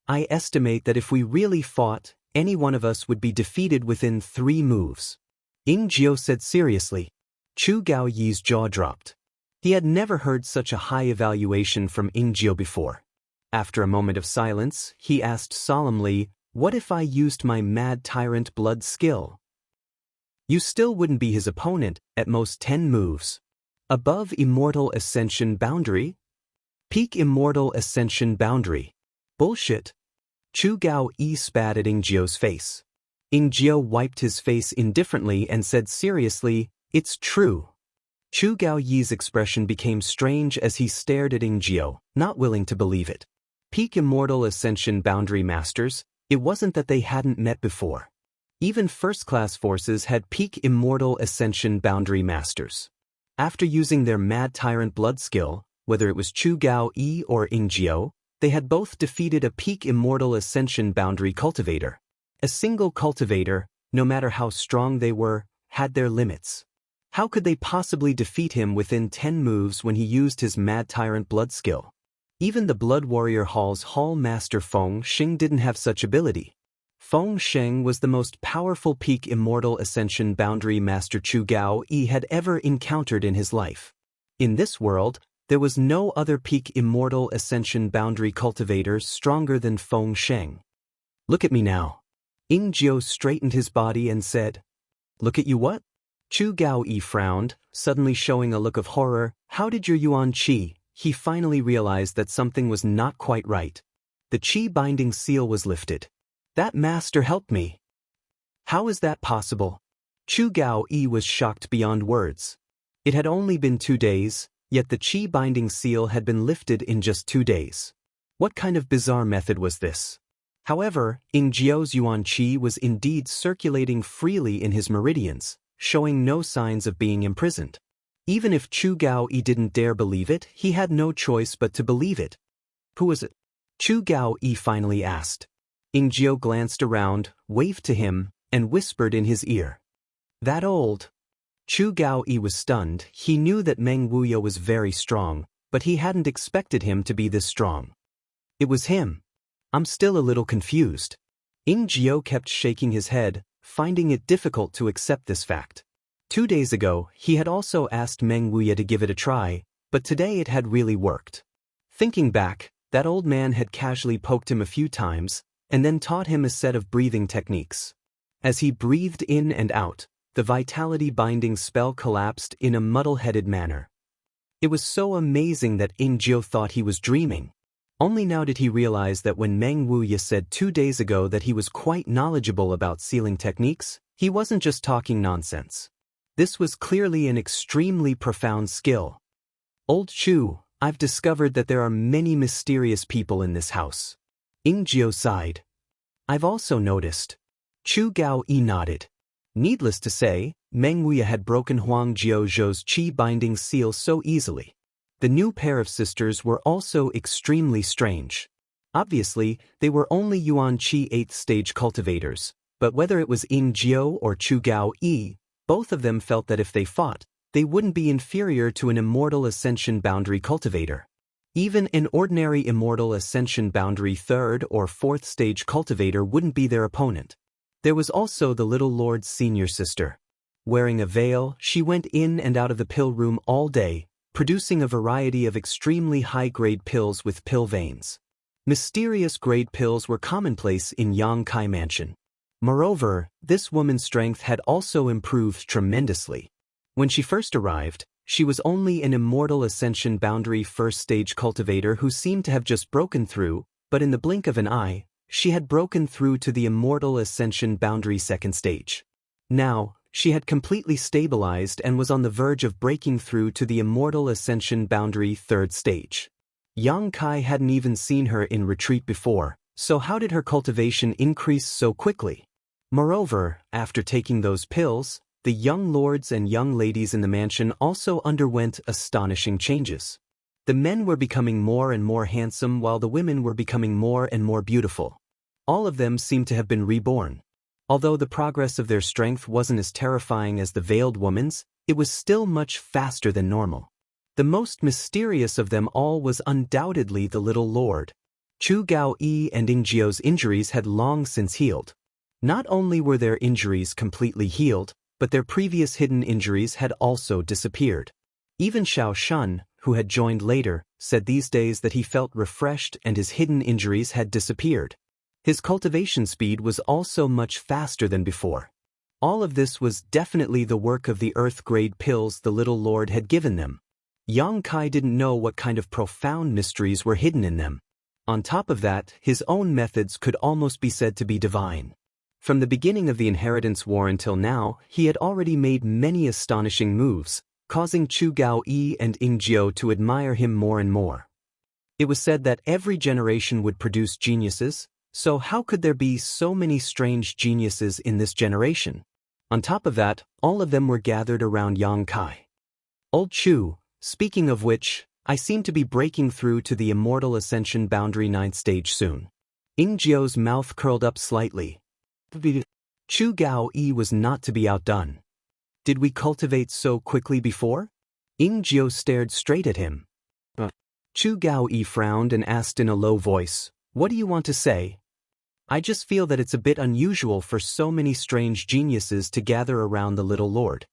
"I estimate that if we really fought, any one of us would be defeated within 3 moves. Ying Jiao said seriously. Chu Gao-yi's jaw dropped. He had never heard such a high evaluation from Ying Jiao before. After a moment of silence, he asked solemnly, "What if I used my Mad Tyrant blood skill?" "You still wouldn't be his opponent, at most 10 moves. Above Immortal Ascension Boundary? Peak Immortal Ascension Boundary. Bullshit." Chu Gao-yi spat at Ying Jiao's face. Ying Jiao wiped his face indifferently and said seriously, "It's true." Chu Gao-yi's expression became strange as he stared at Ying Jiao, not willing to believe it. Peak Immortal Ascension Boundary Masters, it wasn't that they hadn't met before. Even first-class forces had Peak Immortal Ascension Boundary Masters. After using their Mad Tyrant blood skill, whether it was Chu Gao-yi or Ying Jiao, they had both defeated a Peak Immortal Ascension Boundary cultivator. A single cultivator, no matter how strong they were, had their limits. How could they possibly defeat him within 10 moves when he used his Mad Tyrant blood skill? Even the Blood Warrior Hall's Hall Master Feng Sheng didn't have such ability. Feng Sheng was the most powerful Peak Immortal Ascension Boundary Master Chu Gao-yi had ever encountered in his life. In this world, there was no other Peak Immortal Ascension Boundary cultivator stronger than Feng Sheng. "Look at me now." Ying Jiao straightened his body and said, "Look at you what?" Chu Gao-yi frowned, suddenly showing a look of horror. How did your Yuan Qi? He finally realized that something was not quite right. The Qi binding seal was lifted. "That master helped me." "How is that possible?" Chu Gao-yi was shocked beyond words. It had only been 2 days, yet the Qi binding seal had been lifted in just 2 days. What kind of bizarre method was this? However, Ying Jiao's Yuan Qi was indeed circulating freely in his meridians, showing no signs of being imprisoned. Even if Chu Gao-yi didn't dare believe it, he had no choice but to believe it. "Who was it?" Chu Gao-yi finally asked. Ying Jiao glanced around, waved to him, and whispered in his ear. "That old Chu Gao-yi was stunned. He knew that Meng Wuya was very strong, but he hadn't expected him to be this strong. It was him. I'm still a little confused. Ing Jiao kept shaking his head, finding it difficult to accept this fact. 2 days ago, he had also asked Meng Wuya to give it a try, but today it had really worked. Thinking back, that old man had casually poked him a few times, and then taught him a set of breathing techniques. As he breathed in and out, the vitality binding spell collapsed in a muddle-headed manner. It was so amazing that Ing Jiao thought he was dreaming. Only now did he realize that when Meng Wuya said 2 days ago that he was quite knowledgeable about sealing techniques, he wasn't just talking nonsense. This was clearly an extremely profound skill. Old Chu, I've discovered that there are many mysterious people in this house. Ing Jiao sighed. I've also noticed. Chu Gao-yi nodded. Needless to say, Meng Wuya had broken Huang Jiao-zhou's qi binding seal so easily. The new pair of sisters were also extremely strange. Obviously, they were only Yuan Qi 8th stage cultivators, but whether it was Ing Jiao or Chu Gao-yi, both of them felt that if they fought, they wouldn't be inferior to an immortal ascension boundary cultivator. Even an ordinary immortal ascension boundary 3rd or 4th stage cultivator wouldn't be their opponent. There was also the little lord's senior sister. Wearing a veil, she went in and out of the pill room all day, producing a variety of extremely high-grade pills with pill veins. Mysterious grade pills were commonplace in Yang Kai Mansion. Moreover, this woman's strength had also improved tremendously. When she first arrived, she was only an immortal ascension boundary 1st stage cultivator who seemed to have just broken through, but in the blink of an eye, she had broken through to the immortal ascension boundary 2nd stage. Now, she had completely stabilized and was on the verge of breaking through to the immortal ascension boundary 3rd stage. Yang Kai hadn't even seen her in retreat before, so how did her cultivation increase so quickly? Moreover, after taking those pills, the young lords and young ladies in the mansion also underwent astonishing changes. The men were becoming more and more handsome while the women were becoming more and more beautiful. All of them seemed to have been reborn. Although the progress of their strength wasn't as terrifying as the veiled woman's, it was still much faster than normal. The most mysterious of them all was undoubtedly the little lord. Chu Gao-yi and Ing Jiao's injuries had long since healed. Not only were their injuries completely healed, but their previous hidden injuries had also disappeared. Even Xiao Shun, who had joined later, said these days that he felt refreshed and his hidden injuries had disappeared. His cultivation speed was also much faster than before. All of this was definitely the work of the earth-grade pills the little lord had given them. Yang Kai didn't know what kind of profound mysteries were hidden in them. On top of that, his own methods could almost be said to be divine. From the beginning of the Inheritance War until now, he had already made many astonishing moves, causing Chu Gao-yi and Ing Jiao to admire him more and more. It was said that every generation would produce geniuses, so how could there be so many strange geniuses in this generation? On top of that, all of them were gathered around Yang Kai. Old Chu, speaking of which, I seem to be breaking through to the immortal ascension boundary 9th stage soon. Ing Jiao's mouth curled up slightly. Chu Gao-yi was not to be outdone. Did we cultivate so quickly before? Ing Jiao stared straight at him. Chu Gao-yi frowned and asked in a low voice, "What do you want to say?" "I just feel that it's a bit unusual for so many strange geniuses to gather around the little lord."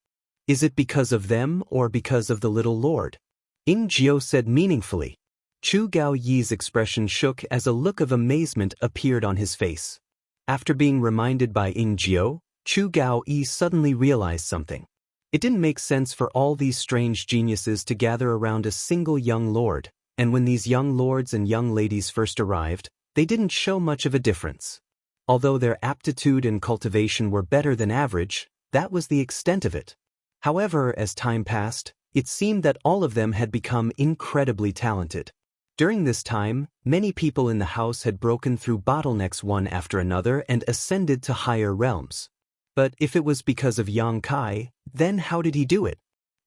"Is it because of them or because of the little lord?" Ing Jiao said meaningfully. Chu Gao-yi's expression shook as a look of amazement appeared on his face. After being reminded by Ing Jiao, Chu Gao-yi suddenly realized something. It didn't make sense for all these strange geniuses to gather around a single young lord, and when these young lords and young ladies first arrived, they didn't show much of a difference. Although their aptitude and cultivation were better than average, that was the extent of it. However, as time passed, it seemed that all of them had become incredibly talented. During this time, many people in the house had broken through bottlenecks one after another and ascended to higher realms. But if it was because of Yang Kai, then how did he do it?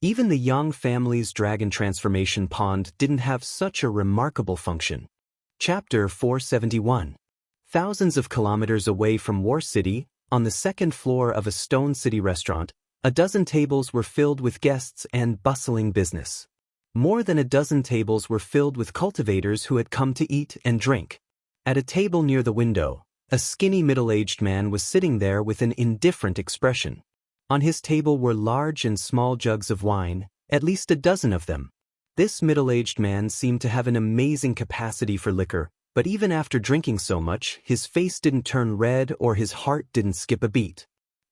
Even the Yang family's dragon transformation pond didn't have such a remarkable function. Chapter 471. Thousands of kilometers away from War City, on the second floor of a Stone City restaurant, A dozen tables were filled with guests and bustling business. More than a dozen tables were filled with cultivators who had come to eat and drink. At a table near the window, a skinny middle-aged man was sitting there with an indifferent expression. On his table were large and small jugs of wine, at least a dozen of them. This middle-aged man seemed to have an amazing capacity for liquor, but even after drinking so much, his face didn't turn red or his heart didn't skip a beat.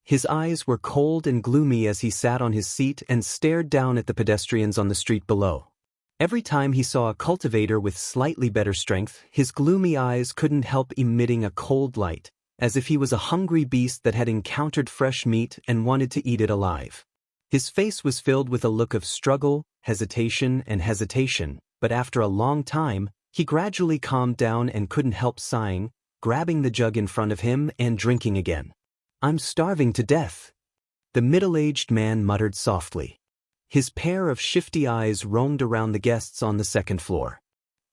His eyes were cold and gloomy as he sat on his seat and stared down at the pedestrians on the street below. Every time he saw a cultivator with slightly better strength, his gloomy eyes couldn't help emitting a cold light, as if he was a hungry beast that had encountered fresh meat and wanted to eat it alive. His face was filled with a look of struggle, hesitation, but after a long time, he gradually calmed down and couldn't help sighing, grabbing the jug in front of him and drinking again. "I'm starving to death," the middle-aged man muttered softly. His pair of shifty eyes roamed around the guests on the second floor.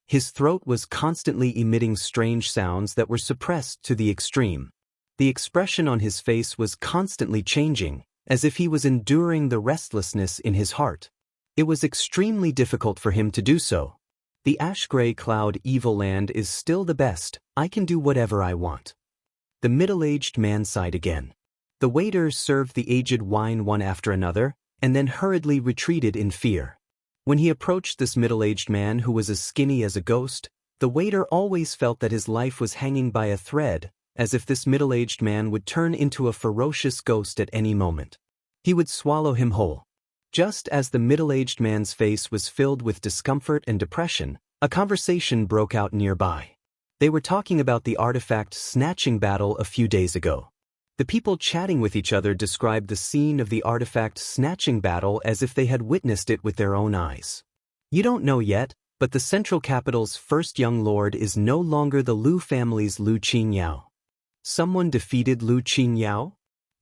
His throat was constantly emitting strange sounds that were suppressed to the extreme. The expression on his face was constantly changing, as if he was enduring the restlessness in his heart. It was extremely difficult for him to do so. "The ash-gray cloud evil land is still the best. I can do whatever I want." The middle-aged man sighed again. The waiter served the aged wine one after another, and then hurriedly retreated in fear. When he approached this middle-aged man who was as skinny as a ghost, the waiter always felt that his life was hanging by a thread, as if this middle-aged man would turn into a ferocious ghost at any moment. He would swallow him whole. Just as the middle-aged man's face was filled with discomfort and depression, a conversation broke out nearby. They were talking about the artifact snatching battle a few days ago. The people chatting with each other described the scene of the artifact snatching battle as if they had witnessed it with their own eyes. "You don't know yet, but the Central Capital's first young lord is no longer the Lu family's Lu Qingyao." "Someone defeated Lu Qingyao?"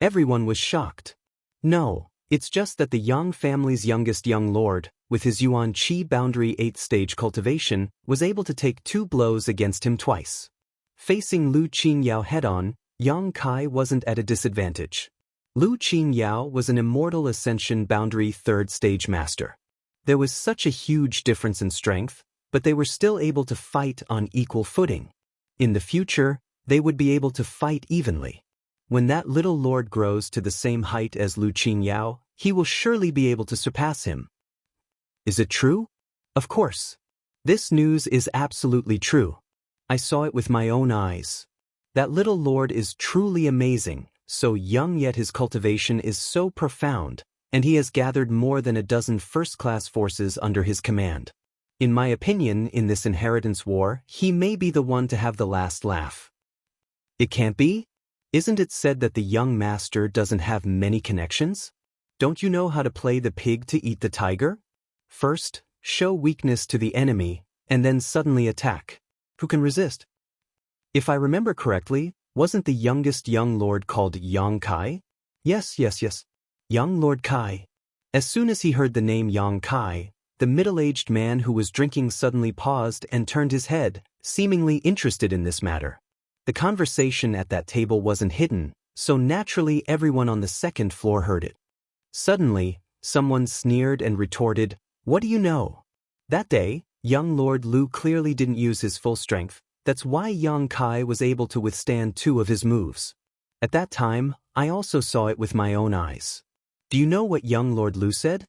Everyone was shocked. "No, it's just that the Yang family's youngest young lord, with his Yuan Qi boundary 8th-stage cultivation, was able to take 2 blows against him twice." Facing Lu Qingyao head-on, Yang Kai wasn't at a disadvantage. Lu Qingyao was an immortal ascension boundary 3rd-stage master. There was such a huge difference in strength, but they were still able to fight on equal footing. In the future, they would be able to fight evenly. When that little lord grows to the same height as Lu Qingyao, he will surely be able to surpass him. Is it true? Of course. This news is absolutely true. I saw it with my own eyes. That little lord is truly amazing, so young yet his cultivation is so profound, and he has gathered more than a dozen first-class forces under his command. In my opinion, in this inheritance war, he may be the one to have the last laugh. It can't be? Isn't it said that the young master doesn't have many connections? Don't you know how to play the pig to eat the tiger? First, show weakness to the enemy, and then suddenly attack. Who can resist? If I remember correctly, wasn't the youngest young lord called Yang Kai? Yes. Young Lord Kai. As soon as he heard the name Yang Kai, the middle-aged man who was drinking suddenly paused and turned his head, seemingly interested in this matter. The conversation at that table wasn't hidden, so naturally everyone on the second floor heard it. Suddenly, someone sneered and retorted, "What do you know?" That day, young Lord Lu clearly didn't use his full strength. That's why Yang Kai was able to withstand 2 of his moves. At that time, I also saw it with my own eyes. Do you know what young Lord Lu said?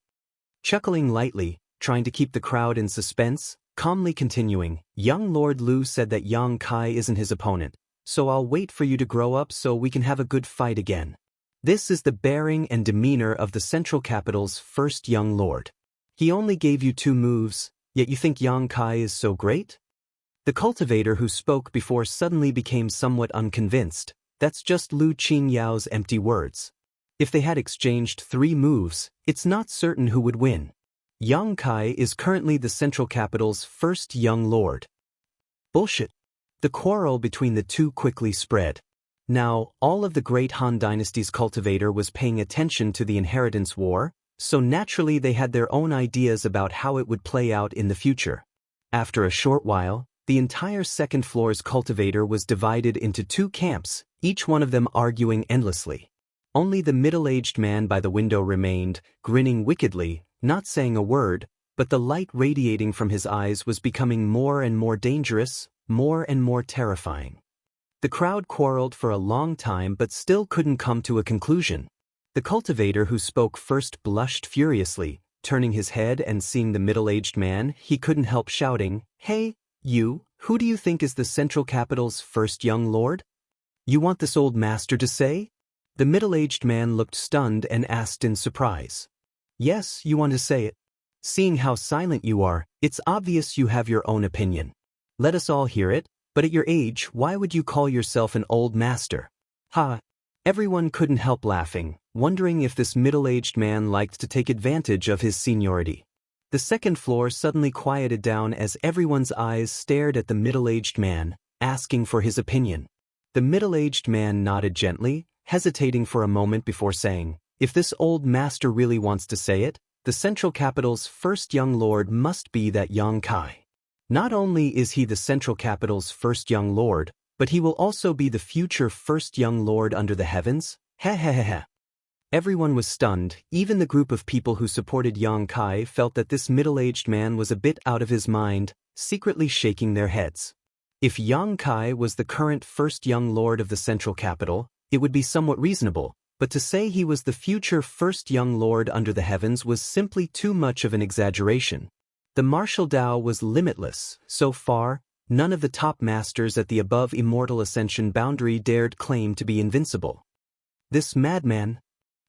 Chuckling lightly, trying to keep the crowd in suspense, calmly continuing, young Lord Lu said that Yang Kai isn't his opponent, so I'll wait for you to grow up so we can have a good fight again. This is the bearing and demeanor of the Central Capital's first young lord. He only gave you 2 moves, yet you think Yang Kai is so great? The cultivator who spoke before suddenly became somewhat unconvinced. That's just Lu Qingyao's empty words. If they had exchanged 3 moves, it's not certain who would win. Yang Kai is currently the Central Capital's first young lord. Bullshit. The quarrel between the two quickly spread. Now, all of the great Han Dynasty's cultivator was paying attention to the inheritance war, so naturally they had their own ideas about how it would play out in the future. After a short while, the entire second floor's cultivator was divided into 2 camps, each one of them arguing endlessly. Only the middle-aged man by the window remained, grinning wickedly, not saying a word, but the light radiating from his eyes was becoming more and more dangerous, more and more terrifying. The crowd quarreled for a long time but still couldn't come to a conclusion. The cultivator who spoke first blushed furiously, turning his head and seeing the middle-aged man, he couldn't help shouting, "Hey, you, who do you think is the Central Capital's first young lord? You want this old master to say?" The middle-aged man looked stunned and asked in surprise. "Yes, you want to say it. Seeing how silent you are, it's obvious you have your own opinion. Let us all hear it, but at your age, why would you call yourself an old master?" Ha! Everyone couldn't help laughing, wondering if this middle-aged man liked to take advantage of his seniority. The second floor suddenly quieted down as everyone's eyes stared at the middle-aged man, asking for his opinion. The middle-aged man nodded gently, hesitating for a moment before saying, "If this old master really wants to say it, the Central Capital's first young lord must be that young Kai. Not only is he the Central Capital's first young lord, but he will also be the future first young lord under the heavens." Heh. Everyone was stunned. Even the group of people who supported Yang Kai felt that this middle-aged man was a bit out of his mind, secretly shaking their heads. If Yang Kai was the current first young lord of the Central Capital, it would be somewhat reasonable, but to say he was the future first young lord under the heavens was simply too much of an exaggeration. The martial Tao was limitless. So far, none of the top masters at the above immortal ascension boundary dared claim to be invincible. This madman.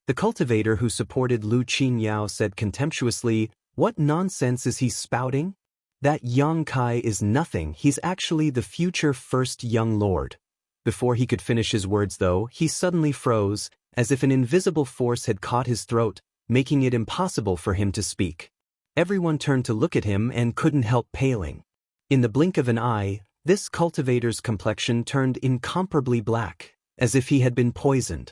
The cultivator who supported Lu Qinyao said contemptuously, "What nonsense is he spouting? That Yang Kai is nothing, he's actually the future first young lord." Before he could finish his words though, he suddenly froze, as if an invisible force had caught his throat, making it impossible for him to speak. Everyone turned to look at him and couldn't help paling. In the blink of an eye, this cultivator's complexion turned incomparably black, as if he had been poisoned.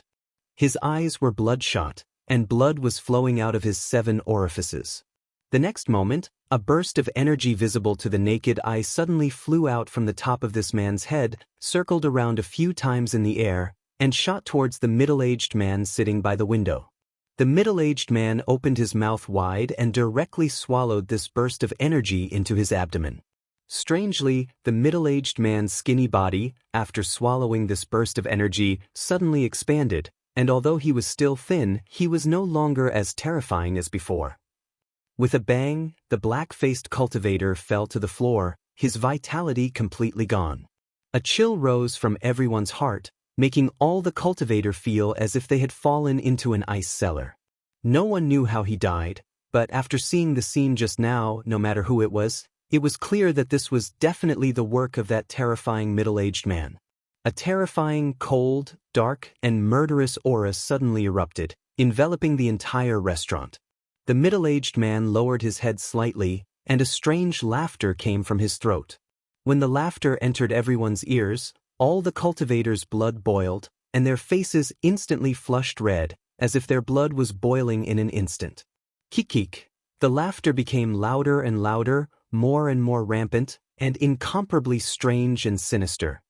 His eyes were bloodshot, and blood was flowing out of his 7 orifices. The next moment, a burst of energy visible to the naked eye suddenly flew out from the top of this man's head, circled around a few times in the air, and shot towards the middle-aged man sitting by the window. The middle-aged man opened his mouth wide and directly swallowed this burst of energy into his abdomen. Strangely, the middle-aged man's skinny body, after swallowing this burst of energy, suddenly expanded, and although he was still thin, he was no longer as terrifying as before. With a bang, the black-faced cultivator fell to the floor, his vitality completely gone. A chill rose from everyone's heart, making all the cultivator feel as if they had fallen into an ice cellar. No one knew how he died, but after seeing the scene just now, no matter who it was clear that this was definitely the work of that terrifying middle-aged man. A terrifying, cold, dark, and murderous aura suddenly erupted, enveloping the entire restaurant. The middle-aged man lowered his head slightly, and a strange laughter came from his throat. When the laughter entered everyone's ears, all the cultivators' blood boiled, and their faces instantly flushed red, as if their blood was boiling in an instant. Kik. The laughter became louder and louder, more and more rampant, and incomparably strange and sinister.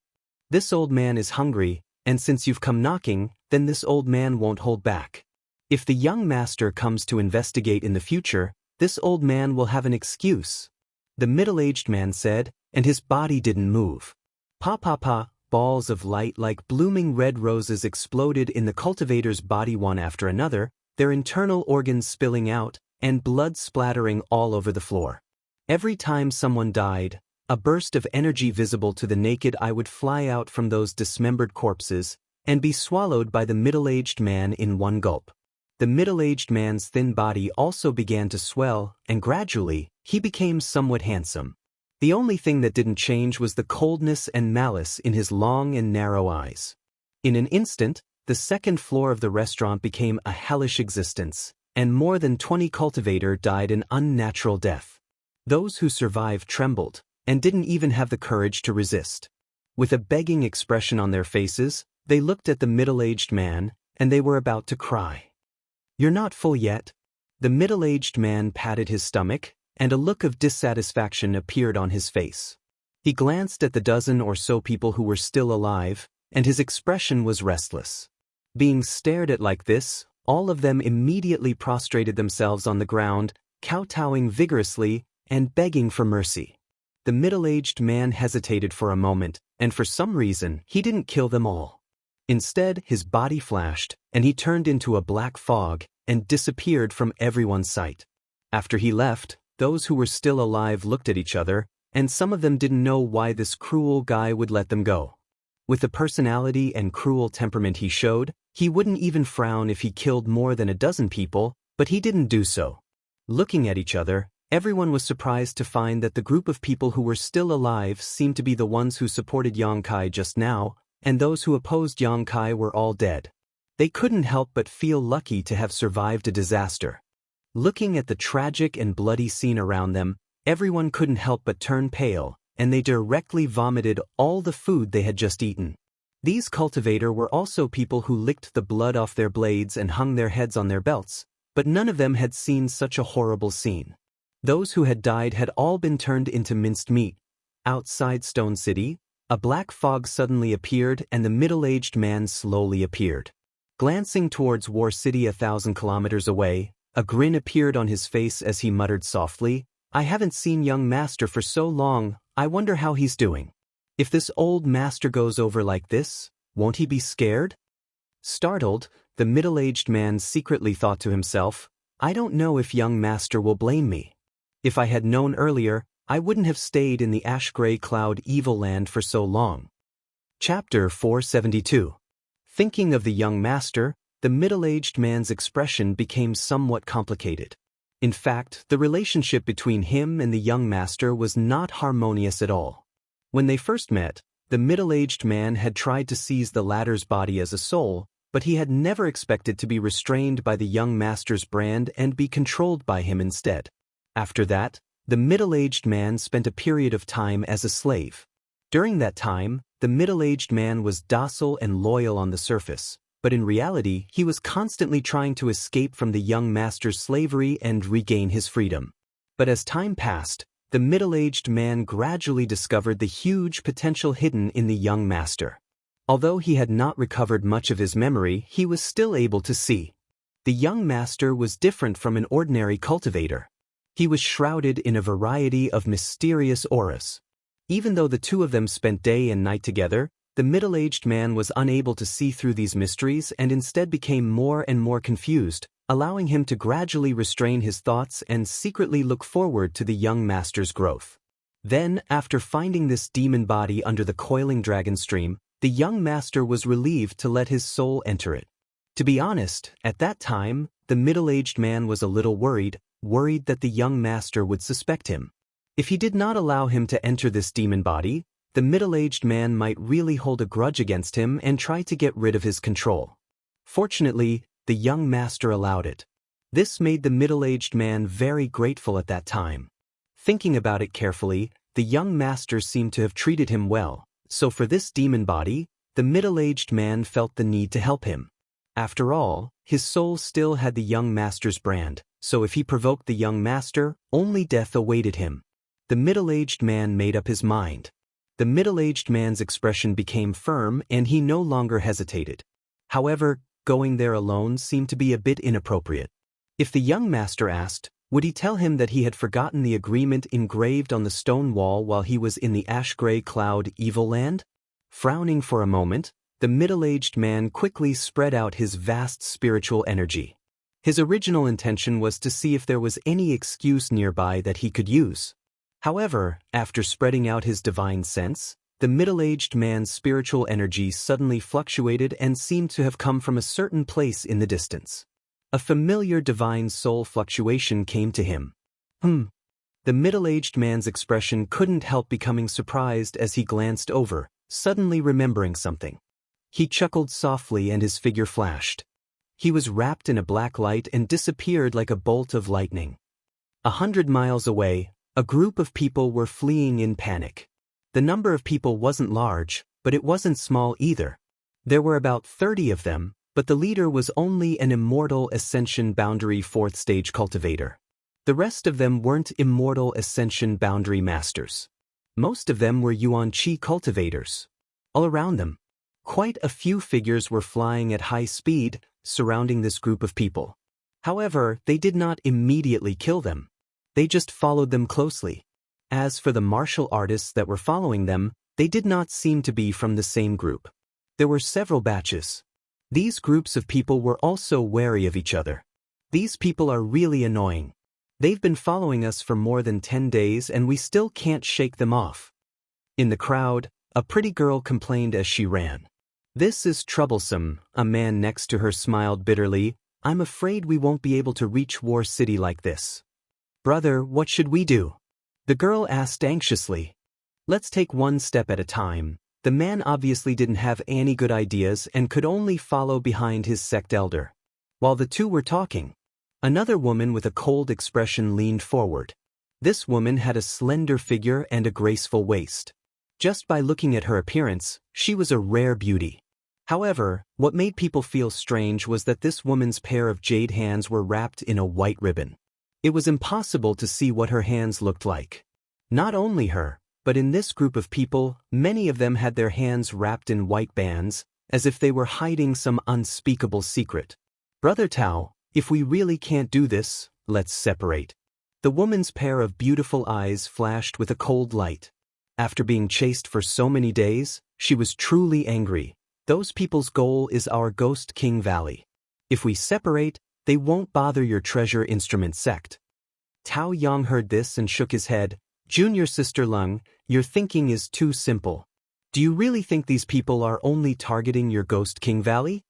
"This old man is hungry, and since you've come knocking, then this old man won't hold back. If the young master comes to investigate in the future, this old man will have an excuse," the middle-aged man said, and his body didn't move. Pa. Balls of light like blooming red roses exploded in the cultivator's body one after another, their internal organs spilling out, and blood splattering all over the floor. Every time someone died, a burst of energy visible to the naked eye would fly out from those dismembered corpses, and be swallowed by the middle-aged man in one gulp. The middle-aged man's thin body also began to swell, and gradually, he became somewhat handsome. The only thing that didn't change was the coldness and malice in his long and narrow eyes. In an instant, the second floor of the restaurant became a hellish existence, and more than 20 cultivators died an unnatural death. Those who survived trembled, and didn't even have the courage to resist. With a begging expression on their faces, they looked at the middle-aged man, and they were about to cry. "You're not full yet?" The middle-aged man patted his stomach, and a look of dissatisfaction appeared on his face. He glanced at the dozen or so people who were still alive, and his expression was restless. Being stared at like this, all of them immediately prostrated themselves on the ground, kowtowing vigorously and begging for mercy. The middle-aged man hesitated for a moment, and for some reason, he didn't kill them all. Instead, his body flashed, and he turned into a black fog and disappeared from everyone's sight. After he left, those who were still alive looked at each other, and some of them didn't know why this cruel guy would let them go. With the personality and cruel temperament he showed, he wouldn't even frown if he killed more than a dozen people, but he didn't do so. Looking at each other, everyone was surprised to find that the group of people who were still alive seemed to be the ones who supported Yang Kai just now, and those who opposed Yang Kai were all dead. They couldn't help but feel lucky to have survived a disaster. Looking at the tragic and bloody scene around them, everyone couldn't help but turn pale, and they directly vomited all the food they had just eaten. These cultivators were also people who licked the blood off their blades and hung their heads on their belts, but none of them had seen such a horrible scene. Those who had died had all been turned into minced meat. Outside Stone City, a black fog suddenly appeared and the middle-aged man slowly appeared. Glancing towards War City 1,000 kilometers away, a grin appeared on his face as he muttered softly, "I haven't seen young master for so long, I wonder how he's doing. If this old master goes over like this, won't he be scared?" Startled, the middle-aged man secretly thought to himself, "I don't know if young master will blame me. If I had known earlier, I wouldn't have stayed in the ash-gray cloud evil land for so long." Chapter 472. Thinking of the young master, the middle-aged man's expression became somewhat complicated. In fact, the relationship between him and the young master was not harmonious at all. When they first met, the middle-aged man had tried to seize the latter's body as a soul, but he had never expected to be restrained by the young master's brand and be controlled by him instead. After that, the middle-aged man spent a period of time as a slave. During that time, the middle-aged man was docile and loyal on the surface, but in reality he was constantly trying to escape from the young master's slavery and regain his freedom. But as time passed, the middle-aged man gradually discovered the huge potential hidden in the young master. Although he had not recovered much of his memory, he was still able to see. The young master was different from an ordinary cultivator. He was shrouded in a variety of mysterious auras. Even though the two of them spent day and night together, the middle-aged man was unable to see through these mysteries and instead became more and more confused, allowing him to gradually restrain his thoughts and secretly look forward to the young master's growth. Then, after finding this demon body under the coiling dragon stream, the young master was relieved to let his soul enter it. To be honest, at that time, the middle-aged man was a little worried that the young master would suspect him. If he did not allow him to enter this demon body, the middle-aged man might really hold a grudge against him and try to get rid of his control. Fortunately, the young master allowed it. This made the middle-aged man very grateful at that time. Thinking about it carefully, the young master seemed to have treated him well, so for this demon body, the middle-aged man felt the need to help him. After all, his soul still had the young master's brand, so if he provoked the young master, only death awaited him. The middle-aged man made up his mind. The middle-aged man's expression became firm and he no longer hesitated. However, going there alone seemed to be a bit inappropriate. If the young master asked, would he tell him that he had forgotten the agreement engraved on the stone wall while he was in the ash-gray cloud evil land? Frowning for a moment, the middle-aged man quickly spread out his vast spiritual energy. His original intention was to see if there was any excuse nearby that he could use. However, after spreading out his divine sense, the middle-aged man's spiritual energy suddenly fluctuated and seemed to have come from a certain place in the distance. A familiar divine soul fluctuation came to him. The middle-aged man's expression couldn't help becoming surprised as he glanced over, suddenly remembering something. He chuckled softly and his figure flashed. He was wrapped in a black light and disappeared like a bolt of lightning. 100 miles away, a group of people were fleeing in panic. The number of people wasn't large, but it wasn't small either. There were about 30 of them, but the leader was only an immortal ascension boundary 4th stage cultivator. The rest of them weren't immortal ascension boundary masters. Most of them were Yuan Qi cultivators. All around them, Quite a few figures were flying at high speed, surrounding this group of people. However, they did not immediately kill them. They just followed them closely. As for the martial artists that were following them, they did not seem to be from the same group. There were several batches. These groups of people were also wary of each other. These people are really annoying. They've been following us for more than 10 days and we still can't shake them off. In the crowd, a pretty girl complained as she ran. This is troublesome, a man next to her smiled bitterly. I'm afraid we won't be able to reach War City like this. Brother, what should we do? The girl asked anxiously. Let's take one step at a time. The man obviously didn't have any good ideas and could only follow behind his sect elder. While the two were talking, another woman with a cold expression leaned forward. This woman had a slender figure and a graceful waist. Just by looking at her appearance, she was a rare beauty. However, what made people feel strange was that this woman's pair of jade hands were wrapped in a white ribbon. It was impossible to see what her hands looked like. Not only her, but in this group of people, many of them had their hands wrapped in white bands, as if they were hiding some unspeakable secret. Brother Tao, if we really can't do this, let's separate. The woman's pair of beautiful eyes flashed with a cold light. After being chased for so many days, she was truly angry. Those people's goal is our Ghost King Valley. If we separate, they won't bother your treasure instrument sect. Tao Yang heard this and shook his head. Junior Sister Lung, your thinking is too simple. Do you really think these people are only targeting your Ghost King Valley?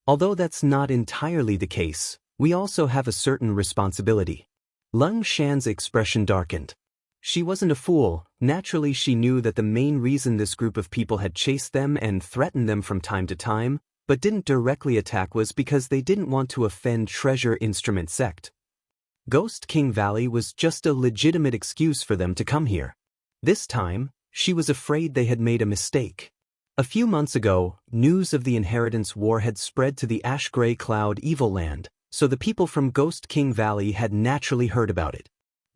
Although that's not entirely the case, we also have a certain responsibility. Lung Shan's expression darkened. She wasn't a fool. Naturally, she knew that the main reason this group of people had chased them and threatened them from time to time, but didn't directly attack was because they didn't want to offend Treasure Instrument Sect. Ghost King Valley was just a legitimate excuse for them to come here. This time, she was afraid they had made a mistake. A few months ago, news of the Inheritance War had spread to the Ash Gray Cloud Evil Land, so the people from Ghost King Valley had naturally heard about it.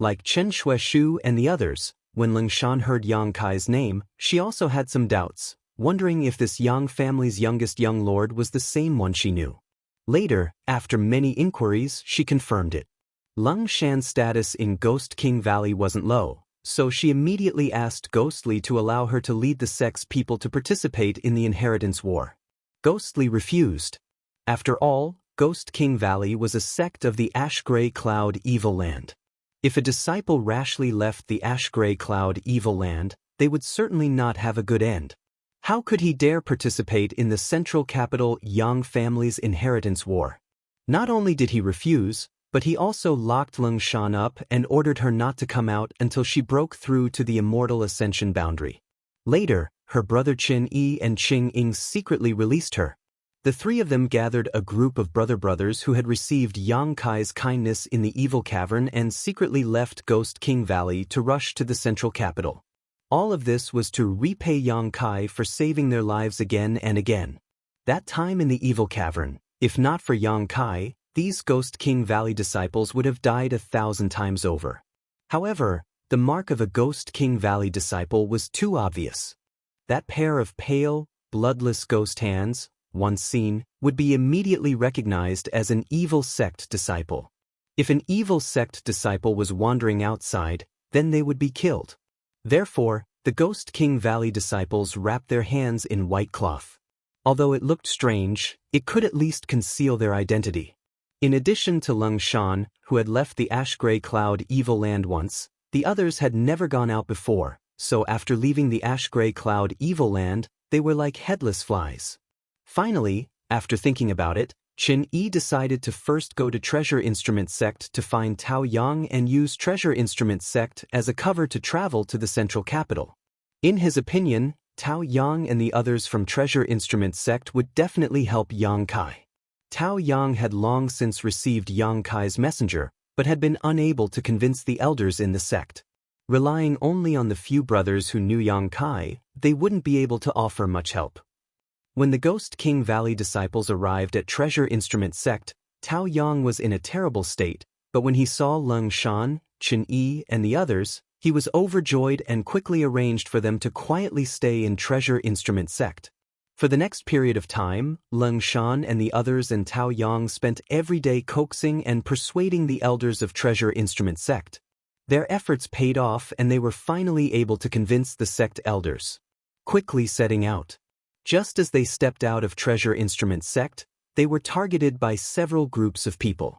Like Chen Xueshu and the others, when Ling Shan heard Yang Kai's name, she also had some doubts, wondering if this Yang family's youngest young lord was the same one she knew. Later, after many inquiries, she confirmed it. Lung Shan's status in Ghost King Valley wasn't low, so she immediately asked Ghostly to allow her to lead the sect's people to participate in the Inheritance War. Ghostly refused. After all, Ghost King Valley was a sect of the Ash Gray Cloud Evil Land. If a disciple rashly left the Ash Gray Cloud Evil Land, they would certainly not have a good end. How could he dare participate in the central capital Yang family's Inheritance War? Not only did he refuse, but he also locked Lung Shan up and ordered her not to come out until she broke through to the Immortal Ascension boundary. Later, her brother Qin Yi and Qing Ying secretly released her. The three of them gathered a group of brothers who had received Yang Kai's kindness in the Evil Cavern and secretly left Ghost King Valley to rush to the central capital. All of this was to repay Yang Kai for saving their lives again and again. That time in the Evil Cavern, if not for Yang Kai, these Ghost King Valley disciples would have died 1,000 times over. However, the mark of a Ghost King Valley disciple was too obvious. That pair of pale, bloodless ghost hands, once seen, would be immediately recognized as an evil sect disciple. If an evil sect disciple was wandering outside, then they would be killed. Therefore, the Ghost King Valley disciples wrapped their hands in white cloth. Although it looked strange, it could at least conceal their identity. In addition to Lung Shan, who had left the Ash Gray Cloud Evil Land once, the others had never gone out before, so after leaving the Ash Gray Cloud Evil Land, they were like headless flies. Finally, after thinking about it, Qin Yi decided to first go to Treasure Instrument Sect to find Tao Yang and use Treasure Instrument Sect as a cover to travel to the central capital. In his opinion, Tao Yang and the others from Treasure Instrument Sect would definitely help Yang Kai. Tao Yang had long since received Yang Kai's messenger, but had been unable to convince the elders in the sect. Relying only on the few brothers who knew Yang Kai, they wouldn't be able to offer much help. When the Ghost King Valley disciples arrived at Treasure Instrument Sect, Tao Yang was in a terrible state, but when he saw Lung Shan, Qin Yi, and the others, he was overjoyed and quickly arranged for them to quietly stay in Treasure Instrument Sect. For the next period of time, Leng Shan and the others and Tao Yang spent every day coaxing and persuading the elders of Treasure Instrument Sect. Their efforts paid off and they were finally able to convince the sect elders. Quickly setting out. Just as they stepped out of Treasure Instrument Sect, they were targeted by several groups of people.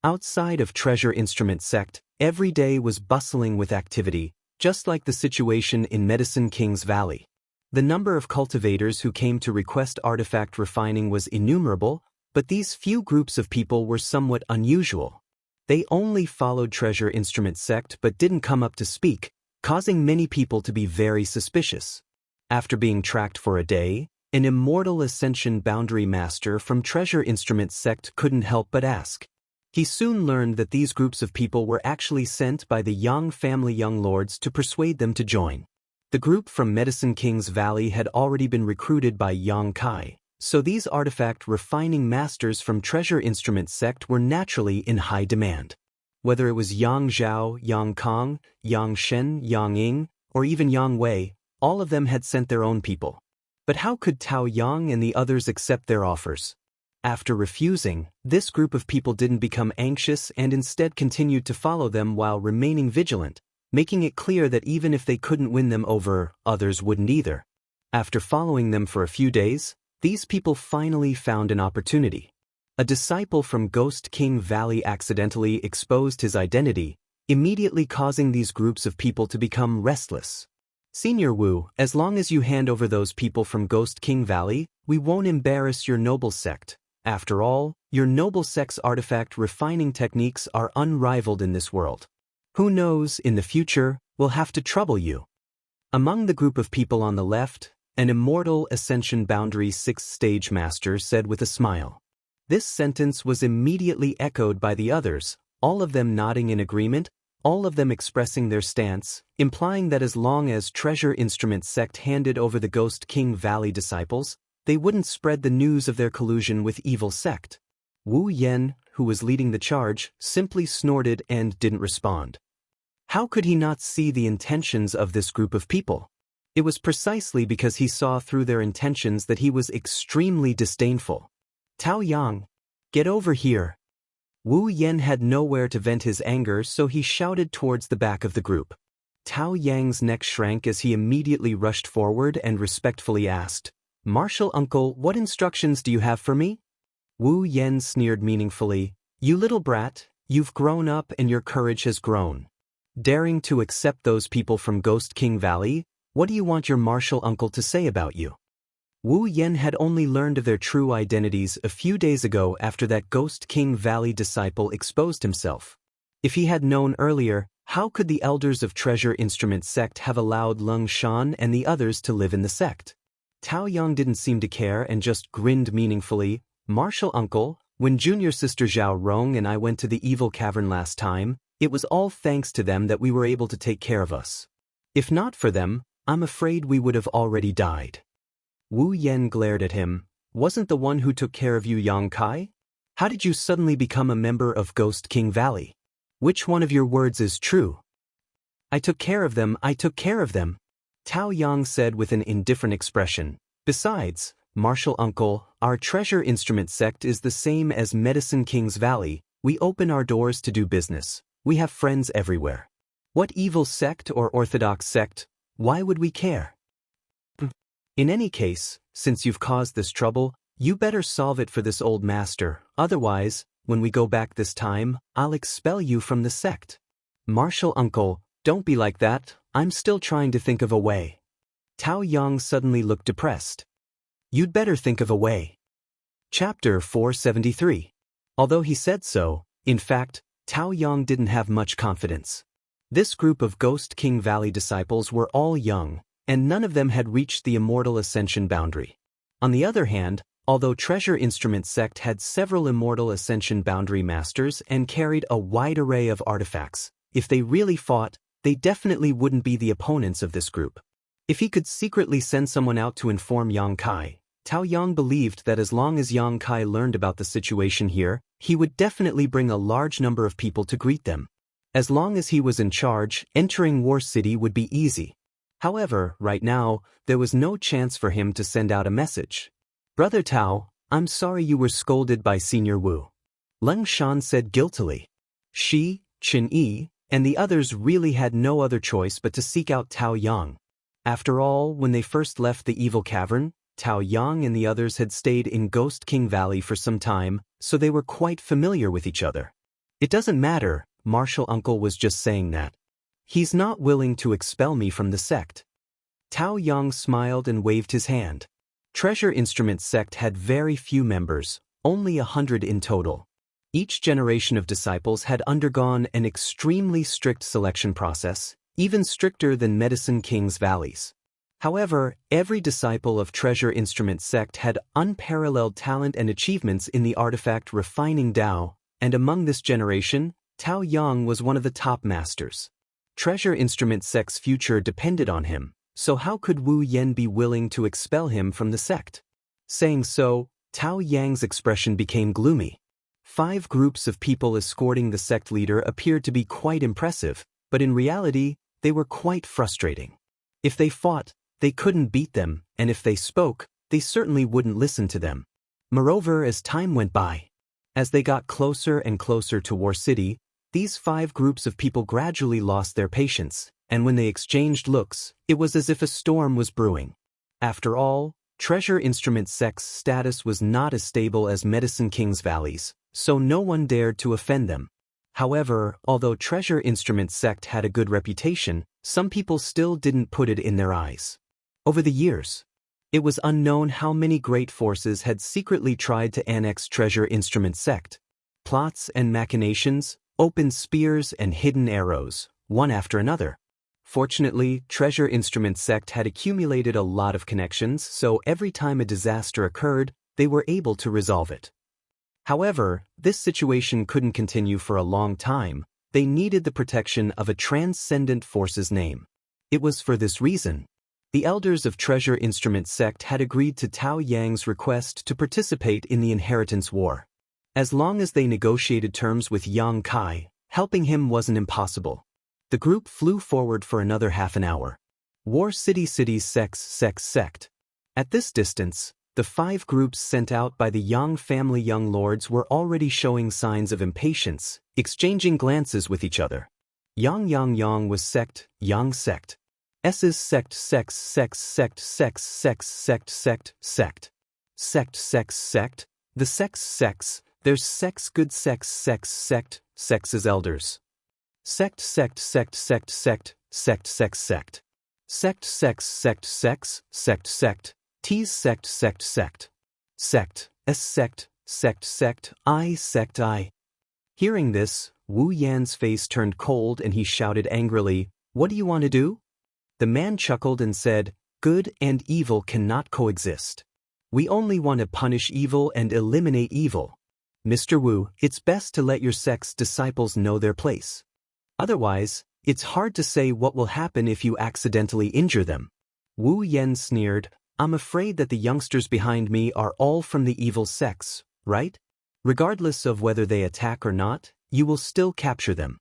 Outside of Treasure Instrument Sect, every day was bustling with activity, just like the situation in Medicine King's Valley. The number of cultivators who came to request artifact refining was innumerable, but these few groups of people were somewhat unusual. They only followed Treasure Instrument Sect but didn't come up to speak, causing many people to be very suspicious. After being tracked for a day, an Immortal Ascension Boundary Master from Treasure Instrument Sect couldn't help but ask. He soon learned that these groups of people were actually sent by the Yang family young lords to persuade them to join. The group from Medicine King's Valley had already been recruited by Yang Kai, so these artifact refining masters from Treasure Instrument Sect were naturally in high demand. Whether it was Yang Zhao, Yang Kong, Yang Shen, Yang Ying, or even Yang Wei, all of them had sent their own people. But how could Tao Yang and the others accept their offers? After refusing, this group of people didn't become anxious and instead continued to follow them while remaining vigilant, making it clear that even if they couldn't win them over, others wouldn't either. After following them for a few days, these people finally found an opportunity. A disciple from Ghost King Valley accidentally exposed his identity, immediately causing these groups of people to become restless. Senior Wu, as long as you hand over those people from Ghost King Valley, we won't embarrass your noble sect. After all, your noble sect's artifact refining techniques are unrivaled in this world. Who knows, in the future, we'll have to trouble you. Among the group of people on the left, an Immortal Ascension Boundary 6th Stage Master said with a smile. This sentence was immediately echoed by the others, all of them nodding in agreement, all of them expressing their stance, implying that as long as Treasure Instrument Sect handed over the Ghost King Valley disciples, they wouldn't spread the news of their collusion with evil sect. Wu Yen, who was leading the charge, simply snorted and didn't respond. How could he not see the intentions of this group of people? It was precisely because he saw through their intentions that he was extremely disdainful. Tao Yang, get over here. Wu Yen had nowhere to vent his anger, so he shouted towards the back of the group. Tao Yang's neck shrank as he immediately rushed forward and respectfully asked, "Martial uncle, what instructions do you have for me?" Wu Yen sneered meaningfully, "You little brat, you've grown up and your courage has grown. Daring to accept those people from Ghost King Valley, what do you want your martial uncle to say about you?" Wu Yen had only learned of their true identities a few days ago after that Ghost King Valley disciple exposed himself. If he had known earlier, how could the elders of Treasure Instrument Sect have allowed Leng Shan and the others to live in the sect? Tao Yang didn't seem to care and just grinned meaningfully. "Martial uncle, when junior sister Zhao Rong and I went to the evil cavern last time, it was all thanks to them that we were able to take care of us. If not for them, I'm afraid we would have already died." Wu Yen glared at him. "Wasn't the one who took care of you Yang Kai? How did you suddenly become a member of Ghost King Valley? Which one of your words is true?" I took care of them, Tao Yang said with an indifferent expression. "Besides, martial uncle, our Treasure Instrument Sect is the same as Medicine King's Valley. We open our doors to do business. We have friends everywhere. What evil sect or orthodox sect? Why would we care? In any case, since you've caused this trouble, you better solve it for this old master, otherwise, when we go back this time, I'll expel you from the sect." "Martial uncle, don't be like that, I'm still trying to think of a way." Tao Yang suddenly looked depressed. "You'd better think of a way." Chapter 473. Although he said so, in fact, Tao Yang didn't have much confidence. This group of Ghost King Valley disciples were all young, and none of them had reached the Immortal Ascension boundary. On the other hand, although Treasure Instrument Sect had several Immortal Ascension Boundary Masters and carried a wide array of artifacts, if they really fought, they definitely wouldn't be the opponents of this group. If he could secretly send someone out to inform Yang Kai, Tao Yang believed that as long as Yang Kai learned about the situation here, he would definitely bring a large number of people to greet them. As long as he was in charge, entering War City would be easy. However, right now, there was no chance for him to send out a message. "Brother Tao, I'm sorry you were scolded by Senior Wu," Leng Shan said guiltily. She, Qin Yi, and the others really had no other choice but to seek out Tao Yang. After all, when they first left the evil cavern, Tao Yang and the others had stayed in Ghost King Valley for some time, so they were quite familiar with each other. "It doesn't matter," Martial Uncle was just saying that. "He's not willing to expel me from the sect." Tao Yang smiled and waved his hand. Treasure Instrument sect had very few members, only 100 in total. Each generation of disciples had undergone an extremely strict selection process, even stricter than Medicine King's valleys. However, every disciple of Treasure Instrument sect had unparalleled talent and achievements in the artifact refining Tao, and among this generation, Tao Yang was one of the top masters. Treasure Instrument sect's future depended on him, so how could Wu Yen be willing to expel him from the sect? Saying so, Tao Yang's expression became gloomy. 5 groups of people escorting the sect leader appeared to be quite impressive, but in reality, they were quite frustrating. If they fought, they couldn't beat them, and if they spoke, they certainly wouldn't listen to them. Moreover, as time went by, as they got closer and closer to War City, these 5 groups of people gradually lost their patience, and when they exchanged looks, it was as if a storm was brewing. After all, Treasure Instrument sect's status was not as stable as Medicine King's valleys, so no one dared to offend them. However, although Treasure Instrument sect had a good reputation, some people still didn't put it in their eyes. Over the years, it was unknown how many great forces had secretly tried to annex Treasure Instrument sect. Plots and machinations, open spears and hidden arrows, one after another. Fortunately, Treasure Instrument sect had accumulated a lot of connections, so every time a disaster occurred, they were able to resolve it. However, this situation couldn't continue for a long time. They needed the protection of a transcendent force's name. It was for this reason the elders of Treasure Instrument sect had agreed to Tao Yang's request to participate in the inheritance war. As long as they negotiated terms with Yang Kai, helping him wasn't impossible. The group flew forward for another half an hour. War City sect. At this distance, the 5 groups sent out by the Yang family young lords were already showing signs of impatience, exchanging glances with each other. Yang was sect, Yang sect. S's sect. The sex, there's sex good sex's elders. Sect. T's sect, I. Hearing this, Wu Yan's face turned cold and he shouted angrily, "What do you want to do?" The man chuckled and said, "Good and evil cannot coexist. We only want to punish evil and eliminate evil. Mr. Wu, it's best to let your sect's disciples know their place. Otherwise, it's hard to say what will happen if you accidentally injure them." Wu Yan sneered, "I'm afraid that the youngsters behind me are all from the evil sects, right? Regardless of whether they attack or not, you will still capture them."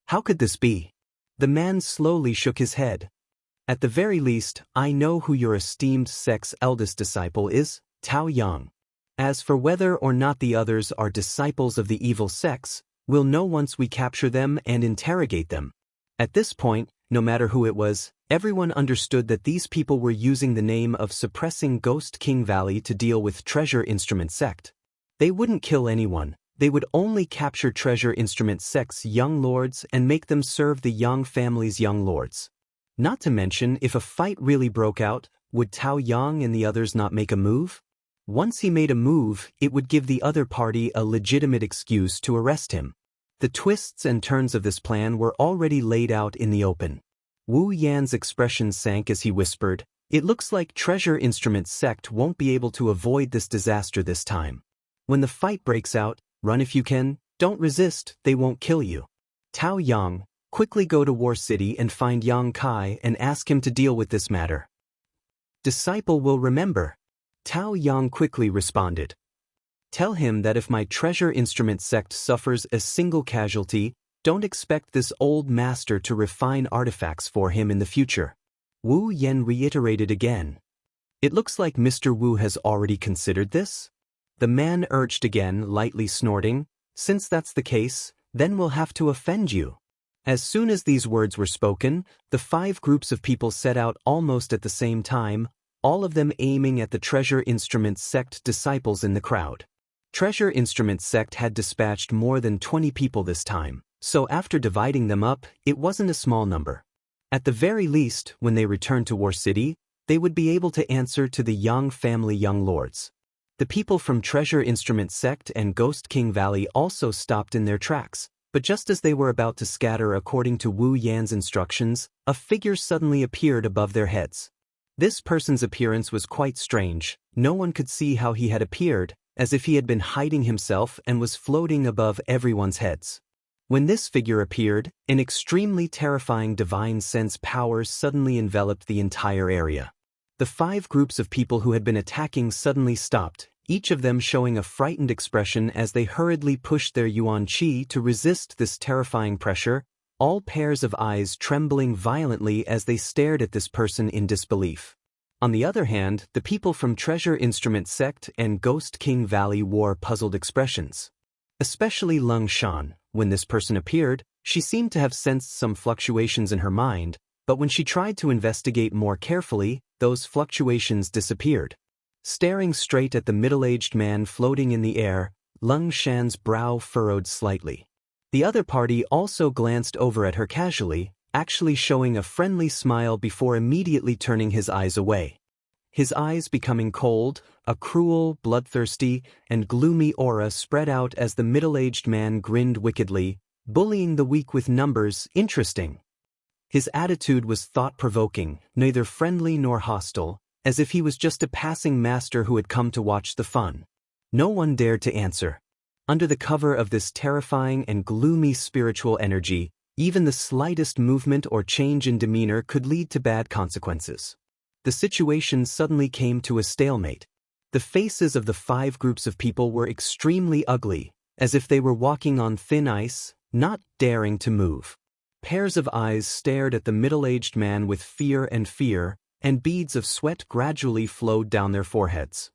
"How could this be?" The man slowly shook his head. "At the very least, I know who your esteemed sect's eldest disciple is, Tao Yang. As for whether or not the others are disciples of the evil sects, we'll know once we capture them and interrogate them." At this point, no matter who it was, everyone understood that these people were using the name of suppressing Ghost King Valley to deal with Treasure Instrument sect. They wouldn't kill anyone, they would only capture Treasure Instrument sect's young lords and make them serve the Yang family's young lords. Not to mention, if a fight really broke out, would Tao Yang and the others not make a move? Once he made a move, it would give the other party a legitimate excuse to arrest him. The twists and turns of this plan were already laid out in the open. Wu Yan's expression sank as he whispered, "It looks like Treasure Instrument sect won't be able to avoid this disaster this time. When the fight breaks out, run if you can, don't resist, they won't kill you. Tao Yang, quickly go to War City and find Yang Kai and ask him to deal with this matter." "Disciple will remember," Tao Yang quickly responded. "Tell him that if my Treasure Instrument sect suffers a single casualty, don't expect this old master to refine artifacts for him in the future." Wu Yan reiterated again. It looks like Mr. Wu has already considered this? The man urged again, lightly snorting. Since that's the case, then we'll have to offend you. As soon as these words were spoken, the 5 groups of people set out almost at the same time, all of them aiming at the Treasure Instruments sect disciples in the crowd. Treasure Instruments sect had dispatched more than 20 people this time, so after dividing them up, it wasn't a small number. At the very least, when they returned to War City, they would be able to answer to the Yang family young lords. The people from Treasure Instruments sect and Ghost King Valley also stopped in their tracks, but just as they were about to scatter according to Wu Yan's instructions, a figure suddenly appeared above their heads. This person's appearance was quite strange. No one could see how he had appeared, as if he had been hiding himself and was floating above everyone's heads. When this figure appeared, an extremely terrifying divine sense power suddenly enveloped the entire area. The 5 groups of people who had been attacking suddenly stopped, each of them showing a frightened expression as they hurriedly pushed their yuan qi to resist this terrifying pressure, all pairs of eyes trembling violently as they stared at this person in disbelief. On the other hand, the people from Treasure Instruments sect and Ghost King Valley wore puzzled expressions. Especially Lung Shan. When this person appeared, she seemed to have sensed some fluctuations in her mind, but when she tried to investigate more carefully, those fluctuations disappeared. Staring straight at the middle-aged man floating in the air, Lung Shan's brow furrowed slightly. The other party also glanced over at her casually, actually showing a friendly smile before immediately turning his eyes away. His eyes becoming cold, a cruel, bloodthirsty, and gloomy aura spread out as the middle-aged man grinned wickedly, bullying the weak with numbers. Interesting. His attitude was thought-provoking, neither friendly nor hostile, as if he was just a passing master who had come to watch the fun. No one dared to answer. Under the cover of this terrifying and gloomy spiritual energy, even the slightest movement or change in demeanor could lead to bad consequences. The situation suddenly came to a stalemate. The faces of the 5 groups of people were extremely ugly, as if they were walking on thin ice, not daring to move. Pairs of eyes stared at the middle-aged man with fear, and beads of sweat gradually flowed down their foreheads.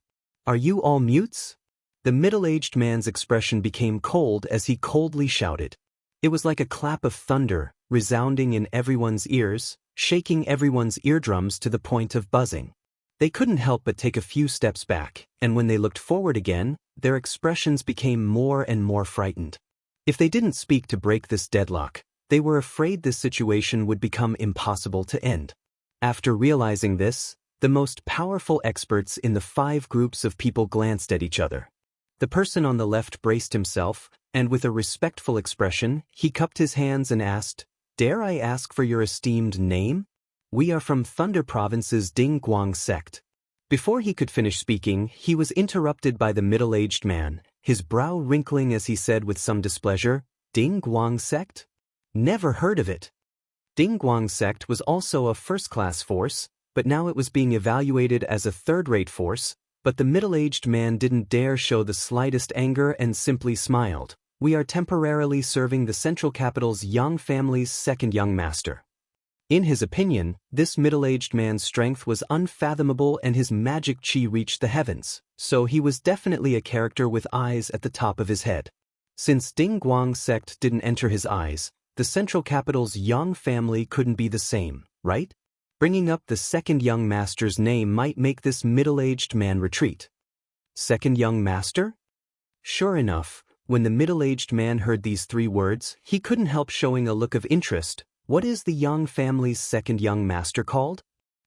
"Are you all mutes?" The middle-aged man's expression became cold as he coldly shouted. It was like a clap of thunder, resounding in everyone's ears, shaking everyone's eardrums to the point of buzzing. They couldn't help but take a few steps back, and when they looked forward again, their expressions became more and more frightened. If they didn't speak to break this deadlock, they were afraid this situation would become impossible to end. After realizing this, the most powerful experts in the 5 groups of people glanced at each other. The person on the left braced himself, and with a respectful expression, he cupped his hands and asked, "Dare I ask for your esteemed name?" "We are from Thunder Province's Dingguang sect." Before he could finish speaking, he was interrupted by the middle-aged man, his brow wrinkling as he said with some displeasure, "Dingguang sect? Never heard of it." Dingguang sect was also a first-class force, but now it was being evaluated as a third-rate force, but the middle-aged man didn't dare show the slightest anger and simply smiled. "We are temporarily serving the central capital's Yang family's second young master." In his opinion, this middle-aged man's strength was unfathomable and his magic qi reached the heavens, so he was definitely a character with eyes at the top of his head. Since Dingguang sect didn't enter his eyes, the central capital's Yang family couldn't be the same, right? Bringing up the second young master's name might make this middle-aged man retreat. Second young master? Sure enough, when the middle-aged man heard these 3 words, he couldn't help showing a look of interest. "What is the Yang family's second young master called?"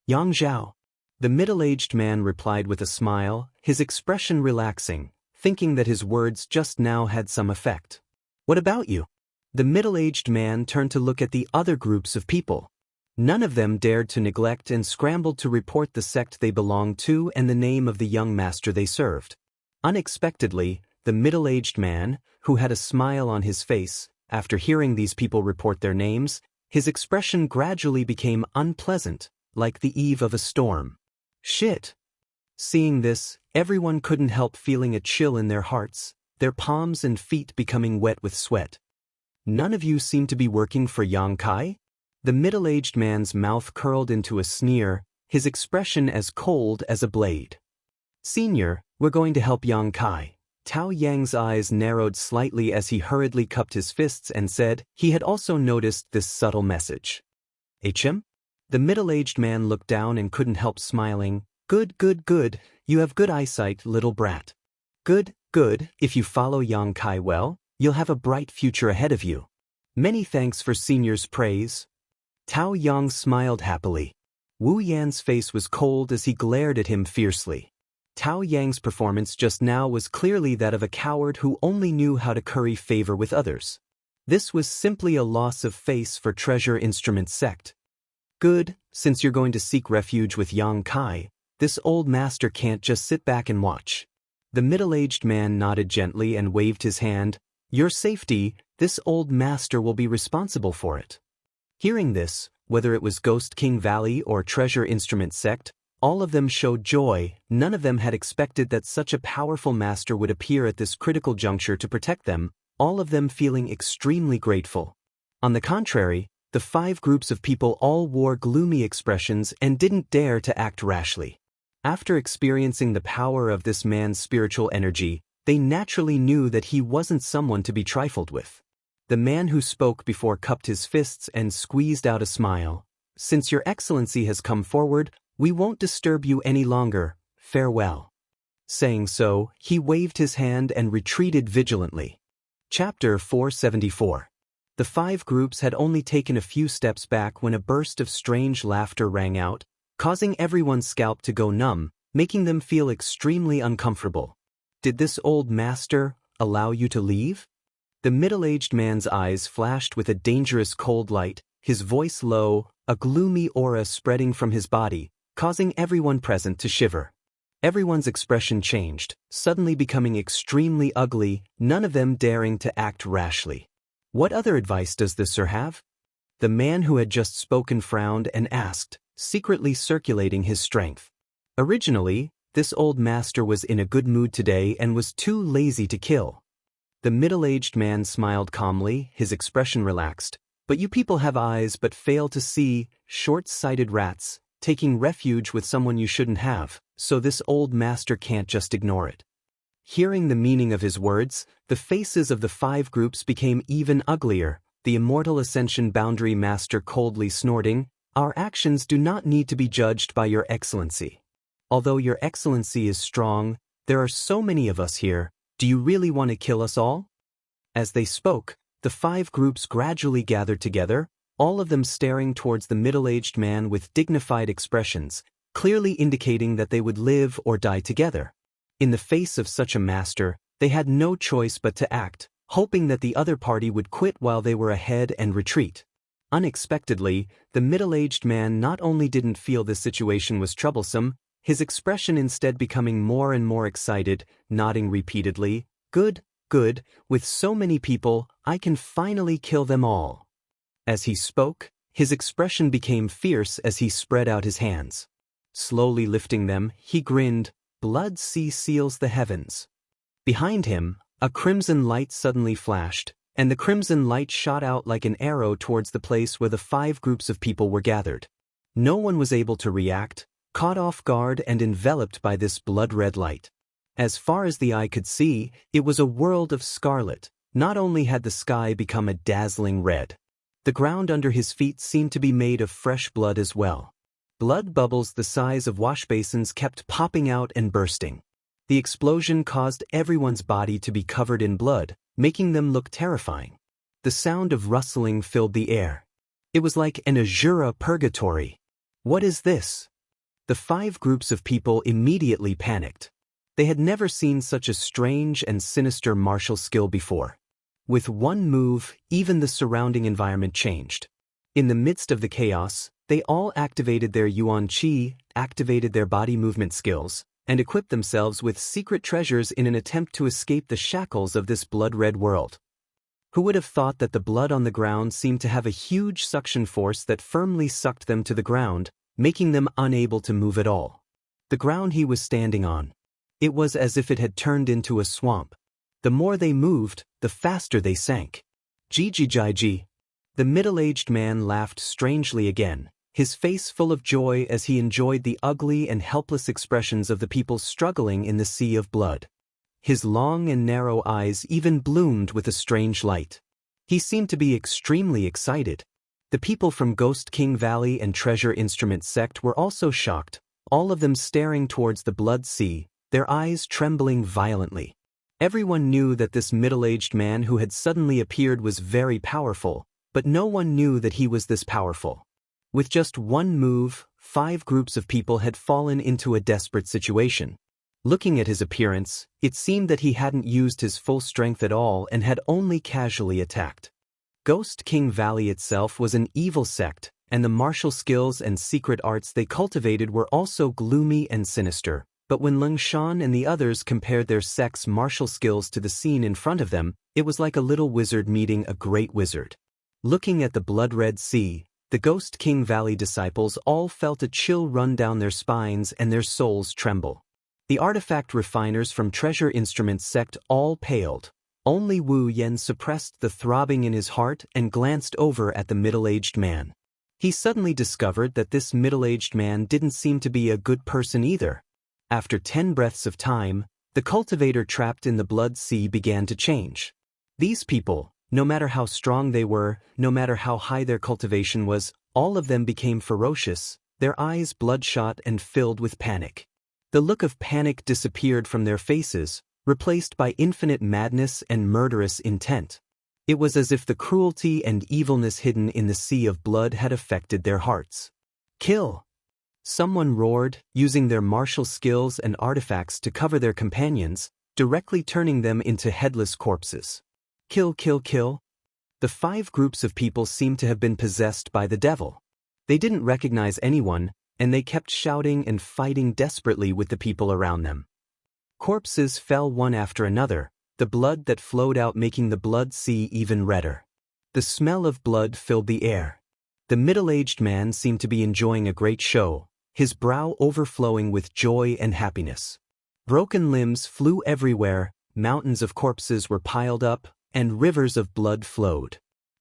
"Yang Zhao." The middle-aged man replied with a smile, his expression relaxing, thinking that his words just now had some effect. "What about you?" The middle-aged man turned to look at the other groups of people. None of them dared to neglect and scrambled to report the sect they belonged to and the name of the young master they served. Unexpectedly, the middle-aged man, who had a smile on his face, after hearing these people report their names, his expression gradually became unpleasant, like the eve of a storm. "Shit." Seeing this, everyone couldn't help feeling a chill in their hearts, their palms and feet becoming wet with sweat. "None of you seem to be working for Yang Kai?" The middle-aged man's mouth curled into a sneer, his expression as cold as a blade. Senior, we're going to help Yang Kai. Tao Yang's eyes narrowed slightly as he hurriedly cupped his fists and said he had also noticed this subtle message. HM? The middle-aged man looked down and couldn't help smiling. Good, good, good. You have good eyesight, little brat. Good, good. If you follow Yang Kai well, you'll have a bright future ahead of you. Many thanks for Senior's praise. Tao Yang smiled happily. Wu Yan's face was cold as he glared at him fiercely. Tao Yang's performance just now was clearly that of a coward who only knew how to curry favor with others. This was simply a loss of face for Treasure Instrument Sect. Good, since you're going to seek refuge with Yang Kai, this old master can't just sit back and watch. The middle-aged man nodded gently and waved his hand. Your safety, this old master will be responsible for it. Hearing this, whether it was Ghost King Valley or Treasure Instrument Sect, all of them showed joy. None of them had expected that such a powerful master would appear at this critical juncture to protect them, all of them feeling extremely grateful. On the contrary, the 5 groups of people all wore gloomy expressions and didn't dare to act rashly. After experiencing the power of this man's spiritual energy, they naturally knew that he wasn't someone to be trifled with. The man who spoke before cupped his fists and squeezed out a smile. Since your excellency has come forward, we won't disturb you any longer. Farewell. Saying so, he waved his hand and retreated vigilantly. Chapter 474. The 5 groups had only taken a few steps back when a burst of strange laughter rang out, causing everyone's scalp to go numb, making them feel extremely uncomfortable. Did this old master allow you to leave? The middle-aged man's eyes flashed with a dangerous cold light, his voice low, a gloomy aura spreading from his body, causing everyone present to shiver. Everyone's expression changed, suddenly becoming extremely ugly, none of them daring to act rashly. What other advice does the sir have? The man who had just spoken frowned and asked, secretly circulating his strength. Originally, this old master was in a good mood today and was too lazy to kill. The middle-aged man smiled calmly, his expression relaxed. But you people have eyes but fail to see, short-sighted rats, taking refuge with someone you shouldn't have, so this old master can't just ignore it. Hearing the meaning of his words, the faces of the 5 groups became even uglier, the Immortal Ascension Boundary Master coldly snorting, our actions do not need to be judged by your excellency. Although your excellency is strong, there are so many of us here, do you really want to kill us all? As they spoke, the 5 groups gradually gathered together, all of them staring towards the middle-aged man with dignified expressions, clearly indicating that they would live or die together. In the face of such a master, they had no choice but to act, hoping that the other party would quit while they were ahead and retreat. Unexpectedly, the middle-aged man not only didn't feel the situation was troublesome, his expression instead becoming more and more excited, nodding repeatedly, Good, good, with so many people, I can finally kill them all. As he spoke, his expression became fierce as he spread out his hands. Slowly lifting them, he grinned, Blood sea seals the heavens. Behind him, a crimson light suddenly flashed, and the crimson light shot out like an arrow towards the place where the 5 groups of people were gathered. No one was able to react, caught off guard and enveloped by this blood-red light. As far as the eye could see, it was a world of scarlet. Not only had the sky become a dazzling red, the ground under his feet seemed to be made of fresh blood as well. Blood bubbles the size of wash basins kept popping out and bursting. The explosion caused everyone's body to be covered in blood, making them look terrifying. The sound of rustling filled the air. It was like an Azura purgatory. What is this? The 5 groups of people immediately panicked. They had never seen such a strange and sinister martial skill before. With one move, even the surrounding environment changed. In the midst of the chaos, they all activated their Yuan Qi, activated their body movement skills, and equipped themselves with secret treasures in an attempt to escape the shackles of this blood-red world. Who would have thought that the blood on the ground seemed to have a huge suction force that firmly sucked them to the ground, making them unable to move at all. The ground he was standing on. It was as if it had turned into a swamp. The more they moved, the faster they sank. Ji. The middle-aged man laughed strangely again, his face full of joy as he enjoyed the ugly and helpless expressions of the people struggling in the sea of blood. His long and narrow eyes even bloomed with a strange light. He seemed to be extremely excited. The people from Ghost King Valley and Treasure Instrument Sect were also shocked, all of them staring towards the blood sea, their eyes trembling violently. Everyone knew that this middle-aged man who had suddenly appeared was very powerful, but no one knew that he was this powerful. With just one move, 5 groups of people had fallen into a desperate situation. Looking at his appearance, it seemed that he hadn't used his full strength at all and had only casually attacked. Ghost King Valley itself was an evil sect, and the martial skills and secret arts they cultivated were also gloomy and sinister. But when Lung Shan and the others compared their sect's martial skills to the scene in front of them, it was like a little wizard meeting a great wizard. Looking at the blood-red sea, the Ghost King Valley disciples all felt a chill run down their spines and their souls tremble. The artifact refiners from Treasure Instrument Sect all paled. Only Wu Yen suppressed the throbbing in his heart and glanced over at the middle-aged man. He suddenly discovered that this middle-aged man didn't seem to be a good person either. After 10 breaths of time, the cultivator trapped in the blood sea began to change. These people, no matter how strong they were, no matter how high their cultivation was, all of them became ferocious, their eyes bloodshot and filled with panic. The look of panic disappeared from their faces, replaced by infinite madness and murderous intent. It was as if the cruelty and evilness hidden in the sea of blood had affected their hearts. "Kill!" Someone roared, using their martial skills and artifacts to cover their companions, directly turning them into headless corpses. "Kill, kill, kill!" The 5 groups of people seemed to have been possessed by the devil. They didn't recognize anyone, and they kept shouting and fighting desperately with the people around them. Corpses fell one after another, the blood that flowed out making the blood sea even redder. The smell of blood filled the air. The middle-aged man seemed to be enjoying a great show, his brow overflowing with joy and happiness. Broken limbs flew everywhere, mountains of corpses were piled up, and rivers of blood flowed.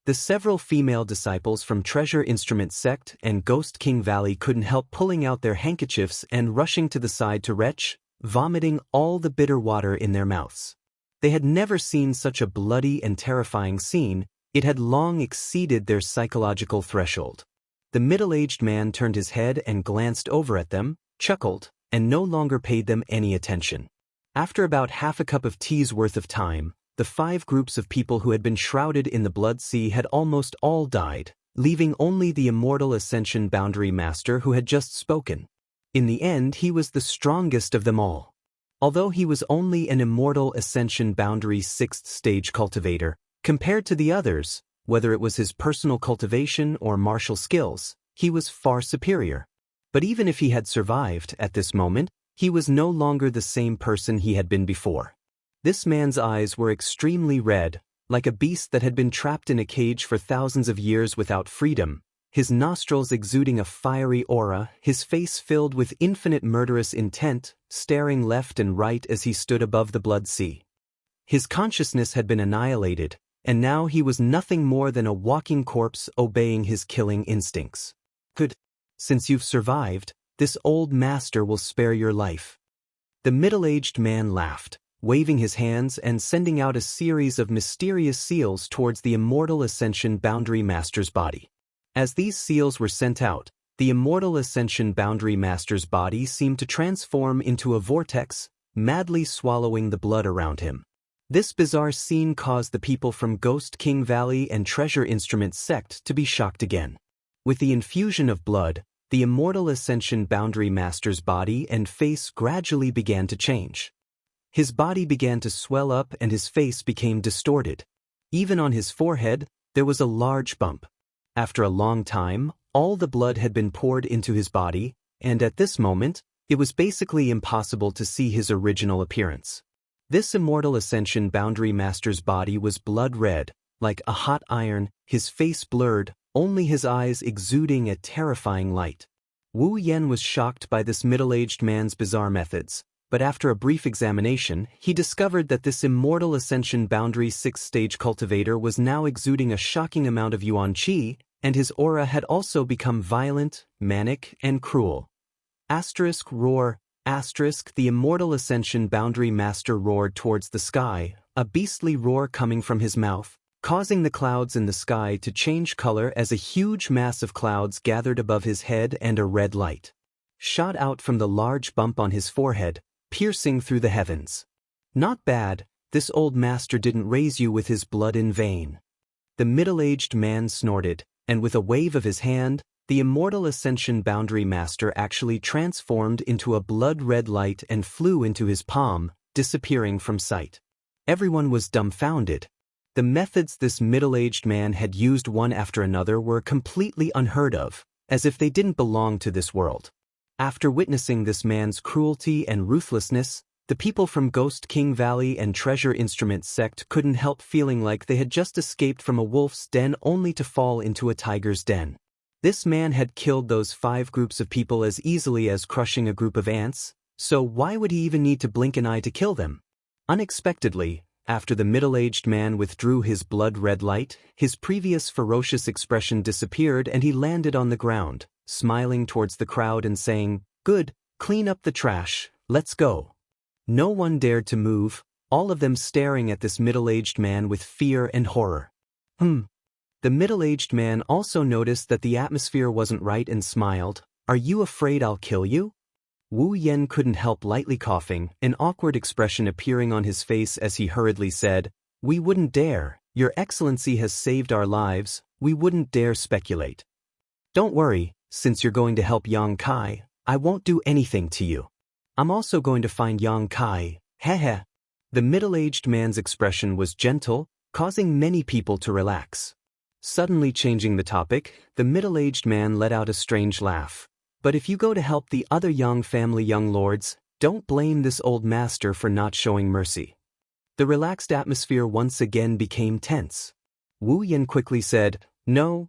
The several female disciples from Treasure Instrument Sect and Ghost King Valley couldn't help pulling out their handkerchiefs and rushing to the side to retch, vomiting all the bitter water in their mouths. They had never seen such a bloody and terrifying scene. It had long exceeded their psychological threshold. The middle-aged man turned his head and glanced over at them, chuckled, and no longer paid them any attention. After about half a cup of tea's worth of time, the 5 groups of people who had been shrouded in the blood sea had almost all died, leaving only the immortal Ascension Boundary Master who had just spoken. In the end, he was the strongest of them all. Although he was only an immortal Ascension Boundary 6th stage cultivator, compared to the others, whether it was his personal cultivation or martial skills, he was far superior. But even if he had survived at this moment, he was no longer the same person he had been before. This man's eyes were extremely red, like a beast that had been trapped in a cage for thousands of years without freedom, his nostrils exuding a fiery aura, his face filled with infinite murderous intent, staring left and right as he stood above the blood sea. His consciousness had been annihilated, and now he was nothing more than a walking corpse obeying his killing instincts. "Good. Since you've survived, this old master will spare your life." The middle-aged man laughed, waving his hands and sending out a series of mysterious seals towards the immortal Ascension Boundary Master's body. As these seals were sent out, the immortal Ascension Boundary Master's body seemed to transform into a vortex, madly swallowing the blood around him. This bizarre scene caused the people from Ghost King Valley and Treasure Instrument Sect to be shocked again. With the infusion of blood, the immortal Ascension Boundary Master's body and face gradually began to change. His body began to swell up and his face became distorted. Even on his forehead, there was a large bump. After a long time, all the blood had been poured into his body, and at this moment, it was basically impossible to see his original appearance. This immortal Ascension Boundary Master's body was blood red, like a hot iron, his face blurred, only his eyes exuding a terrifying light. Wu Yen was shocked by this middle-aged man's bizarre methods, but after a brief examination, he discovered that this immortal ascension boundary 6-stage cultivator was now exuding a shocking amount of yuan qi, and his aura had also become violent, manic, and cruel. Asterisk roar, asterisk the immortal ascension boundary master roared towards the sky, a beastly roar coming from his mouth, causing the clouds in the sky to change color as a huge mass of clouds gathered above his head and a red light shot out from the large bump on his forehead, piercing through the heavens. Not bad, this old master didn't raise you with his blood in vain. The middle-aged man snorted, and with a wave of his hand, the immortal ascension boundary master actually transformed into a blood-red light and flew into his palm, disappearing from sight. Everyone was dumbfounded. The methods this middle-aged man had used one after another were completely unheard of, as if they didn't belong to this world. After witnessing this man's cruelty and ruthlessness, the people from Ghost King Valley and Treasure Instrument sect couldn't help feeling like they had just escaped from a wolf's den only to fall into a tiger's den. This man had killed those 5 groups of people as easily as crushing a group of ants, so why would he even need to blink an eye to kill them? Unexpectedly, after the middle-aged man withdrew his blood-red light, his previous ferocious expression disappeared and he landed on the ground, smiling towards the crowd and saying, "Good, clean up the trash, let's go." No one dared to move, all of them staring at this middle-aged man with fear and horror. The middle-aged man also noticed that the atmosphere wasn't right and smiled. "Are you afraid I'll kill you?" Wu Yen couldn't help lightly coughing, an awkward expression appearing on his face as he hurriedly said, "We wouldn't dare. Your Excellency has saved our lives, we wouldn't dare speculate." "Don't worry, since you're going to help Yang Kai, I won't do anything to you. I'm also going to find Yang Kai, heh." The middle-aged man's expression was gentle, causing many people to relax. Suddenly changing the topic, the middle-aged man let out a strange laugh. "But if you go to help the other Yang family young lords, don't blame this old master for not showing mercy." The relaxed atmosphere once again became tense. Wu Yen quickly said, No,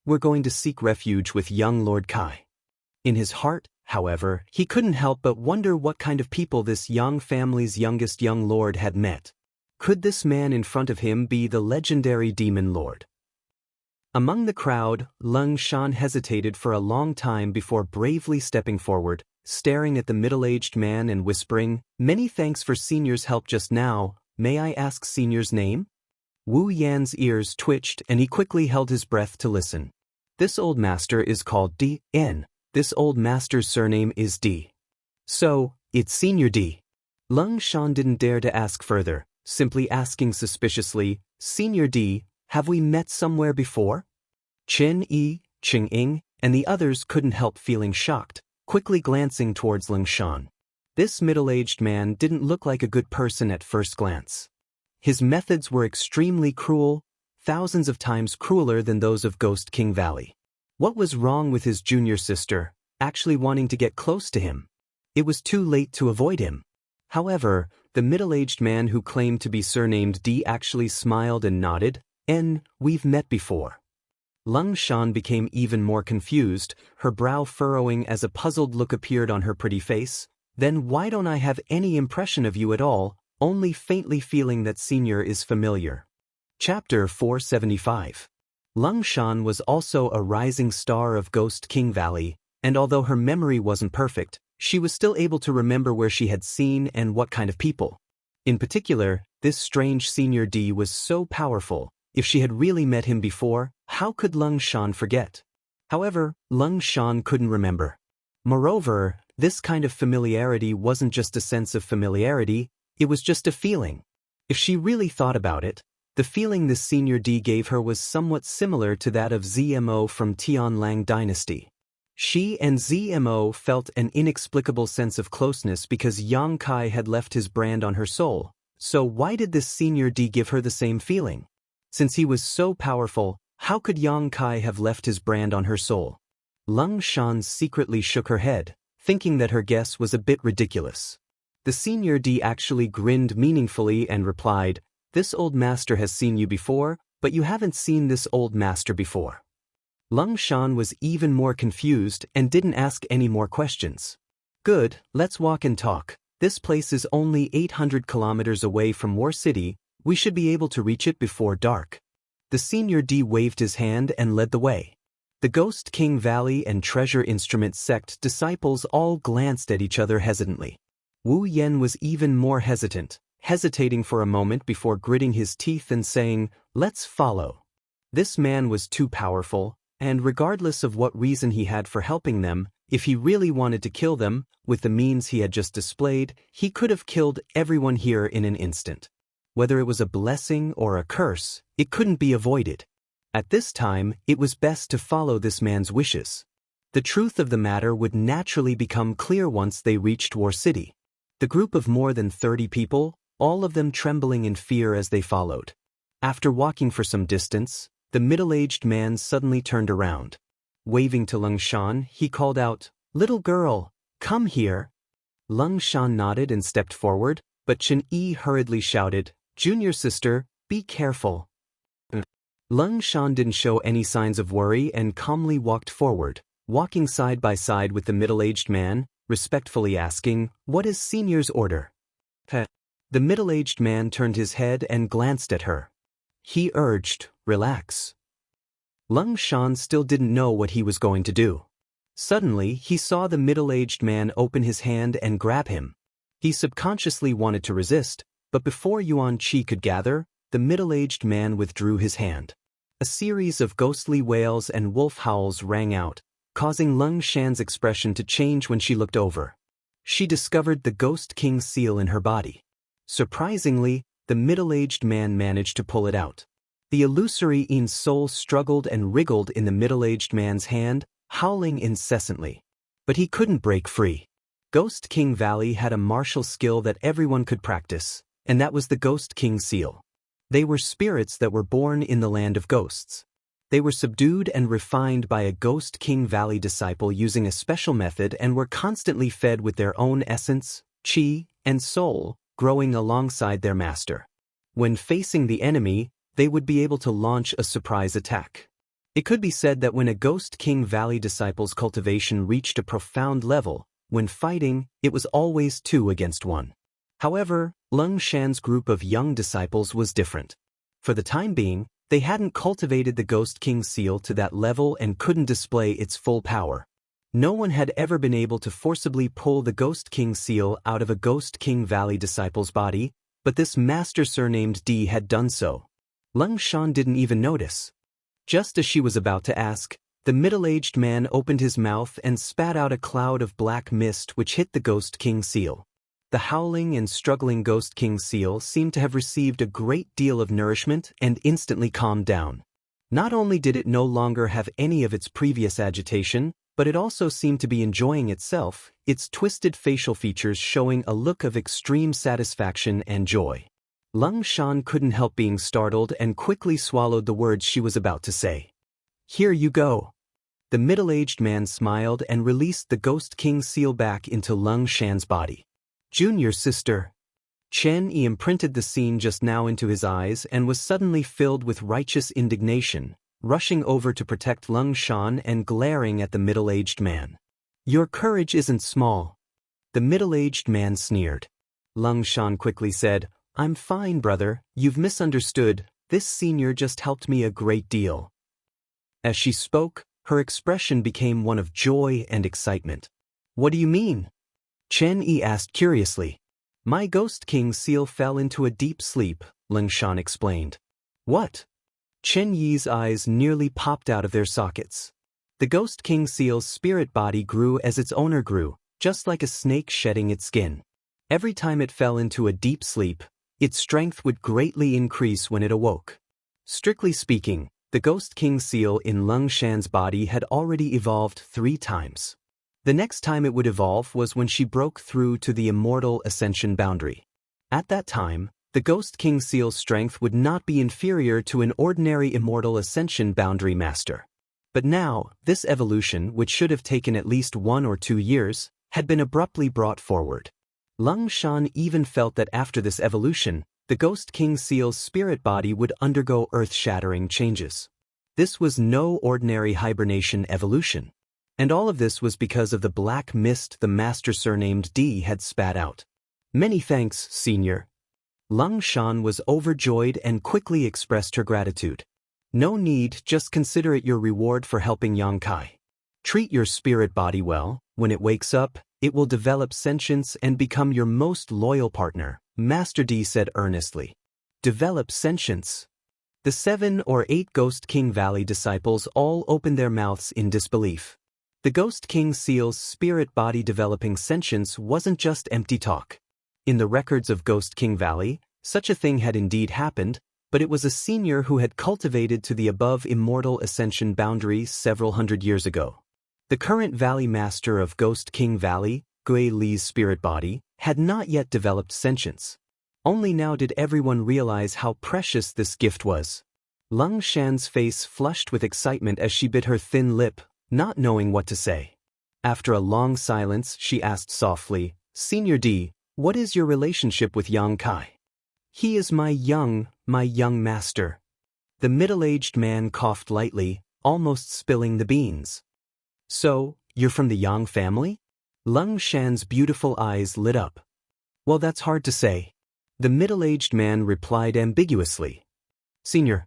we're going to seek refuge with young Lord Kai." In his heart, however, he couldn't help but wonder what kind of people this Yang family's youngest young lord had met. Could this man in front of him be the legendary demon lord? Among the crowd, Lung Shan hesitated for a long time before bravely stepping forward, staring at the middle-aged man and whispering, "Many thanks for Senior's help just now. May I ask Senior's name?" Wu Yan's ears twitched and he quickly held his breath to listen. "This old master is called D.N. This old master's surname is D. So, it's Senior D." Lung Shan didn't dare to ask further, simply asking suspiciously, "Senior D, have we met somewhere before?" Chen Yi, Ching Ying, and the others couldn't help feeling shocked, quickly glancing towards Lung Shan. This middle-aged man didn't look like a good person at first glance. His methods were extremely cruel, thousands of times crueler than those of Ghost King Valley. What was wrong with his junior sister, actually wanting to get close to him? It was too late to avoid him. However, the middle-aged man who claimed to be surnamed D actually smiled and nodded, "We've met before." Lung Shan became even more confused, her brow furrowing as a puzzled look appeared on her pretty face. "Then why don't I have any impression of you at all, only faintly feeling that Senior is familiar?" Chapter 475. Lung Shan was also a rising star of Ghost King Valley, and although her memory wasn't perfect, she was still able to remember where she had seen and what kind of people. In particular, this strange Senior D was so powerful. If she had really met him before, how could Lung Shan forget? However, Lung Shan couldn't remember. Moreover, this kind of familiarity wasn't just a sense of familiarity, it was just a feeling. If she really thought about it, the feeling this Senior D gave her was somewhat similar to that of ZMO from Tianlang Dynasty. She and ZMO felt an inexplicable sense of closeness because Yang Kai had left his brand on her soul, so why did this Senior D give her the same feeling? Since he was so powerful, how could Yang Kai have left his brand on her soul? Lung Shan secretly shook her head, thinking that her guess was a bit ridiculous. The Senior D actually grinned meaningfully and replied, "This old master has seen you before, but you haven't seen this old master before." Lung Shan was even more confused and didn't ask any more questions. "Good, let's walk and talk. This place is only 800 kilometers away from War City, we should be able to reach it before dark. The Senior D waved his hand and led the way. The Ghost King Valley and Treasure Instrument Sect disciples all glanced at each other hesitantly. Wu Yen was even more hesitating for a moment before gritting his teeth and saying, "Let's follow." This man was too powerful, and regardless of what reason he had for helping them, if he really wanted to kill them, with the means he had just displayed, he could have killed everyone here in an instant. Whether it was a blessing or a curse, it couldn't be avoided. At this time, it was best to follow this man's wishes. The truth of the matter would naturally become clear once they reached War City. The group of more than 30 people, all of them trembling in fear as they followed. After walking for some distance, the middle-aged man suddenly turned around. Waving to Lung Shan, he called out, "Little girl, come here." Lung Shan nodded and stepped forward, but Chen Yi hurriedly shouted, "Junior sister, be careful." Lung Shan didn't show any signs of worry and calmly walked forward, walking side by side with the middle-aged man, respectfully asking, "What is Senior's order?" The middle-aged man turned his head and glanced at her. He urged, "Relax." Lung Shan still didn't know what he was going to do. Suddenly, he saw the middle-aged man open his hand and grab him. He subconsciously wanted to resist, but before Yuan Qi could gather, the middle-aged man withdrew his hand. A series of ghostly wails and wolf howls rang out, causing Lung Shan's expression to change when she looked over. She discovered the Ghost King seal in her body. Surprisingly, the middle-aged man managed to pull it out. The illusory soul struggled and wriggled in the middle-aged man's hand, howling incessantly. But he couldn't break free. Ghost King Valley had a martial skill that everyone could practice, and that was the Ghost King seal. They were spirits that were born in the land of ghosts. They were subdued and refined by a Ghost King Valley disciple using a special method and were constantly fed with their own essence, qi, and soul, growing alongside their master. When facing the enemy, they would be able to launch a surprise attack. It could be said that when a Ghost King Valley disciple's cultivation reached a profound level, when fighting, it was always 2 against 1. However, Lung Shan's group of young disciples was different. For the time being, they hadn't cultivated the Ghost King seal to that level and couldn't display its full power. No one had ever been able to forcibly pull the Ghost King seal out of a Ghost King Valley disciple's body, but this master surnamed D had done so. Lung Shan didn't even notice. Just as she was about to ask, the middle-aged man opened his mouth and spat out a cloud of black mist which hit the Ghost King seal. The howling and struggling Ghost King seal seemed to have received a great deal of nourishment and instantly calmed down. Not only did it no longer have any of its previous agitation, but it also seemed to be enjoying itself, its twisted facial features showing a look of extreme satisfaction and joy. Lung Shan couldn't help being startled and quickly swallowed the words she was about to say. "Here you go." The middle-aged man smiled and released the Ghost King seal back into Lung Shan's body. "Junior sister." Chen Yi imprinted the scene just now into his eyes and was suddenly filled with righteous indignation, rushing over to protect Lung Shan and glaring at the middle-aged man. "Your courage isn't small." The middle-aged man sneered. Lung Shan quickly said, "I'm fine, brother, you've misunderstood, this senior just helped me a great deal." As she spoke, her expression became one of joy and excitement. "What do you mean?" Chen Yi asked curiously. "My Ghost King seal fell into a deep sleep," Lung Shan explained. "What?" Chen Yi's eyes nearly popped out of their sockets. The Ghost King seal's spirit body grew as its owner grew, just like a snake shedding its skin. Every time it fell into a deep sleep, its strength would greatly increase when it awoke. Strictly speaking, the Ghost King seal in Lung Shan's body had already evolved 3 times. The next time it would evolve was when she broke through to the immortal ascension boundary. At that time, the Ghost King seal's strength would not be inferior to an ordinary immortal ascension boundary master. But now, this evolution, which should have taken at least 1 or 2 years, had been abruptly brought forward. Lung Shan even felt that after this evolution, the Ghost King seal's spirit body would undergo earth-shattering changes. This was no ordinary hibernation evolution. And all of this was because of the black mist the master surnamed D had spat out. Many thanks, senior. Lung Shan was overjoyed and quickly expressed her gratitude. No need, just consider it your reward for helping Yang Kai. Treat your spirit body well. When it wakes up, it will develop sentience and become your most loyal partner, Master D said earnestly. Develop sentience. The 7 or 8 Ghost King Valley disciples all opened their mouths in disbelief. The Ghost King Seal's spirit body developing sentience wasn't just empty talk. In the records of Ghost King Valley, such a thing had indeed happened, but it was a senior who had cultivated to the above immortal ascension boundary several hundred years ago. The current Valley Master of Ghost King Valley, Gui Li's spirit body, had not yet developed sentience. Only now did everyone realize how precious this gift was. Lung Shan's face flushed with excitement as she bit her thin lip, not knowing what to say. After a long silence, she asked softly, Senior D, what is your relationship with Yang Kai? He is my young master. The middle-aged man coughed lightly, almost spilling the beans. So, you're from the Yang family? Lung Shan's beautiful eyes lit up. Well, that's hard to say. The middle-aged man replied ambiguously. Senior.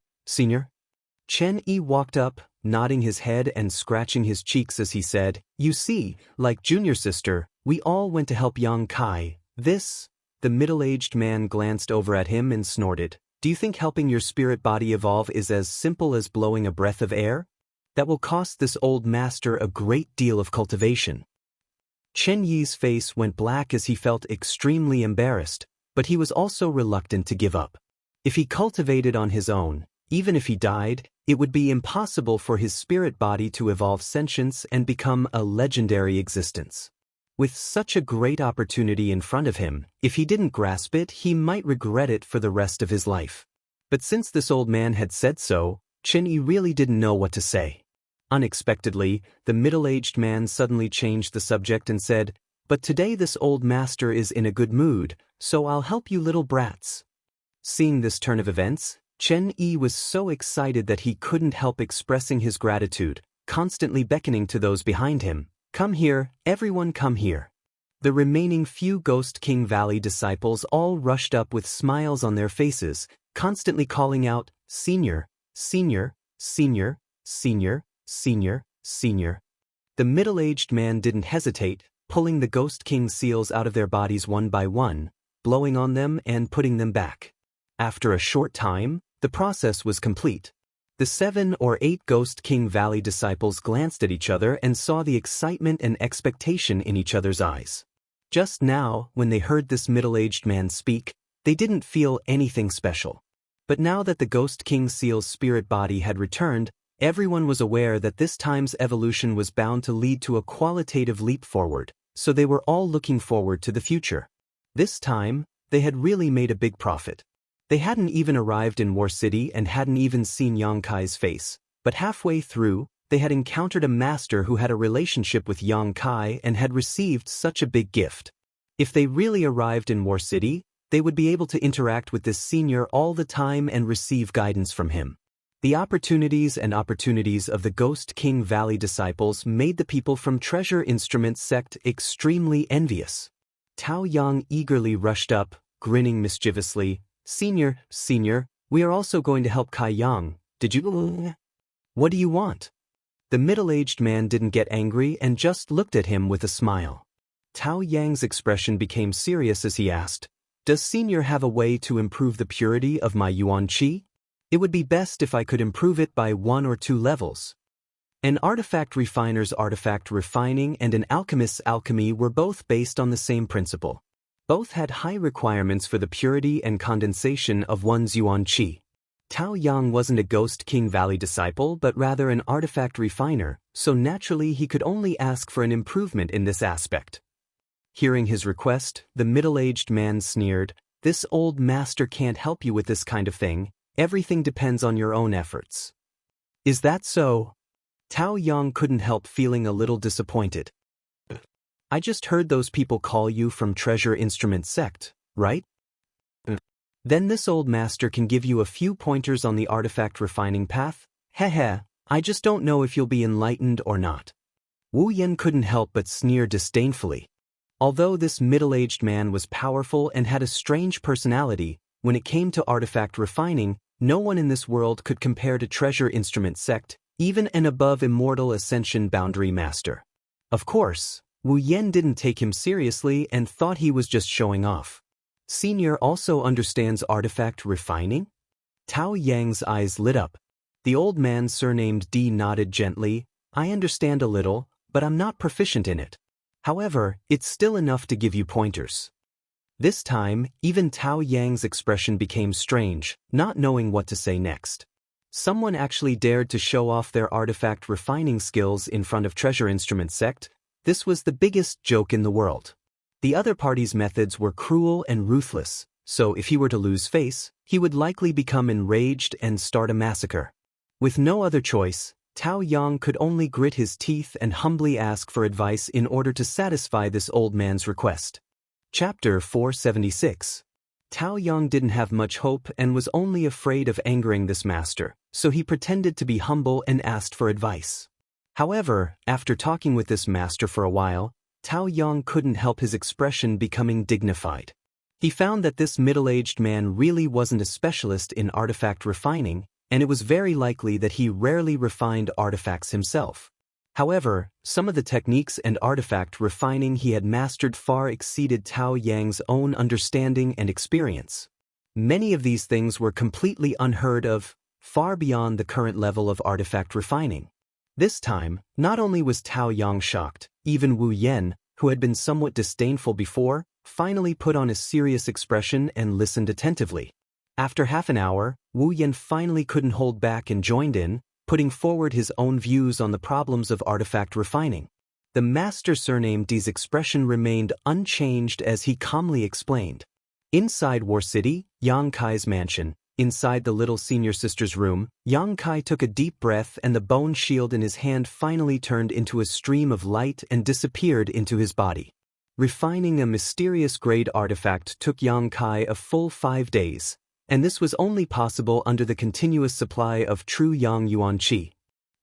Chen Yi walked up, nodding his head and scratching his cheeks as he said, You see, like junior sister, we all went to help Yang Kai. The middle-aged man glanced over at him and snorted. Do you think helping your spirit body evolve is as simple as blowing a breath of air? That will cost this old master a great deal of cultivation. Chen Yi's face went black as he felt extremely embarrassed, but he was also reluctant to give up. If he cultivated on his own, even if he died, it would be impossible for his spirit body to evolve sentience and become a legendary existence. With such a great opportunity in front of him, if he didn't grasp it, he might regret it for the rest of his life. But since this old man had said so, Chen Yi really didn't know what to say. Unexpectedly, the middle-aged man suddenly changed the subject and said, But today this old master is in a good mood, so I'll help you little brats. Seeing this turn of events, Chen Yi was so excited that he couldn't help expressing his gratitude, constantly beckoning to those behind him. Come here, everyone come here. The remaining few Ghost King Valley disciples all rushed up with smiles on their faces, constantly calling out, Senior. The middle-aged man didn't hesitate, pulling the Ghost King seals out of their bodies one by one, blowing on them and putting them back. After a short time, the process was complete. The 7 or 8 Ghost King Valley disciples glanced at each other and saw the excitement and expectation in each other's eyes. Just now, when they heard this middle-aged man speak, they didn't feel anything special. But now that the Ghost King Seal's spirit body had returned, everyone was aware that this time's evolution was bound to lead to a qualitative leap forward, so they were all looking forward to the future. This time, they had really made a big profit. They hadn't even arrived in War City and hadn't even seen Yang Kai's face, but halfway through, they had encountered a master who had a relationship with Yang Kai and had received such a big gift. If they really arrived in War City, they would be able to interact with this senior all the time and receive guidance from him. The opportunities of the Ghost King Valley disciples made the people from Treasure Instrument sect extremely envious. Tao Yang eagerly rushed up, grinning mischievously. Senior, we are also going to help Kai Yang. Did you? What do you want? The middle-aged man didn't get angry and just looked at him with a smile. Tao Yang's expression became serious as he asked, Does Senior have a way to improve the purity of my Yuan Qi? It would be best if I could improve it by 1 or 2 levels. An artifact refiner's artifact refining and an alchemist's alchemy were both based on the same principle. Both had high requirements for the purity and condensation of one's Yuan Qi. Tao Yang wasn't a Ghost King Valley disciple but rather an artifact refiner, so naturally he could only ask for an improvement in this aspect. Hearing his request, the middle-aged man sneered, This old master can't help you with this kind of thing. Everything depends on your own efforts. Is that so? Tao Yang couldn't help feeling a little disappointed. I just heard those people call you from Treasure Instrument sect, right? Then this old master can give you a few pointers on the artifact refining path? Heh, I just don't know if you'll be enlightened or not. Wu Yan couldn't help but sneer disdainfully. Although this middle-aged man was powerful and had a strange personality, when it came to artifact refining, no one in this world could compare to Treasure Instrument Sect, even an above immortal Ascension Boundary Master. Of course, Wu Yen didn't take him seriously and thought he was just showing off. Senior also understands artifact refining? Tao Yang's eyes lit up. The old man surnamed D nodded gently. I understand a little, but I'm not proficient in it. However, it's still enough to give you pointers. This time, even Tao Yang's expression became strange, not knowing what to say next. Someone actually dared to show off their artifact refining skills in front of Treasure Instrument Sect. This was the biggest joke in the world. The other party's methods were cruel and ruthless, so if he were to lose face, he would likely become enraged and start a massacre. With no other choice, Tao Yang could only grit his teeth and humbly ask for advice in order to satisfy this old man's request. Chapter 476. Tao Yang didn't have much hope and was only afraid of angering this master, so he pretended to be humble and asked for advice. However, after talking with this master for a while, Tao Yang couldn't help his expression becoming dignified. He found that this middle-aged man really wasn't a specialist in artifact refining, and it was very likely that he rarely refined artifacts himself. However, some of the techniques and artifact refining he had mastered far exceeded Tao Yang's own understanding and experience. Many of these things were completely unheard of, far beyond the current level of artifact refining. This time, not only was Tao Yang shocked, even Wu Yen, who had been somewhat disdainful before, finally put on a serious expression and listened attentively. After half an hour, Wu Yen finally couldn't hold back and joined in, putting forward his own views on the problems of artifact refining. The master surnamed D's expression remained unchanged as he calmly explained. Inside War City, Yang Kai's mansion, inside the little senior sister's room, Yang Kai took a deep breath and the bone shield in his hand finally turned into a stream of light and disappeared into his body. Refining a mysterious grade artifact took Yang Kai a full 5 days, and this was only possible under the continuous supply of true Yang Yuan Qi.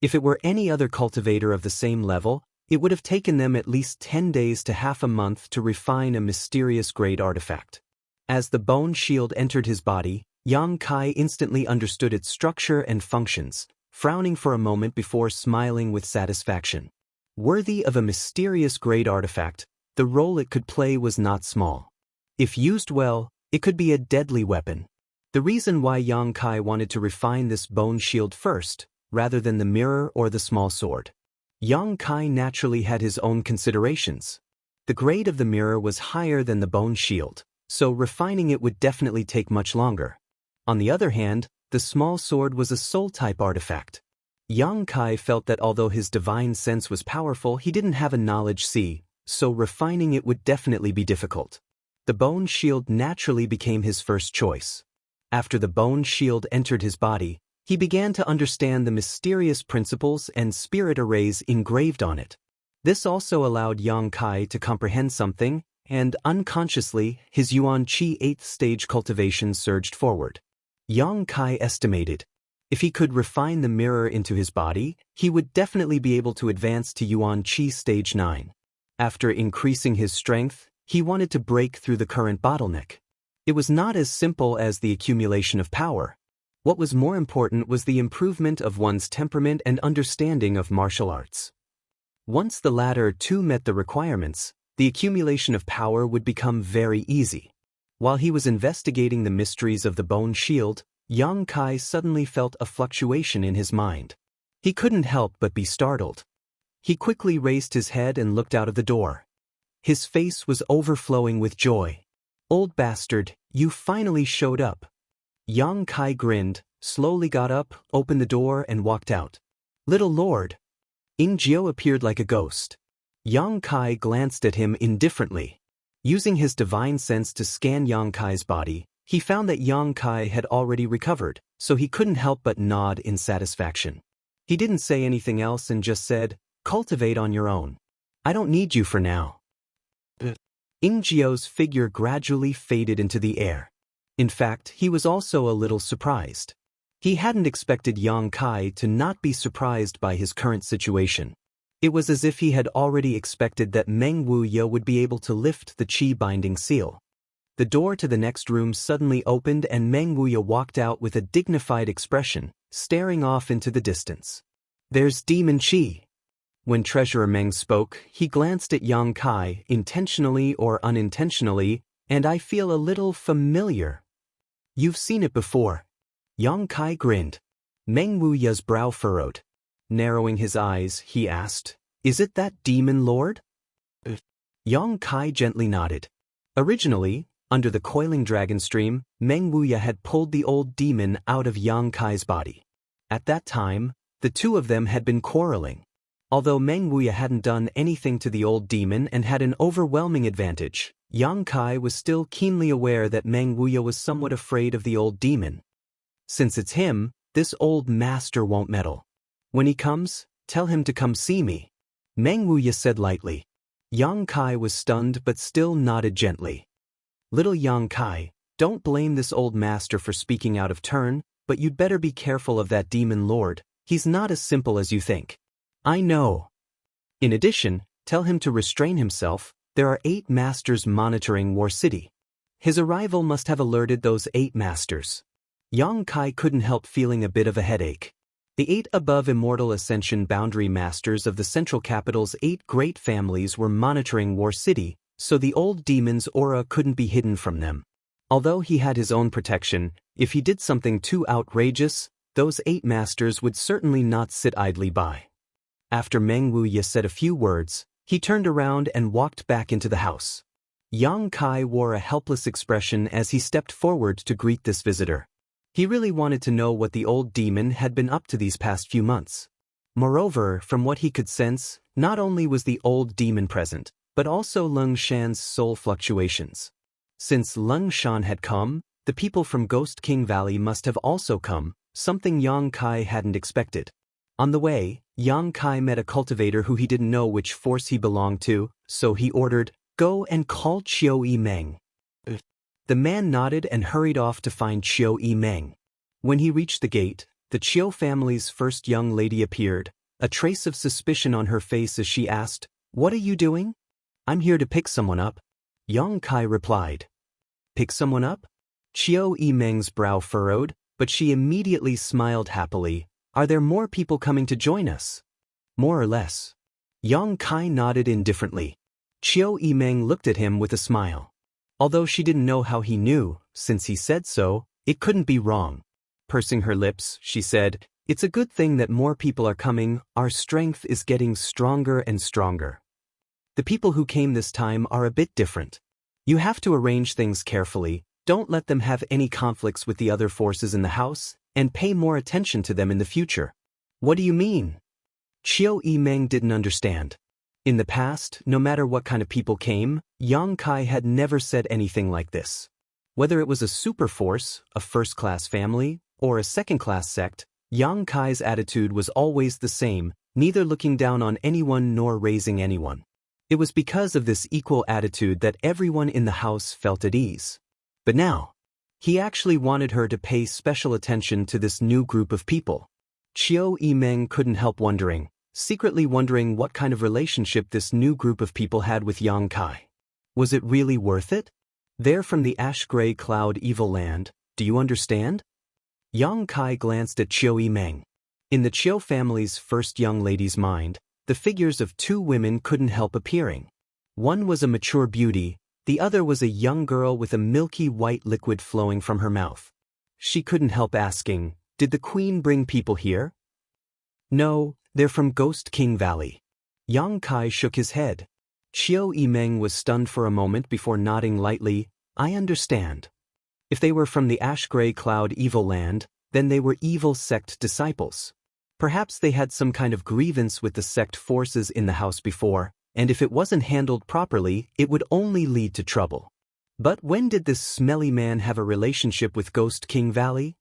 If it were any other cultivator of the same level, it would have taken them at least 10 days to half a month to refine a mysterious grade artifact. As the bone shield entered his body, Yang Kai instantly understood its structure and functions, frowning for a moment before smiling with satisfaction. Worthy of a mysterious grade artifact, the role it could play was not small. If used well, it could be a deadly weapon. The reason why Yang Kai wanted to refine this bone shield first, rather than the mirror or the small sword. Yang Kai naturally had his own considerations. The grade of the mirror was higher than the bone shield, so refining it would definitely take much longer. On the other hand, the small sword was a soul-type artifact. Yang Kai felt that although his divine sense was powerful, he didn't have a knowledge sea, so refining it would definitely be difficult. The bone shield naturally became his first choice. After the bone shield entered his body, he began to understand the mysterious principles and spirit arrays engraved on it. This also allowed Yang Kai to comprehend something, and unconsciously, his Yuan Qi 8th stage cultivation surged forward. Yang Kai estimated, if he could refine the mirror into his body, he would definitely be able to advance to Yuan Qi stage 9. After increasing his strength, he wanted to break through the current bottleneck. It was not as simple as the accumulation of power. What was more important was the improvement of one's temperament and understanding of martial arts. Once the latter too met the requirements, the accumulation of power would become very easy. While he was investigating the mysteries of the bone shield, Yang Kai suddenly felt a fluctuation in his mind. He couldn't help but be startled. He quickly raised his head and looked out of the door. His face was overflowing with joy. Old bastard, you finally showed up. Yang Kai grinned, slowly got up, opened the door and walked out. Little lord. Ing Jiao appeared like a ghost. Yang Kai glanced at him indifferently. Using his divine sense to scan Yang Kai's body, he found that Yang Kai had already recovered, so he couldn't help but nod in satisfaction. He didn't say anything else and just said, cultivate on your own. I don't need you for now. Ing Jiao's figure gradually faded into the air. In fact, he was also a little surprised. He hadn't expected Yang Kai to not be surprised by his current situation. It was as if he had already expected that Meng Wuya would be able to lift the qi binding seal. The door to the next room suddenly opened and Meng Wuya walked out with a dignified expression, staring off into the distance. "There's demon qi." When Treasurer Meng spoke, he glanced at Yang Kai, intentionally or unintentionally, "And I feel a little familiar." "You've seen it before." Yang Kai grinned. Meng Wuya's brow furrowed. Narrowing his eyes, he asked, "Is it that demon lord?" Yang Kai gently nodded. Originally, under the coiling dragon stream, Meng Wuya had pulled the old demon out of Yang Kai's body. At that time, the two of them had been quarreling. Although Meng Wuya hadn't done anything to the old demon and had an overwhelming advantage, Yang Kai was still keenly aware that Meng Wuya was somewhat afraid of the old demon. "Since it's him, this old master won't meddle. When he comes, tell him to come see me," Meng Wuya said lightly. Yang Kai was stunned but still nodded gently. "Little Yang Kai, don't blame this old master for speaking out of turn, but you'd better be careful of that demon lord. He's not as simple as you think." "I know." "In addition, tell him to restrain himself. There are 8 masters monitoring War City. His arrival must have alerted those 8 masters." Yang Kai couldn't help feeling a bit of a headache. The 8 above immortal ascension boundary masters of the central capital's 8 great families were monitoring War City, so the old demon's aura couldn't be hidden from them. Although he had his own protection, if he did something too outrageous, those 8 masters would certainly not sit idly by. After Meng Wuya said a few words, he turned around and walked back into the house. Yang Kai wore a helpless expression as he stepped forward to greet this visitor. He really wanted to know what the old demon had been up to these past few months. Moreover, from what he could sense, not only was the old demon present, but also Lung Shan's soul fluctuations. Since Lung Shan had come, the people from Ghost King Valley must have also come, something Yang Kai hadn't expected. On the way, Yang Kai met a cultivator who he didn't know which force he belonged to, so he ordered, "Go and call Chiu Yi Meng." The man nodded and hurried off to find Chiu Yi Meng. When he reached the gate, the Chiu family's first young lady appeared, a trace of suspicion on her face as she asked, "What are you doing?" "I'm here to pick someone up," Yang Kai replied. "Pick someone up?" Chiu Yi Meng's brow furrowed, but she immediately smiled happily. "Are there more people coming to join us?" "More or less." Yang Kai nodded indifferently. Chiu Yi Meng looked at him with a smile. Although she didn't know how he knew, since he said so, it couldn't be wrong. Pursing her lips, she said, "It's a good thing that more people are coming. Our strength is getting stronger and stronger. The people who came this time are a bit different. You have to arrange things carefully, don't let them have any conflicts with the other forces in the house, and pay more attention to them in the future." "What do you mean?" Chiu Yi Meng didn't understand. In the past, no matter what kind of people came, Yang Kai had never said anything like this. Whether it was a super force, a first-class family, or a second-class sect, Yang Kai's attitude was always the same, neither looking down on anyone nor raising anyone. It was because of this equal attitude that everyone in the house felt at ease. But now, he actually wanted her to pay special attention to this new group of people. Chiu Yi Meng couldn't help secretly wondering what kind of relationship this new group of people had with Yang Kai. Was it really worth it? "They're from the ash-gray cloud evil land, do you understand?" Yang Kai glanced at Chiu Yi Meng. In the Chiu family's first young lady's mind, the figures of 2 women couldn't help appearing. One was a mature beauty, the other was a young girl with a milky white liquid flowing from her mouth. She couldn't help asking, "Did the queen bring people here?" "No, they're from Ghost King Valley." Yang Kai shook his head. Chiu Yi Meng was stunned for a moment before nodding lightly. "I understand. If they were from the ash-gray cloud evil land, then they were evil sect disciples. Perhaps they had some kind of grievance with the sect forces in the house before, and if it wasn't handled properly, it would only lead to trouble. But when did this smelly man have a relationship with Ghost King Valley?"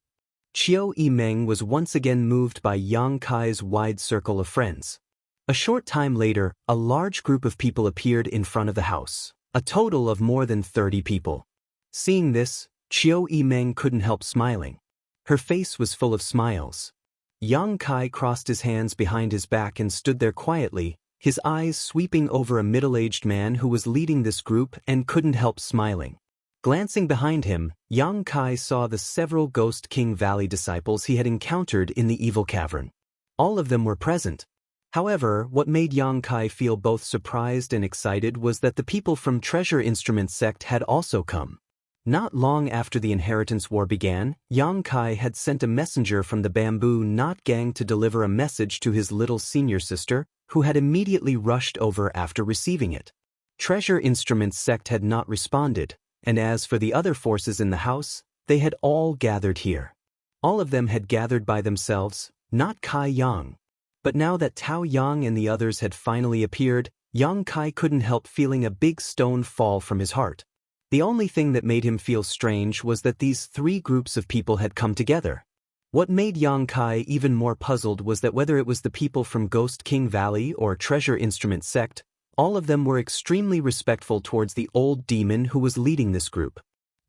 Chiu Yi Meng was once again moved by Yang Kai's wide circle of friends. A short time later, a large group of people appeared in front of the house, a total of more than 30 people. Seeing this, Chiu Yi Meng couldn't help smiling. Her face was full of smiles. Yang Kai crossed his hands behind his back and stood there quietly, his eyes sweeping over a middle-aged man who was leading this group and couldn't help smiling. Glancing behind him, Yang Kai saw the several Ghost King Valley disciples he had encountered in the evil cavern. All of them were present. However, what made Yang Kai feel both surprised and excited was that the people from Treasure Instrument sect had also come. Not long after the Inheritance War began, Yang Kai had sent a messenger from the Bamboo Knot Gang to deliver a message to his little senior sister, who had immediately rushed over after receiving it. Treasure Instrument sect had not responded, and as for the other forces in the house, they had all gathered here. All of them had gathered by themselves, not Kai Yang. But now that Tao Yang and the others had finally appeared, Yang Kai couldn't help feeling a big stone fall from his heart. The only thing that made him feel strange was that these three groups of people had come together. What made Yang Kai even more puzzled was that whether it was the people from Ghost King Valley or Treasure Instrument sect, all of them were extremely respectful towards the old demon who was leading this group.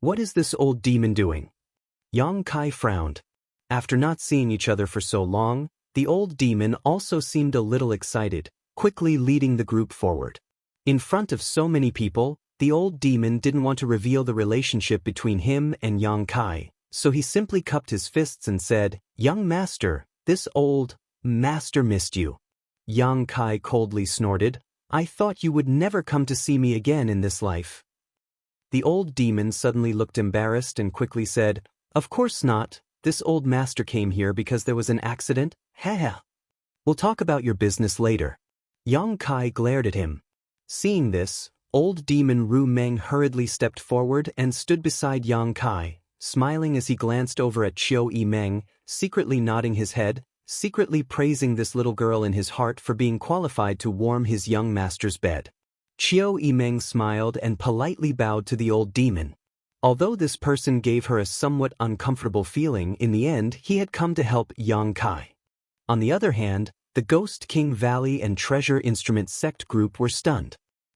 What is this old demon doing? Yang Kai frowned. After not seeing each other for so long, the old demon also seemed a little excited, quickly leading the group forward. In front of so many people, the old demon didn't want to reveal the relationship between him and Yang Kai, so he simply cupped his fists and said, "Young master, this old master missed you." Yang Kai coldly snorted, "I thought you would never come to see me again in this life." The old demon suddenly looked embarrassed and quickly said, "Of course not. This old master came here because there was an accident. Haha. We'll talk about your business later." Yang Kai glared at him. Seeing this, old demon Ru Meng hurriedly stepped forward and stood beside Yang Kai, smiling as he glanced over at Chiu Meng, secretly nodding his head, secretly praising this little girl in his heart for being qualified to warm his young master's bed. Chiu Meng smiled and politely bowed to the old demon. Although this person gave her a somewhat uncomfortable feeling, in the end he had come to help Yang Kai. On the other hand, the Ghost King Valley and Treasure Instrument sect group were stunned.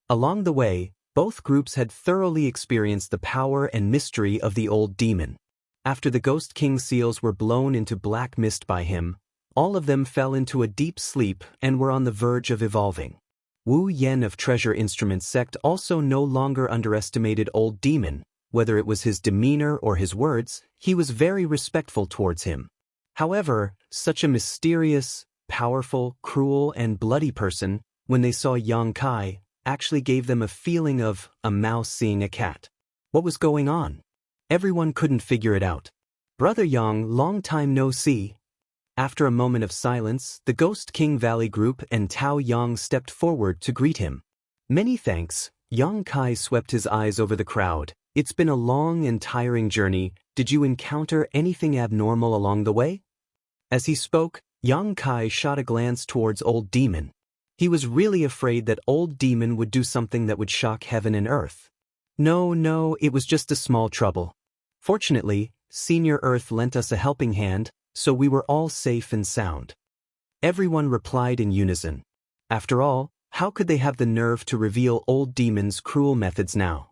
Along the way, both groups had thoroughly experienced the power and mystery of the old demon. After the Ghost King seals were blown into black mist by him, all of them fell into a deep sleep and were on the verge of evolving. Wu Yen of Treasure Instrument sect also no longer underestimated old demon. Whether it was his demeanor or his words, he was very respectful towards him. However, such a mysterious, powerful, cruel, and bloody person, when they saw Yang Kai, actually gave them a feeling of a mouse seeing a cat. What was going on? Everyone couldn't figure it out. "Brother Yang, long time no see." After a moment of silence, the Ghost King Valley group and Tao Yang stepped forward to greet him. "Many thanks." Yang Kai swept his eyes over the crowd. "It's been a long and tiring journey. Did you encounter anything abnormal along the way?" As he spoke, Yang Kai shot a glance towards old demon. He was really afraid that old demon would do something that would shock heaven and earth. No, it was just a small trouble. Fortunately, Senior Earth lent us a helping hand, so we were all safe and sound." Everyone replied in unison. After all, how could they have the nerve to reveal old demon's cruel methods now?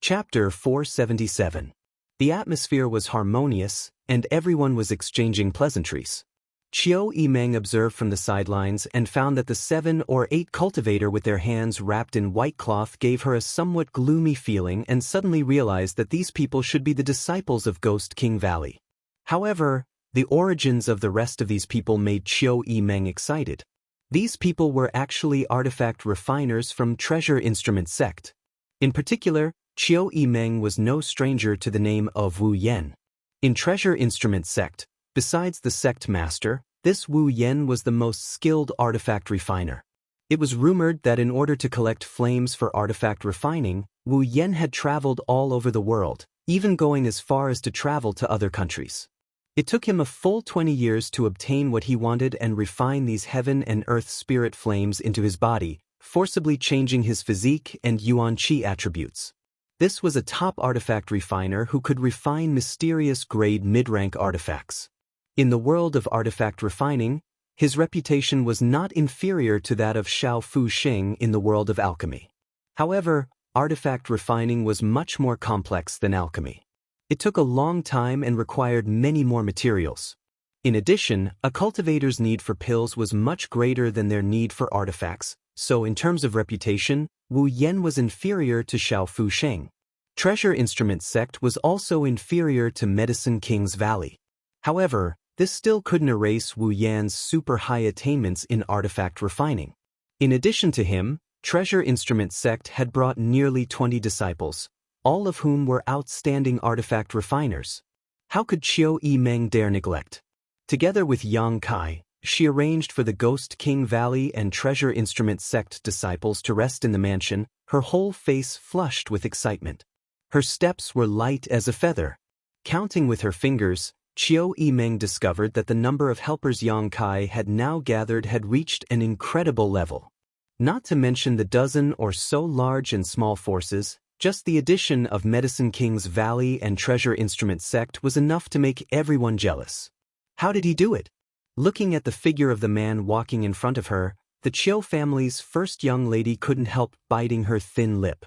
Chapter 477. The atmosphere was harmonious, and everyone was exchanging pleasantries. Chiu Meng observed from the sidelines and found that the 7 or 8 cultivator with their hands wrapped in white cloth gave her a somewhat gloomy feeling and suddenly realized that these people should be the disciples of Ghost King Valley. However, the origins of the rest of these people made Chiu Meng excited. These people were actually artifact refiners from Treasure Instrument sect. In particular, Chiu Meng was no stranger to the name of Wu Yen. In Treasure Instrument sect, besides the sect master, this Wu Yen was the most skilled artifact refiner. It was rumored that in order to collect flames for artifact refining, Wu Yen had traveled all over the world, even going as far as to travel to other countries. It took him a full 20 years to obtain what he wanted and refine these heaven and earth spirit flames into his body, forcibly changing his physique and Yuan Qi attributes. This was a top artifact refiner who could refine mysterious grade mid-rank artifacts. In the world of artifact refining, his reputation was not inferior to that of Xiao Fu Xing in the world of alchemy. However, artifact refining was much more complex than alchemy. It took a long time and required many more materials. In addition, a cultivator's need for pills was much greater than their need for artifacts, so in terms of reputation, Wu Yan was inferior to Xiao Fu Sheng. Treasure Instrument Sect was also inferior to Medicine King's Valley. However, this still couldn't erase Wu Yan's super high attainments in artifact refining. In addition to him, Treasure Instrument Sect had brought nearly 20 disciples, all of whom were outstanding artifact refiners. How could Qiu Yimeng dare neglect? Together with Yang Kai, she arranged for the Ghost King Valley and Treasure Instrument Sect disciples to rest in the mansion, her whole face flushed with excitement. Her steps were light as a feather. Counting with her fingers, Qiu Yimeng discovered that the number of helpers Yang Kai had now gathered had reached an incredible level. Not to mention the dozen or so large and small forces, just the addition of Medicine King's Valley and Treasure Instrument Sect was enough to make everyone jealous. How did he do it? Looking at the figure of the man walking in front of her, the Qiu family's first young lady couldn't help biting her thin lip.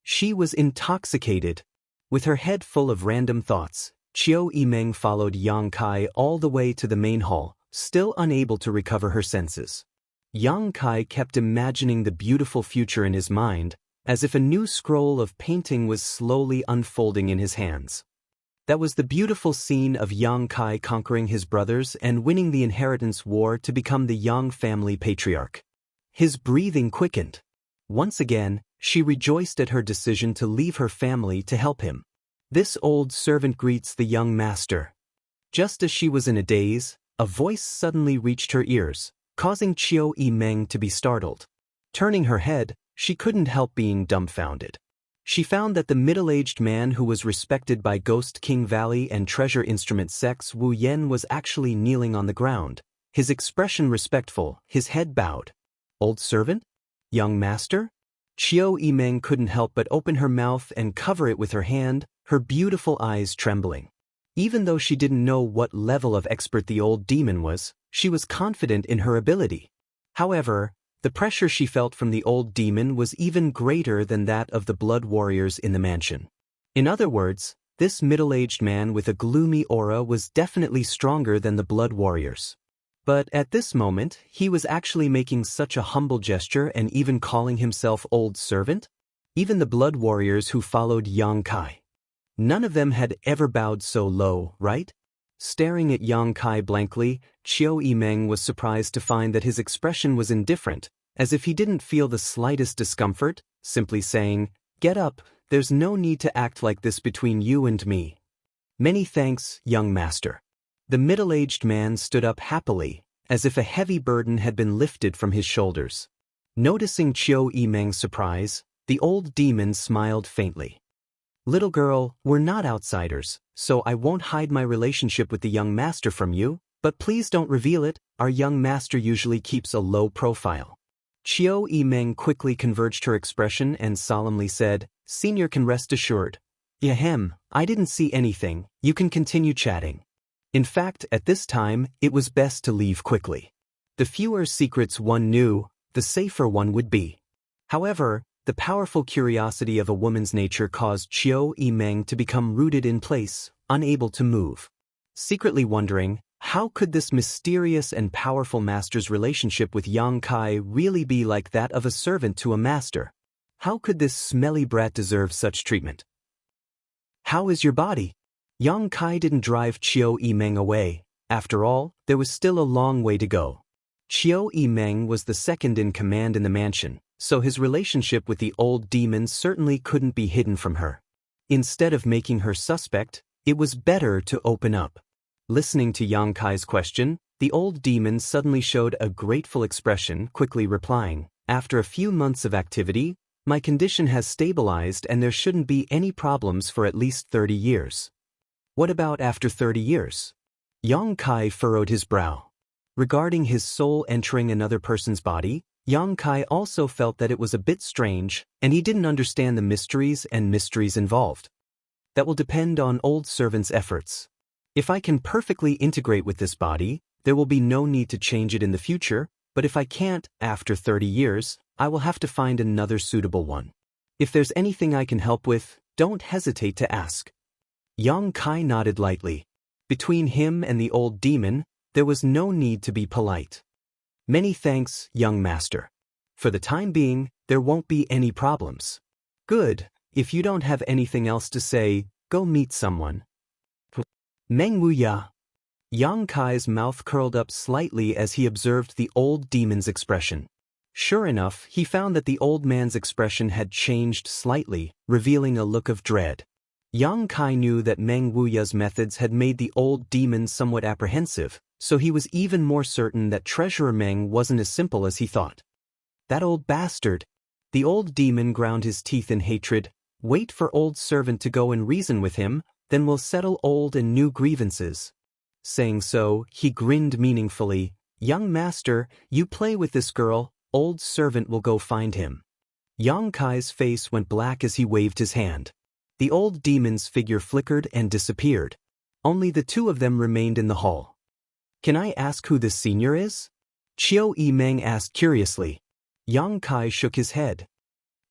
She was intoxicated. With her head full of random thoughts, Qiu Yimeng followed Yang Kai all the way to the main hall, still unable to recover her senses. Yang Kai kept imagining the beautiful future in his mind, as if a new scroll of painting was slowly unfolding in his hands. That was the beautiful scene of Yang Kai conquering his brothers and winning the inheritance war to become the Yang family patriarch. His breathing quickened. Once again, she rejoiced at her decision to leave her family to help him. This old servant greets the young master. Just as she was in a daze, a voice suddenly reached her ears, causing Qiu Yimeng to be startled. Turning her head, she couldn't help being dumbfounded. She found that the middle-aged man who was respected by Ghost King Valley and Treasure Instrument Sects Wu Yan was actually kneeling on the ground, his expression respectful, his head bowed. Old servant? Young master? Qiu Yimeng couldn't help but open her mouth and cover it with her hand, her beautiful eyes trembling. Even though she didn't know what level of expert the old demon was, she was confident in her ability. However, the pressure she felt from the old demon was even greater than that of the blood warriors in the mansion. In other words, this middle-aged man with a gloomy aura was definitely stronger than the blood warriors. But at this moment, he was actually making such a humble gesture and even calling himself old servant? Even the blood warriors who followed Yang Kai. None of them had ever bowed so low, right? Staring at Yang Kai blankly, Qiu Yimeng was surprised to find that his expression was indifferent, as if he didn't feel the slightest discomfort, simply saying, "Get up, there's no need to act like this between you and me." "Many thanks, young master." The middle-aged man stood up happily, as if a heavy burden had been lifted from his shoulders. Noticing Qiu Yimeng's surprise, the old demon smiled faintly. "Little girl, we're not outsiders, so I won't hide my relationship with the young master from you, but please don't reveal it, our young master usually keeps a low profile." Qiu Yimeng quickly converged her expression and solemnly said, "Senior can rest assured." "Yahem, I didn't see anything, you can continue chatting." In fact, at this time, it was best to leave quickly. The fewer secrets one knew, the safer one would be. However, the powerful curiosity of a woman's nature caused Qiu Yimeng to become rooted in place, unable to move. Secretly wondering, how could this mysterious and powerful master's relationship with Yang Kai really be like that of a servant to a master? How could this smelly brat deserve such treatment? "How is your body?" Yang Kai didn't drive Qiu Yimeng away. After all, there was still a long way to go. Qiu Yimeng was the second in command in the mansion, so his relationship with the old demon certainly couldn't be hidden from her. Instead of making her suspect, it was better to open up. Listening to Yang Kai's question, the old demon suddenly showed a grateful expression, quickly replying, "After a few months of activity, my condition has stabilized and there shouldn't be any problems for at least 30 years. "What about after 30 years? Yang Kai furrowed his brow. Regarding his soul entering another person's body, Yang Kai also felt that it was a bit strange, and he didn't understand the mysteries involved. "That will depend on old servant's efforts. If I can perfectly integrate with this body, there will be no need to change it in the future, but if I can't, after 30 years, I will have to find another suitable one. If there's anything I can help with, don't hesitate to ask." Yang Kai nodded lightly. Between him and the old demon, there was no need to be polite. "Many thanks, young master." For the time being, there won't be any problems. Good, if you don't have anything else to say, go meet someone. Meng Wuya. Yang Kai's mouth curled up slightly as he observed the old demon's expression. Sure enough, he found that the old man's expression had changed slightly, revealing a look of dread. Yang Kai knew that Meng Wuya's methods had made the old demon somewhat apprehensive, so he was even more certain that Treasurer Meng wasn't as simple as he thought. That old bastard! The old demon ground his teeth in hatred. Wait for old servant to go and reason with him, then we'll settle old and new grievances. Saying so, he grinned meaningfully. Young master, you play with this girl, old servant will go find him. Yang Kai's face went black as he waved his hand. The old demon's figure flickered and disappeared. Only the two of them remained in the hall. Can I ask who this senior is? Chiu Yimeng asked curiously. Yang Kai shook his head.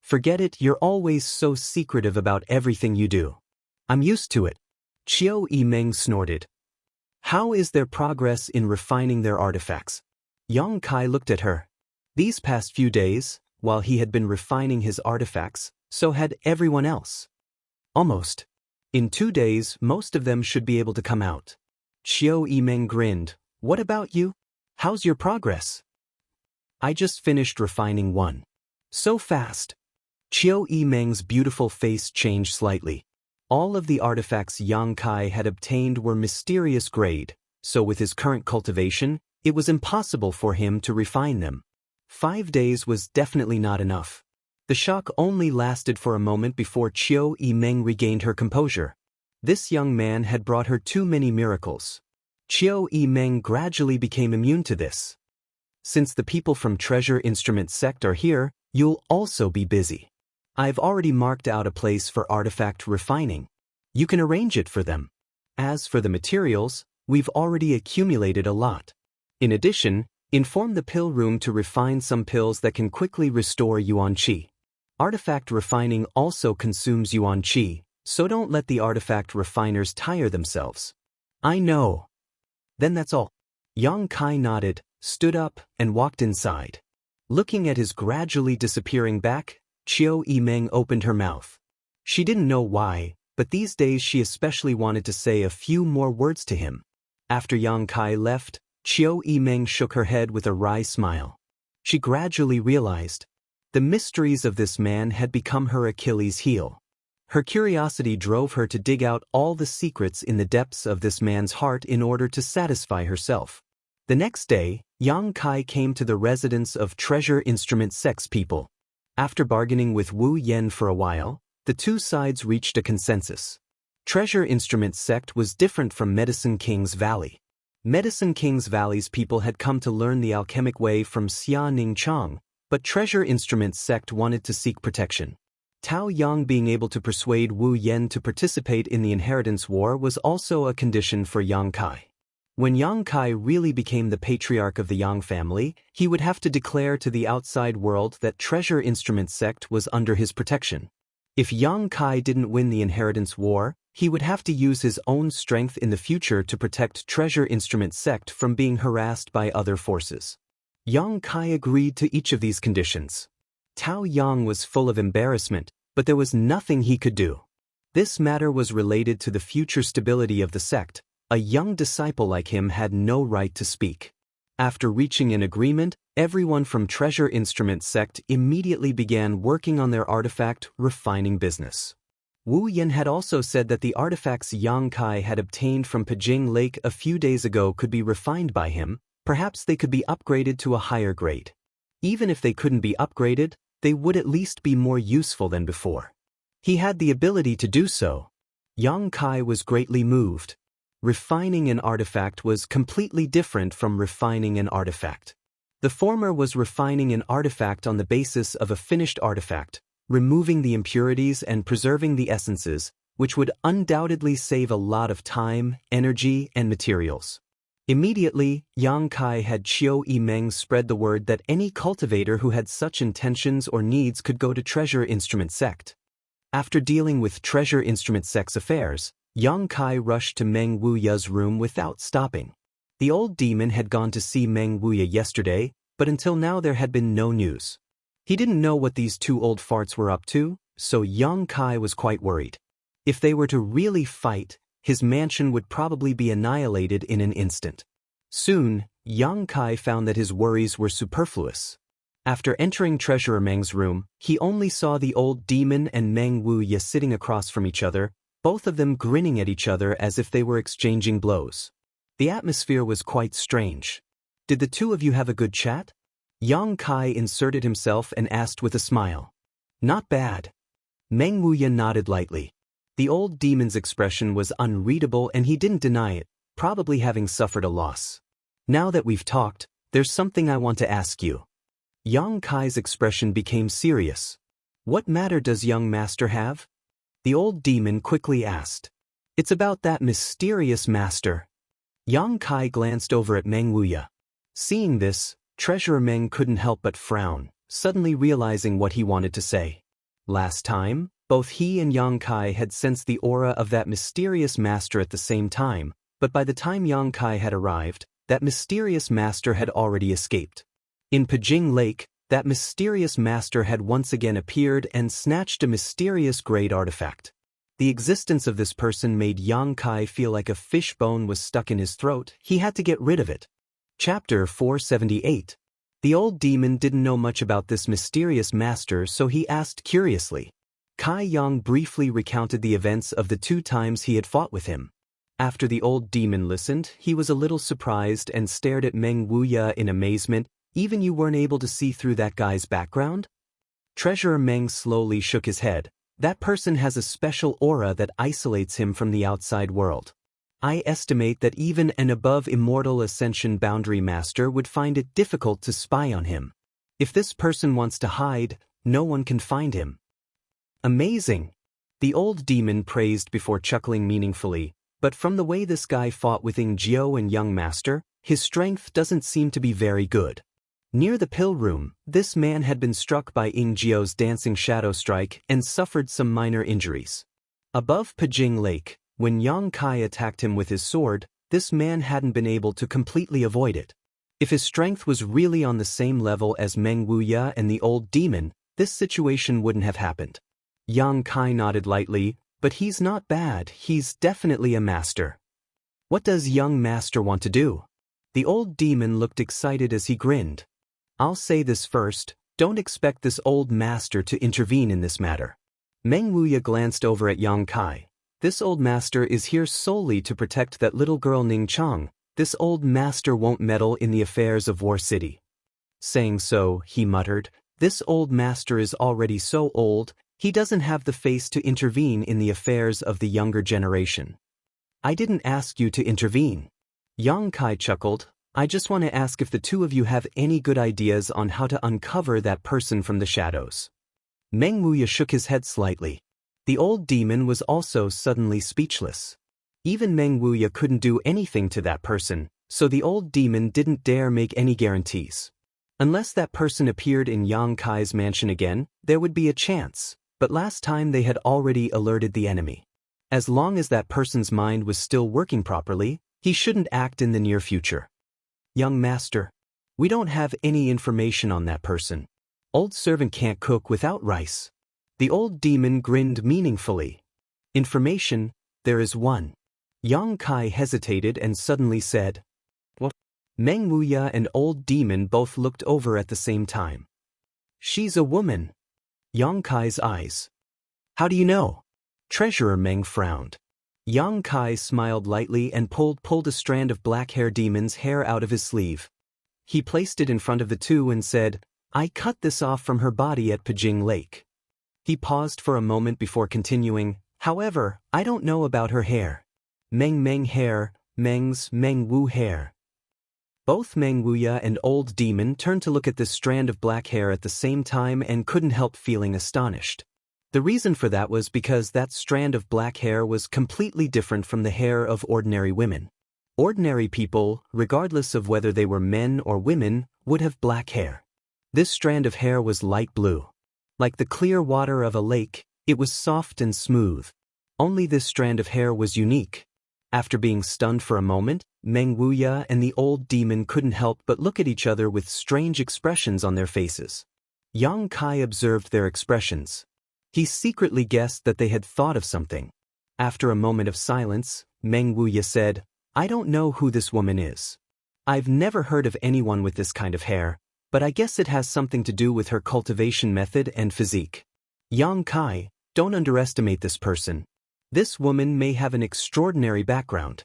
Forget it, you're always so secretive about everything you do. I'm used to it. Chiu Yimeng snorted. How is their progress in refining their artifacts? Yang Kai looked at her. These past few days, while he had been refining his artifacts, so had everyone else. Almost. In 2 days, most of them should be able to come out. Chiu Yimeng grinned. What about you? How's your progress? I just finished refining one. So fast. Chiu Yimeng's beautiful face changed slightly. All of the artifacts Yang Kai had obtained were mysterious grade, so with his current cultivation, it was impossible for him to refine them. 5 days was definitely not enough. The shock only lasted for a moment before Chiu Yimeng regained her composure. This young man had brought her too many miracles. Chiu Yimeng gradually became immune to this. Since the people from Treasure Instrument Sect are here, you'll also be busy. I've already marked out a place for artifact refining. You can arrange it for them. As for the materials, we've already accumulated a lot. In addition, inform the pill room to refine some pills that can quickly restore Yuan Qi. Artifact refining also consumes Yuan Qi, so don't let the artifact refiners tire themselves. I know. Then that's all. Yang Kai nodded, stood up, and walked inside. Looking at his gradually disappearing back, Chiu Yimeng opened her mouth. She didn't know why, but these days she especially wanted to say a few more words to him. After Yang Kai left, Chiu Yimeng shook her head with a wry smile. She gradually realized the mysteries of this man had become her Achilles' heel. Her curiosity drove her to dig out all the secrets in the depths of this man's heart in order to satisfy herself. The next day, Yang Kai came to the residence of Treasure Instrument Sect's people. After bargaining with Wu Yen for a while, the two sides reached a consensus. Treasure Instrument Sect was different from Medicine King's Valley. Medicine King's Valley's people had come to learn the alchemic way from Xia Ningchang, but Treasure Instrument Sect wanted to seek protection. Tao Yang being able to persuade Wu Yen to participate in the inheritance war was also a condition for Yang Kai. When Yang Kai really became the patriarch of the Yang family, he would have to declare to the outside world that Treasure Instrument Sect was under his protection. If Yang Kai didn't win the inheritance war, he would have to use his own strength in the future to protect Treasure Instrument Sect from being harassed by other forces. Yang Kai agreed to each of these conditions. Tao Yang was full of embarrassment, but there was nothing he could do. This matter was related to the future stability of the sect. A young disciple like him had no right to speak. After reaching an agreement, everyone from Treasure Instrument Sect immediately began working on their artifact refining business. Wu Yen had also said that the artifacts Yang Kai had obtained from Pijing Lake a few days ago could be refined by him. Perhaps they could be upgraded to a higher grade. Even if they couldn't be upgraded, they would at least be more useful than before. He had the ability to do so. Yang Kai was greatly moved. Refining an artifact was completely different from refining an artifact. The former was refining an artifact on the basis of a finished artifact, removing the impurities and preserving the essences, which would undoubtedly save a lot of time, energy, and materials. Immediately, Yang Kai had Chiu Yimeng spread the word that any cultivator who had such intentions or needs could go to Treasure Instrument Sect. After dealing with Treasure Instrument Sect's affairs, Yang Kai rushed to Meng Wuya's room without stopping. The old demon had gone to see Meng Wuya yesterday, but until now there had been no news. He didn't know what these two old farts were up to, so young Kai was quite worried. If they were to really fight, his mansion would probably be annihilated in an instant. Soon, young Kai found that his worries were superfluous. After entering Treasurer Meng's room, he only saw the old demon and Meng Wuya sitting across from each other, both of them grinning at each other as if they were exchanging blows. The atmosphere was quite strange. Did the two of you have a good chat? Yang Kai inserted himself and asked with a smile. Not bad. Meng Wuya nodded lightly. The old demon's expression was unreadable and he didn't deny it, probably having suffered a loss. Now that we've talked, there's something I want to ask you. Yang Kai's expression became serious. What matter does young master have? The old demon quickly asked. It's about that mysterious master. Yang Kai glanced over at Meng Wuya. Seeing this, Treasurer Meng couldn't help but frown, suddenly realizing what he wanted to say. Last time, both he and Yang Kai had sensed the aura of that mysterious master at the same time, but by the time Yang Kai had arrived, that mysterious master had already escaped. In Pajing Lake, that mysterious master had once again appeared and snatched a mysterious great artifact. The existence of this person made Yang Kai feel like a fish bone was stuck in his throat. He had to get rid of it. Chapter 478. The old demon didn't know much about this mysterious master, so he asked curiously. Kai Yang briefly recounted the events of the 2 times he had fought with him. After the old demon listened, he was a little surprised and stared at Meng Wuya in amazement. Even you weren't able to see through that guy's background? Treasurer Meng slowly shook his head. That person has a special aura that isolates him from the outside world. I estimate that even an above immortal ascension boundary master would find it difficult to spy on him. If this person wants to hide, no one can find him. Amazing! The old demon praised before chuckling meaningfully, but from the way this guy fought with Ying Jiao and young master, his strength doesn't seem to be very good. Near the pill room, this man had been struck by Ying Jiao's dancing shadow strike and suffered some minor injuries. Above Pajing Lake, when Yang Kai attacked him with his sword, this man hadn't been able to completely avoid it. If his strength was really on the same level as Meng Wuya and the old demon, this situation wouldn't have happened. Yang Kai nodded lightly, but he's not bad, he's definitely a master. What does young master want to do? The old demon looked excited as he grinned. I'll say this first, don't expect this old master to intervene in this matter. Meng Wuya glanced over at Yang Kai. This old master is here solely to protect that little girl Ning Chang. This old master won't meddle in the affairs of War City. Saying so, he muttered, this old master is already so old, he doesn't have the face to intervene in the affairs of the younger generation. I didn't ask you to intervene. Yang Kai chuckled. I just want to ask if the two of you have any good ideas on how to uncover that person from the shadows. Meng Wuya shook his head slightly. The old demon was also suddenly speechless. Even Meng Wuya couldn't do anything to that person, so the old demon didn't dare make any guarantees. Unless that person appeared in Yang Kai's mansion again, there would be a chance, but last time they had already alerted the enemy. As long as that person's mind was still working properly, he shouldn't act in the near future. Young master, we don't have any information on that person. Old servant can't cook without rice. The old demon grinned meaningfully. Information, there is one. Yang Kai hesitated and suddenly said, What? Meng Wuya and old demon both looked over at the same time. She's a woman. Yang Kai's eyes. How do you know? Treasurer Meng frowned. Yang Kai smiled lightly and pulled a strand of black hair demon's hair out of his sleeve. He placed it in front of the two and said, I cut this off from her body at Pajing Lake. He paused for a moment before continuing, however, I don't know about her hair. Meng hair, Meng's Meng Wu hair. Both Meng Wuya and old demon turned to look at this strand of black hair at the same time and couldn't help feeling astonished. The reason for that was because that strand of black hair was completely different from the hair of ordinary women. Ordinary people, regardless of whether they were men or women, would have black hair. This strand of hair was light blue. Like the clear water of a lake, it was soft and smooth. Only this strand of hair was unique. After being stunned for a moment, Meng Wuya and the old demon couldn't help but look at each other with strange expressions on their faces. Yang Kai observed their expressions. He secretly guessed that they had thought of something. After a moment of silence, Meng Wuya said, "I don't know who this woman is. I've never heard of anyone with this kind of hair, but I guess it has something to do with her cultivation method and physique. Yang Kai, don't underestimate this person. This woman may have an extraordinary background."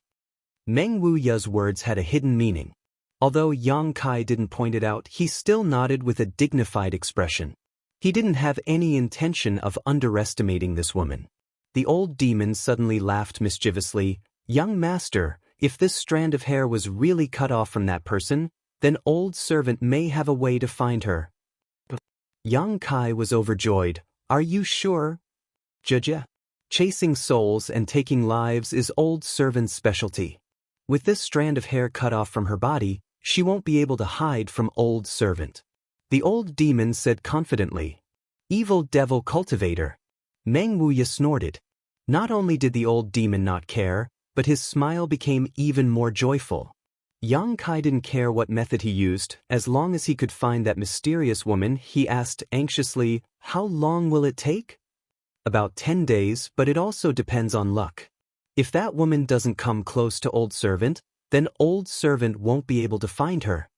Meng Wuya's words had a hidden meaning. Although Yang Kai didn't point it out, he still nodded with a dignified expression. He didn't have any intention of underestimating this woman. The old demon suddenly laughed mischievously. "Young master, if this strand of hair was really cut off from that person, then old servant may have a way to find her." Yang Kai was overjoyed. "Are you sure?" "Jia. Chasing souls and taking lives is old servant's specialty. With this strand of hair cut off from her body, she won't be able to hide from old servant," the old demon said confidently. "Evil devil cultivator." Meng Wuya snorted. Not only did the old demon not care, but his smile became even more joyful. Yang Kai didn't care what method he used, as long as he could find that mysterious woman. He asked anxiously, "How long will it take?" "About 10 days, but it also depends on luck. If that woman doesn't come close to old servant, then old servant won't be able to find her.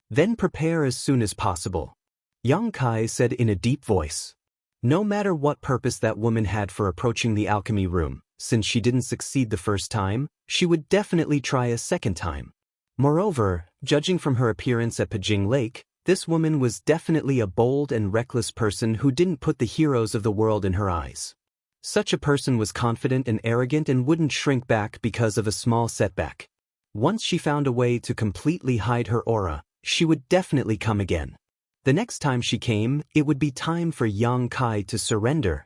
Then prepare as soon as possible," Yang Kai said in a deep voice. No matter what purpose that woman had for approaching the alchemy room, since she didn't succeed the first time, she would definitely try a second time. Moreover, judging from her appearance at Pajing Lake, this woman was definitely a bold and reckless person who didn't put the heroes of the world in her eyes. Such a person was confident and arrogant and wouldn't shrink back because of a small setback. Once she found a way to completely hide her aura, she would definitely come again. The next time she came, it would be time for Yang Kai to surrender.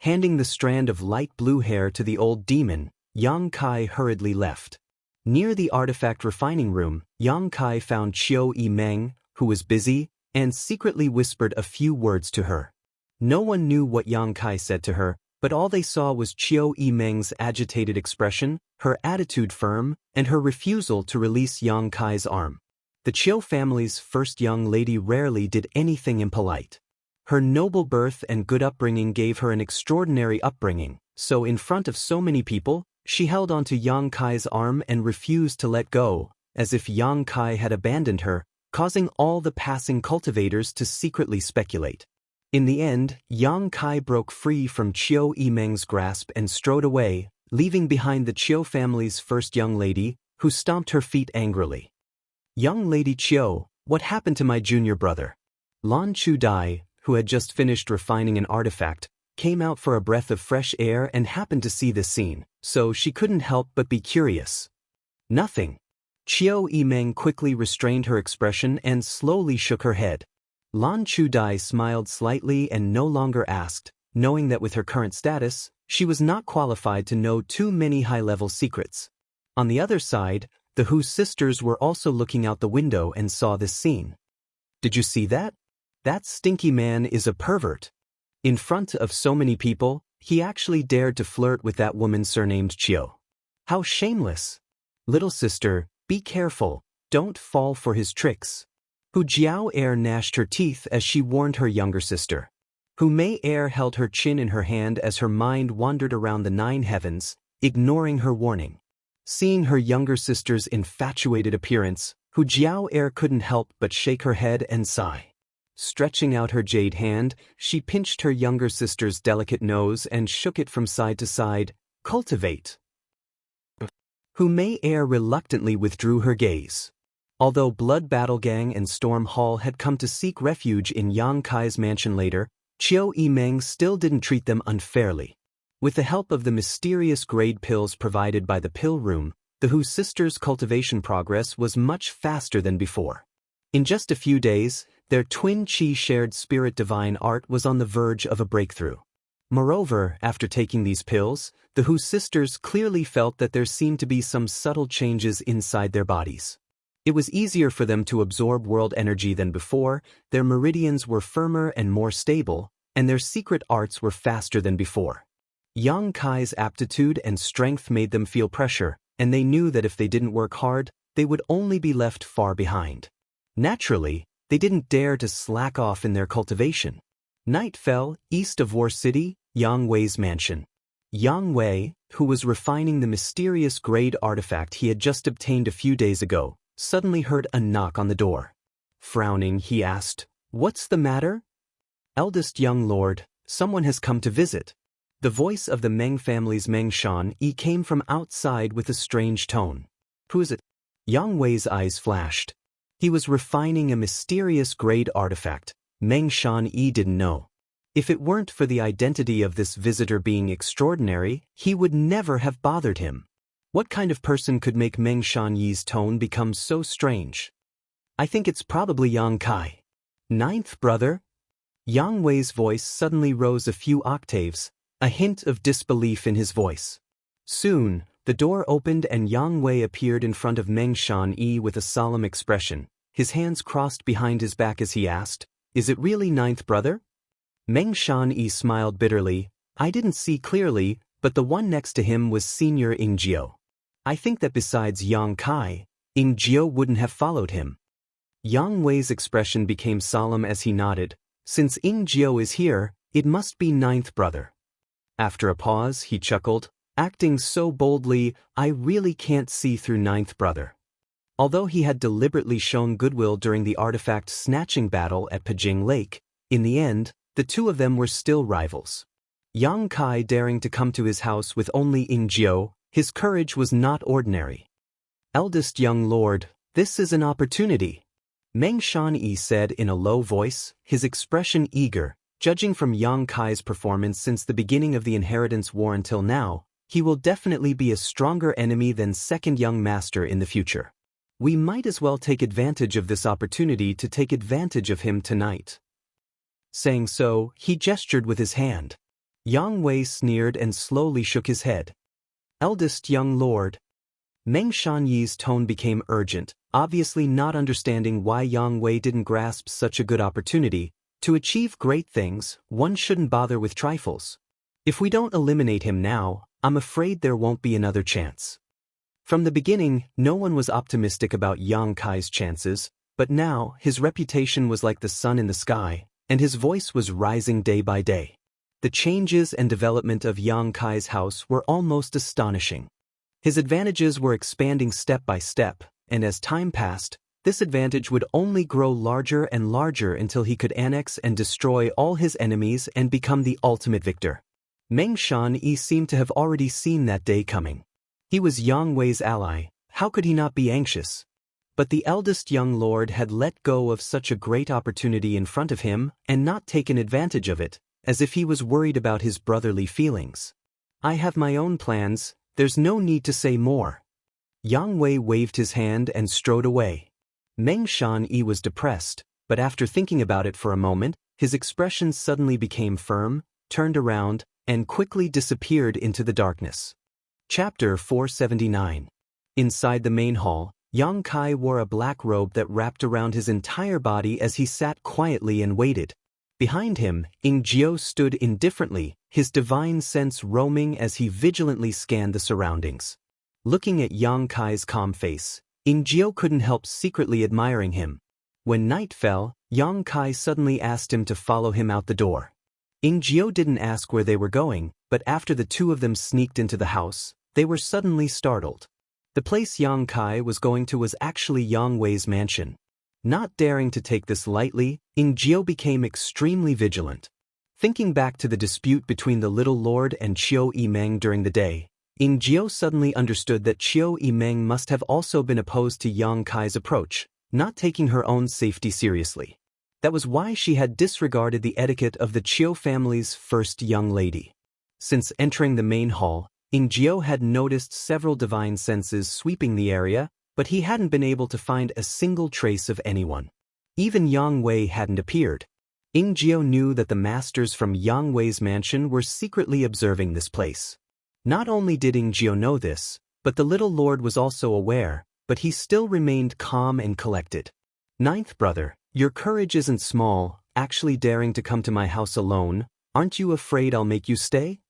Handing the strand of light blue hair to the old demon, Yang Kai hurriedly left. Near the artifact refining room, Yang Kai found Chiu Yimeng, who was busy, and secretly whispered a few words to her. No one knew what Yang Kai said to her, but all they saw was Chiu Yimeng's agitated expression, her attitude firm, and her refusal to release Yang Kai's arm. The Chiu family's first young lady rarely did anything impolite. Her noble birth and good upbringing gave her an extraordinary upbringing, so in front of so many people, she held onto Yang Kai's arm and refused to let go, as if Yang Kai had abandoned her, causing all the passing cultivators to secretly speculate. In the end, Yang Kai broke free from Chiu Yimeng's grasp and strode away, leaving behind the Chiu family's first young lady, who stomped her feet angrily. "Young lady Chiu, what happened to my junior brother?" Lan Chu Dai, who had just finished refining an artifact, came out for a breath of fresh air and happened to see this scene, so she couldn't help but be curious. "Nothing." Chiu Yimeng quickly restrained her expression and slowly shook her head. Lan Chu Dai smiled slightly and no longer asked, knowing that with her current status, she was not qualified to know too many high-level secrets. On the other side, the Hu sisters were also looking out the window and saw this scene. "Did you see that? That stinky man is a pervert. In front of so many people, he actually dared to flirt with that woman surnamed Chiu. How shameless! Little sister, be careful, don't fall for his tricks." Hu Jiao Er gnashed her teeth as she warned her younger sister. Hu Mei Er held her chin in her hand as her mind wandered around the 9 heavens, ignoring her warning. Seeing her younger sister's infatuated appearance, Hu Jiao Er couldn't help but shake her head and sigh. Stretching out her jade hand, she pinched her younger sister's delicate nose and shook it from side to side. "Cultivate." Hu Mei Er reluctantly withdrew her gaze. Although Blood Battle Gang and Storm Hall had come to seek refuge in Yang Kai's mansion later, Chiu Yimeng still didn't treat them unfairly. With the help of the mysterious grade pills provided by the pill room, the Hu sisters' cultivation progress was much faster than before. In just a few days, their twin chi shared spirit divine art was on the verge of a breakthrough. Moreover, after taking these pills, the Hu sisters clearly felt that there seemed to be some subtle changes inside their bodies. It was easier for them to absorb world energy than before, their meridians were firmer and more stable, and their secret arts were faster than before. Yang Kai's aptitude and strength made them feel pressure, and they knew that if they didn't work hard, they would only be left far behind. Naturally, They didn't dare to slack off in their cultivation. Night fell east of War City, Yang Wei's mansion. Yang Wei, who was refining the mysterious grade artifact he had just obtained a few days ago, suddenly heard a knock on the door. Frowning, he asked, "What's the matter?" "Eldest young lord, someone has come to visit." The voice of the Meng family's Meng Shan-yi came from outside with a strange tone. "Who is it?" Yang Wei's eyes flashed. He was refining a mysterious grade artifact. Meng Shan-yi didn't know. If it weren't for the identity of this visitor being extraordinary, he would never have bothered him. What kind of person could make Meng Shan-yi's tone become so strange? "I think it's probably Yang Kai." "Ninth brother?" Yang Wei's voice suddenly rose a few octaves, a hint of disbelief in his voice. Soon, the door opened and Yang Wei appeared in front of Meng Shan-yi with a solemn expression, his hands crossed behind his back as he asked, "Is it really ninth brother?" Meng Shan-yi smiled bitterly. "I didn't see clearly, but the one next to him was Senior Ingjiu. I think that besides Yang Kai, Ingjiu wouldn't have followed him." Yang Wei's expression became solemn as he nodded. "Since Ingjiu is here, it must be ninth brother." After a pause, he chuckled, acting so boldly, "I really can't see through ninth brother." Although he had deliberately shown goodwill during the artifact snatching battle at Pajing Lake, in the end, the two of them were still rivals. Yang Kai daring to come to his house with only Ingjiu, his courage was not ordinary. "Eldest young lord, this is an opportunity," Meng Shan-yi said in a low voice, his expression eager. "Judging from Yang Kai's performance since the beginning of the Inheritance War until now, he will definitely be a stronger enemy than second young master in the future. We might as well take advantage of this opportunity to take advantage of him tonight." Saying so, he gestured with his hand. Yang Wei sneered and slowly shook his head. "Eldest young lord." Meng Shan-yi's tone became urgent, obviously not understanding why Yang Wei didn't grasp such a good opportunity. To achieve great things, one shouldn't bother with trifles. If we don't eliminate him now, I'm afraid there won't be another chance. From the beginning, no one was optimistic about Yang Kai's chances, but now his reputation was like the sun in the sky, and his voice was rising day by day. The changes and development of Yang Kai's house were almost astonishing. His advantages were expanding step by step, and as time passed, this advantage would only grow larger and larger until he could annex and destroy all his enemies and become the ultimate victor. Meng Shan-yi seemed to have already seen that day coming. He was Yang Wei's ally, how could he not be anxious? But the eldest young lord had let go of such a great opportunity in front of him and not taken advantage of it, as if he was worried about his brotherly feelings. "I have my own plans, there's no need to say more." Yang Wei waved his hand and strode away. Meng Shan-yi was depressed, but after thinking about it for a moment, his expression suddenly became firm, turned around, and quickly disappeared into the darkness. Chapter 479. Inside the main hall, Yang Kai wore a black robe that wrapped around his entire body as he sat quietly and waited. Behind him, Ingjiu stood indifferently, his divine sense roaming as he vigilantly scanned the surroundings. Looking at Yang Kai's calm face, Ingjiu couldn't help secretly admiring him. When night fell, Yang Kai suddenly asked him to follow him out the door. Ingjiu didn't ask where they were going, but after the two of them sneaked into the house, they were suddenly startled. The place Yang Kai was going to was actually Yang Wei's mansion. Not daring to take this lightly, Ingjiu became extremely vigilant. Thinking back to the dispute between the little lord and Qiu Yimeng during the day, Ingjiu suddenly understood that Qiu Yimeng must have also been opposed to Yang Kai's approach, not taking her own safety seriously. That was why she had disregarded the etiquette of the Qiu family's first young lady. Since entering the main hall, Ingjiu had noticed several divine senses sweeping the area, but he hadn't been able to find a single trace of anyone. Even Yang Wei hadn't appeared. Ingjiu knew that the masters from Yang Wei's mansion were secretly observing this place. Not only did Ingjiu know this, but the little lord was also aware, but he still remained calm and collected. "Ninth brother, your courage isn't small, actually daring to come to my house alone. Aren't you afraid I'll make you stay?"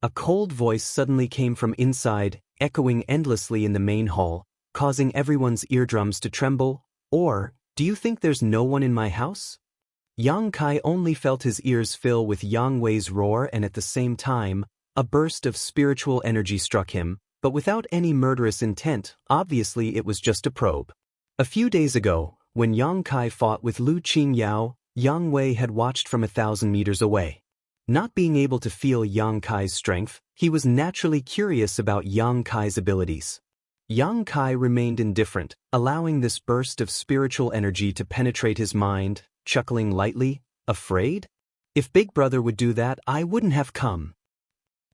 A cold voice suddenly came from inside, echoing endlessly in the main hall, causing everyone's eardrums to tremble, or, Do you think there's no one in my house? Yang Kai only felt his ears fill with Yang Wei's roar, and at the same time, a burst of spiritual energy struck him, but without any murderous intent. Obviously it was just a probe. A few days ago, when Yang Kai fought with Lu Qingyao, Yang Wei had watched from 1,000 meters away. Not being able to feel Yang Kai's strength, he was naturally curious about Yang Kai's abilities. Yang Kai remained indifferent, allowing this burst of spiritual energy to penetrate his mind, chuckling lightly, afraid? If Big Brother would do that, I wouldn't have come.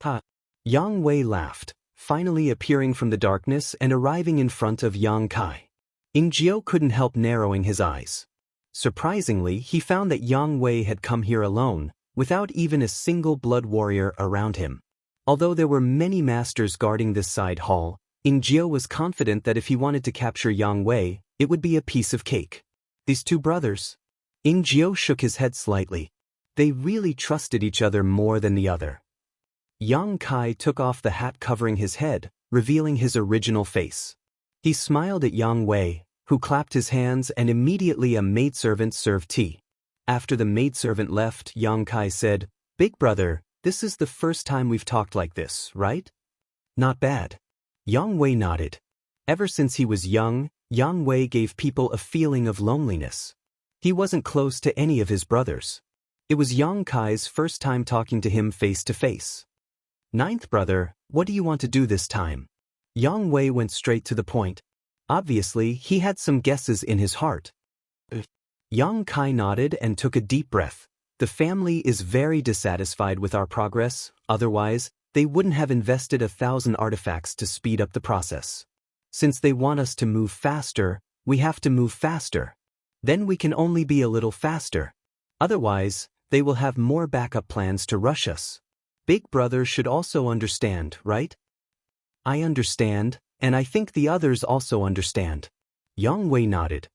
Ha! Yang Wei laughed, finally appearing from the darkness and arriving in front of Yang Kai. Ingjiu couldn't help narrowing his eyes. Surprisingly, he found that Yang Wei had come here alone, without even a single blood warrior around him. Although there were many masters guarding this side hall, Ingjiu was confident that if he wanted to capture Yang Wei, it would be a piece of cake. These two brothers? Ingjiu shook his head slightly. They really trusted each other more than the other. Yang Kai took off the hat covering his head, revealing his original face. He smiled at Yang Wei, who clapped his hands, and immediately a maidservant served tea. After the maidservant left, Yang Kai said, "Big Brother, this is the first time we've talked like this, right?" "Not bad." Yang Wei nodded. Ever since he was young, Yang Wei gave people a feeling of loneliness. He wasn't close to any of his brothers. It was Yang Kai's first time talking to him face to face. "Ninth brother, what do you want to do this time?" Yang Wei went straight to the point. Obviously, he had some guesses in his heart. Yang Kai nodded and took a deep breath. "The family is very dissatisfied with our progress, otherwise, they wouldn't have invested 1,000 artifacts to speed up the process. Since they want us to move faster, we have to move faster. Then we can only be a little faster. Otherwise, they will have more backup plans to rush us. Big Brother should also understand, right?" "I understand, and I think the others also understand." Yang Wei nodded.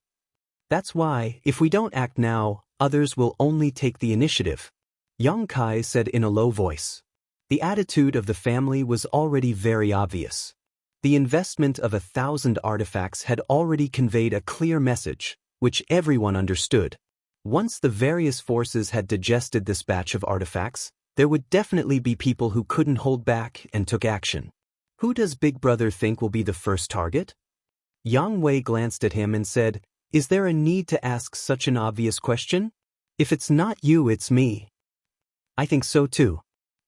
"That's why, if we don't act now, others will only take the initiative," Yang Kai said in a low voice. The attitude of the family was already very obvious. The investment of 1,000 artifacts had already conveyed a clear message, which everyone understood. Once the various forces had digested this batch of artifacts, there would definitely be people who couldn't hold back and took action. Who does Big Brother think will be the first target? Yang Wei glanced at him and said, "Is there a need to ask such an obvious question? If it's not you, it's me." "I think so too."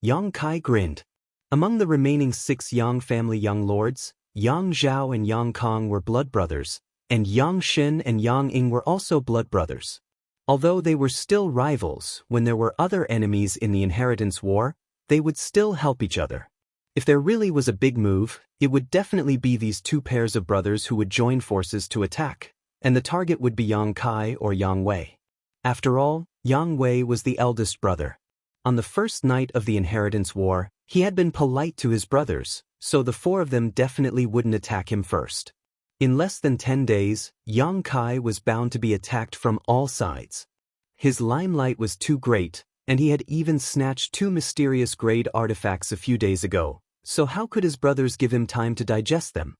Yang Kai grinned. Among the remaining 6 Yang family young lords, Yang Zhao and Yang Kong were blood brothers, and Yang Shen and Yang Ying were also blood brothers. Although they were still rivals, when there were other enemies in the inheritance war, they would still help each other. If there really was a big move, it would definitely be these two pairs of brothers who would join forces to attack, and the target would be Yang Kai or Yang Wei. After all, Yang Wei was the eldest brother. On the first night of the inheritance war, he had been polite to his brothers, so the 4 of them definitely wouldn't attack him first. In less than 10 days, Yang Kai was bound to be attacked from all sides. His limelight was too great, and he had even snatched 2 mysterious grade artifacts a few days ago, so how could his brothers give him time to digest them?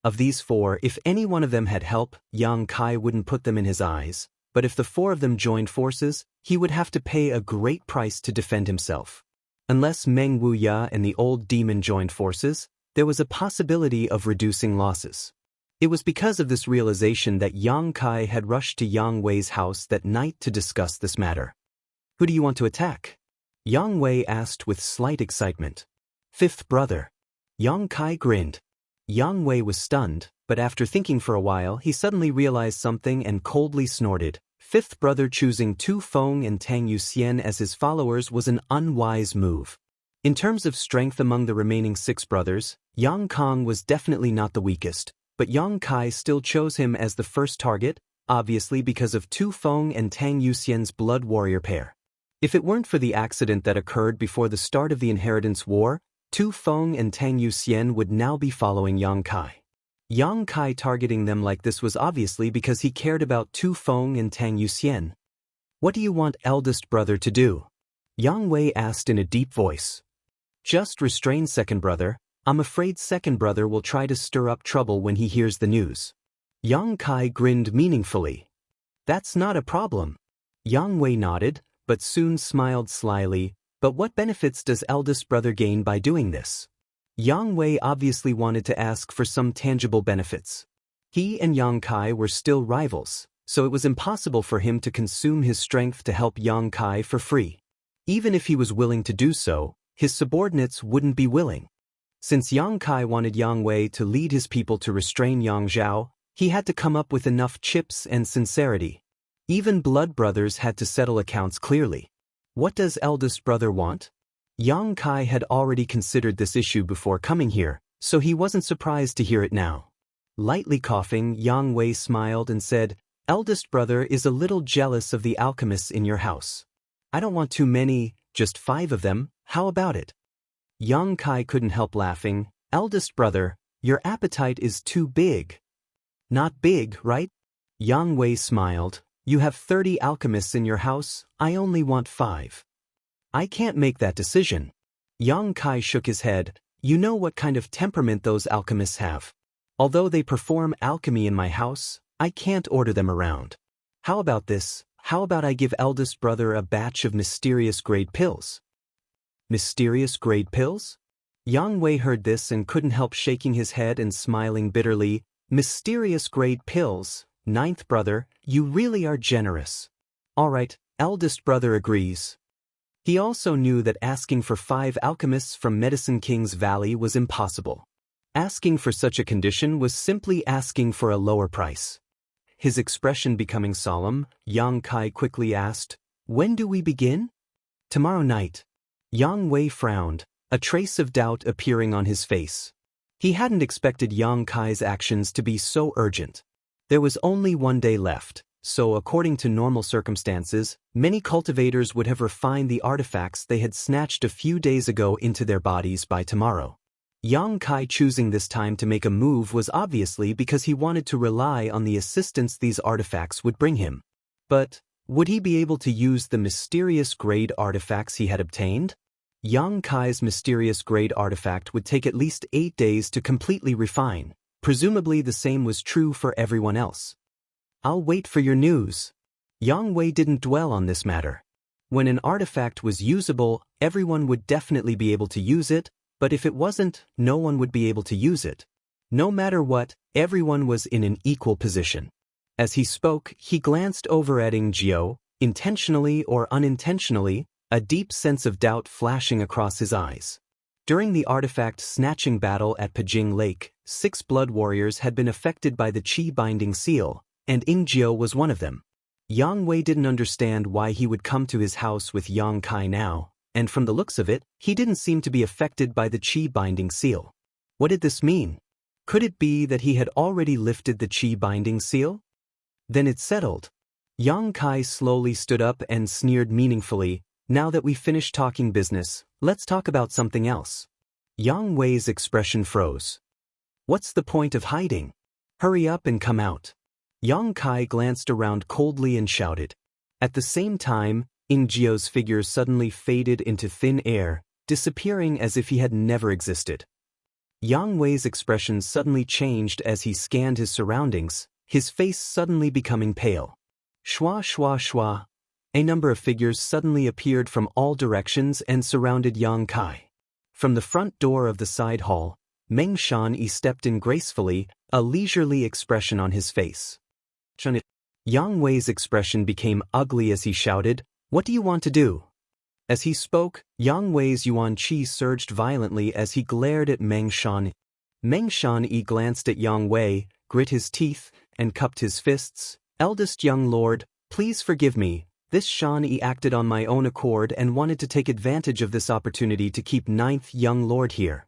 Of these 4, if any one of them had help, Yang Kai wouldn't put them in his eyes, but if the 4 of them joined forces, he would have to pay a great price to defend himself. Unless Meng Wuya and the old demon joined forces, there was a possibility of reducing losses. It was because of this realization that Yang Kai had rushed to Yang Wei's house that night to discuss this matter. "Who do you want to attack?" Yang Wei asked with slight excitement. "Fifth brother." Yang Kai grinned. Yang Wei was stunned, but after thinking for a while he suddenly realized something and coldly snorted. Fifth brother choosing Tu Feng and Tang Yuxian as his followers was an unwise move. In terms of strength among the remaining 6 brothers, Yang Kong was definitely not the weakest, but Yang Kai still chose him as the first target, obviously because of Tu Feng and Tang Yuxian's blood warrior pair. If it weren't for the accident that occurred before the start of the inheritance war, Tu Feng and Tang Yuxian would now be following Yang Kai. Yang Kai targeting them like this was obviously because he cared about Tu Feng and Tang Yuxian. "What do you want eldest brother to do?" Yang Wei asked in a deep voice. "Just restrain second brother. I'm afraid second brother will try to stir up trouble when he hears the news." Yang Kai grinned meaningfully. That's not a problem. Yang Wei nodded, but soon smiled slyly. But what benefits does eldest brother gain by doing this? Yang Wei obviously wanted to ask for some tangible benefits. He and Yang Kai were still rivals, so it was impossible for him to consume his strength to help Yang Kai for free. Even if he was willing to do so, his subordinates wouldn't be willing. Since Yang Kai wanted Yang Wei to lead his people to restrain Yang Zhao, he had to come up with enough chips and sincerity. Even blood brothers had to settle accounts clearly. What does eldest brother want? Yang Kai had already considered this issue before coming here, so he wasn't surprised to hear it now. Lightly coughing, Yang Wei smiled and said, "Eldest brother is a little jealous of the alchemists in your house. I don't want too many, just 5 of them, how about it?" Yang Kai couldn't help laughing. "Eldest brother, your appetite is too big." "Not big, right?" Yang Wei smiled. "You have 30 alchemists in your house, I only want 5. I can't make that decision." Yang Kai shook his head. "You know what kind of temperament those alchemists have. Although they perform alchemy in my house, I can't order them around. How about this? How about I give eldest brother a batch of mysterious grade pills?" Mysterious grade pills? Yang Wei heard this and couldn't help shaking his head and smiling bitterly. "Mysterious grade pills, 9th brother, you really are generous." "All right, eldest brother agrees." He also knew that asking for 5 alchemists from Medicine King's Valley was impossible. Asking for such a condition was simply asking for a lower price. His expression becoming solemn, Yang Kai quickly asked, "When do we begin?" "Tomorrow night." Yang Wei frowned, a trace of doubt appearing on his face. He hadn't expected Yang Kai's actions to be so urgent. There was only 1 day left, so according to normal circumstances, many cultivators would have refined the artifacts they had snatched a few days ago into their bodies by tomorrow. Yang Kai choosing this time to make a move was obviously because he wanted to rely on the assistance these artifacts would bring him. But would he be able to use the mysterious grade artifacts he had obtained? Yang Kai's mysterious grade artifact would take at least 8 days to completely refine. Presumably the same was true for everyone else. "I'll wait for your news." Yang Wei didn't dwell on this matter. When an artifact was usable, everyone would definitely be able to use it, but if it wasn't, no one would be able to use it. No matter what, everyone was in an equal position. As he spoke, he glanced over at Ing Jiao, intentionally or unintentionally, a deep sense of doubt flashing across his eyes. During the artifact snatching battle at Pajing Lake, 6 blood warriors had been affected by the Qi binding seal, and Ing Jiao was one of them. Yang Wei didn't understand why he would come to his house with Yang Kai now, and from the looks of it, he didn't seem to be affected by the Qi binding seal. What did this mean? Could it be that he had already lifted the Qi binding seal? Then it's settled. Yang Kai slowly stood up and sneered meaningfully. "Now that we've finished talking business, let's talk about something else." Yang Wei's expression froze. "What's the point of hiding? Hurry up and come out." Yang Kai glanced around coldly and shouted. At the same time, Ing Jiao's figure suddenly faded into thin air, disappearing as if he had never existed. Yang Wei's expression suddenly changed as he scanned his surroundings, his face suddenly becoming pale. Shwa shwa shwa. A number of figures suddenly appeared from all directions and surrounded Yang Kai. From the front door of the side hall, Meng Shan-yi stepped in gracefully, a leisurely expression on his face. Yang Wei's expression became ugly as he shouted, "What do you want to do?" As he spoke, Yang Wei's yuan qi surged violently as he glared at Meng Shan. Meng Shan-yi glanced at Yang Wei, grit his teeth, and cupped his fists. "Eldest young lord, please forgive me. This Shan-yi acted on my own accord and wanted to take advantage of this opportunity to keep 9th young lord here."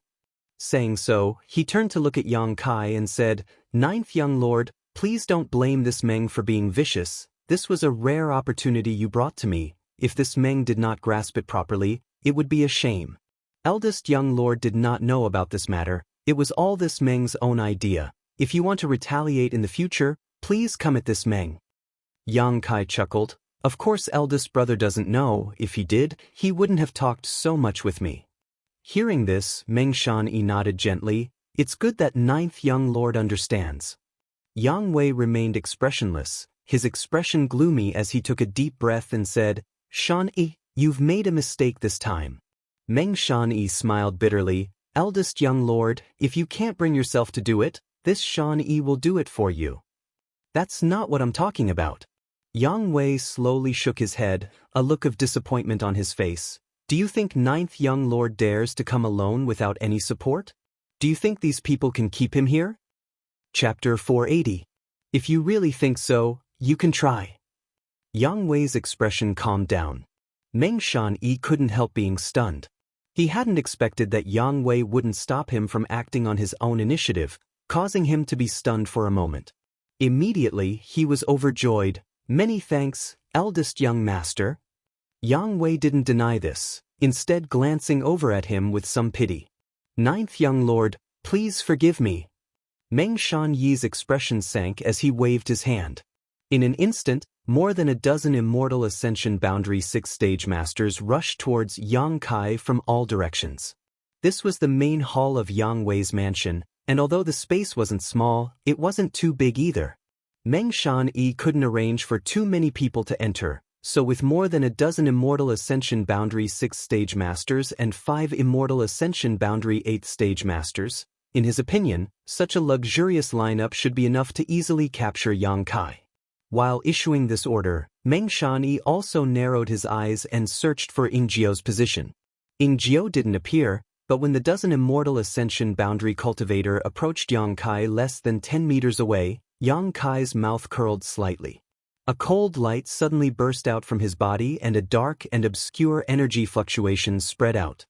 Saying so, he turned to look at Yang Kai and said, "9th young lord, please don't blame this Meng for being vicious. This was a rare opportunity you brought to me. If this Meng did not grasp it properly, it would be a shame. Eldest young lord did not know about this matter. It was all this Meng's own idea. If you want to retaliate in the future, please come at this Meng." Yang Kai chuckled. "Of course eldest brother doesn't know. If he did, he wouldn't have talked so much with me." Hearing this, Meng Shan-yi nodded gently. "It's good that 9th young lord understands." Yang Wei remained expressionless, his expression gloomy as he took a deep breath and said, "Shan-yi, you've made a mistake this time." Meng Shan-yi smiled bitterly, "Eldest young lord, if you can't bring yourself to do it, this Shan-yi will do it for you." "That's not what I'm talking about." Yang Wei slowly shook his head, a look of disappointment on his face. "Do you think ninth young lord dares to come alone without any support? Do you think these people can keep him here?" Chapter 480. If you really think so, you can try. Yang Wei's expression calmed down. Meng Shan-yi couldn't help being stunned. He hadn't expected that Yang Wei wouldn't stop him from acting on his own initiative, causing him to be stunned for a moment. Immediately, he was overjoyed. "Many thanks, eldest young master." Yang Wei didn't deny this, instead glancing over at him with some pity. "Ninth young lord, please forgive me." Meng Shan-yi's expression sank as he waved his hand. In an instant, more than a dozen Immortal Ascension Boundary 6 stage masters rushed towards Yang Kai from all directions. This was the main hall of Yang Wei's mansion, and although the space wasn't small, it wasn't too big either. Meng Shan-yi couldn't arrange for too many people to enter, so with more than a dozen Immortal Ascension Boundary 6 stage masters and 5 Immortal Ascension Boundary 8 stage masters, in his opinion, such a luxurious lineup should be enough to easily capture Yang Kai. While issuing this order, Meng Shan-yi also narrowed his eyes and searched for Ingjiu's position. Ingjiu didn't appear, but when the dozen Immortal Ascension Boundary Cultivator approached Yang Kai less than 10 meters away, Yang Kai's mouth curled slightly. A cold light suddenly burst out from his body and a dark and obscure energy fluctuation spread out.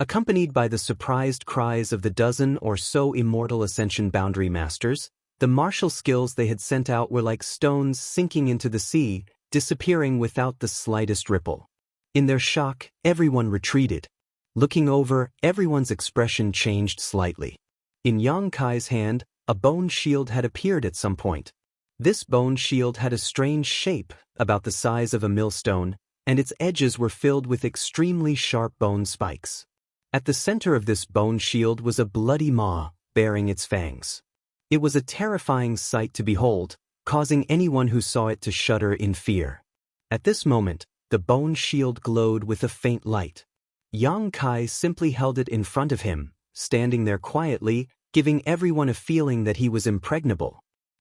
Accompanied by the surprised cries of the dozen or so Immortal Ascension Boundary Masters, the martial skills they had sent out were like stones sinking into the sea, disappearing without the slightest ripple. In their shock, everyone retreated. Looking over, everyone's expression changed slightly. In Yang Kai's hand, a bone shield had appeared at some point. This bone shield had a strange shape, about the size of a millstone, and its edges were filled with extremely sharp bone spikes. At the center of this bone shield was a bloody maw, bearing its fangs. It was a terrifying sight to behold, causing anyone who saw it to shudder in fear. At this moment, the bone shield glowed with a faint light. Yang Kai simply held it in front of him, standing there quietly, giving everyone a feeling that he was impregnable.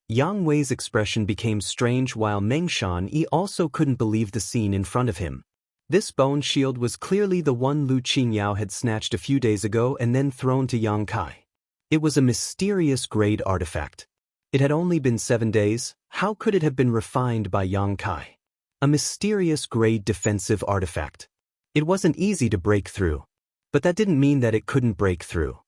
Yang Wei's expression became strange while Meng Shan-yi also couldn't believe the scene in front of him. This bone shield was clearly the one Lu Qingyao had snatched a few days ago and then thrown to Yang Kai. It was a mysterious grade artifact. It had only been 7 days, how could it have been refined by Yang Kai? A mysterious grade defensive artifact. It wasn't easy to break through. But that didn't mean that it couldn't break through.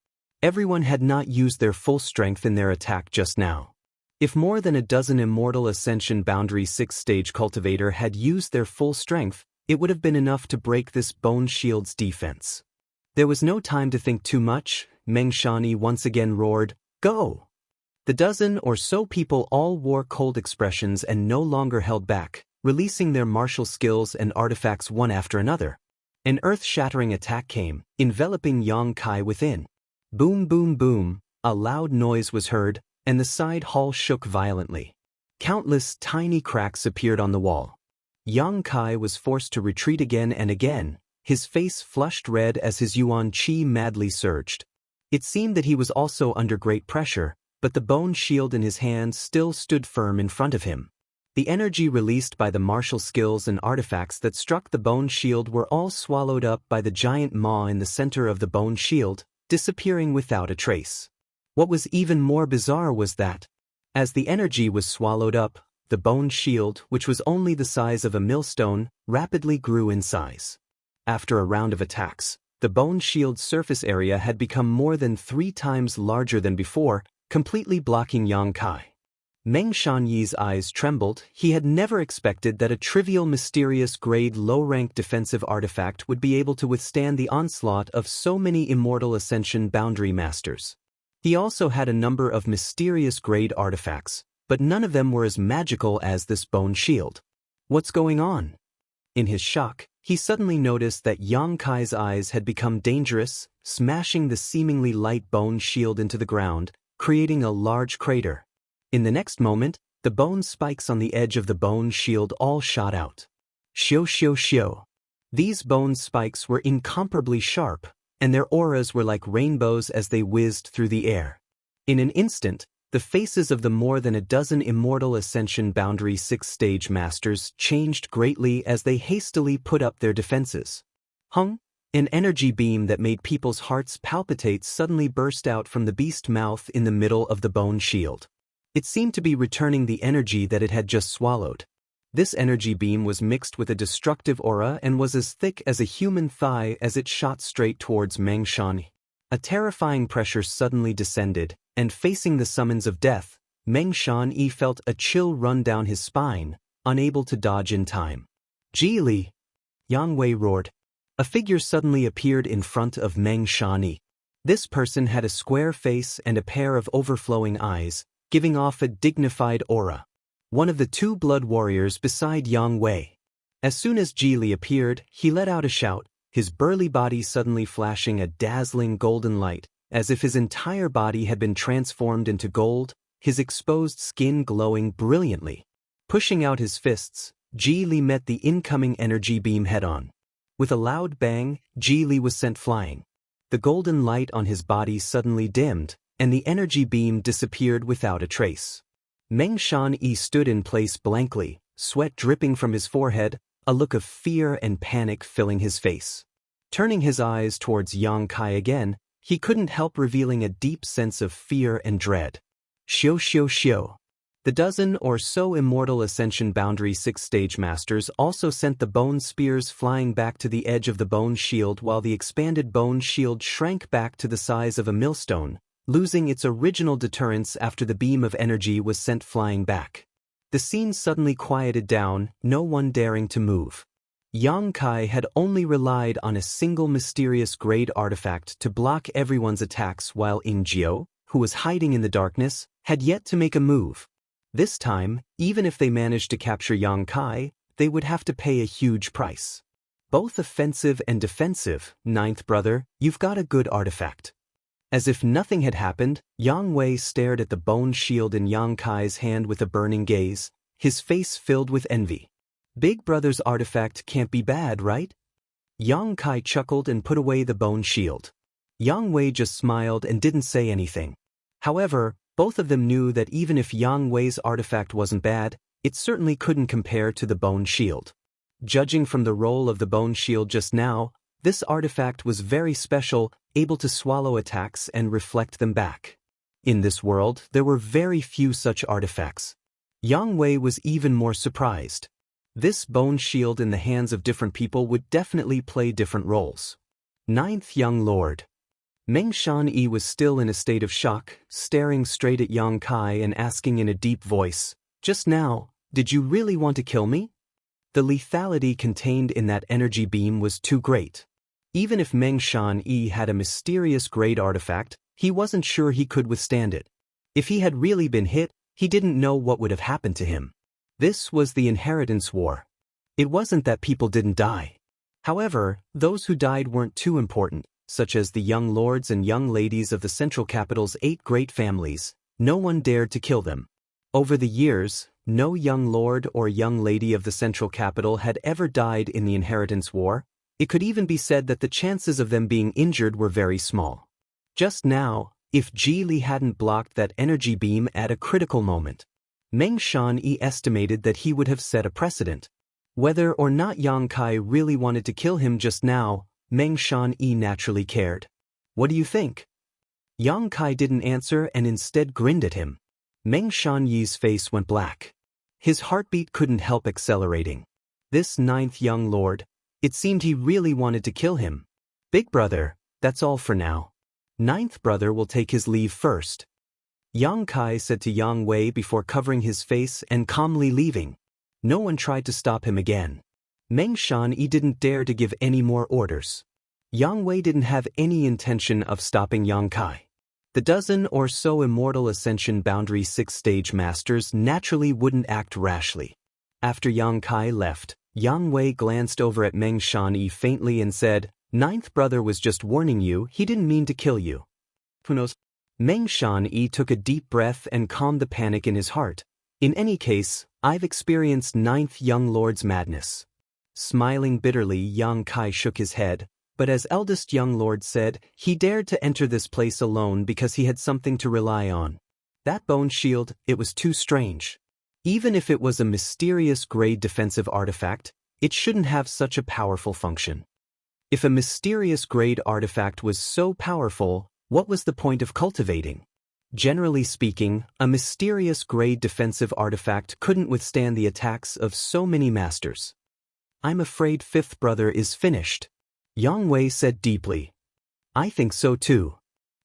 Everyone had not used their full strength in their attack just now. If more than a dozen Immortal Ascension Boundary 6 stage cultivator had used their full strength, it would have been enough to break this bone shield's defense. There was no time to think too much. Meng Shan-yi once again roared, "Go!" The dozen or so people all wore cold expressions and no longer held back, releasing their martial skills and artifacts one after another. An earth-shattering attack came, enveloping Yang Kai within. Boom boom boom, a loud noise was heard, and the side hall shook violently. Countless tiny cracks appeared on the wall. Yang Kai was forced to retreat again and again, his face flushed red as his yuan qi madly surged. It seemed that he was also under great pressure, but the bone shield in his hand still stood firm in front of him. The energy released by the martial skills and artifacts that struck the bone shield were all swallowed up by the giant maw in the center of the bone shield, disappearing without a trace. What was even more bizarre was that, as the energy was swallowed up, the bone shield, which was only the size of a millstone, rapidly grew in size. After a round of attacks, the bone shield's surface area had become more than 3 times larger than before, completely blocking Yang Kai. Meng Shan-yi's eyes trembled. He had never expected that a trivial mysterious grade low-rank defensive artifact would be able to withstand the onslaught of so many Immortal Ascension Boundary Masters. He also had a number of mysterious grade artifacts, but none of them were as magical as this bone shield. What's going on? In his shock, he suddenly noticed that Yang Kai's eyes had become dangerous, smashing the seemingly light bone shield into the ground, creating a large crater. In the next moment, the bone spikes on the edge of the bone shield all shot out. Xiu xiu xiu. These bone spikes were incomparably sharp, and their auras were like rainbows as they whizzed through the air. In an instant, the faces of the more than a dozen immortal Ascension Boundary 6-stage masters changed greatly as they hastily put up their defenses. Hung! An energy beam that made people's hearts palpitate suddenly burst out from the beast mouth in the middle of the bone shield. It seemed to be returning the energy that it had just swallowed. This energy beam was mixed with a destructive aura and was as thick as a human thigh as it shot straight towards Meng Shan. A terrifying pressure suddenly descended, and facing the summons of death, Meng Shan felt a chill run down his spine, unable to dodge in time. "Ji Li!" Yang Wei roared. A figure suddenly appeared in front of Meng Shan. This person had a square face and a pair of overflowing eyes, giving off a dignified aura. One of the two blood warriors beside Yang Wei. As soon as Ji Li appeared, he let out a shout, his burly body suddenly flashing a dazzling golden light, as if his entire body had been transformed into gold, his exposed skin glowing brilliantly. Pushing out his fists, Ji Li met the incoming energy beam head-on. With a loud bang, Ji Li was sent flying. The golden light on his body suddenly dimmed, and the energy beam disappeared without a trace. Meng Shan stood in place blankly, sweat dripping from his forehead, a look of fear and panic filling his face. Turning his eyes towards Yang Kai again, he couldn't help revealing a deep sense of fear and dread. Xiu xiu xiu. The dozen or so immortal Ascension Boundary 6-stage masters also sent the bone spears flying back to the edge of the bone shield while the expanded bone shield shrank back to the size of a millstone, losing its original deterrence after the beam of energy was sent flying back. The scene suddenly quieted down, no one daring to move. Yang Kai had only relied on a single mysterious grade artifact to block everyone's attacks while Ing Jiao, who was hiding in the darkness, had yet to make a move. This time, even if they managed to capture Yang Kai, they would have to pay a huge price. Both offensive and defensive, ninth brother, you've got a good artifact. As if nothing had happened, Yang Wei stared at the bone shield in Yang Kai's hand with a burning gaze, his face filled with envy. Big brother's artifact can't be bad, right? Yang Kai chuckled and put away the bone shield. Yang Wei just smiled and didn't say anything. However, both of them knew that even if Yang Wei's artifact wasn't bad, it certainly couldn't compare to the bone shield. Judging from the roll of the bone shield just now, this artifact was very special, able to swallow attacks and reflect them back. In this world, there were very few such artifacts. Yang Wei was even more surprised. This bone shield in the hands of different people would definitely play different roles. Ninth Young Lord. Meng Shan was still in a state of shock, staring straight at Yang Kai and asking in a deep voice, "Just now, did you really want to kill me?" The lethality contained in that energy beam was too great. Even if Meng Shan had a mysterious grade artifact, he wasn't sure he could withstand it. If he had really been hit, he didn't know what would have happened to him. This was the inheritance war. It wasn't that people didn't die. However, those who died weren't too important, such as the young lords and young ladies of the central capital's 8 great families. No one dared to kill them. Over the years, no young lord or young lady of the central capital had ever died in the inheritance war. It could even be said that the chances of them being injured were very small. Just now, if Ji Li hadn't blocked that energy beam at a critical moment, Meng Shan estimated that he would have set a precedent. Whether or not Yang Kai really wanted to kill him just now, Meng Shan naturally cared. "What do you think?" Yang Kai didn't answer and instead grinned at him. Meng Shan Yi's face went black. His heartbeat couldn't help accelerating. This ninth young lord, it seemed he really wanted to kill him. "Big brother, that's all for now. Ninth brother will take his leave first," Yang Kai said to Yang Wei before covering his face and calmly leaving. No one tried to stop him again. Meng Shan didn't dare to give any more orders. Yang Wei didn't have any intention of stopping Yang Kai. The dozen or so immortal Ascension Boundary 6-stage masters naturally wouldn't act rashly. After Yang Kai left, Yang Wei glanced over at Meng Shan faintly and said, "Ninth brother was just warning you, he didn't mean to kill you." Who knows? Meng Shan-yi took a deep breath and calmed the panic in his heart. In any case, I've experienced ninth young lord's madness. Smiling bitterly, Yang Kai shook his head, but as eldest young lord said, he dared to enter this place alone because he had something to rely on. That bone shield, it was too strange. Even if it was a mysterious grade defensive artifact, it shouldn't have such a powerful function. If a mysterious grade artifact was so powerful, what was the point of cultivating? Generally speaking, a mysterious grade defensive artifact couldn't withstand the attacks of so many masters. I'm afraid fifth brother is finished, Yang Wei said deeply. I think so too.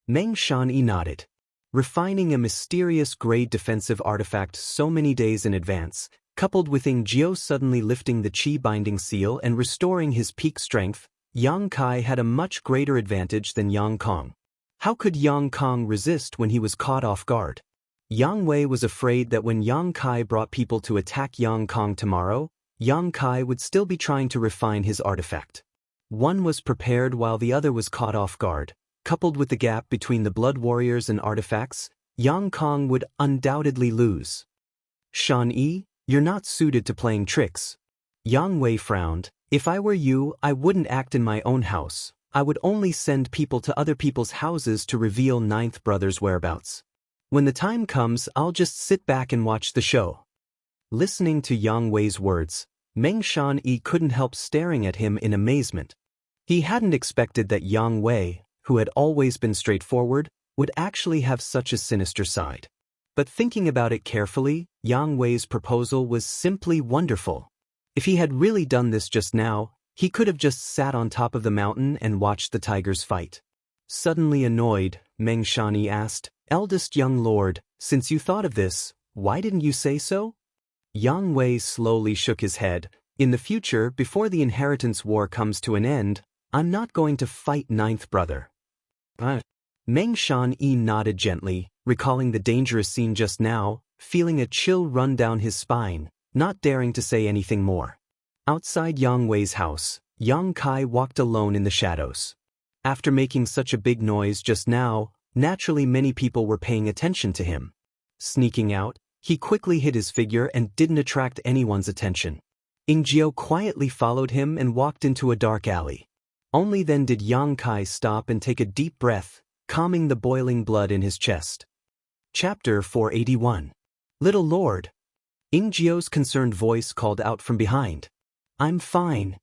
Meng Shan-yi nodded. Refining a mysterious grade defensive artifact so many days in advance, coupled with Ying Jiao suddenly lifting the Qi binding seal and restoring his peak strength, Yang Kai had a much greater advantage than Yang Kong. How could Yang Kong resist when he was caught off guard? Yang Wei was afraid that when Yang Kai brought people to attack Yang Kong tomorrow, Yang Kai would still be trying to refine his artifact. One was prepared while the other was caught off guard. Coupled with the gap between the blood warriors and artifacts, Yang Kong would undoubtedly lose. Shan-yi, you're not suited to playing tricks. Yang Wei frowned. If I were you, I wouldn't act in my own house. I would only send people to other people's houses to reveal ninth brother's whereabouts. When the time comes, I'll just sit back and watch the show. Listening to Yang Wei's words, Meng Shan-yi couldn't help staring at him in amazement. He hadn't expected that Yang Wei, who had always been straightforward, would actually have such a sinister side. But thinking about it carefully, Yang Wei's proposal was simply wonderful. If he had really done this just now, he could have just sat on top of the mountain and watched the tigers fight. Suddenly annoyed, Meng Shan-yi asked, Eldest young lord, since you thought of this, why didn't you say so? Yang Wei slowly shook his head. In the future, before the inheritance war comes to an end, I'm not going to fight ninth brother. Meng Shan-yi nodded gently, recalling the dangerous scene just now, feeling a chill run down his spine, not daring to say anything more. Outside Yang Wei's house, Yang Kai walked alone in the shadows. After making such a big noise just now, naturally many people were paying attention to him. Sneaking out, he quickly hid his figure and didn't attract anyone's attention. Ying Jiao quietly followed him and walked into a dark alley. Only then did Yang Kai stop and take a deep breath, calming the boiling blood in his chest. Chapter 481. Little Lord. Ying Jiao's concerned voice called out from behind. I'm fine.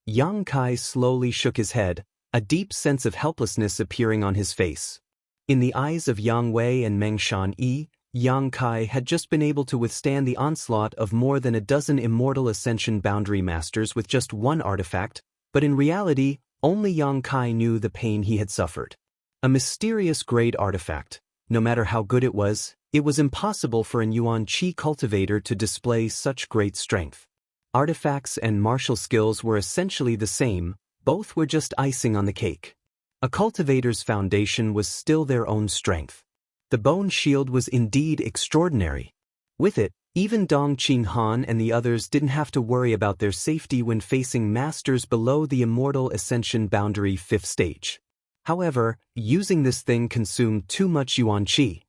Yang Kai slowly shook his head, a deep sense of helplessness appearing on his face. In the eyes of Yang Wei and Meng Shan-yi, Yang Kai had just been able to withstand the onslaught of more than a dozen immortal ascension boundary masters with just one artifact, but in reality, only Yang Kai knew the pain he had suffered. A mysterious grade artifact. No matter how good it was impossible for an Yuan Qi cultivator to display such great strength. Artifacts and martial skills were essentially the same, both were just icing on the cake. A cultivator's foundation was still their own strength. The bone shield was indeed extraordinary. With it, even Dong Qinghan and the others didn't have to worry about their safety when facing masters below the immortal ascension boundary 5th stage. However, using this thing consumed too much Yuan Qi.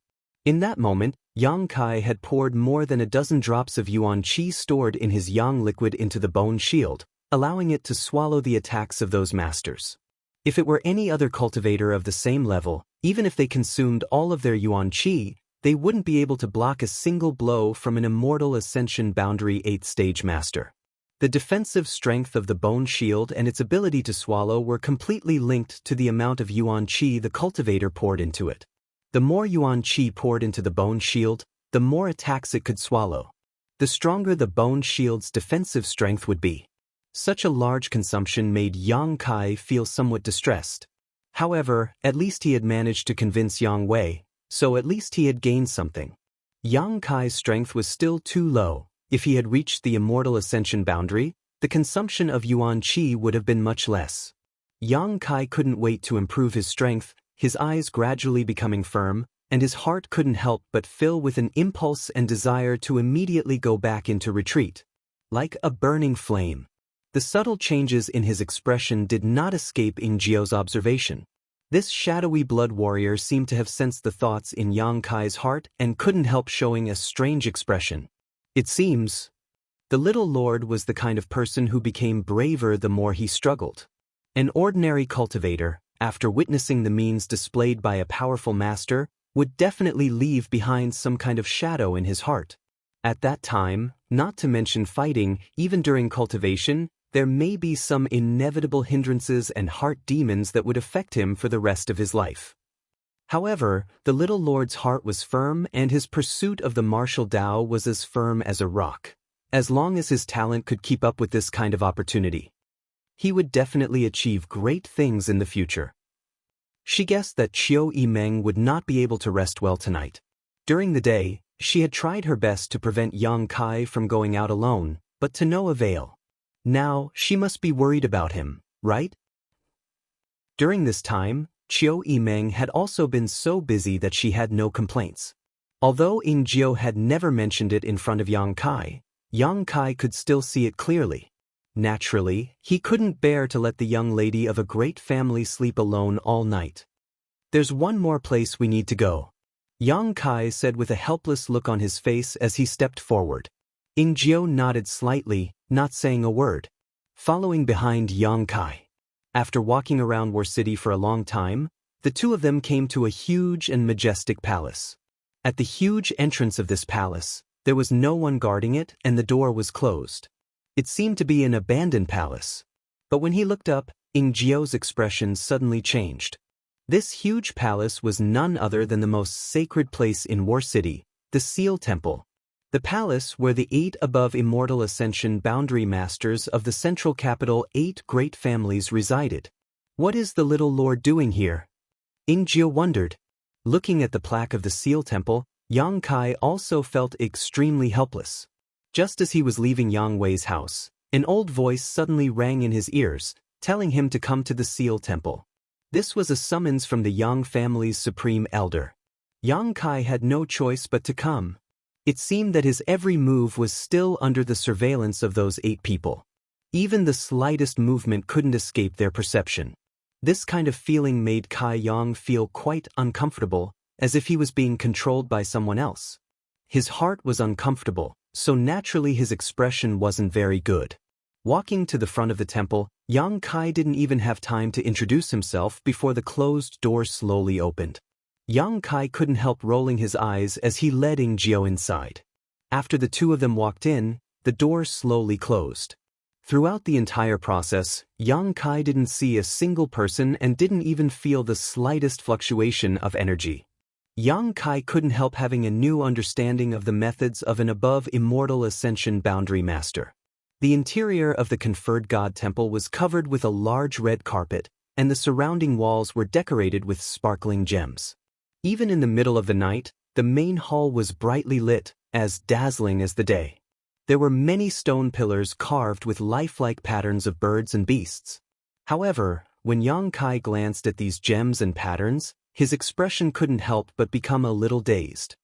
In that moment, Yang Kai had poured more than a dozen drops of Yuan Qi stored in his Yang liquid into the bone shield, allowing it to swallow the attacks of those masters. If it were any other cultivator of the same level, even if they consumed all of their Yuan Qi, they wouldn't be able to block a single blow from an immortal ascension boundary 8th stage master. The defensive strength of the bone shield and its ability to swallow were completely linked to the amount of Yuan Qi the cultivator poured into it. The more Yuan Qi poured into the bone shield, the more attacks it could swallow. The stronger the bone shield's defensive strength would be. Such a large consumption made Yang Kai feel somewhat distressed. However, at least he had managed to convince Yang Wei, so at least he had gained something. Yang Kai's strength was still too low. If he had reached the immortal ascension boundary, the consumption of Yuan Qi would have been much less. Yang Kai couldn't wait to improve his strength, his eyes gradually becoming firm, and his heart couldn't help but fill with an impulse and desire to immediately go back into retreat. Like a burning flame. The subtle changes in his expression did not escape Ying Jiao's observation. This shadowy blood warrior seemed to have sensed the thoughts in Yang Kai's heart and couldn't help showing a strange expression. It seems the little lord was the kind of person who became braver the more he struggled. An ordinary cultivator, after witnessing the means displayed by a powerful master, would definitely leave behind some kind of shadow in his heart. At that time, not to mention fighting, even during cultivation, there may be some inevitable hindrances and heart demons that would affect him for the rest of his life. However, the little lord's heart was firm and his pursuit of the martial Tao was as firm as a rock. As long as his talent could keep up with this kind of opportunity, he would definitely achieve great things in the future. She guessed that Qiu Yimeng would not be able to rest well tonight. During the day, she had tried her best to prevent Yang Kai from going out alone, but to no avail. Now, she must be worried about him, right? During this time, Qiu Yimeng had also been so busy that she had no complaints. Although Ying Jiu had never mentioned it in front of Yang Kai could still see it clearly. Naturally, he couldn't bear to let the young lady of a great family sleep alone all night. "There's one more place we need to go," Yang Kai said with a helpless look on his face as he stepped forward. Ying Jiu nodded slightly, not saying a word, following behind Yang Kai. After walking around War City for a long time, the two of them came to a huge and majestic palace. At the huge entrance of this palace, there was no one guarding it and the door was closed. It seemed to be an abandoned palace. But when he looked up, Ying Jiu's expression suddenly changed. This huge palace was none other than the most sacred place in War City, the Seal Temple. The palace where the 8 above immortal ascension boundary masters of the central capital 8 great families resided. What is the little lord doing here? Ying Jiu wondered. Looking at the plaque of the Seal Temple, Yang Kai also felt extremely helpless. Just as he was leaving Yang Wei's house, an old voice suddenly rang in his ears, telling him to come to the Seal Temple. This was a summons from the Yang family's supreme elder. Yang Kai had no choice but to come. It seemed that his every move was still under the surveillance of those 8 people. Even the slightest movement couldn't escape their perception. This kind of feeling made Kai Yang feel quite uncomfortable, as if he was being controlled by someone else. His heart was uncomfortable, so naturally his expression wasn't very good. Walking to the front of the temple, Yang Kai didn't even have time to introduce himself before the closed door slowly opened. Yang Kai couldn't help rolling his eyes as he led Ying Jiu inside. After the two of them walked in, the door slowly closed. Throughout the entire process, Yang Kai didn't see a single person and didn't even feel the slightest fluctuation of energy. Yang Kai couldn't help having a new understanding of the methods of an above immortal ascension boundary master. The interior of the conferred god temple was covered with a large red carpet, and the surrounding walls were decorated with sparkling gems. Even in the middle of the night, the main hall was brightly lit, as dazzling as the day. There were many stone pillars carved with lifelike patterns of birds and beasts. However, when Yang Kai glanced at these gems and patterns, his expression couldn't help but become a little dazed.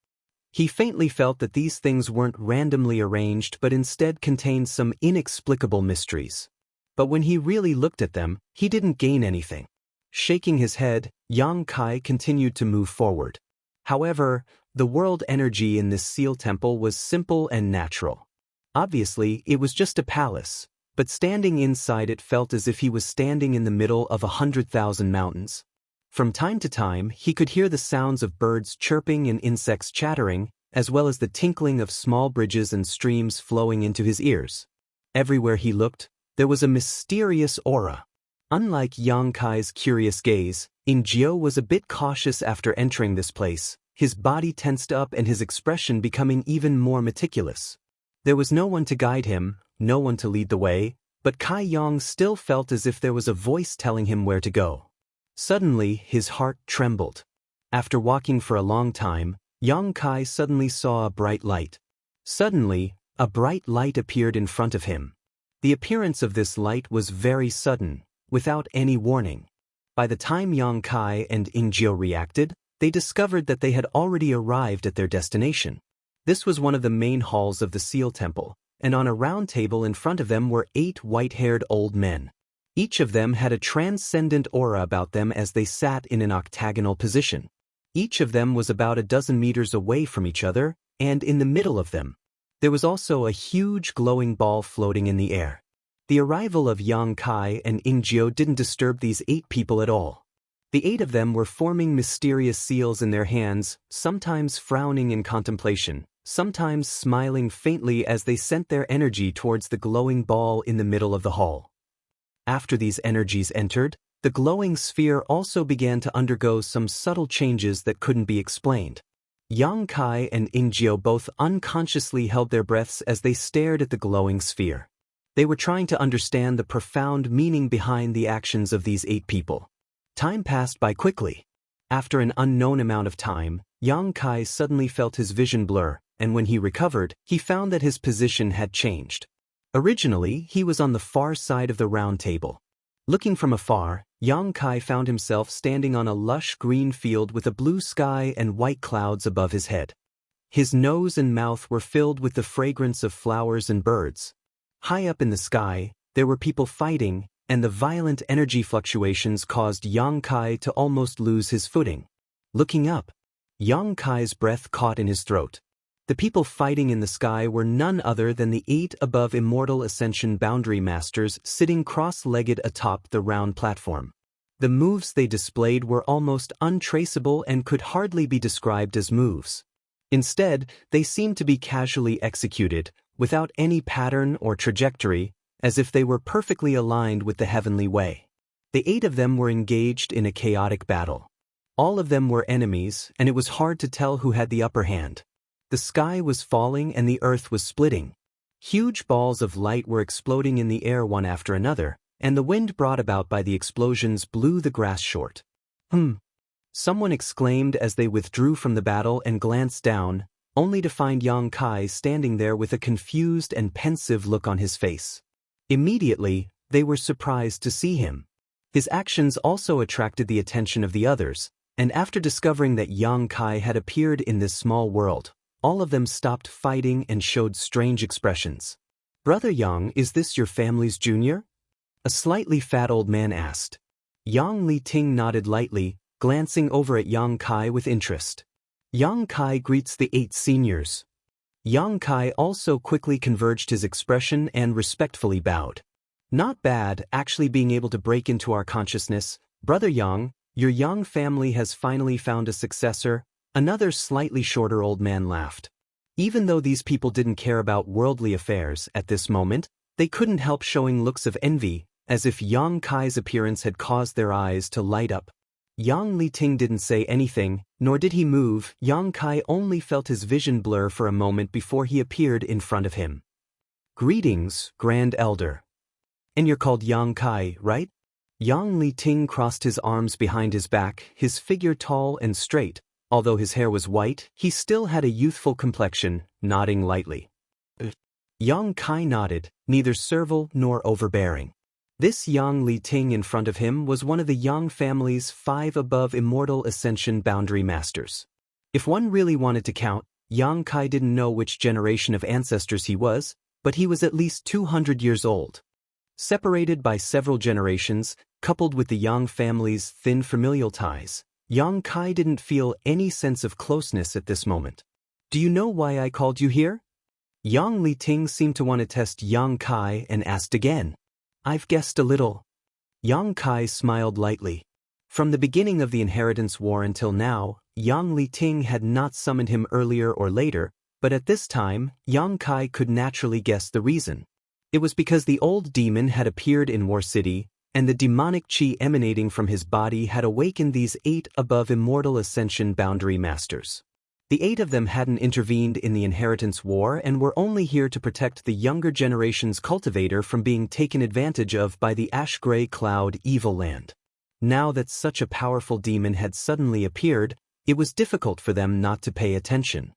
He faintly felt that these things weren't randomly arranged but instead contained some inexplicable mysteries. But when he really looked at them, he didn't gain anything. Shaking his head, Yang Kai continued to move forward. However, the world energy in this seal temple was simple and natural. Obviously, it was just a palace, but standing inside it felt as if he was standing in the middle of 100,000 mountains. From time to time, he could hear the sounds of birds chirping and insects chattering, as well as the tinkling of small bridges and streams flowing into his ears. Everywhere he looked, there was a mysterious aura. Unlike Yang Kai's curious gaze, Ying Jiu was a bit cautious after entering this place, his body tensed up and his expression becoming even more meticulous. There was no one to guide him, no one to lead the way, but Kai Yang still felt as if there was a voice telling him where to go. Suddenly, his heart trembled. After walking for a long time, Yang Kai suddenly saw a bright light. Suddenly, a bright light appeared in front of him. The appearance of this light was very sudden, without any warning. By the time Yang Kai and Ying Jiu reacted, they discovered that they had already arrived at their destination. This was one of the main halls of the Seal Temple, and on a round table in front of them were 8 white-haired old men. Each of them had a transcendent aura about them as they sat in an octagonal position. Each of them was about a dozen meters away from each other, and in the middle of them, there was also a huge glowing ball floating in the air. The arrival of Yang Kai and Ingjiu didn't disturb these 8 people at all. The 8 of them were forming mysterious seals in their hands, sometimes frowning in contemplation, sometimes smiling faintly as they sent their energy towards the glowing ball in the middle of the hall. After these energies entered, the glowing sphere also began to undergo some subtle changes that couldn't be explained. Yang Kai and Ingjiu both unconsciously held their breaths as they stared at the glowing sphere. They were trying to understand the profound meaning behind the actions of these 8 people. Time passed by quickly. After an unknown amount of time, Yang Kai suddenly felt his vision blur, and when he recovered, he found that his position had changed. Originally, he was on the far side of the round table. Looking from afar, Yang Kai found himself standing on a lush green field with a blue sky and white clouds above his head. His nose and mouth were filled with the fragrance of flowers and birds. High up in the sky, there were people fighting, and the violent energy fluctuations caused Yang Kai to almost lose his footing. Looking up, Yang Kai's breath caught in his throat. The people fighting in the sky were none other than the 8 above Immortal Ascension Boundary Masters sitting cross-legged atop the round platform. The moves they displayed were almost untraceable and could hardly be described as moves. Instead, they seemed to be casually executed, without any pattern or trajectory, as if they were perfectly aligned with the heavenly way. The 8 of them were engaged in a chaotic battle. All of them were enemies, and it was hard to tell who had the upper hand. The sky was falling and the earth was splitting. Huge balls of light were exploding in the air one after another, and the wind brought about by the explosions blew the grass short. Someone exclaimed as they withdrew from the battle and glanced down, only to find Yang Kai standing there with a confused and pensive look on his face. Immediately, they were surprised to see him. His actions also attracted the attention of the others, and after discovering that Yang Kai had appeared in this small world, all of them stopped fighting and showed strange expressions. "Brother Yang, is this your family's junior?" A slightly fat old man asked. Yang Li Ting nodded lightly, glancing over at Yang Kai with interest. Yang Kai greets the 8 seniors. Yang Kai also quickly converged his expression and respectfully bowed. "Not bad, actually being able to break into our consciousness. Brother Yang, your Yang family has finally found a successor." Another slightly shorter old man laughed. Even though these people didn't care about worldly affairs at this moment, they couldn't help showing looks of envy, as if Yang Kai's appearance had caused their eyes to light up. Yang Li Ting didn't say anything, nor did he move. Yang Kai only felt his vision blur for a moment before he appeared in front of him. "Greetings, Grand Elder. And you're called Yang Kai, right?" Yang Li Ting crossed his arms behind his back, his figure tall and straight. Although his hair was white, he still had a youthful complexion, nodding lightly. Yang Kai nodded, neither servile nor overbearing. This Yang Li Ting in front of him was one of the Yang family's 5 above Immortal Ascension Boundary Masters. If one really wanted to count, Yang Kai didn't know which generation of ancestors he was, but he was at least 200 years old. Separated by several generations, coupled with the Yang family's thin familial ties, Yang Kai didn't feel any sense of closeness at this moment. "Do you know why I called you here?" Yang Li Ting seemed to want to test Yang Kai and asked again. "I've guessed a little." Yang Kai smiled lightly. From the beginning of the Inheritance War until now, Yang Li Ting had not summoned him earlier or later, but at this time, Yang Kai could naturally guess the reason. It was because the old demon had appeared in War City, and the demonic chi emanating from his body had awakened these 8 above Immortal Ascension Boundary Masters. The 8 of them hadn't intervened in the Inheritance War and were only here to protect the younger generation's cultivator from being taken advantage of by the ash-gray cloud Evil Land. Now that such a powerful demon had suddenly appeared, it was difficult for them not to pay attention.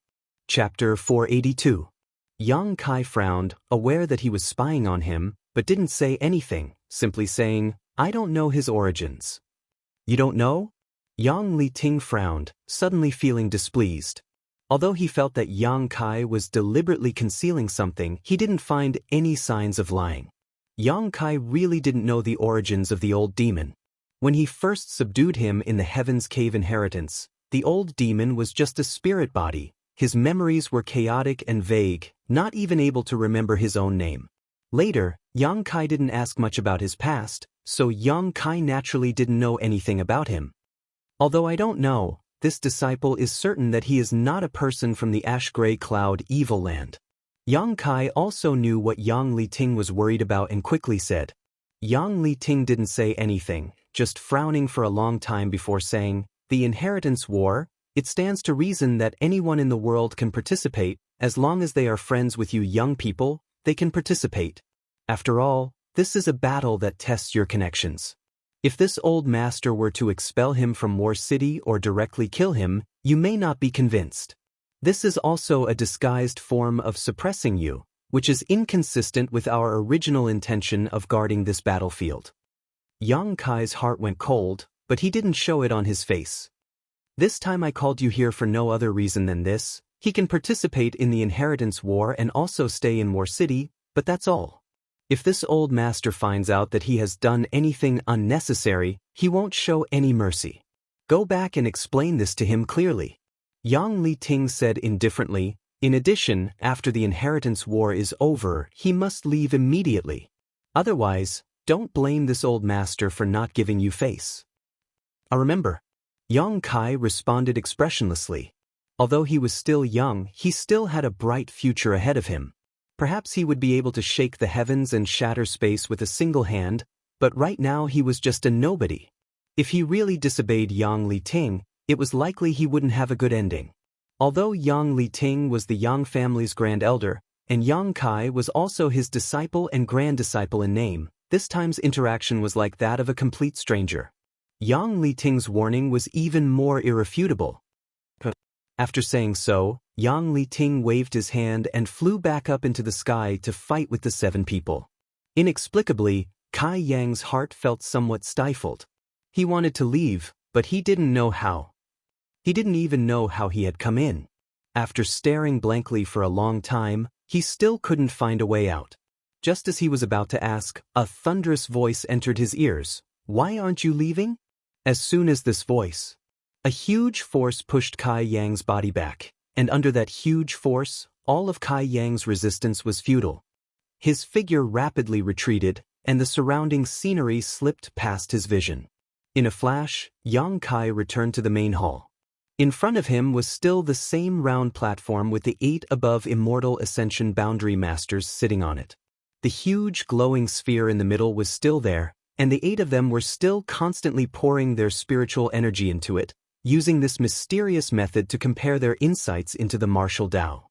Chapter 482. Yang Kai frowned, aware that he was spying on him, but didn't say anything, simply saying, "I don't know his origins." "You don't know?" Yang Li Ting frowned, suddenly feeling displeased. Although he felt that Yang Kai was deliberately concealing something, he didn't find any signs of lying. Yang Kai really didn't know the origins of the old demon. When he first subdued him in the Heaven's Cave inheritance, the old demon was just a spirit body. His memories were chaotic and vague, not even able to remember his own name. Later, Yang Kai didn't ask much about his past, so Yang Kai naturally didn't know anything about him. Although I don't know, this disciple is certain that he is not a person from the ash-gray cloud evil land. Yang Kai also knew what Yang Liting was worried about and quickly said. Yang Liting didn't say anything, just frowning for a long time before saying, "The inheritance war, it stands to reason that anyone in the world can participate, as long as they are friends with you young people, they can participate. After all, this is a battle that tests your connections. If this old master were to expel him from War City or directly kill him, you may not be convinced. This is also a disguised form of suppressing you, which is inconsistent with our original intention of guarding this battlefield." Yang Kai's heart went cold, but he didn't show it on his face. "This time I called you here for no other reason than this. He can participate in the inheritance war and also stay in War City, but that's all. If this old master finds out that he has done anything unnecessary, he won't show any mercy. Go back and explain this to him clearly." Yang Liting said indifferently. "In addition, after the inheritance war is over, he must leave immediately. Otherwise, don't blame this old master for not giving you face." "I remember." Yang Kai responded expressionlessly. Although he was still young, he still had a bright future ahead of him. Perhaps he would be able to shake the heavens and shatter space with a single hand, but right now he was just a nobody. If he really disobeyed Yang Liting, it was likely he wouldn't have a good ending. Although Yang Liting was the Yang family's grand elder, and Yang Kai was also his disciple and grand disciple in name, this time's interaction was like that of a complete stranger. Yang Liting's warning was even more irrefutable. After saying so, Yang Liting waved his hand and flew back up into the sky to fight with the 7 people. Inexplicably, Kai Yang's heart felt somewhat stifled. He wanted to leave, but he didn't know how. He didn't even know how he had come in. After staring blankly for a long time, he still couldn't find a way out. Just as he was about to ask, a thunderous voice entered his ears. "Why aren't you leaving?" As soon as this voice, a huge force pushed Kai Yang's body back, and under that huge force, all of Kai Yang's resistance was futile. His figure rapidly retreated, and the surrounding scenery slipped past his vision. In a flash, Yang Kai returned to the main hall. In front of him was still the same round platform with the 8 above immortal ascension boundary masters sitting on it. The huge glowing sphere in the middle was still there, and the 8 of them were still constantly pouring their spiritual energy into it, using this mysterious method to compare their insights into the martial Tao.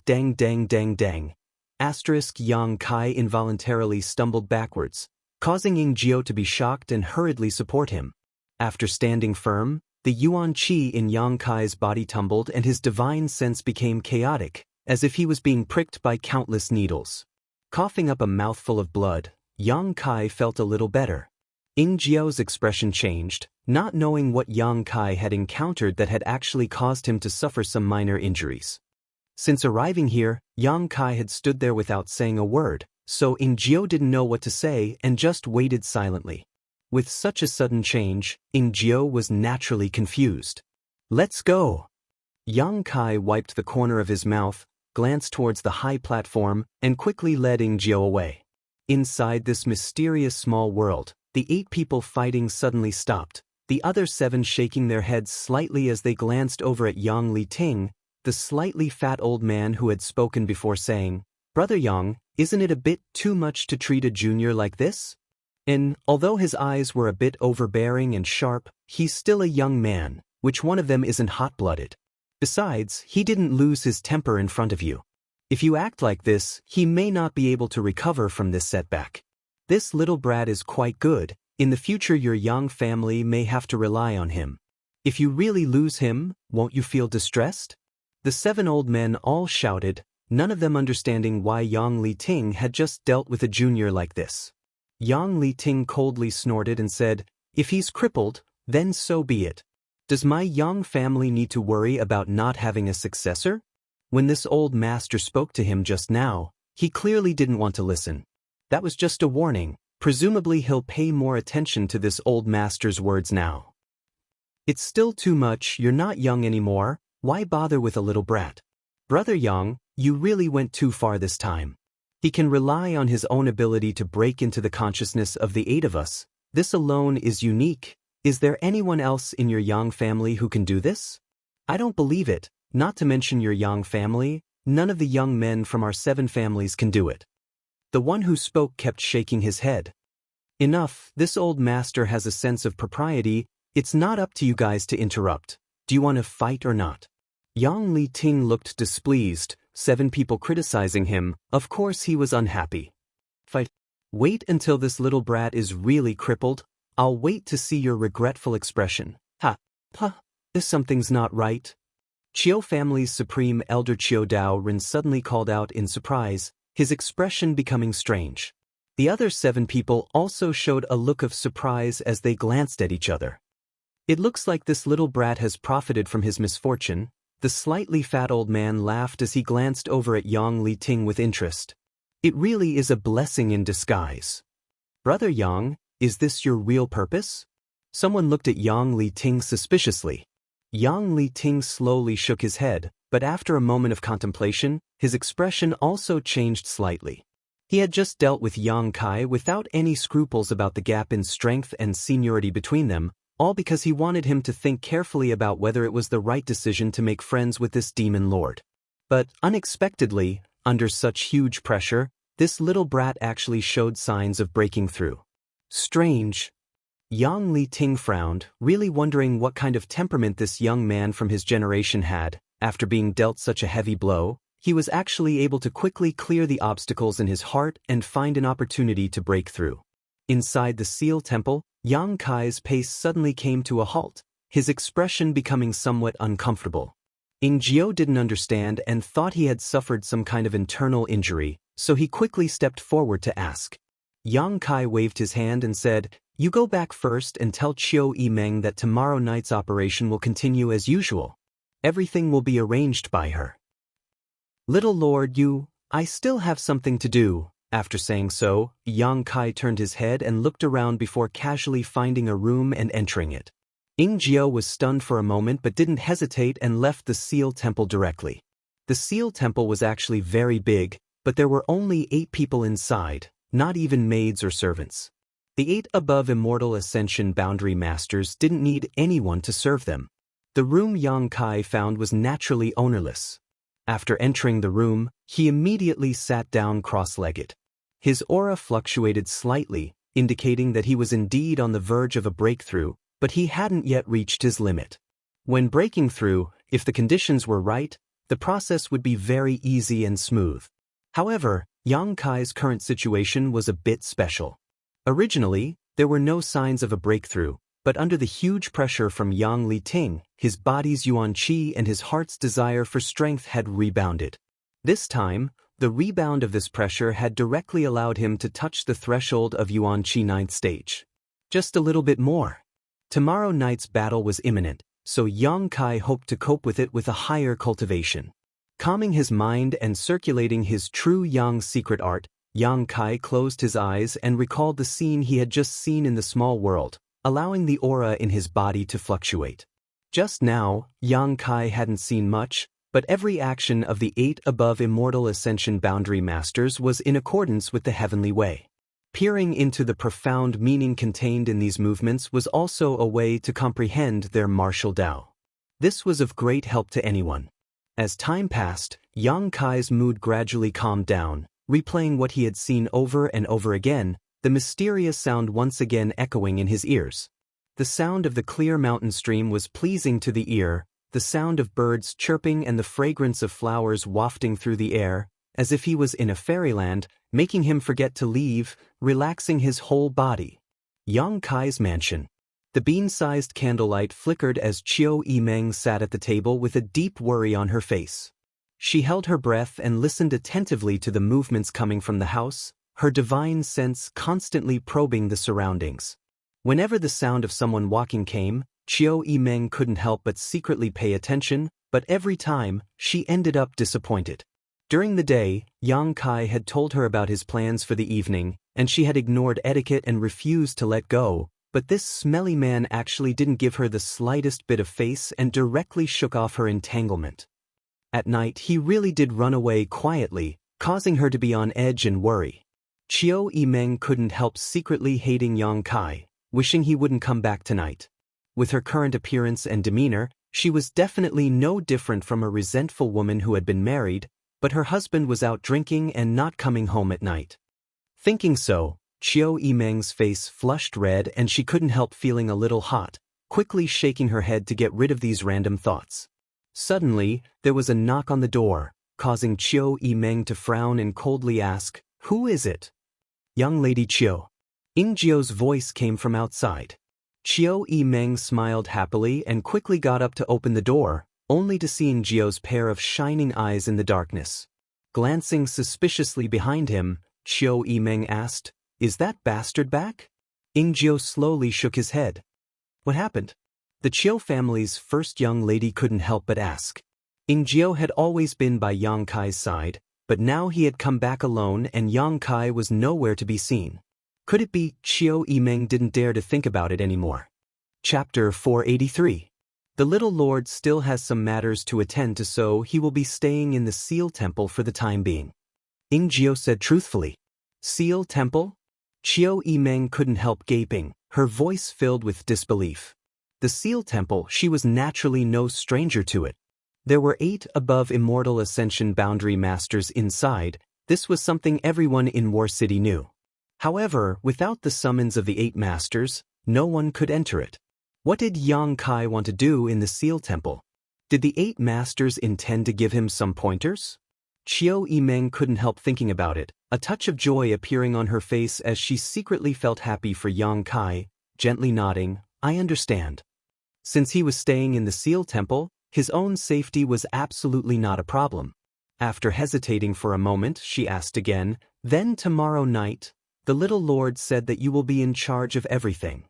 Dang dang dang dang. Yang Kai involuntarily stumbled backwards, causing Ying Jiao to be shocked and hurriedly support him. After standing firm, the Yuan Qi in Yang Kai's body tumbled and his divine sense became chaotic, as if he was being pricked by countless needles. Coughing up a mouthful of blood, Yang Kai felt a little better. Ying Jiao's expression changed, not knowing what Yang Kai had encountered that had actually caused him to suffer some minor injuries. Since arriving here, Yang Kai had stood there without saying a word, so Ying Jiao didn't know what to say and just waited silently. With such a sudden change, Ying Jiao was naturally confused. "Let's go." Yang Kai wiped the corner of his mouth, glanced towards the high platform, and quickly led Ying Jiao away. Inside this mysterious small world, the 8 people fighting suddenly stopped, the other 7 shaking their heads slightly as they glanced over at Yang Liting, the slightly fat old man who had spoken before, saying, "Brother Yang, isn't it a bit too much to treat a junior like this?" And, although his eyes were a bit overbearing and sharp, he's still a young man, which one of them isn't hot-blooded? Besides, he didn't lose his temper in front of you. If you act like this, he may not be able to recover from this setback. This little brat is quite good. In the future your Yang family may have to rely on him. If you really lose him, won't you feel distressed? The 7 old men all shouted, none of them understanding why Yang Liting had just dealt with a junior like this. Yang Liting coldly snorted and said, "If he's crippled, then so be it. Does my Yang family need to worry about not having a successor?" When this old master spoke to him just now, he clearly didn't want to listen. That was just a warning. Presumably he'll pay more attention to this old master's words now. It's still too much, you're not young anymore, why bother with a little brat? Brother Yang, you really went too far this time. He can rely on his own ability to break into the consciousness of the 8 of us. This alone is unique. Is there anyone else in your Yang family who can do this? I don't believe it, not to mention your Yang family, none of the young men from our 7 families can do it. The one who spoke kept shaking his head. Enough, this old master has a sense of propriety, it's not up to you guys to interrupt. Do you want to fight or not? Yang Li Ting looked displeased, 7 people criticizing him, of course he was unhappy. Fight. Wait until this little brat is really crippled, I'll wait to see your regretful expression. Ha. This something's not right. Chiu family's supreme elder Chiu Dao Rin suddenly called out in surprise, his expression becoming strange. The other 7 people also showed a look of surprise as they glanced at each other. It looks like this little brat has profited from his misfortune. The slightly fat old man laughed as he glanced over at Yang Li Ting with interest. It really is a blessing in disguise. Brother Yang, is this your real purpose? Someone looked at Yang Li Ting suspiciously. Yang Li Ting slowly shook his head, but after a moment of contemplation, his expression also changed slightly. He had just dealt with Yang Kai without any scruples about the gap in strength and seniority between them, all because he wanted him to think carefully about whether it was the right decision to make friends with this demon lord. But, unexpectedly, under such huge pressure, this little brat actually showed signs of breaking through. Strange. Yang Li Ting frowned, really wondering what kind of temperament this young man from his generation had. After being dealt such a heavy blow, he was actually able to quickly clear the obstacles in his heart and find an opportunity to break through. Inside the Seal Temple, Yang Kai's pace suddenly came to a halt, his expression becoming somewhat uncomfortable. Ing Jiu didn't understand and thought he had suffered some kind of internal injury, so he quickly stepped forward to ask. Yang Kai waved his hand and said, "You go back first and tell Chiu Yimeng that tomorrow night's operation will continue as usual. Everything will be arranged by her." "Little Lord Yu, I still have something to do." After saying so, Yang Kai turned his head and looked around before casually finding a room and entering it. Ing Jiu was stunned for a moment but didn't hesitate and left the Seal Temple directly. The Seal Temple was actually very big, but there were only 8 people inside, not even maids or servants. The 8 above Immortal Ascension Boundary Masters didn't need anyone to serve them. The room Yang Kai found was naturally ownerless. After entering the room, he immediately sat down cross-legged. His aura fluctuated slightly, indicating that he was indeed on the verge of a breakthrough, but he hadn't yet reached his limit. When breaking through, if the conditions were right, the process would be very easy and smooth. However, Yang Kai's current situation was a bit special. Originally, there were no signs of a breakthrough, but under the huge pressure from Yang Li Ting, his body's yuan qi and his heart's desire for strength had rebounded. This time, the rebound of this pressure had directly allowed him to touch the threshold of yuan qi 9th stage. Just a little bit more. Tomorrow night's battle was imminent, so Yang Kai hoped to cope with it with a higher cultivation. Calming his mind and circulating his true Yang secret art, Yang Kai closed his eyes and recalled the scene he had just seen in the small world, allowing the aura in his body to fluctuate. Just now, Yang Kai hadn't seen much, but every action of the 8 above Immortal Ascension Boundary Masters was in accordance with the heavenly way. Peering into the profound meaning contained in these movements was also a way to comprehend their martial Tao. This was of great help to anyone. As time passed, Yang Kai's mood gradually calmed down, replaying what he had seen over and over again, the mysterious sound once again echoing in his ears. The sound of the clear mountain stream was pleasing to the ear, the sound of birds chirping and the fragrance of flowers wafting through the air, as if he was in a fairyland, making him forget to leave, relaxing his whole body. Yang Kai's mansion. The bean-sized candlelight flickered as Chiu Yimeng sat at the table with a deep worry on her face. She held her breath and listened attentively to the movements coming from the house, her divine sense constantly probing the surroundings. Whenever the sound of someone walking came, Chiu Yimeng couldn't help but secretly pay attention, but every time, she ended up disappointed. During the day, Yang Kai had told her about his plans for the evening, and she had ignored etiquette and refused to let go, but this smelly man actually didn't give her the slightest bit of face and directly shook off her entanglement. At night he really did run away quietly, causing her to be on edge and worry. Chiu Yimeng couldn't help secretly hating Yang Kai, wishing he wouldn't come back tonight. With her current appearance and demeanor, she was definitely no different from a resentful woman who had been married, but her husband was out drinking and not coming home at night. Thinking so, Chiu Yimeng's face flushed red and she couldn't help feeling a little hot, quickly shaking her head to get rid of these random thoughts. Suddenly, there was a knock on the door, causing Chiu Yimeng to frown and coldly ask, "Who is it?" "Young Lady Chiu." Ingjiu's voice came from outside. Chiu Yimeng smiled happily and quickly got up to open the door, only to see Ingjiu's pair of shining eyes in the darkness. Glancing suspiciously behind him, Chiu Yimeng asked, "Is that bastard back?" Ingjiu slowly shook his head. "What happened?" The Chiu family's first young lady couldn't help but ask. Ingjiu had always been by Yang Kai's side, but now he had come back alone and Yang Kai was nowhere to be seen. Could it be Chiu Yimeng didn't dare to think about it anymore? Chapter 483. The little lord still has some matters to attend to, so he will be staying in the Seal Temple for the time being. Ingjiu said truthfully. Seal Temple? Chiu Yimeng couldn't help gaping, her voice filled with disbelief. The Seal Temple, she was naturally no stranger to it. There were 8 above Immortal Ascension Boundary Masters inside. This was something everyone in War City knew. However, without the summons of the 8 masters, no one could enter it. What did Yang Kai want to do in the Seal Temple? Did the 8 masters intend to give him some pointers? Chiu Yimeng couldn't help thinking about it, a touch of joy appearing on her face as she secretly felt happy for Yang Kai, gently nodding, "I understand." Since he was staying in the Seal Temple, his own safety was absolutely not a problem. After hesitating for a moment, she asked again, "Then tomorrow night, the little lord said that you will be in charge of everything."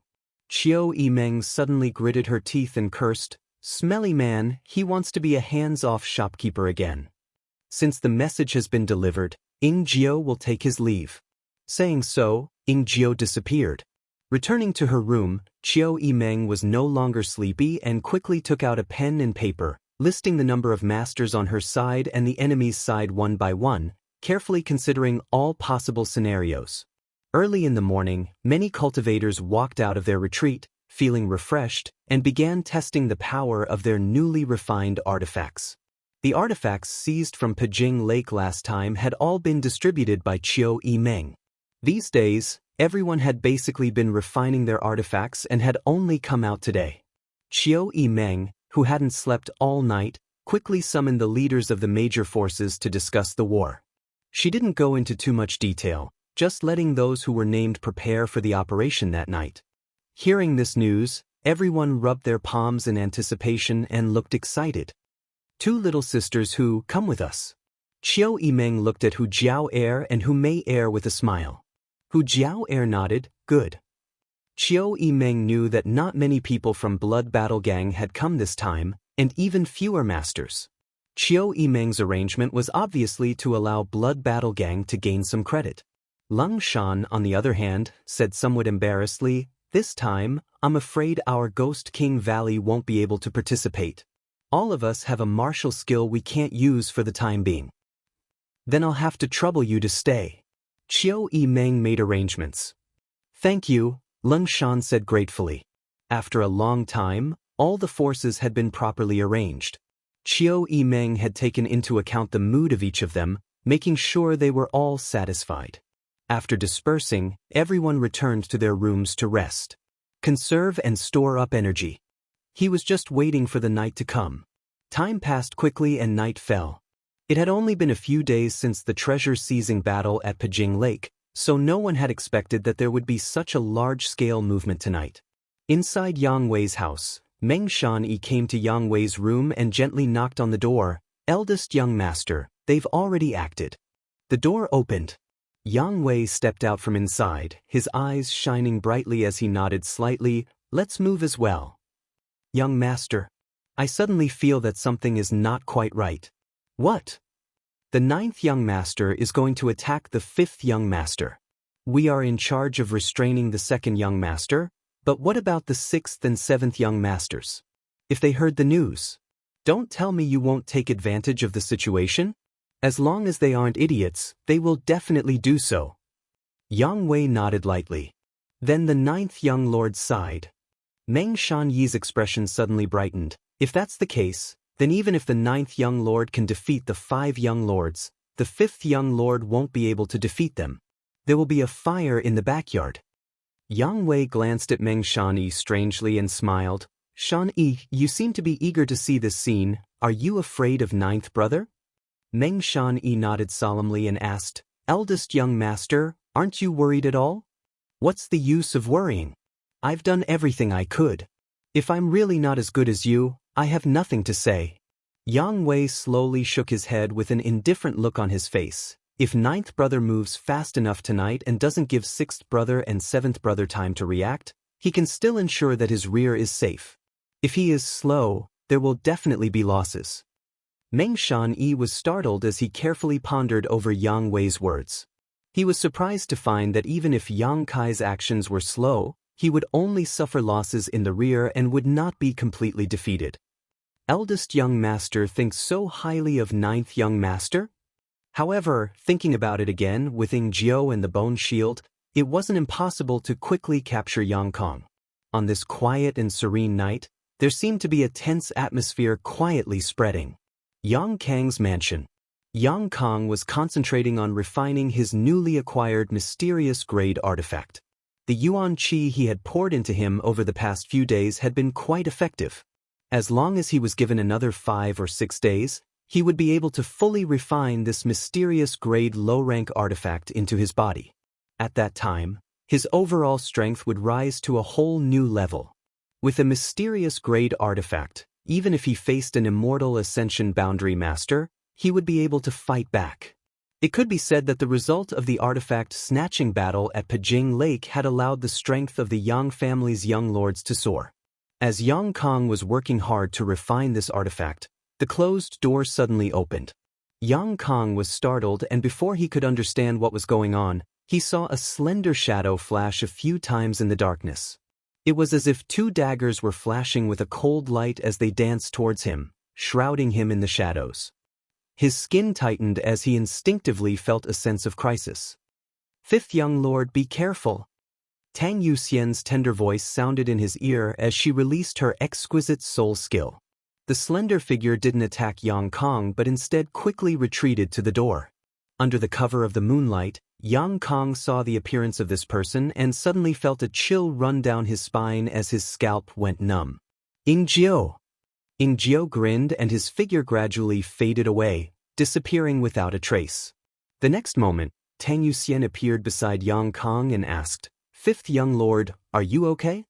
Chiu Yimeng suddenly gritted her teeth and cursed, "Smelly man, he wants to be a hands-off shopkeeper again." Since the message has been delivered, Ingjiu will take his leave. Saying so, Ingjiu disappeared. Returning to her room, Chiu Yimeng was no longer sleepy and quickly took out a pen and paper, listing the number of masters on her side and the enemy's side one by one, carefully considering all possible scenarios. Early in the morning, many cultivators walked out of their retreat, feeling refreshed, and began testing the power of their newly refined artifacts. The artifacts seized from Pajing Lake last time had all been distributed by Chiu Yimeng. These days, everyone had basically been refining their artifacts and had only come out today. Chiu Yimeng, who hadn't slept all night, quickly summoned the leaders of the major forces to discuss the war. She didn't go into too much detail, just letting those who were named prepare for the operation that night. Hearing this news, everyone rubbed their palms in anticipation and looked excited. 2 little sisters who come with us. Chiu Yimeng looked at Hu Jiao Air and Hu Mei Air with a smile. Hu Jiao Air nodded, "Good." Chiu Yimeng knew that not many people from Blood Battle Gang had come this time, and even fewer masters. Chiu Yimeng's arrangement was obviously to allow Blood Battle Gang to gain some credit. Lung Shan, on the other hand, said somewhat embarrassedly, "This time, I'm afraid our Ghost King Valley won't be able to participate. All of us have a martial skill we can't use for the time being." "Then I'll have to trouble you to stay." Chiu Yimeng made arrangements. "Thank you," Lung Shan said gratefully. After a long time, all the forces had been properly arranged. Chiu Yimeng had taken into account the mood of each of them, making sure they were all satisfied. After dispersing, everyone returned to their rooms to rest. Conserve and store up energy. He was just waiting for the night to come. Time passed quickly and night fell. It had only been a few days since the treasure-seizing battle at Pajing Lake, so no one had expected that there would be such a large-scale movement tonight. Inside Yang Wei's house, Meng Shan-yi came to Yang Wei's room and gently knocked on the door. "Eldest young master, they've already acted." The door opened. Yang Wei stepped out from inside, his eyes shining brightly as he nodded slightly, "Let's move as well." "Young master, I suddenly feel that something is not quite right." "What?" The 9th young master is going to attack the 5th young master. We are in charge of restraining the 2nd young master, but what about the 6th and 7th young masters? If they heard the news, don't tell me you won't take advantage of the situation? As long as they aren't idiots, they will definitely do so. Yang Wei nodded lightly. Then the 9th young lord sighed. Meng Shanyi's expression suddenly brightened. If that's the case, then even if the 9th young lord can defeat the 5 young lords, the 5th young lord won't be able to defeat them. There will be a fire in the backyard. Yang Wei glanced at Meng Shanyi strangely and smiled. Shanyi, you seem to be eager to see this scene. Are you afraid of 9th brother? Meng Shanyi nodded solemnly and asked, Eldest young master, aren't you worried at all? What's the use of worrying? I've done everything I could. If I'm really not as good as you, I have nothing to say. Yang Wei slowly shook his head with an indifferent look on his face. If 9th brother moves fast enough tonight and doesn't give 6th brother and 7th brother time to react, he can still ensure that his rear is safe. If he is slow, there will definitely be losses. Meng Shanyi was startled as he carefully pondered over Yang Wei's words. He was surprised to find that even if Yang Kai's actions were slow, he would only suffer losses in the rear and would not be completely defeated. Eldest young master thinks so highly of 9th young master? However, thinking about it again, with Ying Jiao and the bone shield, it wasn't impossible to quickly capture Yang Kong. On this quiet and serene night, there seemed to be a tense atmosphere quietly spreading. Yang Kang's mansion. Yang Kong was concentrating on refining his newly acquired mysterious grade artifact. The yuan qi he had poured into him over the past few days had been quite effective. As long as he was given another 5 or 6 days, he would be able to fully refine this mysterious grade low-rank artifact into his body. At that time, his overall strength would rise to a whole new level. With a mysterious grade artifact, even if he faced an immortal Ascension Boundary Master, he would be able to fight back. It could be said that the result of the artifact snatching battle at Pajing Lake had allowed the strength of the Yang family's young lords to soar. As Yang Kong was working hard to refine this artifact, the closed door suddenly opened. Yang Kong was startled, and before he could understand what was going on, he saw a slender shadow flash a few times in the darkness. It was as if 2 daggers were flashing with a cold light as they danced towards him, shrouding him in the shadows. His skin tightened as he instinctively felt a sense of crisis. 5th young lord, be careful. Tang Yuxian's tender voice sounded in his ear as she released her exquisite soul skill. The slender figure didn't attack Yang Kong but instead quickly retreated to the door. Under the cover of the moonlight, Yang Kong saw the appearance of this person and suddenly felt a chill run down his spine as his scalp went numb. Ying Jiao. Ying Jiao grinned and his figure gradually faded away, disappearing without a trace. The next moment, Tang Yuxian appeared beside Yang Kong and asked, 5th young lord, are you okay?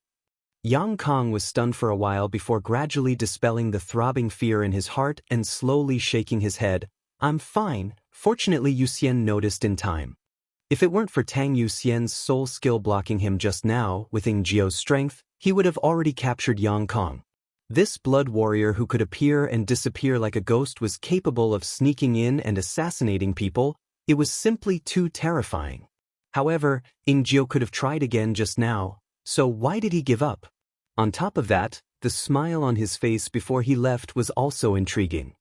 Yang Kong was stunned for a while before gradually dispelling the throbbing fear in his heart and slowly shaking his head. I'm fine. Fortunately, Yuxian noticed in time. If it weren't for Tang Yuxian's soul skill blocking him just now, with Ying Jiao's strength, he would have already captured Yang Kong. This blood warrior who could appear and disappear like a ghost was capable of sneaking in and assassinating people. It was simply too terrifying. However, Ying Jiao could have tried again just now, so why did he give up? On top of that, the smile on his face before he left was also intriguing.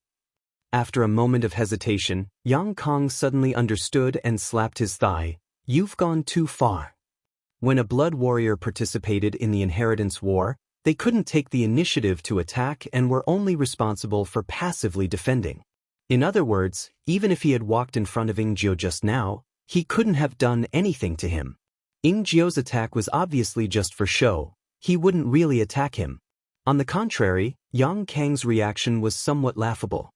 After a moment of hesitation, Yang Kong suddenly understood and slapped his thigh. You've gone too far. When a blood warrior participated in the inheritance war, they couldn't take the initiative to attack and were only responsible for passively defending. In other words, even if he had walked in front of Ying Jiao just now, he couldn't have done anything to him. Ying Jiao's attack was obviously just for show. He wouldn't really attack him. On the contrary, Yang Kang's reaction was somewhat laughable.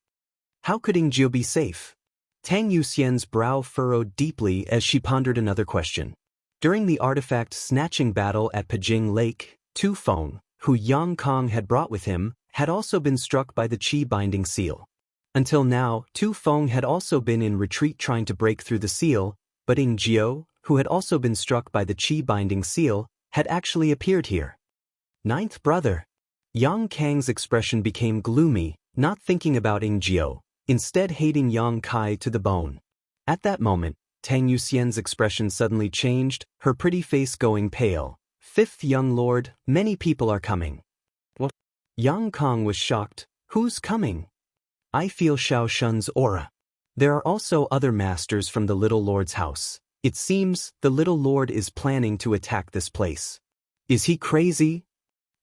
How could Ying Jiao be safe? Tang Yuxian's brow furrowed deeply as she pondered another question. During the artifact snatching battle at Pajing Lake, Tu Feng, who Yang Kong had brought with him, had also been struck by the Qi binding seal. Until now, Tu Feng had also been in retreat trying to break through the seal, but Ying Jiao, who had also been struck by the Qi binding seal, had actually appeared here. 9th brother. Yang Kang's expression became gloomy, not thinking about Ying Jiao. instead hating Yang Kai to the bone. At that moment, Tang Yuxian's expression suddenly changed, her pretty face going pale. "Fifth young lord, many people are coming." "What?" Yang Kong was shocked. "Who's coming?" "I feel Xiao Shun's aura. There are also other masters from the little lord's house. It seems the little lord is planning to attack this place." "Is he crazy?"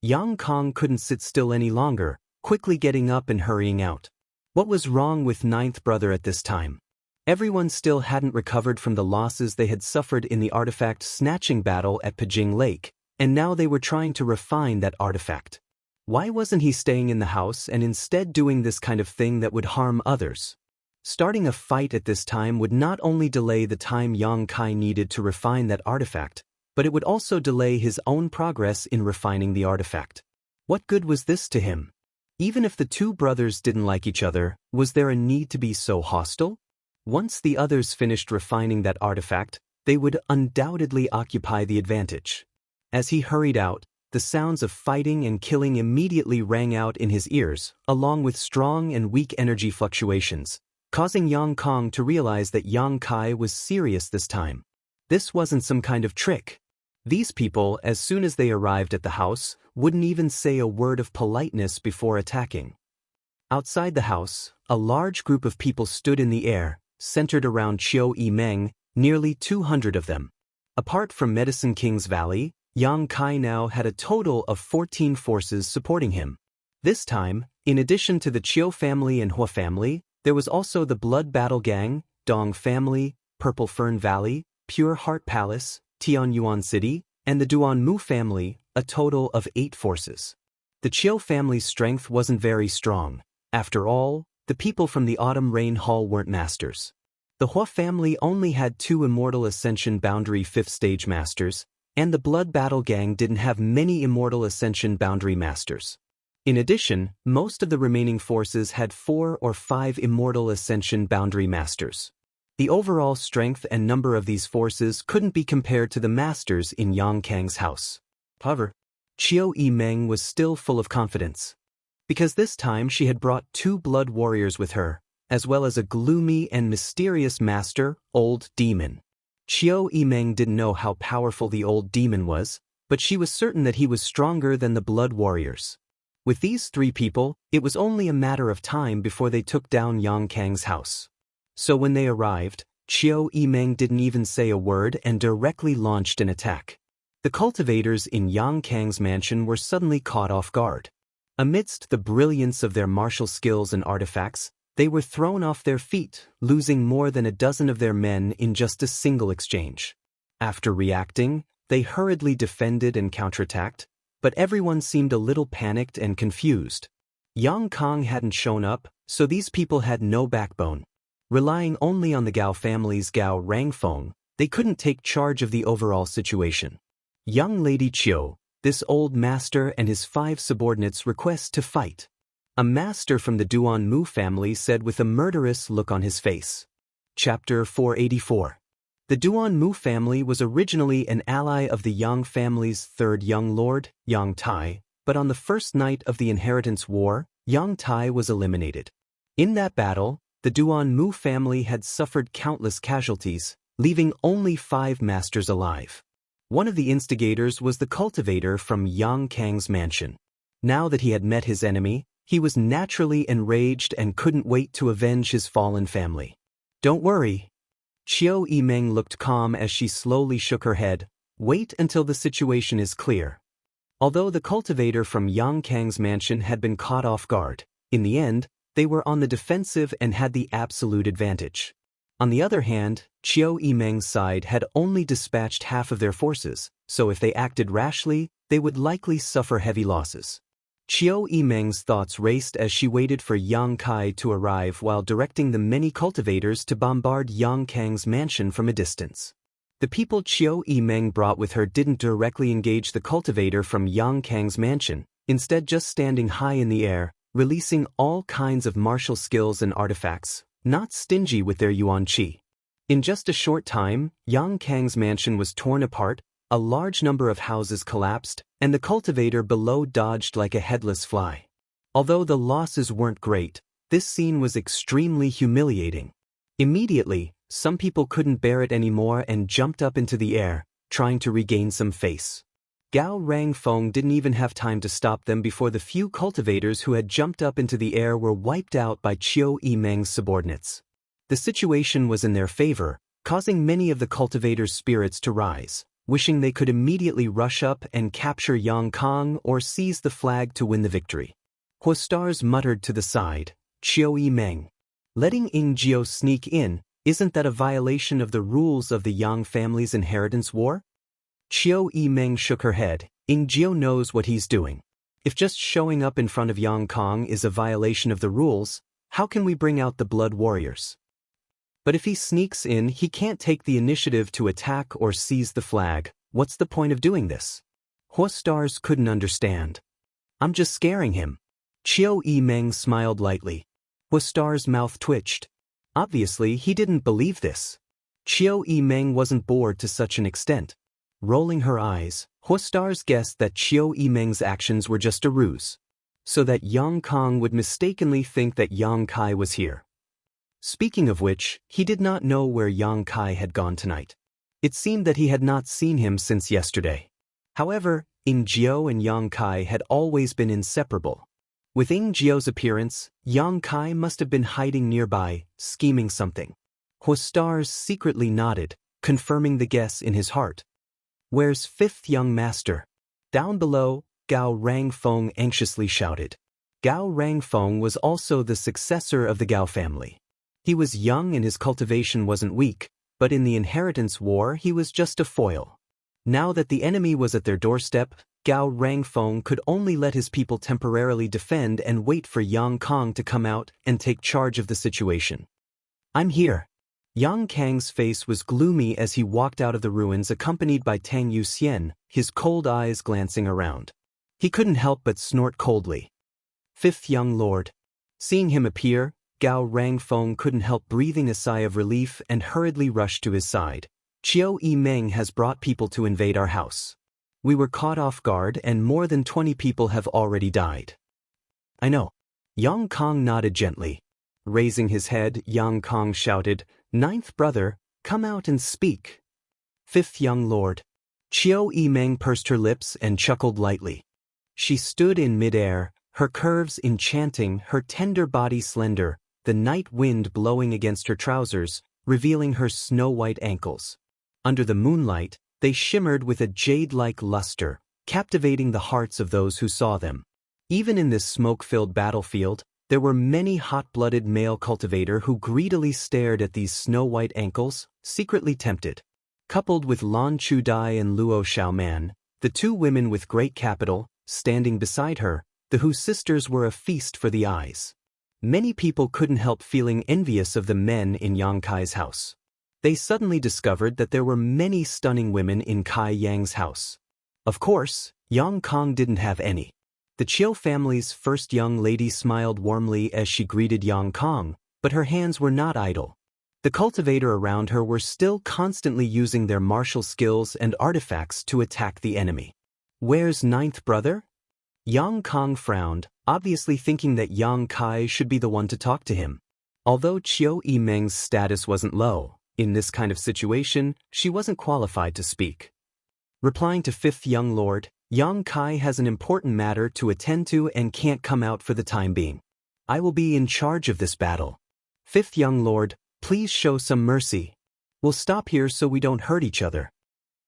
Yang Kong couldn't sit still any longer, quickly getting up and hurrying out. What was wrong with ninth brother at this time? Everyone still hadn't recovered from the losses they had suffered in the artifact snatching battle at Pajing Lake, and now they were trying to refine that artifact. Why wasn't he staying in the house and instead doing this kind of thing that would harm others? Starting a fight at this time would not only delay the time Yang Kai needed to refine that artifact, but it would also delay his own progress in refining the artifact. What good was this to him? Even if the two brothers didn't like each other, was there a need to be so hostile? Once the others finished refining that artifact, they would undoubtedly occupy the advantage. As he hurried out, the sounds of fighting and killing immediately rang out in his ears, along with strong and weak energy fluctuations, causing Yang Kong to realize that Yang Kai was serious this time. This wasn't some kind of trick. These people, as soon as they arrived at the house, wouldn't even say a word of politeness before attacking. Outside the house, a large group of people stood in the air, centered around Qiu Yimeng, nearly 200 of them. Apart from Medicine King's Valley, Yang Kai now had a total of 14 forces supporting him. This time, in addition to the Qiu family and Hua family, there was also the Blood Battle Gang, Dong family, Purple Fern Valley, Pure Heart Palace, Tianyuan City, and the Duanmu family, a total of 8 forces. The Qiu family's strength wasn't very strong. After all, the people from the Autumn Rain Hall weren't masters. The Hua family only had 2 Immortal Ascension Boundary 5th Stage Masters, and the Blood Battle Gang didn't have many Immortal Ascension Boundary Masters. In addition, most of the remaining forces had 4 or 5 Immortal Ascension Boundary Masters. The overall strength and number of these forces couldn't be compared to the masters in Yang Kang's house. However, Qiu Yimeng was still full of confidence. Because this time she had brought 2 blood warriors with her, as well as a gloomy and mysterious master, Old Demon. Qiu Yimeng didn't know how powerful the Old Demon was, but she was certain that he was stronger than the blood warriors. With these 3 people, it was only a matter of time before they took down Yang Kang's house. So when they arrived, Qiu Yimeng didn't even say a word and directly launched an attack. The cultivators in Yang Kang's mansion were suddenly caught off guard. Amidst the brilliance of their martial skills and artifacts, they were thrown off their feet, losing more than a dozen of their men in just a single exchange. After reacting, they hurriedly defended and counterattacked, but everyone seemed a little panicked and confused. Yang Kong hadn't shown up, so these people had no backbone. Relying only on the Gao family's Gao Rangfeng, they couldn't take charge of the overall situation. Young Lady Qiu, this old master and his 5 subordinates request to fight. A master from the Duanmu family said with a murderous look on his face. Chapter 484. The Duanmu family was originally an ally of the Yang family's 3rd young lord, Yang Tai, but on the first night of the Inheritance War, Yang Tai was eliminated. In that battle, the Duanmu family had suffered countless casualties, leaving only 5 masters alive. One of the instigators was the cultivator from Yang Kang's mansion. Now that he had met his enemy, he was naturally enraged and couldn't wait to avenge his fallen family. "Don't worry." Qiu Yimeng looked calm as she slowly shook her head. "Wait until the situation is clear." Although the cultivator from Yang Kang's mansion had been caught off guard, in the end, they were on the defensive and had the absolute advantage. On the other hand, Qiu Yimeng's side had only dispatched half of their forces, so if they acted rashly, they would likely suffer heavy losses. Qiu Yimeng's thoughts raced as she waited for Yang Kai to arrive while directing the many cultivators to bombard Yang Kang's mansion from a distance. The people Qiu Yimeng brought with her didn't directly engage the cultivator from Yang Kang's mansion, instead just standing high in the air, releasing all kinds of martial skills and artifacts, not stingy with their yuan qi. In just a short time, Yang Kang's mansion was torn apart, a large number of houses collapsed, and the cultivator below dodged like a headless fly. Although the losses weren't great, This scene was extremely humiliating. Immediately, some people couldn't bear it anymore and jumped up into the air, trying to regain some face. Gao Rangfeng didn't even have time to stop them before the few cultivators who had jumped up into the air were wiped out by Qiu Yimeng's subordinates. The situation was in their favor, causing many of the cultivators' spirits to rise, wishing they could immediately rush up and capture Yang Kong or seize the flag to win the victory. Huostars muttered to the side, "Qiu Yimeng, letting Ying Jiao sneak in, isn't that a violation of the rules of the Yang family's inheritance war?" Qiu Yimeng shook her head. "Ying Jiao knows what he's doing. If just showing up in front of Yang Kong is a violation of the rules, how can we bring out the blood warriors? But if he sneaks in, he can't take the initiative to attack or seize the flag. What's the point of doing this?" Huostars couldn't understand. "I'm just scaring him." Qiu Yimeng smiled lightly. Huostar's mouth twitched. Obviously, he didn't believe this. Qiu Yimeng wasn't bored to such an extent. Rolling her eyes, Huostars guessed that Qiu Yimeng's actions were just a ruse, so that Yang Kong would mistakenly think that Yang Kai was here. Speaking of which, he did not know where Yang Kai had gone tonight. It seemed that he had not seen him since yesterday. However, Ying Jiao and Yang Kai had always been inseparable. With Ying Jiao's appearance, Yang Kai must have been hiding nearby, scheming something. Huostars secretly nodded, confirming the guess in his heart. "Where's fifth young master?" Down below, Gao Rangfeng anxiously shouted. Gao Rangfeng was also the successor of the Gao family. He was young and his cultivation wasn't weak, but in the inheritance war he was just a foil. Now that the enemy was at their doorstep, Gao Rangfeng could only let his people temporarily defend and wait for Yang Kong to come out and take charge of the situation. "I'm here." Yang Kang's face was gloomy as he walked out of the ruins accompanied by Tang Yuxian, his cold eyes glancing around. He couldn't help but snort coldly. "Fifth young lord." Seeing him appear, Gao Rangfeng couldn't help breathing a sigh of relief and hurriedly rushed to his side. "Qiu Yimeng has brought people to invade our house. We were caught off guard and more than 20 people have already died." "I know." Yang Kong nodded gently. Raising his head, Yang Kong shouted, "Ninth brother, come out and speak." "Fifth young lord." Qiu Yimeng pursed her lips and chuckled lightly. She stood in midair, her curves enchanting, her tender body slender, the night wind blowing against her trousers, revealing her snow-white ankles. Under the moonlight, they shimmered with a jade-like luster, captivating the hearts of those who saw them. Even in this smoke-filled battlefield, there were many hot-blooded male cultivator who greedily stared at these snow-white ankles, secretly tempted. Coupled with Lan Chudai and Luo Xiaoman, the two women with great capital, standing beside her, the whose sisters were a feast for the eyes. Many people couldn't help feeling envious of the men in Yang Kai's house. They suddenly discovered that there were many stunning women in Kai Yang's house. Of course, Yang Kong didn't have any. The Qiu family's first young lady smiled warmly as she greeted Yang Kong, but her hands were not idle. The cultivator around her were still constantly using their martial skills and artifacts to attack the enemy. "Where's ninth brother?" Yang Kong frowned, obviously thinking that Yang Kai should be the one to talk to him. Although Qiu Yimeng's status wasn't low, in this kind of situation, she wasn't qualified to speak. Replying to fifth young lord, Yang Kai has an important matter to attend to and can't come out for the time being. I will be in charge of this battle. Fifth young lord, please show some mercy. We'll stop here so we don't hurt each other.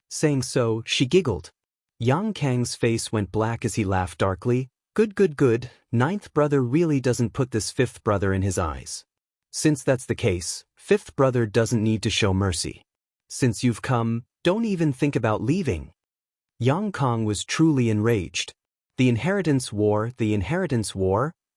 Saying so, she giggled. Yang Kang's face went black as he laughed darkly. Good. Ninth brother really doesn't put this fifth brother in his eyes. Since that's the case, fifth brother doesn't need to show mercy. Since you've come, don't even think about leaving. Yang Kong was truly enraged. The inheritance war,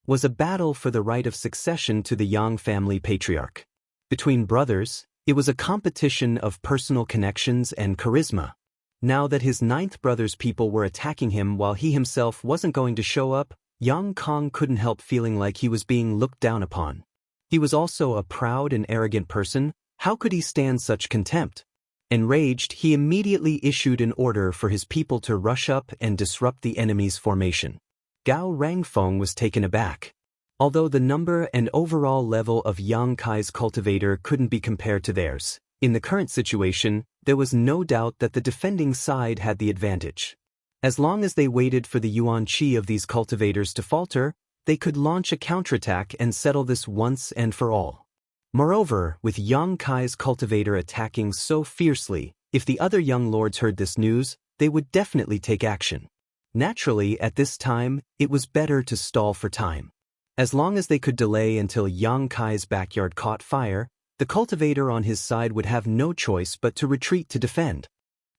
was a battle for the right of succession to the Yang family patriarch. Between brothers, it was a competition of personal connections and charisma. Now that his ninth brother's people were attacking him while he himself wasn't going to show up, Yang Kong couldn't help feeling like he was being looked down upon. He was also a proud and arrogant person. How could he stand such contempt? Enraged, he immediately issued an order for his people to rush up and disrupt the enemy's formation. Gao Rangfeng was taken aback. Although the number and overall level of Yang Kai's cultivator couldn't be compared to theirs, in the current situation, there was no doubt that the defending side had the advantage. As long as they waited for the yuan qi of these cultivators to falter, they could launch a counterattack and settle this once and for all. Moreover, with Yang Kai's cultivator attacking so fiercely, if the other young lords heard this news, they would definitely take action. Naturally, at this time, it was better to stall for time. As long as they could delay until Yang Kai's backyard caught fire, the cultivator on his side would have no choice but to retreat to defend.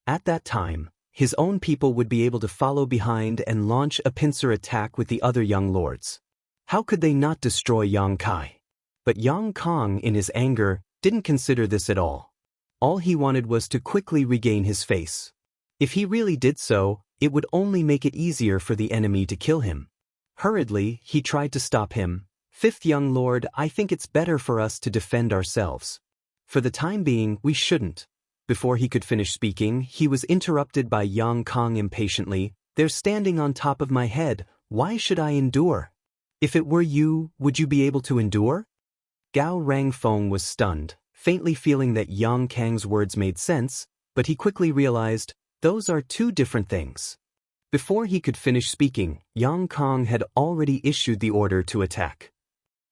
At that time, his own people would be able to follow behind and launch a pincer attack with the other young lords. How could they not destroy Yang Kai? But Yang Kong, in his anger, didn't consider this at all. All he wanted was to quickly regain his face. If he really did so, it would only make it easier for the enemy to kill him. Hurriedly, he tried to stop him. "Fifth young lord, I think it's better for us to defend ourselves. For the time being, we shouldn't." Before he could finish speaking, he was interrupted by Yang Kong impatiently. "They're standing on top of my head. Why should I endure? If it were you, would you be able to endure?" Gao Rangfeng was stunned, faintly feeling that Yang Kang's words made sense, but he quickly realized, those are two different things. Before he could finish speaking, Yang Kong had already issued the order to attack.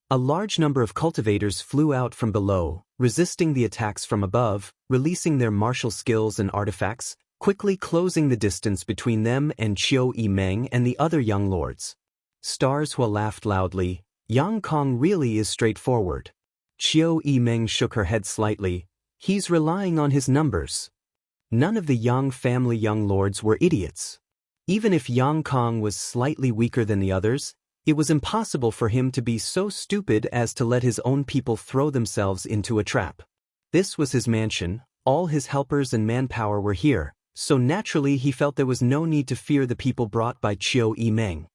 A large number of cultivators flew out from below, resisting the attacks from above, releasing their martial skills and artifacts, quickly closing the distance between them and Qiu Yimeng and the other young lords. Stars Hua laughed loudly. "Yang Kong really is straightforward." Qiu Yimeng shook her head slightly. "He's relying on his numbers." None of the Yang family young lords were idiots. Even if Yang Kong was slightly weaker than the others, it was impossible for him to be so stupid as to let his own people throw themselves into a trap. This was his mansion, all his helpers and manpower were here, so naturally he felt there was no need to fear the people brought by Qiu Yimeng.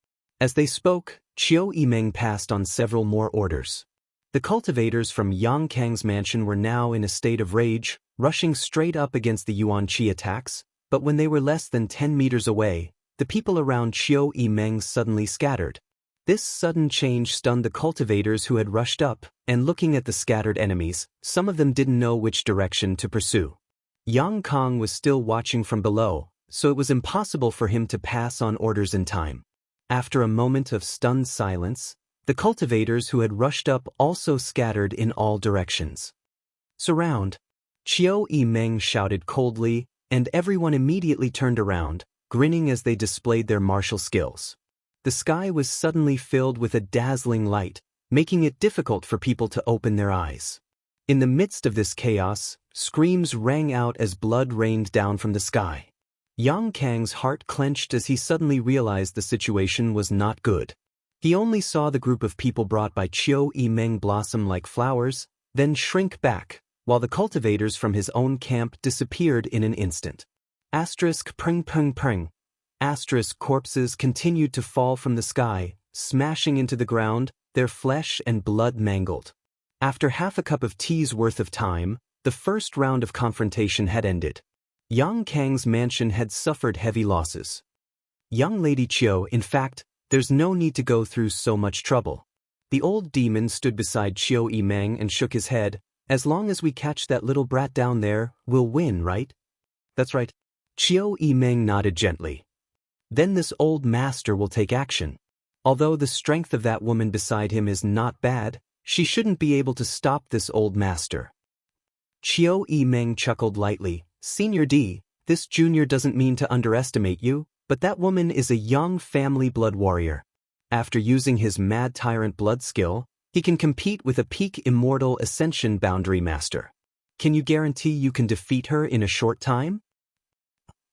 As they spoke, Qiu Yimeng passed on several more orders. The cultivators from Yang Kang's mansion were now in a state of rage, rushing straight up against the yuan qi attacks, but when they were less than 10 meters away, the people around Qiu Yimeng suddenly scattered. This sudden change stunned the cultivators who had rushed up, and looking at the scattered enemies, some of them didn't know which direction to pursue. Yang Kong was still watching from below, so it was impossible for him to pass on orders in time. After a moment of stunned silence, the cultivators who had rushed up also scattered in all directions. "Surround!" Qiu Yimeng shouted coldly, and everyone immediately turned around, grinning as they displayed their martial skills. The sky was suddenly filled with a dazzling light, making it difficult for people to open their eyes. In the midst of this chaos, screams rang out as blood rained down from the sky. Yang Kang's heart clenched as he suddenly realized the situation was not good. He only saw the group of people brought by Qiu Yimeng blossom like flowers, then shrink back, while the cultivators from his own camp disappeared in an instant. Pring pring pring. Corpses continued to fall from the sky, smashing into the ground, their flesh and blood mangled. After half a cup of tea's worth of time, the first round of confrontation had ended. Yang Kang's mansion had suffered heavy losses. "Young Lady Qiu, in fact, there's no need to go through so much trouble." The old demon stood beside Qiu Yimeng and shook his head. "As long as we catch that little brat down there, we'll win, right?" "That's right." Qiu Yimeng nodded gently. "Then this old master will take action. Although the strength of that woman beside him is not bad, she shouldn't be able to stop this old master." Qiu Yimeng chuckled lightly. "Senior D, this junior doesn't mean to underestimate you, but that woman is a young family blood warrior. After using his mad tyrant blood skill, he can compete with a peak immortal ascension boundary master. Can you guarantee you can defeat her in a short time?"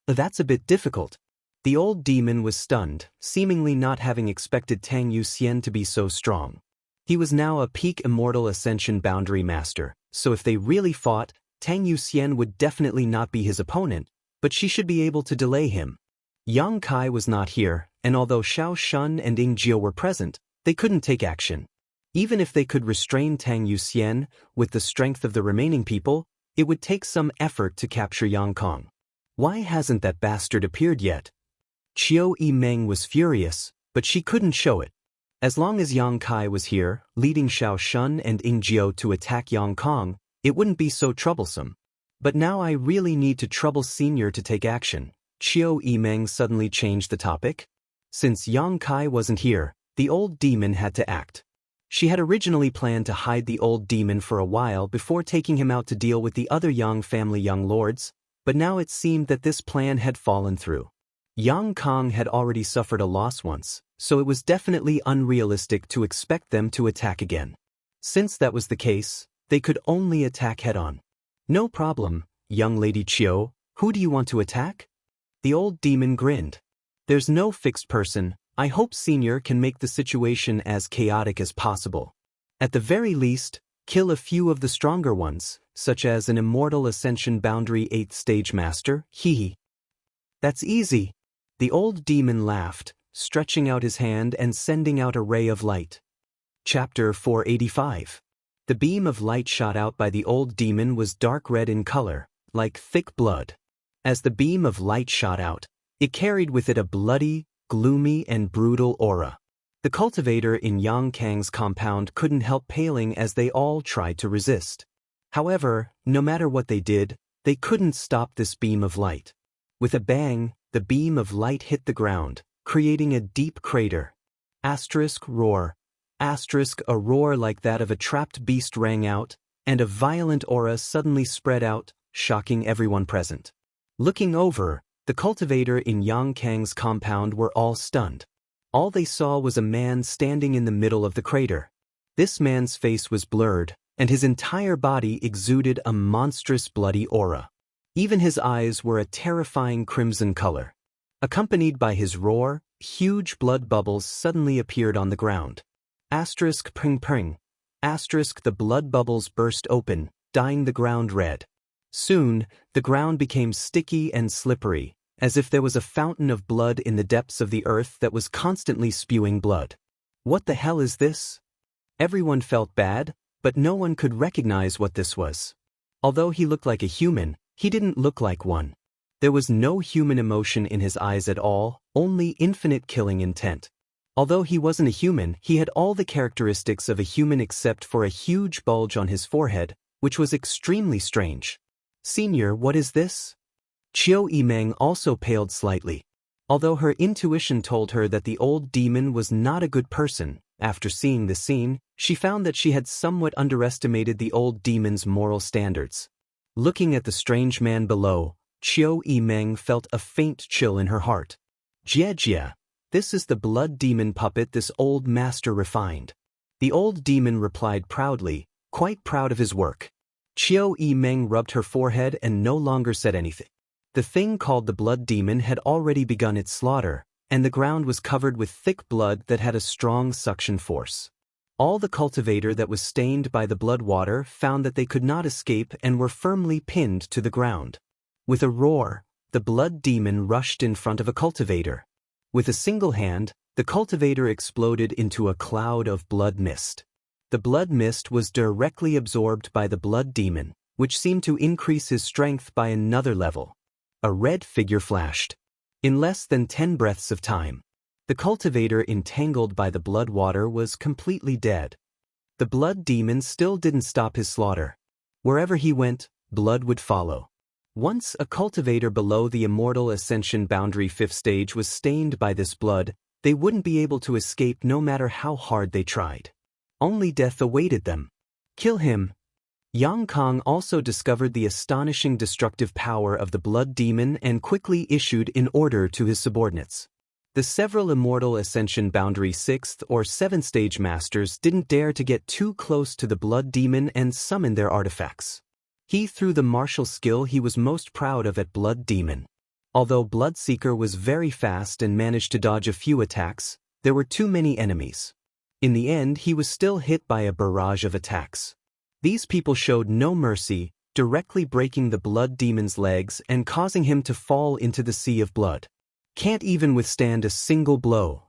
"That's a bit difficult." The old demon was stunned, seemingly not having expected Tang Yuxian to be so strong. He was now a peak immortal ascension boundary master, so if they really fought, Tang Yuxian would definitely not be his opponent, but she should be able to delay him. Yang Kai was not here, and although Xiao Shun and Ying Jio were present, they couldn't take action. Even if they could restrain Tang Yuxian, with the strength of the remaining people, it would take some effort to capture Yang Kong. Why hasn't that bastard appeared yet? Qiu Yimeng was furious, but she couldn't show it. As long as Yang Kai was here, leading Xiao Shun and Ying Jiao to attack Yang Kong, it wouldn't be so troublesome. But now I really need to trouble Senior to take action. Qiu Yimeng suddenly changed the topic. Since Yang Kai wasn't here, the old demon had to act. She had originally planned to hide the old demon for a while before taking him out to deal with the other Yang family young lords, but now it seemed that this plan had fallen through. Yang Kong had already suffered a loss once, so it was definitely unrealistic to expect them to attack again. Since that was the case, they could only attack head-on. No problem, young lady Qiu, who do you want to attack? The old demon grinned. There's no fixed person. I hope Senior can make the situation as chaotic as possible. At the very least, kill a few of the stronger ones, such as an Immortal Ascension Boundary 8th Stage Master, hehe. That's easy. The old demon laughed, stretching out his hand and sending out a ray of light. Chapter 485. The beam of light shot out by the old demon was dark red in color, like thick blood. As the beam of light shot out, it carried with it a bloody, gloomy and brutal aura. The cultivator in Yang Kang's compound couldn't help paling as they all tried to resist. However, no matter what they did, they couldn't stop this beam of light. With a bang, the beam of light hit the ground, creating a deep crater. Roar. A roar like that of a trapped beast rang out, and a violent aura suddenly spread out, shocking everyone present. Looking over, the cultivator in Yang Kang's compound were all stunned. All they saw was a man standing in the middle of the crater. This man's face was blurred, and his entire body exuded a monstrous bloody aura. Even his eyes were a terrifying crimson color. Accompanied by his roar, huge blood bubbles suddenly appeared on the ground. Pring pring. The blood bubbles burst open, dyeing the ground red. Soon, the ground became sticky and slippery, as if there was a fountain of blood in the depths of the earth that was constantly spewing blood. What the hell is this? Everyone felt bad, but no one could recognize what this was. Although he looked like a human, he didn't look like one. There was no human emotion in his eyes at all, only infinite killing intent. Although he wasn't a human, he had all the characteristics of a human except for a huge bulge on his forehead, which was extremely strange. Senior, what is this? Qiu Yimeng also paled slightly. Although her intuition told her that the old demon was not a good person, after seeing the scene, she found that she had somewhat underestimated the old demon's moral standards. Looking at the strange man below, Qiu Yimeng felt a faint chill in her heart. Jie, this is the blood demon puppet this old master refined. The old demon replied proudly, quite proud of his work. Qiu Yimeng rubbed her forehead and no longer said anything. The thing called the blood demon had already begun its slaughter, and the ground was covered with thick blood that had a strong suction force. All the cultivator that was stained by the blood water found that they could not escape and were firmly pinned to the ground. With a roar, the blood demon rushed in front of a cultivator. With a single hand, the cultivator exploded into a cloud of blood mist. The blood mist was directly absorbed by the blood demon, which seemed to increase his strength by another level. A red figure flashed. In less than 10 breaths of time, the cultivator entangled by the blood water was completely dead. The blood demon still didn't stop his slaughter. Wherever he went, blood would follow. Once a cultivator below the Immortal Ascension Boundary 5th stage was stained by this blood, they wouldn't be able to escape no matter how hard they tried. Only death awaited them. Kill him. Yang Kong also discovered the astonishing destructive power of the blood demon and quickly issued an order to his subordinates. The several Immortal Ascension Boundary 6th or 7th stage masters didn't dare to get too close to the blood demon and summon their artifacts. He threw the martial skill he was most proud of at Blood Demon. Although Bloodseeker was very fast and managed to dodge a few attacks, there were too many enemies. In the end, he was still hit by a barrage of attacks. These people showed no mercy, directly breaking the Blood Demon's legs and causing him to fall into the sea of blood. Can't even withstand a single blow.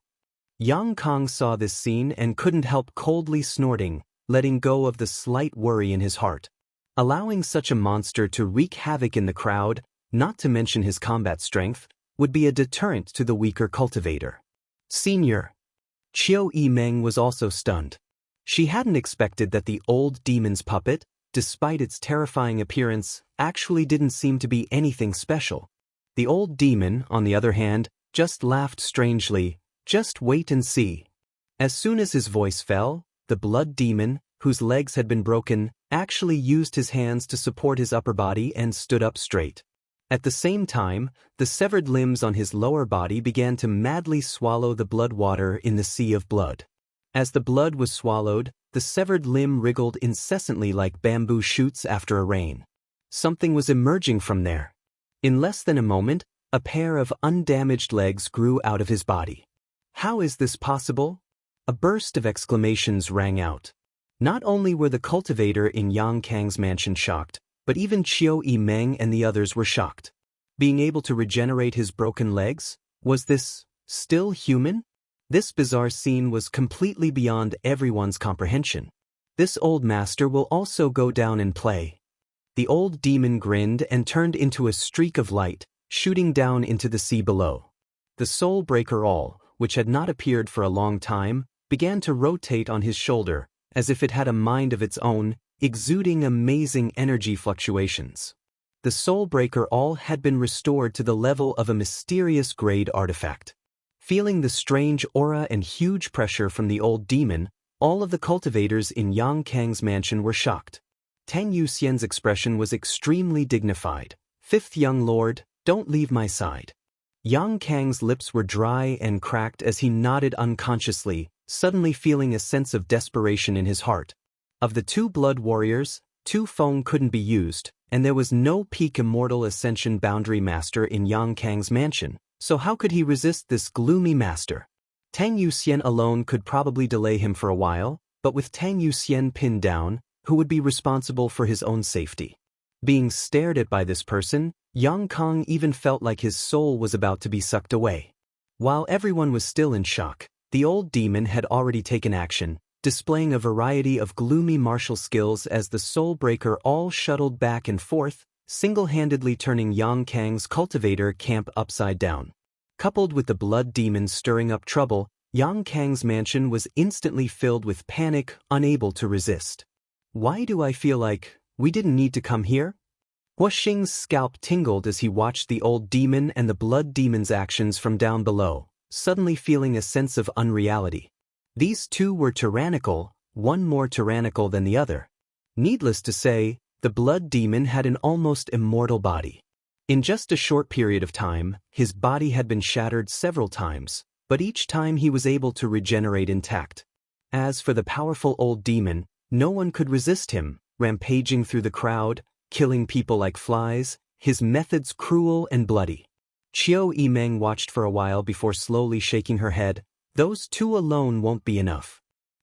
Yang Kong saw this scene and couldn't help coldly snorting, letting go of the slight worry in his heart. Allowing such a monster to wreak havoc in the crowd, not to mention his combat strength, would be a deterrent to the weaker cultivator. Senior. Qiu Yimeng was also stunned. She hadn't expected that the old demon's puppet, despite its terrifying appearance, actually didn't seem to be anything special. The old demon, on the other hand, just laughed strangely. Just wait and see. As soon as his voice fell, the blood demon, whose legs had been broken, actually used his hands to support his upper body and stood up straight. At the same time, the severed limbs on his lower body began to madly swallow the blood water in the sea of blood. As the blood was swallowed, the severed limb wriggled incessantly like bamboo shoots after a rain. Something was emerging from there. In less than a moment, a pair of undamaged legs grew out of his body. How is this possible? A burst of exclamations rang out. Not only were the cultivator in Yang Kang's mansion shocked, but even Qiu Yimeng and the others were shocked. Being able to regenerate his broken legs? Was this still human? This bizarre scene was completely beyond everyone's comprehension. This old master will also go down in play. The old demon grinned and turned into a streak of light, shooting down into the sea below. The soul breaker all, which had not appeared for a long time, began to rotate on his shoulder, as if it had a mind of its own, exuding amazing energy fluctuations. The soul breaker all had been restored to the level of a mysterious grade artifact. Feeling the strange aura and huge pressure from the old demon, all of the cultivators in Yang Kang's mansion were shocked. Tang Yuxian's expression was extremely dignified. "Fifth young lord, don't leave my side." Yang Kang's lips were dry and cracked as he nodded unconsciously, suddenly feeling a sense of desperation in his heart. Of the two blood warriors, Tu Feng couldn't be used, and there was no peak immortal ascension boundary master in Yang Kang's mansion, so how could he resist this gloomy master? Tang Yuxian alone could probably delay him for a while, but with Tang Yuxian pinned down, who would be responsible for his own safety? Being stared at by this person, Yang Kang even felt like his soul was about to be sucked away. While everyone was still in shock, the old demon had already taken action, displaying a variety of gloomy martial skills as the soul breaker all shuttled back and forth, single-handedly turning Yang Kang's cultivator camp upside down. Coupled with the blood demon stirring up trouble, Yang Kang's mansion was instantly filled with panic, unable to resist. Why do I feel like we didn't need to come here? Hua Xing's scalp tingled as he watched the old demon and the blood demon's actions from down below, suddenly feeling a sense of unreality. These two were tyrannical, one more tyrannical than the other. Needless to say, the blood demon had an almost immortal body. In just a short period of time, his body had been shattered several times, but each time he was able to regenerate intact. As for the powerful old demon, no one could resist him, rampaging through the crowd, killing people like flies, his methods cruel and bloody. Qiu Yimeng watched for a while before slowly shaking her head. Those two alone won't be enough.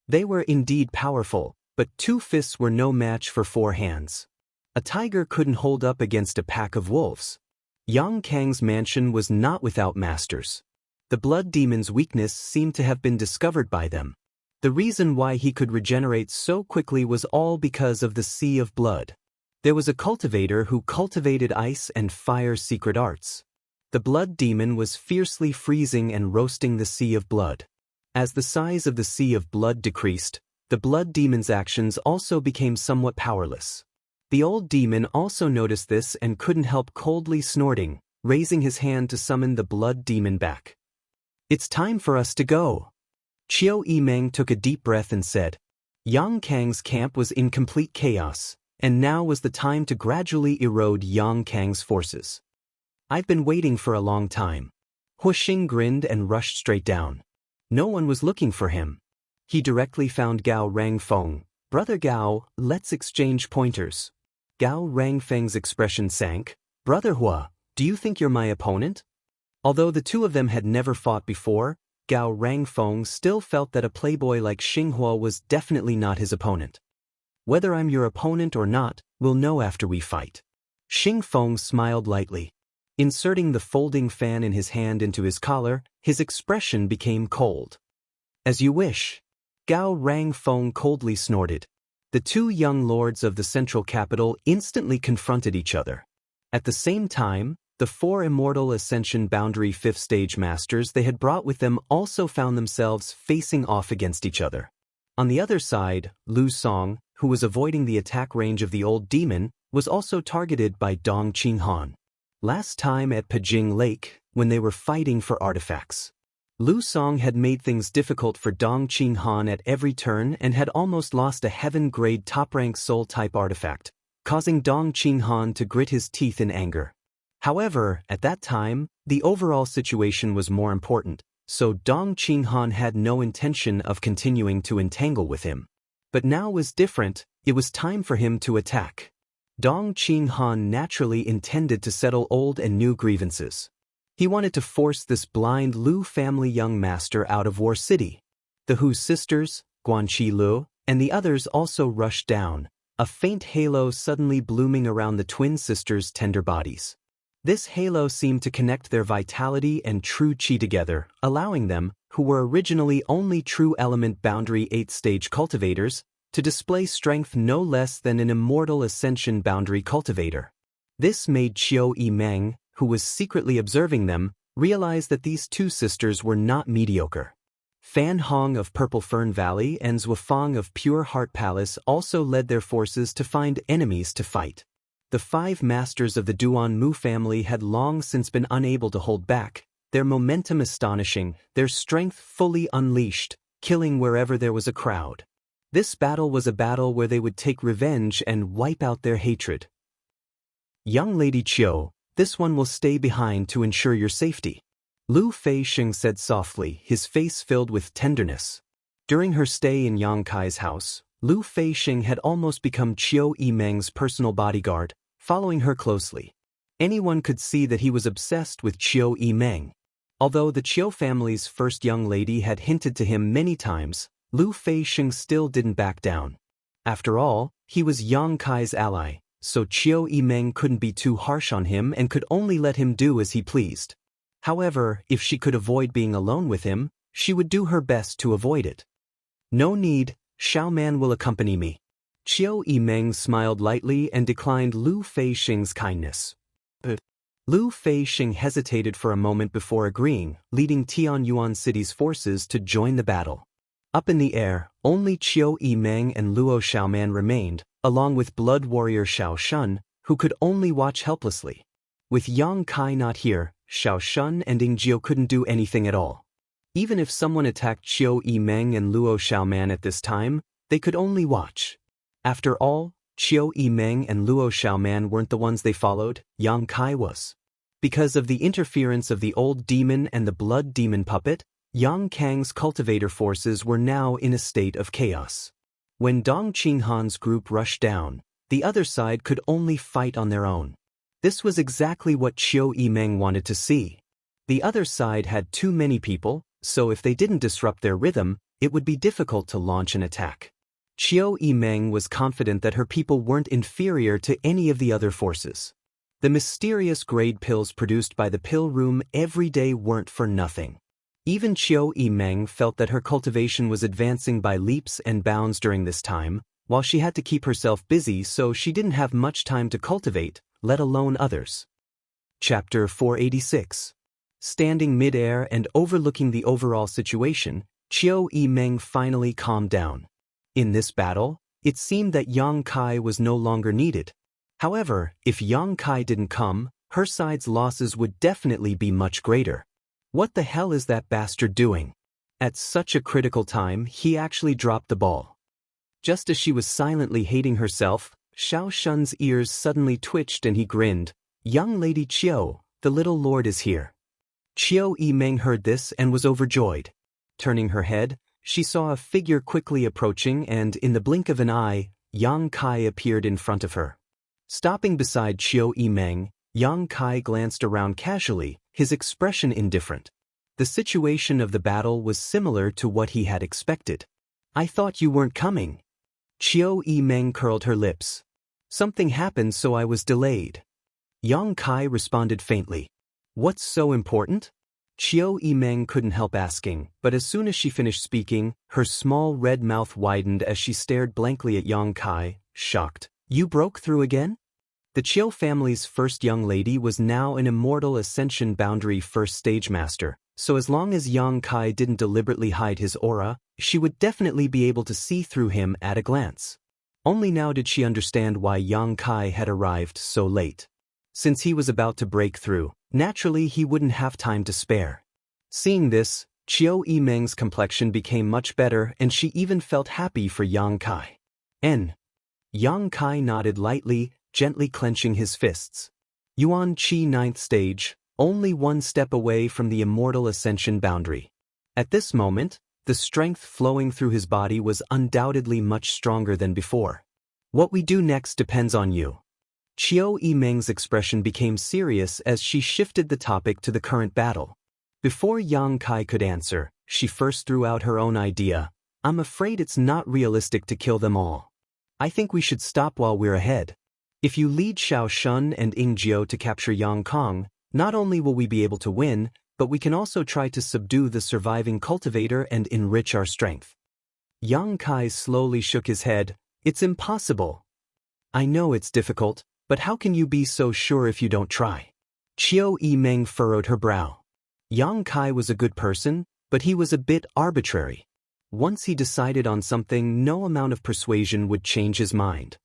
They were indeed powerful, but 2 fists were no match for 4 hands. A tiger couldn't hold up against a pack of wolves. Yang Kang's mansion was not without masters. The blood demon's weakness seemed to have been discovered by them. The reason why he could regenerate so quickly was all because of the sea of blood. There was a cultivator who cultivated ice and fire secret arts. The blood demon was fiercely freezing and roasting the sea of blood. As the size of the sea of blood decreased, the blood demon's actions also became somewhat powerless. The old demon also noticed this and couldn't help coldly snorting, raising his hand to summon the blood demon back. "It's time for us to go." Qiu Yimeng took a deep breath and said. Yang Kang's camp was in complete chaos, and now was the time to gradually erode Yang Kang's forces. "I've been waiting for a long time." Hua Xing grinned and rushed straight down. No one was looking for him. He directly found Gao Rangfeng. "Brother Gao, let's exchange pointers." Gao Rangfeng's expression sank. "Brother Hua, do you think you're my opponent?" Although the two of them had never fought before, Gao Rangfeng still felt that a playboy like Xinghua was definitely not his opponent. "Whether I'm your opponent or not, we'll know after we fight." Xingfeng smiled lightly. Inserting the folding fan in his hand into his collar, his expression became cold. "As you wish." Gao Rangfeng coldly snorted. The two young lords of the central capital instantly confronted each other. At the same time, The 4 immortal Ascension Boundary 5th Stage Masters they had brought with them also found themselves facing off against each other. On the other side, Lu Song, who was avoiding the attack range of the old demon, was also targeted by Dong Qinghan. Last time at Pajing Lake, when they were fighting for artifacts, Lu Song had made things difficult for Dong Qinghan at every turn and had almost lost a heaven-grade top-rank soul-type artifact, causing Dong Qinghan to grit his teeth in anger. However, at that time, the overall situation was more important, so Dong Qinghan had no intention of continuing to entangle with him. But now was different, it was time for him to attack. Dong Qinghan naturally intended to settle old and new grievances. He wanted to force this blind Lu family young master out of War City. The Hu sisters, Guanqi Lu, and the others also rushed down, a faint halo suddenly blooming around the twin sisters' tender bodies. This halo seemed to connect their vitality and true qi together, allowing them, who were originally only true element boundary 8th stage cultivators, to display strength no less than an immortal ascension boundary cultivator. This made Qiu Yimeng, who was secretly observing them, realize that these 2 sisters were not mediocre. Fan Hong of Purple Fern Valley and Zhuafang of Pure Heart Palace also led their forces to find enemies to fight. The 5 masters of the Duan Mu family had long since been unable to hold back, their momentum astonishing, their strength fully unleashed, killing wherever there was a crowd. This battle was a battle where they would take revenge and wipe out their hatred. Young Lady Qiu, this one will stay behind to ensure your safety, Lu Feixing said softly, his face filled with tenderness. During her stay in Yang Kai's house, Lu Feixing had almost become Qiu Yimeng's personal bodyguard, following her closely. Anyone could see that he was obsessed with Qiu Yimeng. Although the Qiu family's first young lady had hinted to him many times, Lu Feixing still didn't back down. After all, he was Yang Kai's ally, so Qiu Yimeng couldn't be too harsh on him and could only let him do as he pleased. However, if she could avoid being alone with him, she would do her best to avoid it. No need, Xiaoman will accompany me. Qiu Yimeng smiled lightly and declined Lu Feixing's kindness. But Lu Feixing hesitated for a moment before agreeing, leading Tianyuan City's forces to join the battle. Up in the air, only Qiu Yimeng and Luo Xiaoman remained, along with blood warrior Xiao Shun, who could only watch helplessly. With Yang Kai not here, Xiao Shun and Yingjiu couldn't do anything at all. Even if someone attacked Qiu Yimeng and Luo Xiaoman at this time, they could only watch. After all, Qiu Yimeng and Luo Xiaoman weren't the ones they followed, Yang Kai was. Because of the interference of the old demon and the blood demon puppet, Yang Kang's cultivator forces were now in a state of chaos. When Dong Qinghan's group rushed down, the other side could only fight on their own. This was exactly what Qiu Yimeng wanted to see. The other side had too many people, so if they didn't disrupt their rhythm, it would be difficult to launch an attack. Qiu Yimeng was confident that her people weren't inferior to any of the other forces. The mysterious grade pills produced by the pill room every day weren't for nothing. Even Qiu Yimeng felt that her cultivation was advancing by leaps and bounds during this time, while she had to keep herself busy so she didn't have much time to cultivate, let alone others. Chapter 486. Standing mid-air and overlooking the overall situation, Qiu Yimeng finally calmed down. In this battle, it seemed that Yang Kai was no longer needed. However, if Yang Kai didn't come, her side's losses would definitely be much greater. What the hell is that bastard doing? At such a critical time, he actually dropped the ball. Just as she was silently hating herself, Xiao Shun's ears suddenly twitched and he grinned. Young Lady Qiu, the little lord is here. Qiu Yimeng heard this and was overjoyed. Turning her head, she saw a figure quickly approaching and, in the blink of an eye, Yang Kai appeared in front of her. Stopping beside Qiu Yimeng, Yang Kai glanced around casually, his expression indifferent. The situation of the battle was similar to what he had expected. I thought you weren't coming. Qiu Yimeng curled her lips. Something happened so I was delayed. Yang Kai responded faintly. What's so important? Qiu Yimeng couldn't help asking, but as soon as she finished speaking, her small red mouth widened as she stared blankly at Yang Kai, shocked. You broke through again? The Chiu family's first young lady was now an immortal Ascension Boundary first stage master, so as long as Yang Kai didn't deliberately hide his aura, she would definitely be able to see through him at a glance. Only now did she understand why Yang Kai had arrived so late. Since he was about to break through, naturally he wouldn't have time to spare. Seeing this, Chiu Yimeng's complexion became much better and she even felt happy for Yang Kai. Yang Kai nodded lightly, gently clenching his fists. Yuan Qi 9th stage, only one step away from the immortal Ascension Boundary. At this moment, the strength flowing through his body was undoubtedly much stronger than before. What we do next depends on you. Chiu Yimeng's expression became serious as she shifted the topic to the current battle. Before Yang Kai could answer, she first threw out her own idea. I'm afraid it's not realistic to kill them all. I think we should stop while we're ahead. If you lead Xiao Shun and Ying Jiu to capture Yang Kong, not only will we be able to win, but we can also try to subdue the surviving cultivator and enrich our strength. Yang Kai slowly shook his head. It's impossible. I know it's difficult, but how can you be so sure if you don't try? Chiu Yimeng furrowed her brow. Yang Kai was a good person, but he was a bit arbitrary. Once he decided on something, no amount of persuasion would change his mind.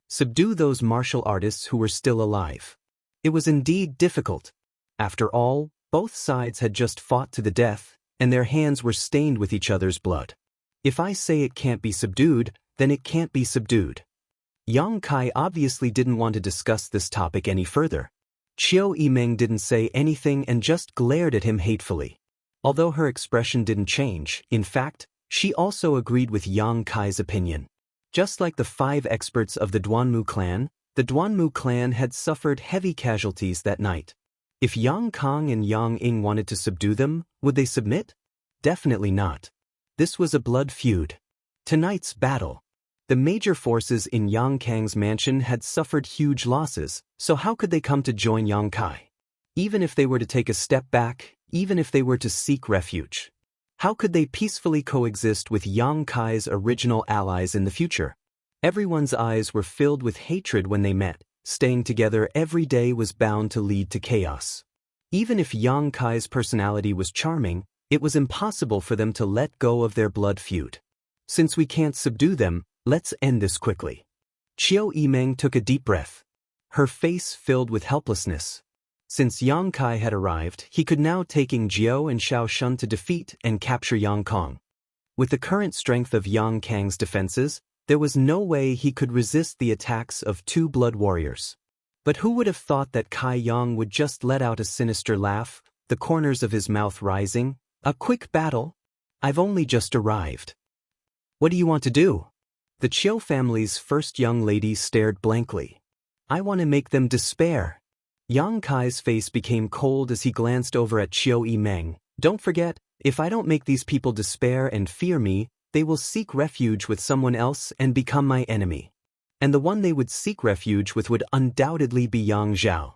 Subdue those martial artists who were still alive. It was indeed difficult. After all, both sides had just fought to the death, and their hands were stained with each other's blood. If I say it can't be subdued, then it can't be subdued. Yang Kai obviously didn't want to discuss this topic any further. Chiu Yimeng didn't say anything and just glared at him hatefully. Although her expression didn't change, in fact, she also agreed with Yang Kai's opinion. Just like the 5 experts of the Duanmu clan, the Duanmu clan had suffered heavy casualties that night. If Yang Kong and Yang Ying wanted to subdue them, would they submit? Definitely not. This was a blood feud. Tonight's battle. The major forces in Yang Kang's mansion had suffered huge losses, so how could they come to join Yang Kai? Even if they were to take a step back, even if they were to seek refuge, how could they peacefully coexist with Yang Kai's original allies in the future? Everyone's eyes were filled with hatred when they met. Staying together every day was bound to lead to chaos. Even if Yang Kai's personality was charming, it was impossible for them to let go of their blood feud. Since we can't subdue them, let's end this quickly. Chiu Yimeng took a deep breath. Her face filled with helplessness. Since Yang Kai had arrived, he could now take Ying Jiu and Xiao Shun to defeat and capture Yang Kong. With the current strength of Yang Kang's defenses, there was no way he could resist the attacks of 2 blood warriors. But who would have thought that Kai Yang would just let out a sinister laugh, the corners of his mouth rising? A quick battle? I've only just arrived. What do you want to do? The Chiu family's first young lady stared blankly. I want to make them despair. Yang Kai's face became cold as he glanced over at Chiu Yimeng. Don't forget, if I don't make these people despair and fear me, they will seek refuge with someone else and become my enemy. And the one they would seek refuge with would undoubtedly be Yang Zhao.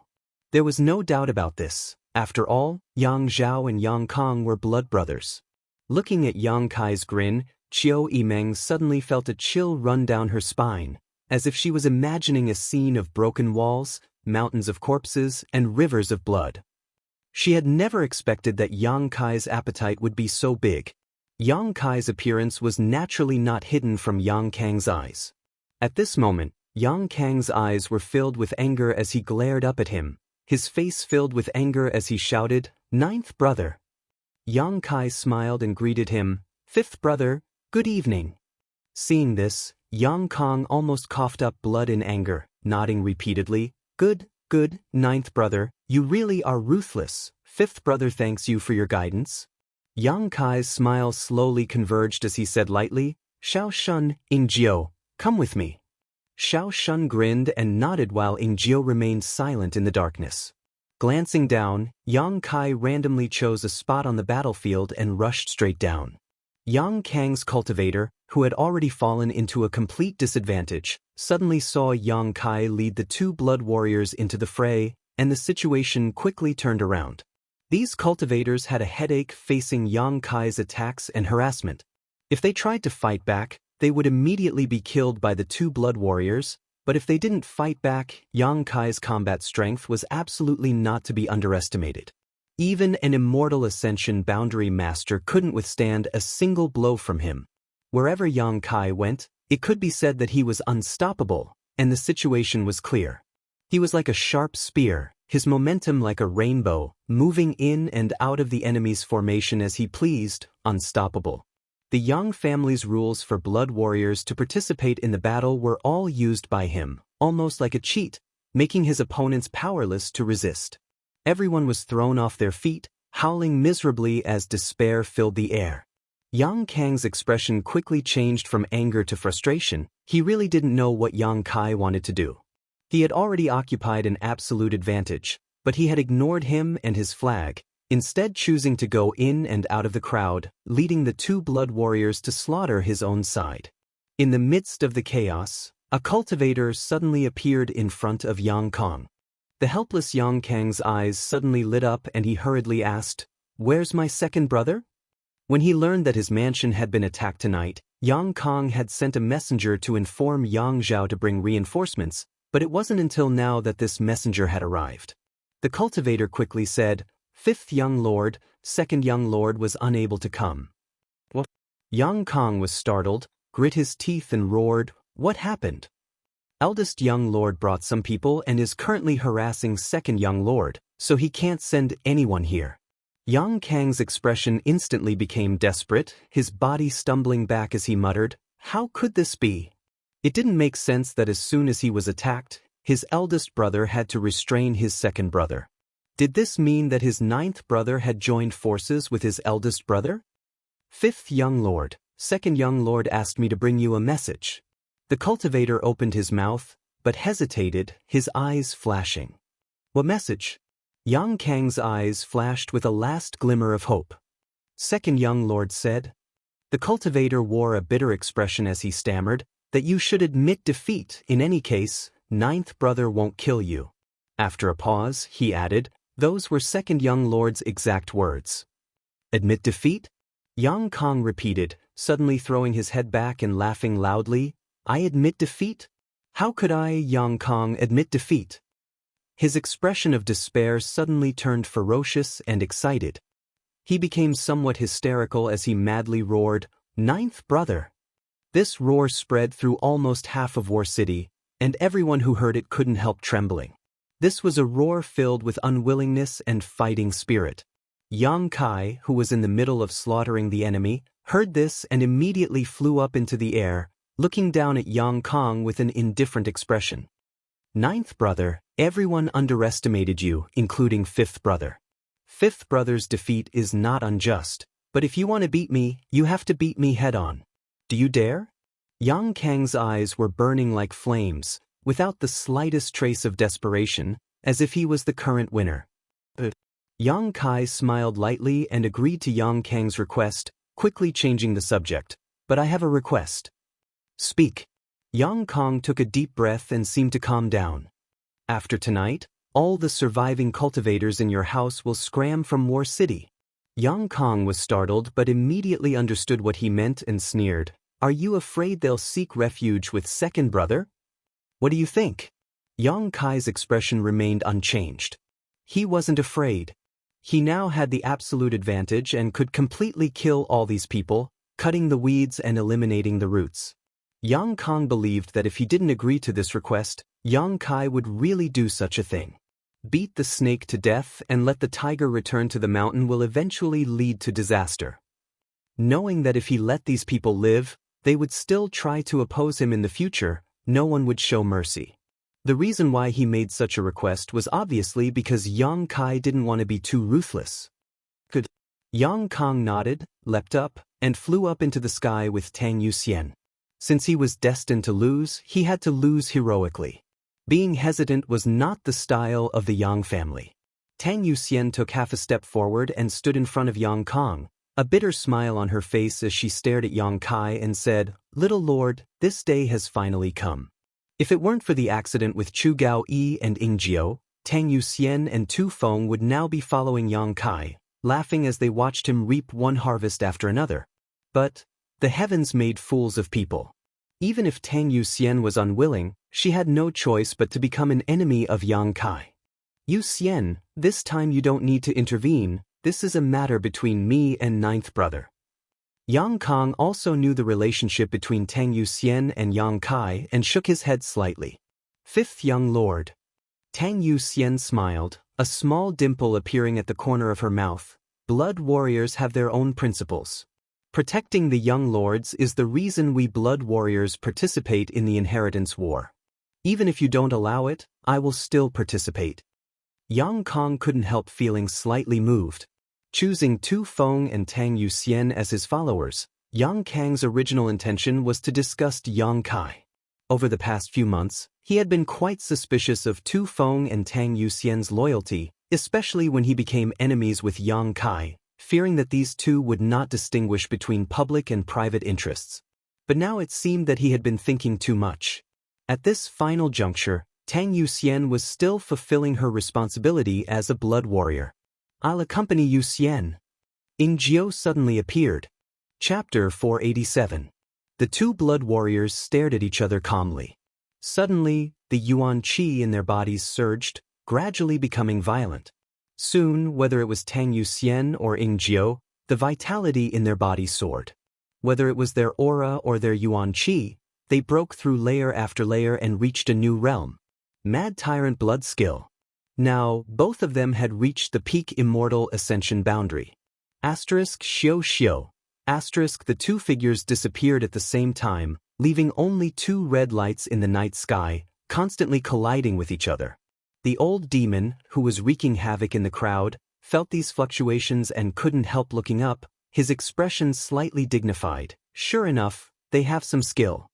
There was no doubt about this. After all, Yang Zhao and Yang Kong were blood brothers. Looking at Yang Kai's grin, Chiu Yimeng suddenly felt a chill run down her spine, as if she was imagining a scene of broken walls, mountains of corpses, and rivers of blood. She had never expected that Yang Kai's appetite would be so big. Yang Kai's appearance was naturally not hidden from Yang Kang's eyes. At this moment, Yang Kang's eyes were filled with anger as he glared up at him, his face filled with anger as he shouted, "Ninth brother." Yang Kai smiled and greeted him, "Fifth brother, good evening." Seeing this, Yang Kong almost coughed up blood in anger, nodding repeatedly, "Good, good, ninth brother, you really are ruthless. Fifth brother thanks you for your guidance." Yang Kai's smile slowly converged as he said lightly, "Xiao Shun, Ying Jiu, come with me." Xiao Shun grinned and nodded while Ying Jiu remained silent in the darkness. Glancing down, Yang Kai randomly chose a spot on the battlefield and rushed straight down. Yang Kang's cultivator, who had already fallen into a complete disadvantage, suddenly saw Yang Kai lead the 2 blood warriors into the fray, and the situation quickly turned around. These cultivators had a headache facing Yang Kai's attacks and harassment. If they tried to fight back, they would immediately be killed by the 2 blood warriors, But if they didn't fight back, Yang Kai's combat strength was absolutely not to be underestimated. Even an immortal Ascension Boundary Master couldn't withstand a single blow from him. Wherever Yang Kai went, it could be said that he was unstoppable, and the situation was clear. He was like a sharp spear, his momentum like a rainbow, moving in and out of the enemy's formation as he pleased, unstoppable. The Yang family's rules for blood warriors to participate in the battle were all used by him, almost like a cheat, making his opponents powerless to resist. Everyone was thrown off their feet, howling miserably as despair filled the air. Yang Kang's expression quickly changed from anger to frustration. He really didn't know what Yang Kai wanted to do. He had already occupied an absolute advantage, but he had ignored him and his flag, instead choosing to go in and out of the crowd, leading the two blood warriors to slaughter his own side. In the midst of the chaos, a cultivator suddenly appeared in front of Yang Kang. The helpless Yang Kang's eyes suddenly lit up and he hurriedly asked, "Where's my second brother?" When he learned that his mansion had been attacked tonight, Yang Kang had sent a messenger to inform Yang Zhao to bring reinforcements, but it wasn't until now that this messenger had arrived. The cultivator quickly said, "Fifth young lord, second young lord was unable to come." What? Yang Kang was startled, grit his teeth and roared, "What happened?" Eldest young lord brought some people and is currently harassing second young lord, so he can't send anyone here. Yang Kang's expression instantly became desperate, his body stumbling back as he muttered, "How could this be?" It didn't make sense that as soon as he was attacked, his eldest brother had to restrain his second brother. Did this mean that his ninth brother had joined forces with his eldest brother? "Fifth young lord, second young lord asked me to bring you a message." The cultivator opened his mouth, but hesitated, his eyes flashing. "What message?" Yang Kang's eyes flashed with a last glimmer of hope. Second young lord said. The cultivator wore a bitter expression as he stammered, "That you should admit defeat. In any case, ninth brother won't kill you." After a pause, he added, "Those were second young lord's exact words." "Admit defeat?" Yang Kang repeated, suddenly throwing his head back and laughing loudly. "I admit defeat? How could I, Yang Kang, admit defeat?" His expression of despair suddenly turned ferocious and excited. He became somewhat hysterical as he madly roared, "Ninth brother!" This roar spread through almost half of War City, and everyone who heard it couldn't help trembling. This was a roar filled with unwillingness and fighting spirit. Yang Kai, who was in the middle of slaughtering the enemy, heard this and immediately flew up into the air, looking down at Yang Kang with an indifferent expression. "Ninth brother, everyone underestimated you, including fifth brother. Fifth brother's defeat is not unjust, but if you want to beat me, you have to beat me head-on. Do you dare?" Yang Kang's eyes were burning like flames, without the slightest trace of desperation, as if he was the current winner. Yang Kai smiled lightly and agreed to Yang Kang's request, quickly changing the subject. "But I have a request." "Speak." Yang Kang took a deep breath and seemed to calm down. "After tonight, all the surviving cultivators in your house will scram from War City." Yang Kang was startled but immediately understood what he meant and sneered, "Are you afraid they'll seek refuge with second brother?" "What do you think?" Yang Kai's expression remained unchanged. He wasn't afraid. He now had the absolute advantage and could completely kill all these people, cutting the weeds and eliminating the roots. Yang Kang believed that if he didn't agree to this request, Yang Kai would really do such a thing. Beat the snake to death and let the tiger return to the mountain will eventually lead to disaster. Knowing that if he let these people live, they would still try to oppose him in the future, no one would show mercy. The reason why he made such a request was obviously because Yang Kai didn't want to be too ruthless. Good. Yang Kang nodded, leapt up, and flew up into the sky with Tang Yuxian. Since he was destined to lose, he had to lose heroically. Being hesitant was not the style of the Yang family. Tang Yuxian took half a step forward and stood in front of Yang Kang, a bitter smile on her face as she stared at Yang Kai and said, "Little lord, this day has finally come." If it weren't for the accident with Chu Gao Yi and Ying Jiao, Tang Yuxian and Tu Feng would now be following Yang Kai, laughing as they watched him reap one harvest after another. But the heavens made fools of people. Even if Tang Yuxian was unwilling, She had no choice but to become an enemy of Yang Kai. Yu Xian, this time you don't need to intervene, this is a matter between me and ninth brother. Yang Kong also knew the relationship between Tang Yu Xian and Yang Kai and shook his head slightly. Fifth young lord. Tang Yu Xian smiled, a small dimple appearing at the corner of her mouth. Blood warriors have their own principles. Protecting the young lords is the reason we blood warriors participate in the inheritance war. Even if you don't allow it, I will still participate. Yang Kong couldn't help feeling slightly moved. Choosing Tu Feng and Tang Yu Xian as his followers, Yang Kang's original intention was to disgust Yang Kai. Over the past few months, he had been quite suspicious of Tu Feng and Tang Yu Xian's loyalty, especially when he became enemies with Yang Kai, fearing that these two would not distinguish between public and private interests. But now it seemed that he had been thinking too much. At this final juncture, Tang Yu Xian was still fulfilling her responsibility as a blood warrior. I'll accompany Yu Xian. Ying Jiao suddenly appeared. Chapter 487. The two blood warriors stared at each other calmly. Suddenly, the yuan qi in their bodies surged, gradually becoming violent. Soon, whether it was Tang Yu Xian or Ying Jiao, the vitality in their bodies soared. Whether it was their aura or their yuan qi, they broke through layer after layer and reached a new realm. Mad Tyrant Blood Skill. Now, both of them had reached the peak immortal ascension boundary. Asterisk Xiao Xiao. Asterisk the two figures disappeared at the same time, leaving only two red lights in the night sky, constantly colliding with each other. The old demon, who was wreaking havoc in the crowd, felt these fluctuations and couldn't help looking up, his expression slightly dignified. Sure enough, they have some skill.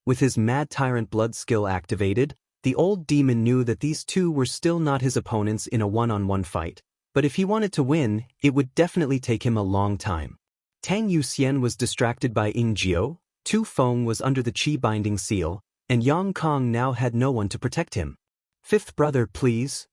With his Mad Tyrant Blood Skill activated, the old demon knew that these two were still not his opponents in a one-on-one fight, but if he wanted to win, it would definitely take him a long time. Tang Yu Xian was distracted by Ying Jiao, Tu Feng was under the Qi binding seal, and Yang Kong now had no one to protect him. Fifth brother, please.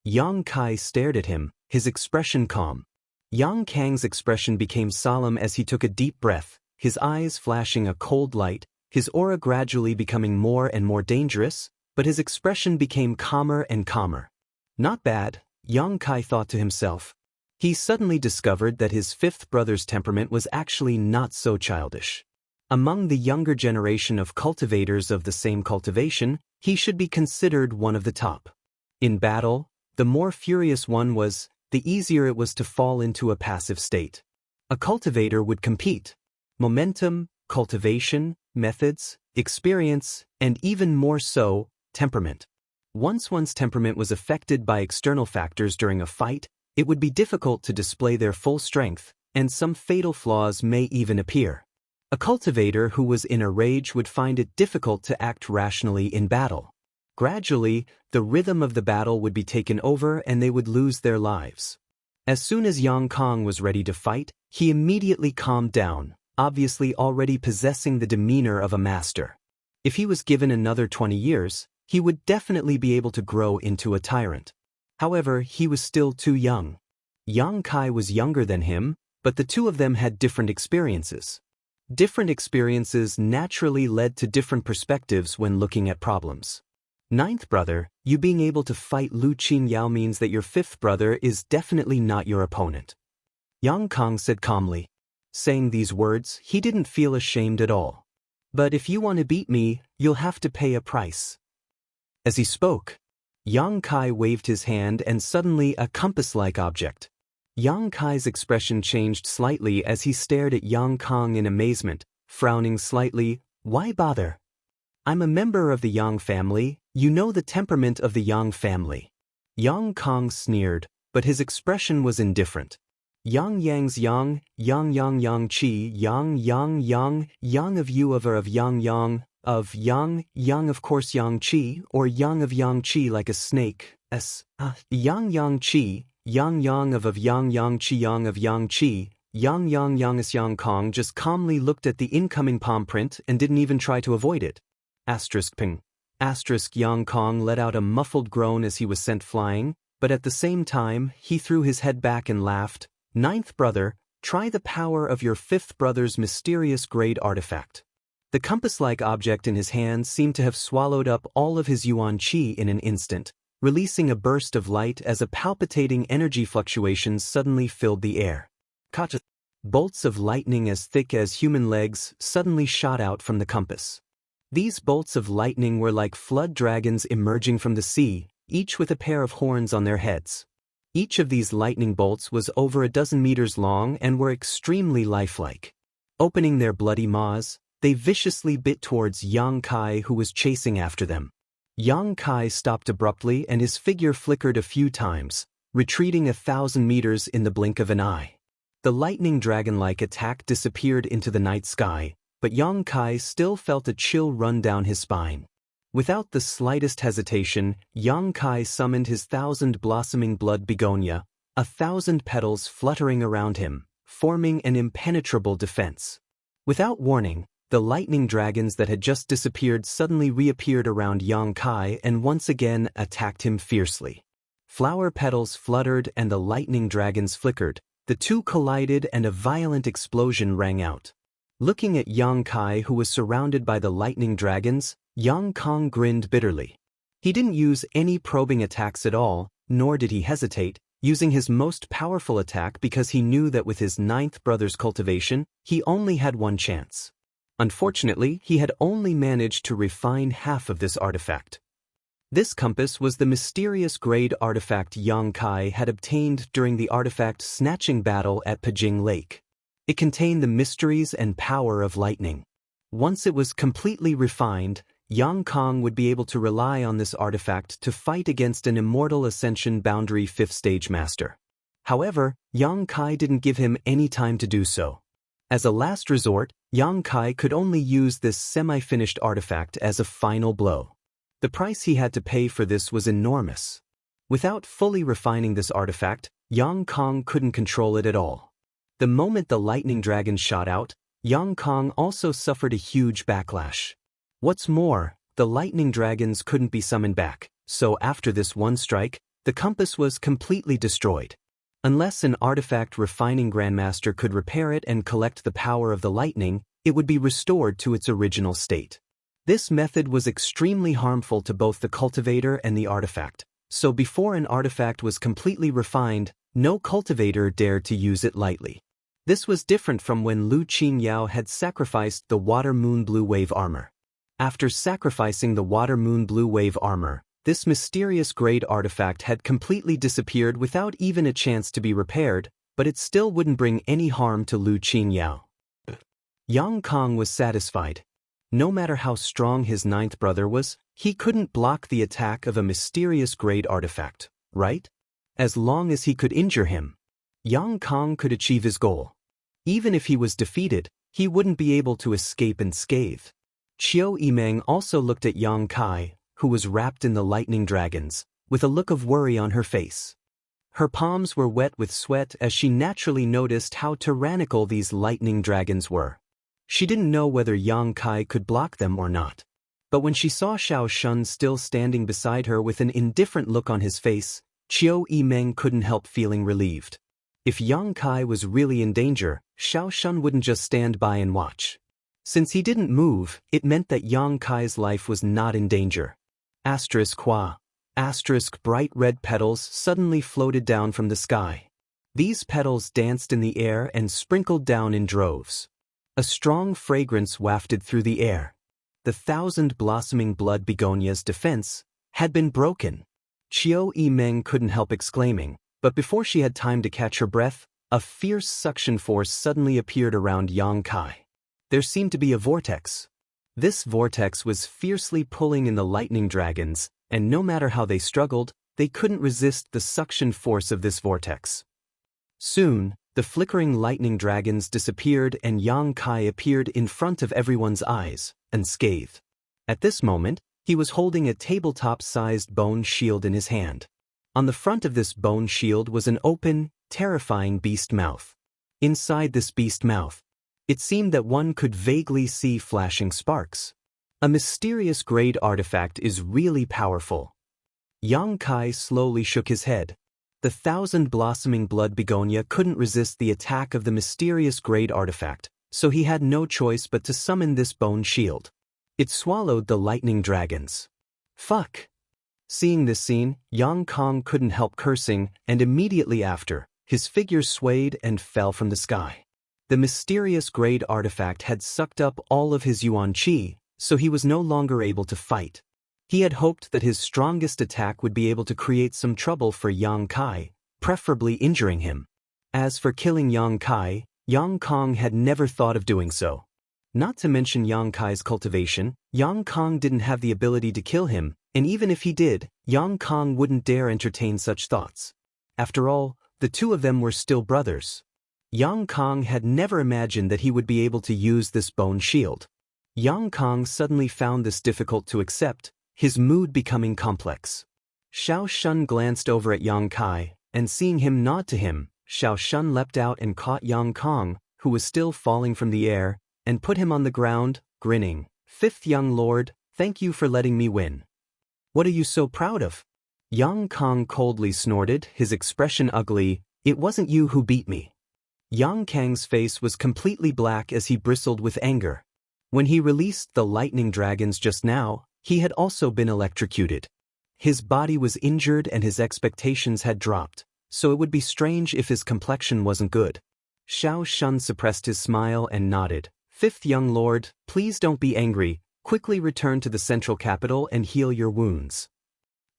Yang Kai stared at him, his expression calm. Yang Kang's expression became solemn as he took a deep breath, his eyes flashing a cold light, his aura gradually becoming more and more dangerous, but his expression became calmer and calmer. Not bad, Yang Kai thought to himself. He suddenly discovered that his fifth brother's temperament was actually not so childish. Among the younger generation of cultivators of the same cultivation, he should be considered one of the top. In battle, the more furious one was, the easier it was to fall into a passive state. A cultivator would compete. Momentum, cultivation, methods, experience, and even more so, temperament. Once one's temperament was affected by external factors during a fight, it would be difficult to display their full strength, and some fatal flaws may even appear. A cultivator who was in a rage would find it difficult to act rationally in battle. Gradually, the rhythm of the battle would be taken over and they would lose their lives. As soon as Yang Kong was ready to fight, he immediately calmed down, obviously already possessing the demeanor of a master. If he was given another 20 years, he would definitely be able to grow into a tyrant. However, he was still too young. Yang Kai was younger than him, but the two of them had different experiences. Different experiences naturally led to different perspectives when looking at problems. Ninth brother, you being able to fight Lu Qingyao means that your fifth brother is definitely not your opponent. Yang Kong said calmly. Saying these words, he didn't feel ashamed at all. But if you want to beat me, you'll have to pay a price. As he spoke, Yang Kai waved his hand and suddenly a compass-like object. Yang Kai's expression changed slightly as he stared at Yang Kong in amazement, frowning slightly. Why bother? I'm a member of the Yang family, you know the temperament of the Yang family. Yang Kong sneered, but his expression was indifferent. Yang Yang's Yang, Yang Yang Yang Qi, Yang Yang Yang, Yang of you of Yang Yang, of Yang, Yang of course Yang Qi, or Yang of Yang Qi like a snake, Yang Yang Qi, Yang Yang of Yang Yang Qi, Yang of Yang Qi, Yang Yang Yang as Yang Kong just calmly looked at the incoming palm print and didn't even try to avoid it. Asterisk ping. Asterisk Yang Kong let out a muffled groan as he was sent flying, but at the same time, he threw his head back and laughed. Ninth brother, try the power of your fifth brother's mysterious grade artifact. The compass-like object in his hand seemed to have swallowed up all of his yuan qi in an instant, releasing a burst of light as a palpitating energy fluctuation suddenly filled the air. Kacha. Bolts of lightning as thick as human legs suddenly shot out from the compass. These bolts of lightning were like flood dragons emerging from the sea, each with a pair of horns on their heads. Each of these lightning bolts was over a dozen meters long and were extremely lifelike. Opening their bloody maws, they viciously bit towards Yang Kai, who was chasing after them. Yang Kai stopped abruptly and his figure flickered a few times, retreating 1,000 meters in the blink of an eye. The lightning dragon-like attack disappeared into the night sky, but Yang Kai still felt a chill run down his spine. Without the slightest hesitation, Yang Kai summoned his 1,000-blossoming blood begonia, 1,000 petals fluttering around him, forming an impenetrable defense. Without warning, the lightning dragons that had just disappeared suddenly reappeared around Yang Kai and once again attacked him fiercely. Flower petals fluttered and the lightning dragons flickered, the two collided and a violent explosion rang out. Looking at Yang Kai, who was surrounded by the lightning dragons, Yang Kong grinned bitterly. He didn't use any probing attacks at all, nor did he hesitate, using his most powerful attack because he knew that with his 9th brother's cultivation, he only had one chance. Unfortunately, he had only managed to refine half of this artifact. This compass was the mysterious grade artifact Yang Kai had obtained during the artifact snatching battle at Pajing Lake. It contained the mysteries and power of lightning. Once it was completely refined, Yang Kong would be able to rely on this artifact to fight against an immortal Ascension Boundary 5th Stage Master. However, Yang Kai didn't give him any time to do so. As a last resort, Yang Kai could only use this semi-finished artifact as a final blow. The price he had to pay for this was enormous. Without fully refining this artifact, Yang Kong couldn't control it at all. The moment the lightning dragon shot out, Yang Kong also suffered a huge backlash. What's more, the lightning dragons couldn't be summoned back, so after this one strike, the compass was completely destroyed. Unless an artifact refining grandmaster could repair it and collect the power of the lightning, it would be restored to its original state. This method was extremely harmful to both the cultivator and the artifact, so before an artifact was completely refined, no cultivator dared to use it lightly. This was different from when Lu Qingyao had sacrificed the Water Moon Blue Wave armor. After sacrificing the Water Moon Blue Wave armor, this mysterious grade artifact had completely disappeared without even a chance to be repaired, but it still wouldn't bring any harm to Lu Qingyao. Yang Kong was satisfied. No matter how strong his 9th brother was, he couldn't block the attack of a mysterious grade artifact, right? As long as he could injure him, Yang Kong could achieve his goal. Even if he was defeated, he wouldn't be able to escape unscathed. Qiu Yimeng also looked at Yang Kai, who was wrapped in the lightning dragons, with a look of worry on her face. Her palms were wet with sweat as she naturally noticed how tyrannical these lightning dragons were. She didn't know whether Yang Kai could block them or not. But when she saw Xiao Shun still standing beside her with an indifferent look on his face, Qiu Yimeng couldn't help feeling relieved. If Yang Kai was really in danger, Xiao Shun wouldn't just stand by and watch. Since he didn't move, it meant that Yang Kai's life was not in danger. Qua. Bright red petals suddenly floated down from the sky. These petals danced in the air and sprinkled down in droves. A strong fragrance wafted through the air. The 1,000-blossoming blood begonia's defense had been broken. Qiu Yimeng couldn't help exclaiming, but before she had time to catch her breath, a fierce suction force suddenly appeared around Yang Kai. There seemed to be a vortex. This vortex was fiercely pulling in the lightning dragons, and no matter how they struggled, they couldn't resist the suction force of this vortex. Soon, the flickering lightning dragons disappeared and Yang Kai appeared in front of everyone's eyes, unscathed. At this moment, he was holding a tabletop-sized bone shield in his hand. On the front of this bone shield was an open, terrifying beast mouth. Inside this beast mouth, it seemed that one could vaguely see flashing sparks. A mysterious grade artifact is really powerful. Yang Kai slowly shook his head. The 1,000-blossoming blood begonia couldn't resist the attack of the mysterious grade artifact, so he had no choice but to summon this bone shield. It swallowed the lightning dragons. Fuck! Seeing this scene, Yang Kong couldn't help cursing, and immediately after, his figure swayed and fell from the sky. The mysterious grade artifact had sucked up all of his Yuan Qi, so he was no longer able to fight. He had hoped that his strongest attack would be able to create some trouble for Yang Kai, preferably injuring him. As for killing Yang Kai, Yang Kong had never thought of doing so. Not to mention Yang Kai's cultivation, Yang Kong didn't have the ability to kill him, and even if he did, Yang Kong wouldn't dare entertain such thoughts. After all, the two of them were still brothers. Yang Kong had never imagined that he would be able to use this bone shield. Yang Kong suddenly found this difficult to accept, his mood becoming complex. Xiao Shun glanced over at Yang Kai, and seeing him nod to him, Xiao Shun leapt out and caught Yang Kong, who was still falling from the air, and put him on the ground, grinning. "Fifth young lord, thank you for letting me win." "What are you so proud of?" Yang Kong coldly snorted, his expression ugly. "It wasn't you who beat me." Yang Kang's face was completely black as he bristled with anger. When he released the lightning dragons just now, he had also been electrocuted. His body was injured and his expectations had dropped, so it would be strange if his complexion wasn't good. Xiao Shun suppressed his smile and nodded. "Fifth young lord, please don't be angry, quickly return to the central capital and heal your wounds."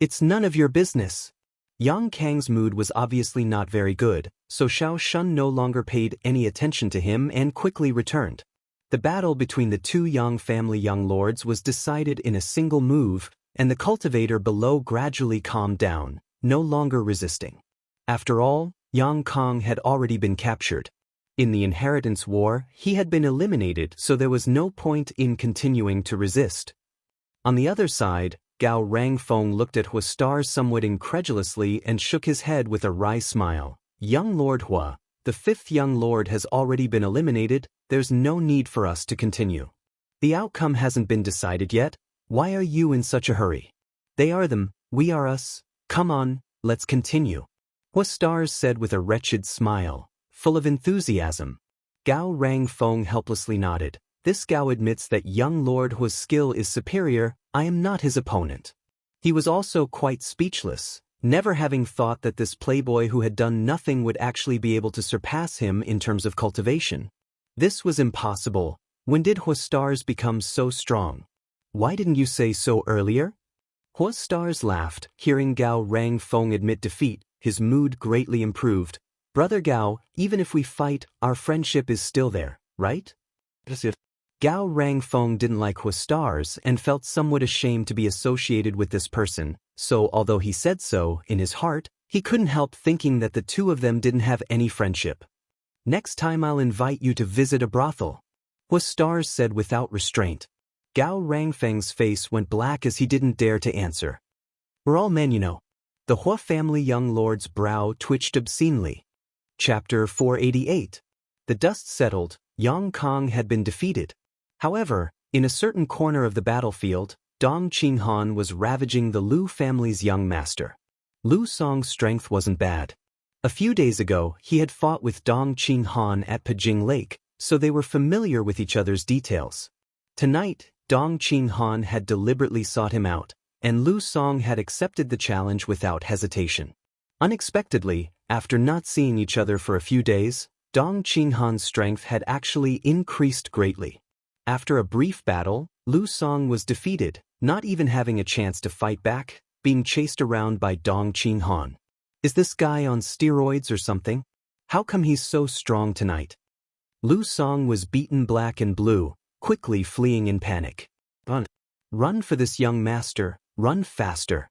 "It's none of your business." Yang Kang's mood was obviously not very good, so Xiao Shun no longer paid any attention to him and quickly returned. The battle between the two Yang family young lords was decided in a single move, and the cultivator below gradually calmed down, no longer resisting. After all, Yang Kong had already been captured. In the inheritance war, he had been eliminated, so there was no point in continuing to resist. On the other side, Gao Rangfeng looked at Hua Stars somewhat incredulously and shook his head with a wry smile. "Young Lord Hua, the fifth young lord has already been eliminated, there's no need for us to continue. The outcome hasn't been decided yet, why are you in such a hurry? They are them, we are us, come on, let's continue." Hua Stars said with a wretched smile, full of enthusiasm. Gao Rangfeng helplessly nodded. "This Gao admits that young Lord Hua's skill is superior, I am not his opponent." He was also quite speechless, never having thought that this playboy who had done nothing would actually be able to surpass him in terms of cultivation. This was impossible. When did Hua Stars become so strong? "Why didn't you say so earlier?" Hua Stars laughed, hearing Gao Rangfeng admit defeat, his mood greatly improved. "Brother Gao, even if we fight, our friendship is still there, right?" Gao Rangfeng didn't like Hua Stars and felt somewhat ashamed to be associated with this person, so although he said so, in his heart, he couldn't help thinking that the two of them didn't have any friendship. "Next time I'll invite you to visit a brothel," Hua Stars said without restraint. Gao Rangfeng's face went black as he didn't dare to answer. "We're all men, you know." The Hua family young lord's brow twitched obscenely. Chapter 488. The dust settled, Yang Kong had been defeated. However, in a certain corner of the battlefield, Dong Qinghan was ravaging the Lu family's young master. Lu Song's strength wasn't bad. A few days ago, he had fought with Dong Qinghan at Pajing Lake, so they were familiar with each other's details. Tonight, Dong Qinghan had deliberately sought him out, and Lu Song had accepted the challenge without hesitation. Unexpectedly, after not seeing each other for a few days, Dong Qinghan's strength had actually increased greatly. After a brief battle, Lu Song was defeated, not even having a chance to fight back, being chased around by Dong Qinghan. Is this guy on steroids or something? How come he's so strong tonight? Lu Song was beaten black and blue, quickly fleeing in panic. Run for this young master, run faster.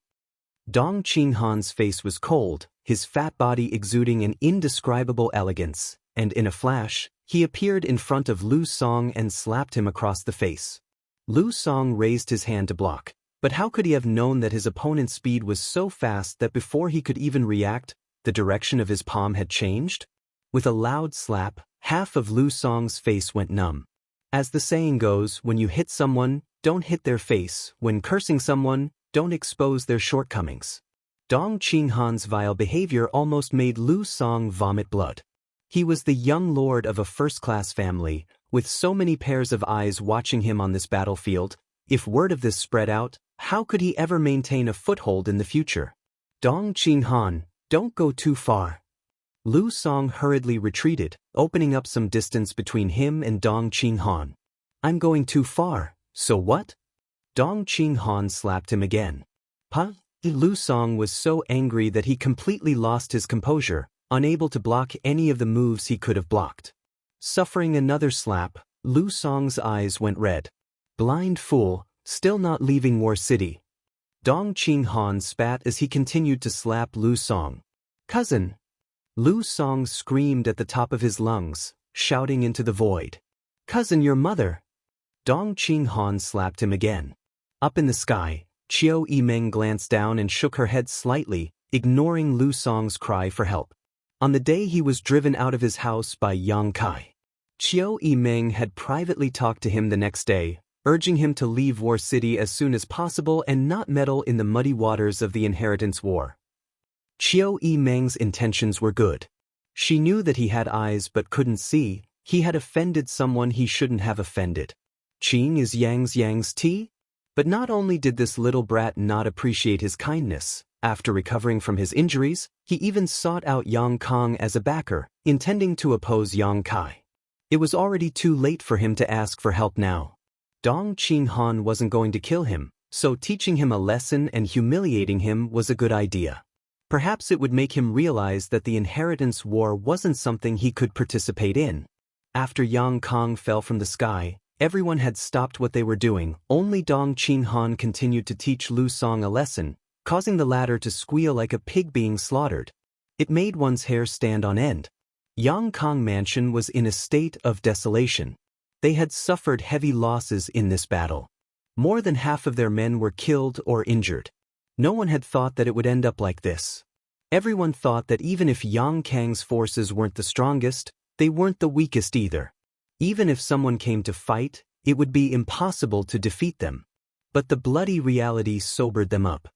Dong Qinghan's face was cold, his fat body exuding an indescribable elegance, and in a flash, he appeared in front of Lu Song and slapped him across the face. Lu Song raised his hand to block, but how could he have known that his opponent's speed was so fast that before he could even react, the direction of his palm had changed? With a loud slap, half of Lu Song's face went numb. As the saying goes, when you hit someone, don't hit their face, when cursing someone, don't expose their shortcomings. Dong Qinghan's vile behavior almost made Lu Song vomit blood. He was the young lord of a first-class family, with so many pairs of eyes watching him on this battlefield. If word of this spread out, how could he ever maintain a foothold in the future? Dong Qinghan, don't go too far. Lu Song hurriedly retreated, opening up some distance between him and Dong Qinghan. I'm going too far, so what? Dong Qinghan slapped him again. Huh? Lu Song was so angry that he completely lost his composure, unable to block any of the moves he could have blocked. Suffering another slap, Lu Song's eyes went red. Blind fool, still not leaving War City. Dong Qinghan spat as he continued to slap Lu Song. Cousin! Lu Song screamed at the top of his lungs, shouting into the void. Cousin, your mother! Dong Qinghan slapped him again. Up in the sky, Qiu Yimeng glanced down and shook her head slightly, ignoring Lu Song's cry for help. On the day he was driven out of his house by Yang Kai, Qiu Yimeng had privately talked to him the next day, urging him to leave War City as soon as possible and not meddle in the muddy waters of the inheritance war. Qiu Yimeng's intentions were good. She knew that he had eyes but couldn't see. He had offended someone he shouldn't have offended. Qing is Yang's tea? But not only did this little brat not appreciate his kindness, after recovering from his injuries, he even sought out Yang Kong as a backer, intending to oppose Yang Kai. It was already too late for him to ask for help now. Dong Qinghan wasn't going to kill him, so teaching him a lesson and humiliating him was a good idea. Perhaps it would make him realize that the inheritance war wasn't something he could participate in. After Yang Kong fell from the sky, everyone had stopped what they were doing. Only Dong Qinghan continued to teach Lu Song a lesson, causing the latter to squeal like a pig being slaughtered. It made one's hair stand on end. Yang Kong Mansion was in a state of desolation. They had suffered heavy losses in this battle. More than half of their men were killed or injured. No one had thought that it would end up like this. Everyone thought that even if Yang Kang's forces weren't the strongest, they weren't the weakest either. Even if someone came to fight, it would be impossible to defeat them. But the bloody reality sobered them up.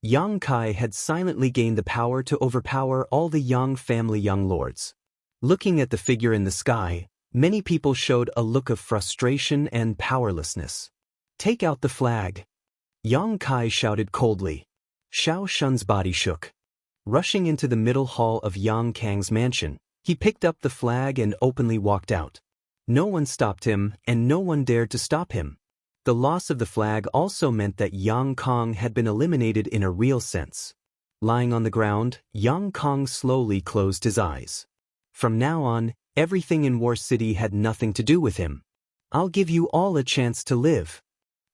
Yang Kai had silently gained the power to overpower all the Yang family young lords. Looking at the figure in the sky, many people showed a look of frustration and powerlessness. Take out the flag. Yang Kai shouted coldly. Xiao Shun's body shook. Rushing into the middle hall of Yang Kang's mansion, he picked up the flag and openly walked out. No one stopped him, and no one dared to stop him. The loss of the flag also meant that Yang Kong had been eliminated in a real sense. Lying on the ground, Yang Kong slowly closed his eyes. From now on, everything in War City had nothing to do with him. I'll give you all a chance to live.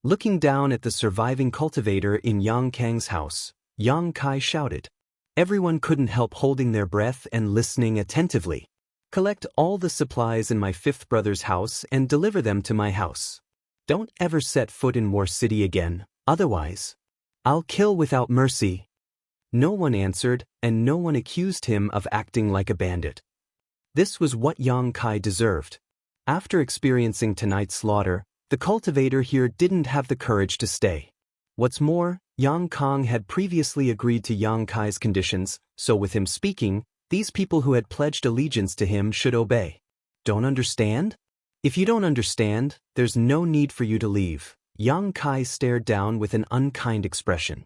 Looking down at the surviving cultivator in Yang Kang's house, Yang Kai shouted. Everyone couldn't help holding their breath and listening attentively. Collect all the supplies in my fifth brother's house and deliver them to my house. Don't ever set foot in War City again, otherwise, I'll kill without mercy. No one answered, and no one accused him of acting like a bandit. This was what Yang Kai deserved. After experiencing tonight's slaughter, the cultivator here didn't have the courage to stay. What's more, Yang Kong had previously agreed to Yang Kai's conditions, so with him speaking, these people who had pledged allegiance to him should obey. Don't understand? If you don't understand, there's no need for you to leave. Yang Kai stared down with an unkind expression.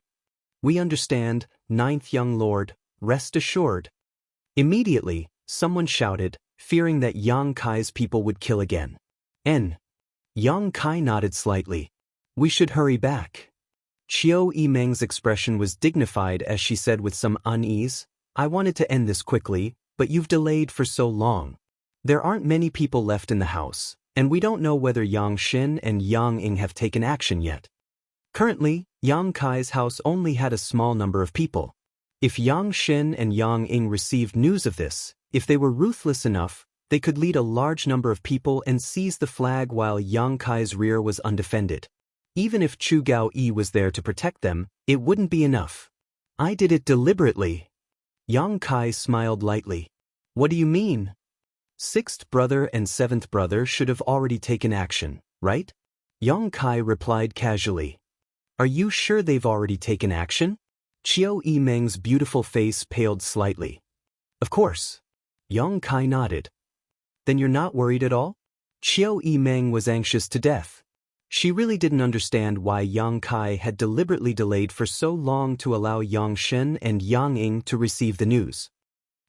We understand, ninth young lord, rest assured. Immediately, someone shouted, fearing that Yang Kai's people would kill again. Yang Kai nodded slightly. We should hurry back. Qiu Yimeng's expression was dignified as she said with some unease, I wanted to end this quickly, but you've delayed for so long. There aren't many people left in the house, and we don't know whether Yang Xin and Yang Ying have taken action yet. Currently, Yang Kai's house only had a small number of people. If Yang Xin and Yang Ying received news of this, if they were ruthless enough, they could lead a large number of people and seize the flag while Yang Kai's rear was undefended. Even if Chu Gao Yi was there to protect them, it wouldn't be enough. I did it deliberately. Yang Kai smiled lightly. What do you mean? Sixth brother and seventh brother should have already taken action, right? Yang Kai replied casually. Are you sure they've already taken action? Qiu Yimeng's beautiful face paled slightly. Of course. Yang Kai nodded. Then you're not worried at all? Qiu Yimeng was anxious to death. She really didn't understand why Yang Kai had deliberately delayed for so long to allow Yang Shen and Yang Ying to receive the news.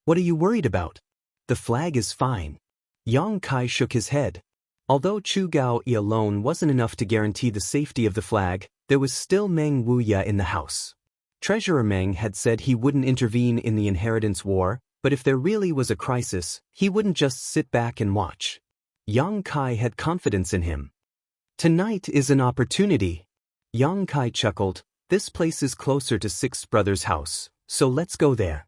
What are you worried about? The flag is fine. Yang Kai shook his head. Although Chu Gao Yi alone wasn't enough to guarantee the safety of the flag, there was still Meng Wuya in the house. Treasurer Meng had said he wouldn't intervene in the inheritance war, but if there really was a crisis, he wouldn't just sit back and watch. Yang Kai had confidence in him. Tonight is an opportunity. Yang Kai chuckled. This place is closer to Sixth Brother's house, so let's go there.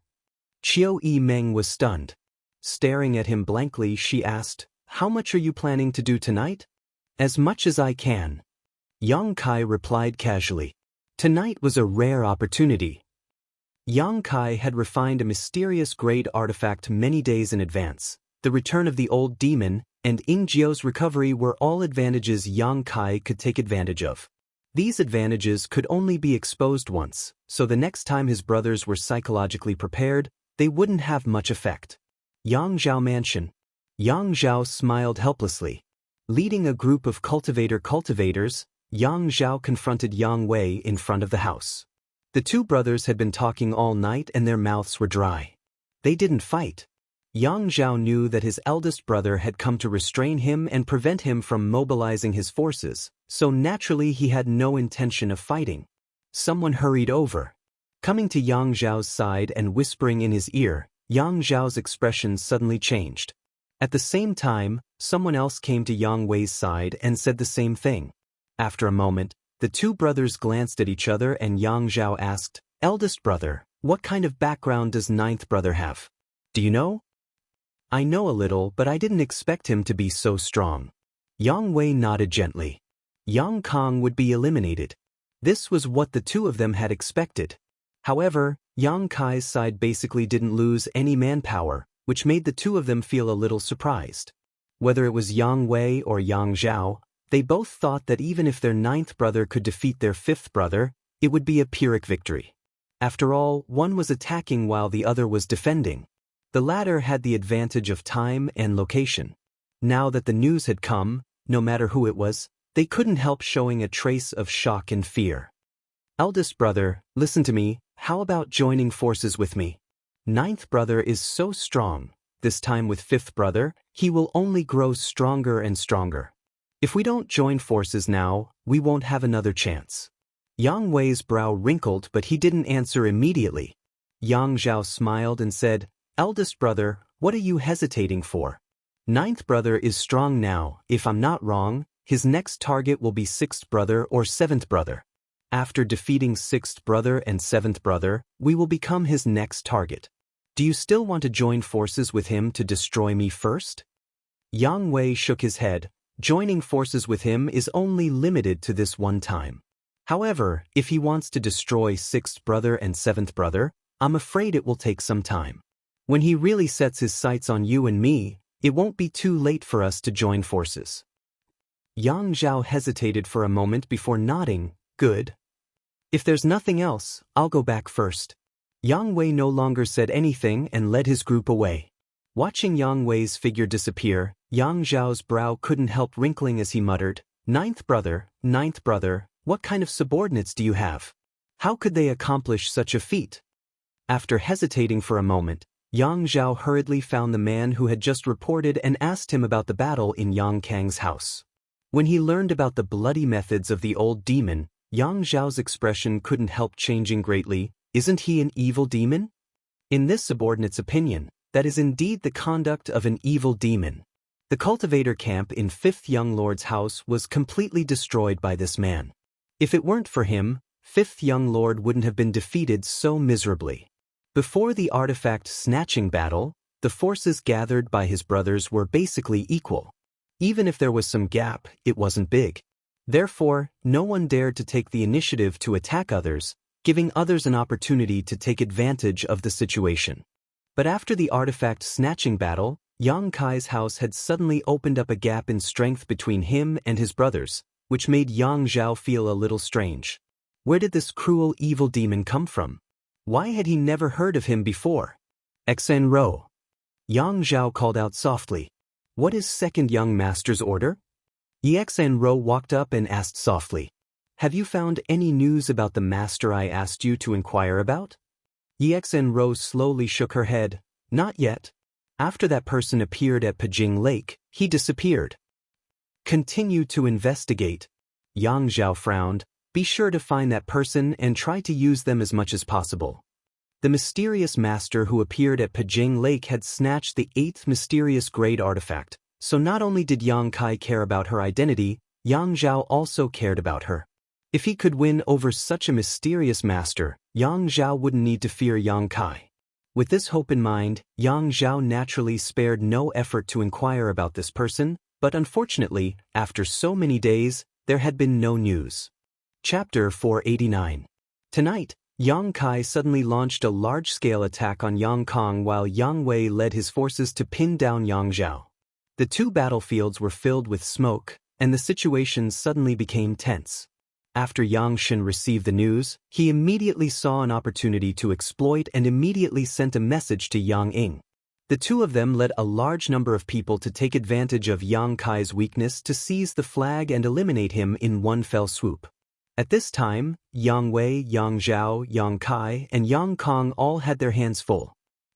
Qiu Yimeng was stunned. Staring at him blankly, she asked, How much are you planning to do tonight? As much as I can. Yang Kai replied casually. Tonight was a rare opportunity. Yang Kai had refined a mysterious grade artifact many days in advance. The return of the old demon and Ying Jiao's recovery were all advantages Yang Kai could take advantage of. These advantages could only be exposed once, so the next time his brothers were psychologically prepared, they wouldn't have much effect. Yang Zhao Mansion. Yang Zhao smiled helplessly. Leading a group of cultivators, Yang Zhao confronted Yang Wei in front of the house. The two brothers had been talking all night and their mouths were dry. They didn't fight. Yang Zhao knew that his eldest brother had come to restrain him and prevent him from mobilizing his forces, so naturally he had no intention of fighting. Someone hurried over. Coming to Yang Zhao's side and whispering in his ear, Yang Zhao's expression suddenly changed. At the same time, someone else came to Yang Wei's side and said the same thing. After a moment, the two brothers glanced at each other and Yang Zhao asked, Eldest brother, what kind of background does ninth brother have? Do you know? I know a little, but I didn't expect him to be so strong. Yang Wei nodded gently. Yang Kong would be eliminated. This was what the two of them had expected. However, Yang Kai's side basically didn't lose any manpower, which made the two of them feel a little surprised. Whether it was Yang Wei or Yang Zhao, they both thought that even if their ninth brother could defeat their fifth brother, it would be a Pyrrhic victory. After all, one was attacking while the other was defending. The latter had the advantage of time and location. Now that the news had come, no matter who it was, they couldn't help showing a trace of shock and fear. Eldest brother, listen to me, how about joining forces with me? Ninth brother is so strong, this time with fifth brother, he will only grow stronger and stronger. If we don't join forces now, we won't have another chance. Yang Wei's brow wrinkled but he didn't answer immediately. Yang Zhao smiled and said, Eldest brother, what are you hesitating for? Ninth brother is strong now, if I'm not wrong, his next target will be sixth brother or seventh brother. After defeating sixth brother and seventh brother, we will become his next target. Do you still want to join forces with him to destroy me first? Yang Wei shook his head. Joining forces with him is only limited to this one time. However, if he wants to destroy sixth brother and seventh brother, I'm afraid it will take some time. When he really sets his sights on you and me, it won't be too late for us to join forces. Yang Zhao hesitated for a moment before nodding. Good. If there's nothing else, I'll go back first. Yang Wei no longer said anything and led his group away. Watching Yang Wei's figure disappear, Yang Zhao's brow couldn't help wrinkling as he muttered, Ninth brother, what kind of subordinates do you have? How could they accomplish such a feat? After hesitating for a moment, Yang Zhao hurriedly found the man who had just reported and asked him about the battle in Yang Kang's house. When he learned about the bloody methods of the old demon, Yang Zhao's expression couldn't help changing greatly. Isn't he an evil demon? In this subordinate's opinion, that is indeed the conduct of an evil demon. The cultivator camp in Fifth Young Lord's house was completely destroyed by this man. If it weren't for him, Fifth Young Lord wouldn't have been defeated so miserably. Before the artifact snatching battle, the forces gathered by his brothers were basically equal. Even if there was some gap, it wasn't big. Therefore, no one dared to take the initiative to attack others, giving others an opportunity to take advantage of the situation. But after the artifact snatching battle, Yang Kai's house had suddenly opened up a gap in strength between him and his brothers, which made Yang Zhao feel a little strange. Where did this cruel evil demon come from? Why had he never heard of him before? Xen Ro. Yang Zhao called out softly. What is second young master's order? Exen walked up and asked softly. Have you found any news about the master I asked you to inquire about? Exen slowly shook her head. Not yet. After that person appeared at Pajing Lake, he disappeared. Continue to investigate. Yang Zhao frowned. Be sure to find that person and try to use them as much as possible. The mysterious master who appeared at Pajing Lake had snatched the 8th mysterious grade artifact, so not only did Yang Kai care about her identity, Yang Zhao also cared about her. If he could win over such a mysterious master, Yang Zhao wouldn't need to fear Yang Kai. With this hope in mind, Yang Zhao naturally spared no effort to inquire about this person, but unfortunately, after so many days, there had been no news. Chapter 489. Tonight, Yang Kai suddenly launched a large-scale attack on Yang Kong while Yang Wei led his forces to pin down Yang Zhao. The two battlefields were filled with smoke, and the situation suddenly became tense. After Yang Shen received the news, he immediately saw an opportunity to exploit and immediately sent a message to Yang Ying. The two of them led a large number of people to take advantage of Yang Kai's weakness to seize the flag and eliminate him in one fell swoop. At this time, Yang Wei, Yang Zhao, Yang Kai, and Yang Kong all had their hands full.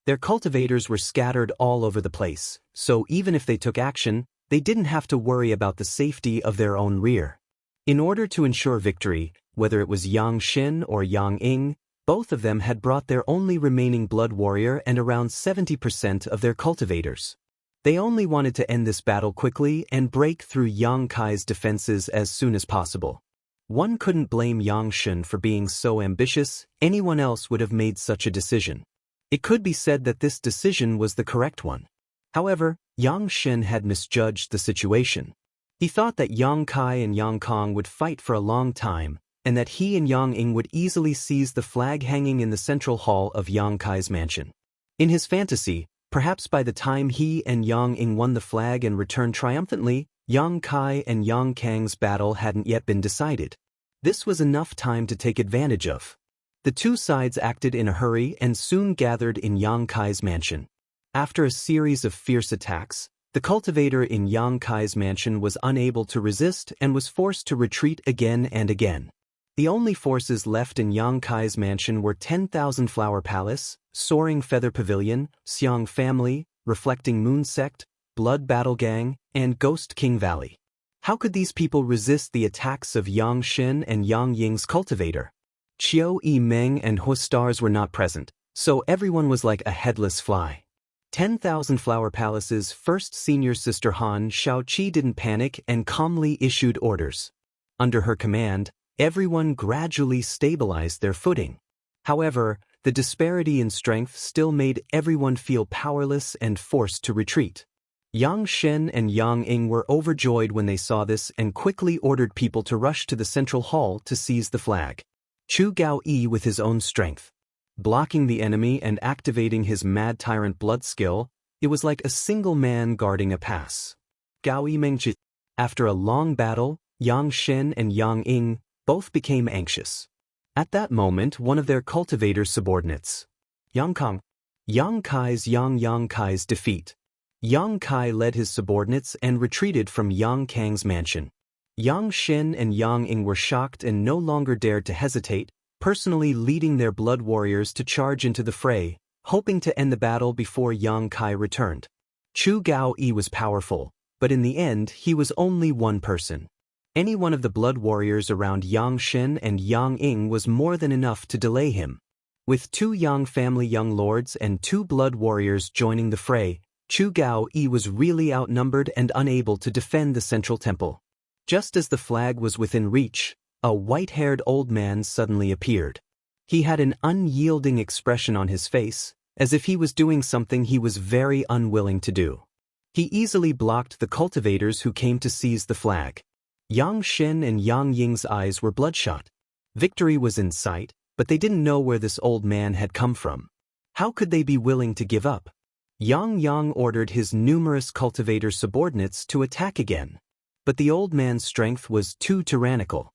Their cultivators were scattered all over the place, so even if they took action, they didn't have to worry about the safety of their own rear. In order to ensure victory, whether it was Yang Shen or Yang Ying, both of them had brought their only remaining blood warrior and around 70% of their cultivators. They only wanted to end this battle quickly and break through Yang Kai's defenses as soon as possible. One couldn't blame Yang Shen for being so ambitious. Anyone else would have made such a decision. It could be said that this decision was the correct one. However, Yang Shen had misjudged the situation. He thought that Yang Kai and Yang Kong would fight for a long time, and that he and Yang Ying would easily seize the flag hanging in the central hall of Yang Kai's mansion. In his fantasy, perhaps by the time he and Yang Ying won the flag and returned triumphantly, Yang Kai and Yang Kang's battle hadn't yet been decided. This was enough time to take advantage of. The two sides acted in a hurry and soon gathered in Yang Kai's mansion. After a series of fierce attacks, the cultivator in Yang Kai's mansion was unable to resist and was forced to retreat again and again. The only forces left in Yang Kai's mansion were 10,000 Flower Palace, Soaring Feather Pavilion, Xiang Family, Reflecting Moon Sect, Blood Battle Gang, and Ghost King Valley. How could these people resist the attacks of Yang Shen and Yang Ying's cultivator? Qiu Yi Meng and Hu Stars were not present, so everyone was like a headless fly. 10,000 Flower Palace's first senior sister Han Shaoqi didn't panic and calmly issued orders. Under her command, everyone gradually stabilized their footing. However, the disparity in strength still made everyone feel powerless and forced to retreat. Yang Shen and Yang Ying were overjoyed when they saw this and quickly ordered people to rush to the central hall to seize the flag. Chu Gao Yi with his own strength, blocking the enemy and activating his Mad Tyrant blood skill, it was like a single man guarding a pass. Gao Yi Mengji. After a long battle, Yang Shen and Yang Ying both became anxious. At that moment, one of their cultivator's subordinates, Yang Kong, Yang Kai's defeat. Yang Kai led his subordinates and retreated from Yang Kang's mansion. Yang Shen and Yang Ying were shocked and no longer dared to hesitate, personally leading their blood warriors to charge into the fray, hoping to end the battle before Yang Kai returned. Chu Gao Yi was powerful, but in the end he was only one person. Any one of the blood warriors around Yang Shen and Yang Ying was more than enough to delay him. With 2 Yang family young lords and 2 blood warriors joining the fray, Chu Gao Yi was really outnumbered and unable to defend the central temple. Just as the flag was within reach, a white-haired old man suddenly appeared. He had an unyielding expression on his face, as if he was doing something he was very unwilling to do. He easily blocked the cultivators who came to seize the flag. Yang Shen and Yang Ying's eyes were bloodshot. Victory was in sight, but they didn't know where this old man had come from. How could they be willing to give up? Yang ordered his numerous cultivator subordinates to attack again. But the old man's strength was too tyrannical.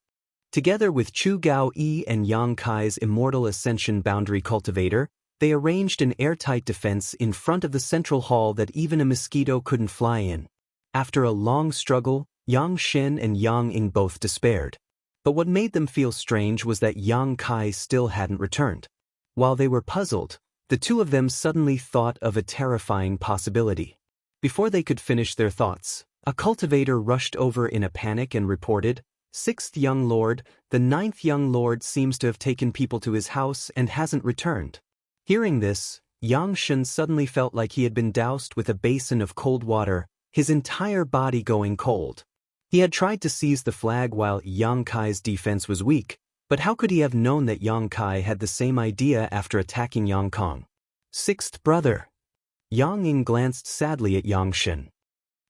Together with Chu Gao Yi and Yang Kai's immortal ascension boundary cultivator, They arranged an airtight defense in front of the central hall that even a mosquito couldn't fly in. After a long struggle, Yang Shen and Yang Ying both despaired. But what made them feel strange was that Yang Kai still hadn't returned. While they were puzzled, the two of them suddenly thought of a terrifying possibility. Before they could finish their thoughts, a cultivator rushed over in a panic and reported, "Sixth young lord, the ninth young lord seems to have taken people to his house and hasn't returned." Hearing this, Yang Shen suddenly felt like he had been doused with a basin of cold water, his entire body going cold. He had tried to seize the flag while Yang Kai's defense was weak, but how could he have known that Yang Kai had the same idea after attacking Yang Kong? "Sixth brother." Yang Ying glanced sadly at Yang Shen.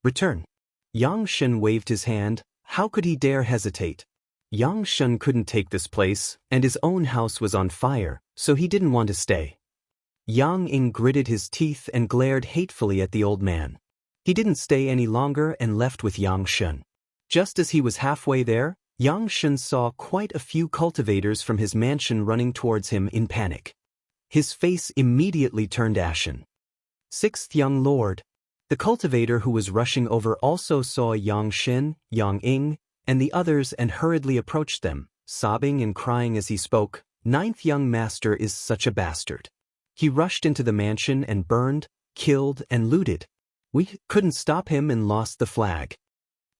"Return." Yang Shen waved his hand. How could he dare hesitate? Yang Shen couldn't take this place, and his own house was on fire, so he didn't want to stay. Yang Ying gritted his teeth and glared hatefully at the old man. He didn't stay any longer and left with Yang Shen. Just as he was halfway there, Yang Shen saw quite a few cultivators from his mansion running towards him in panic. His face immediately turned ashen. "Sixth young lord." The cultivator who was rushing over also saw Yang Shen, Yang Ying, and the others and hurriedly approached them, sobbing and crying as he spoke, "Ninth young master is such a bastard. He rushed into the mansion and burned, killed, and looted. We couldn't stop him and lost the flag."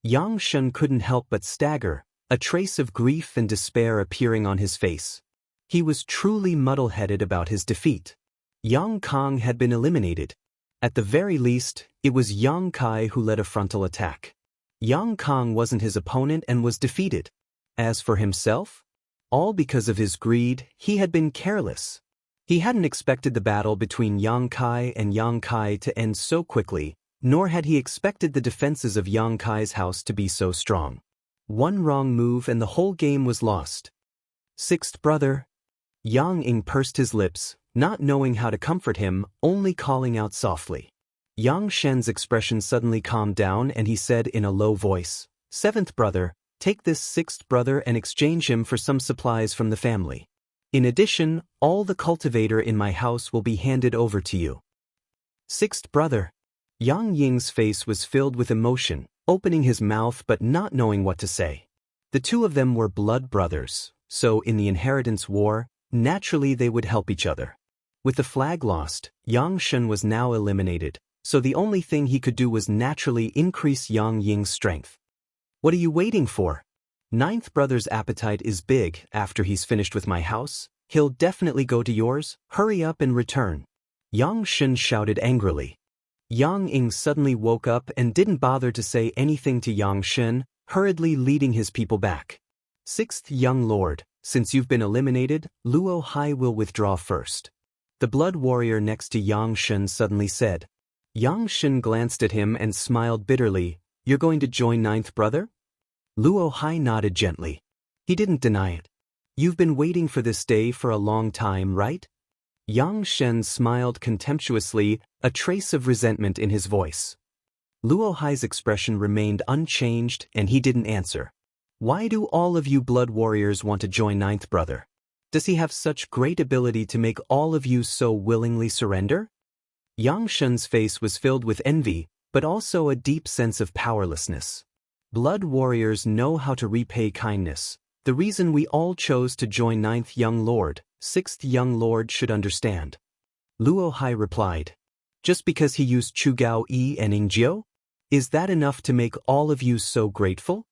Yang Shen couldn't help but stagger, a trace of grief and despair appearing on his face. He was truly muddle-headed about his defeat. Yang Kong had been eliminated. At the very least, it was Yang Kai who led a frontal attack. Yang Kong wasn't his opponent and was defeated. As for himself, all because of his greed, he had been careless. He hadn't expected the battle between Yang Kai and Yang Kai to end so quickly, nor had he expected the defenses of Yang Kai's house to be so strong. One wrong move and the whole game was lost. "Sixth brother." Yang Ying pursed his lips, not knowing how to comfort him, only calling out softly. Yang Shen's expression suddenly calmed down and he said in a low voice, "Seventh brother, take this sixth brother and exchange him for some supplies from the family. In addition, all the cultivator in my house will be handed over to you." "Sixth brother." Yang Ying's face was filled with emotion, opening his mouth but not knowing what to say. The two of them were blood brothers, so in the inheritance war, naturally they would help each other. With the flag lost, Yang Shen was now eliminated, so the only thing he could do was naturally increase Yang Ying's strength. "What are you waiting for? Ninth brother's appetite is big. After he's finished with my house, he'll definitely go to yours. Hurry up and return." Yang Shen shouted angrily. Yang Ying suddenly woke up and didn't bother to say anything to Yang Shen, hurriedly leading his people back. "Sixth young lord, since you've been eliminated, Luo Hai will withdraw first." The blood warrior next to Yang Shen suddenly said. Yang Shen glanced at him and smiled bitterly. "You're going to join ninth brother?" Luo Hai nodded gently. He didn't deny it. "You've been waiting for this day for a long time, right?" Yang Shen smiled contemptuously, a trace of resentment in his voice. Luo Hai's expression remained unchanged and he didn't answer. "Why do all of you blood warriors want to join ninth brother? Does he have such great ability to make all of you so willingly surrender?" Yang Shen's face was filled with envy, but also a deep sense of powerlessness. Blood warriors know how to repay kindness. The reason we all chose to join ninth young lord, sixth young lord should understand. Luo Hai replied. "Just because he used Chu Gao Yi and Ing Jiu? Is that enough to make all of you so grateful?"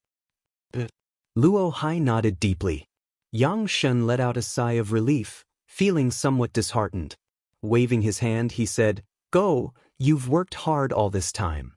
Luo Hai nodded deeply. Yang Shen let out a sigh of relief, feeling somewhat disheartened. Waving his hand, he said, "Go, you've worked hard all this time."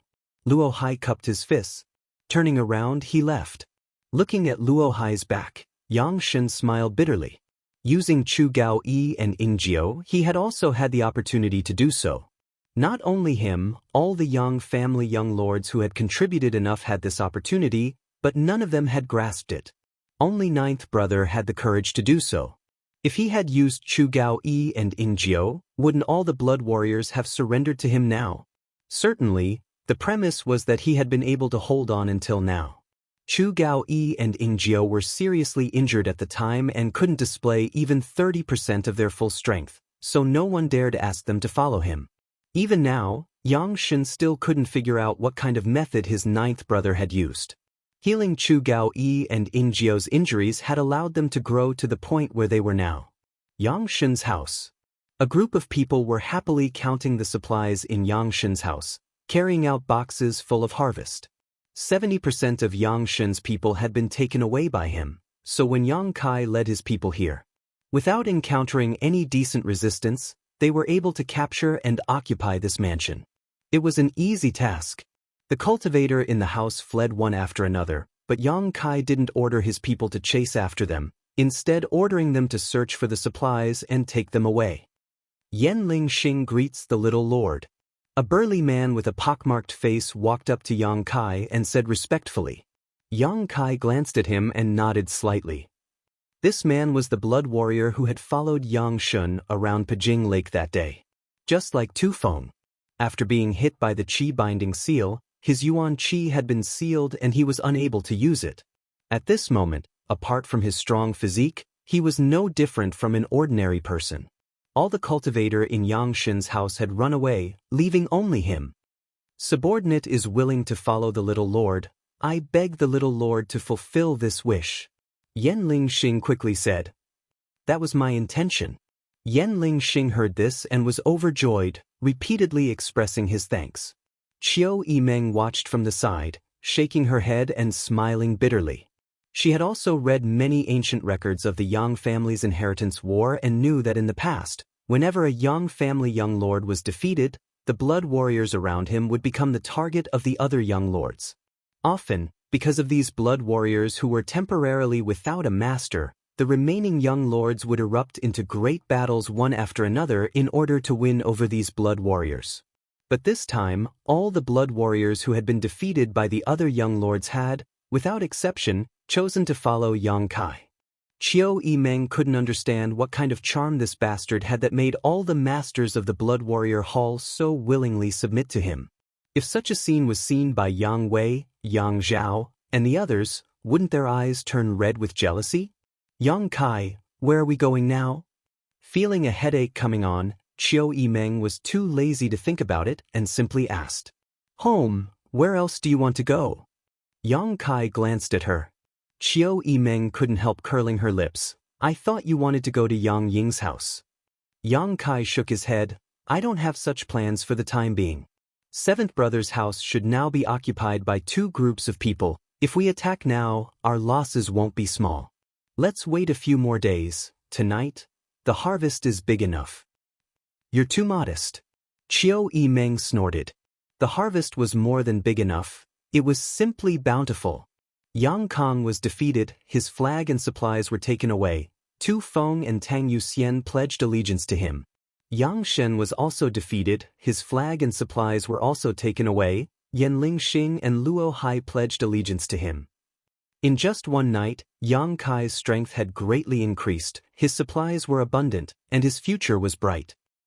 Luo Hai cupped his fists. Turning around, he left. Looking at Luo Hai's back, Yang Shen smiled bitterly. Using Chu Gao Yi and Ing Jiu, he had also had the opportunity to do so. Not only him, all the Yang family young lords who had contributed enough had this opportunity, but none of them had grasped it. Only ninth brother had the courage to do so. If he had used Chu Gao Yi and Ing Jiu, wouldn't all the blood warriors have surrendered to him now? Certainly, the premise was that he had been able to hold on until now. Chu Gao Yi and Ing Jiu were seriously injured at the time and couldn't display even 30% of their full strength, so no one dared ask them to follow him. Even now, Yang Shen still couldn't figure out what kind of method his ninth brother had used. Healing Chu Gao Yi and In Jiao's injuries had allowed them to grow to the point where they were now. Yang Shen's house. A group of people were happily counting the supplies in Yang Shen's house, carrying out boxes full of harvest. 70% of Yang Shen's people had been taken away by him, so when Yang Kai led his people here, without encountering any decent resistance, they were able to capture and occupy this mansion. It was an easy task. The cultivator in the house fled one after another, but Yang Kai didn't order his people to chase after them, instead ordering them to search for the supplies and take them away. Yanling Xing greets the little lord. A burly man with a pockmarked face walked up to Yang Kai and said respectfully. Yang Kai glanced at him and nodded slightly. This man was the blood warrior who had followed Yang Shun around Pajing Lake that day. Just like Tu Feng. After being hit by the Qi-binding seal, his Yuan Qi had been sealed and he was unable to use it. At this moment, apart from his strong physique, he was no different from an ordinary person. All the cultivator in Yang Shen's house had run away, leaving only him. Subordinate is willing to follow the little lord. I beg the little lord to fulfill this wish. Yanling Xing quickly said. That was my intention. Yanling Xing heard this and was overjoyed, repeatedly expressing his thanks. Qiu Yimeng watched from the side, shaking her head and smiling bitterly. She had also read many ancient records of the Yang family's inheritance war and knew that in the past, whenever a Yang family young lord was defeated, the blood warriors around him would become the target of the other young lords. Often, because of these blood warriors who were temporarily without a master, the remaining young lords would erupt into great battles one after another in order to win over these blood warriors. But this time, all the blood warriors who had been defeated by the other young lords had, without exception, chosen to follow Yang Kai. Qiu Yimeng couldn't understand what kind of charm this bastard had that made all the masters of the blood warrior hall so willingly submit to him. If such a scene was seen by Yang Wei, Yang Zhao, and the others, wouldn't their eyes turn red with jealousy? Yang Kai, where are we going now? Feeling a headache coming on, Qiu Yimeng was too lazy to think about it and simply asked. Home, where else do you want to go? Yang Kai glanced at her. Qiu Yimeng couldn't help curling her lips. I thought you wanted to go to Yang Ying's house. Yang Kai shook his head. I don't have such plans for the time being. Seventh brother's house should now be occupied by two groups of people. If we attack now, our losses won't be small. Let's wait a few more days. Tonight, the harvest is big enough. You're too modest. Qiu Yimeng snorted. The harvest was more than big enough. It was simply bountiful. Yang Kong was defeated, his flag and supplies were taken away. Tu Feng and Tang Yuxian pledged allegiance to him. Yang Shen was also defeated, his flag and supplies were also taken away. Yanling Xing and Luo Hai pledged allegiance to him. In just one night, Yang Kai's strength had greatly increased, his supplies were abundant, and his future was bright.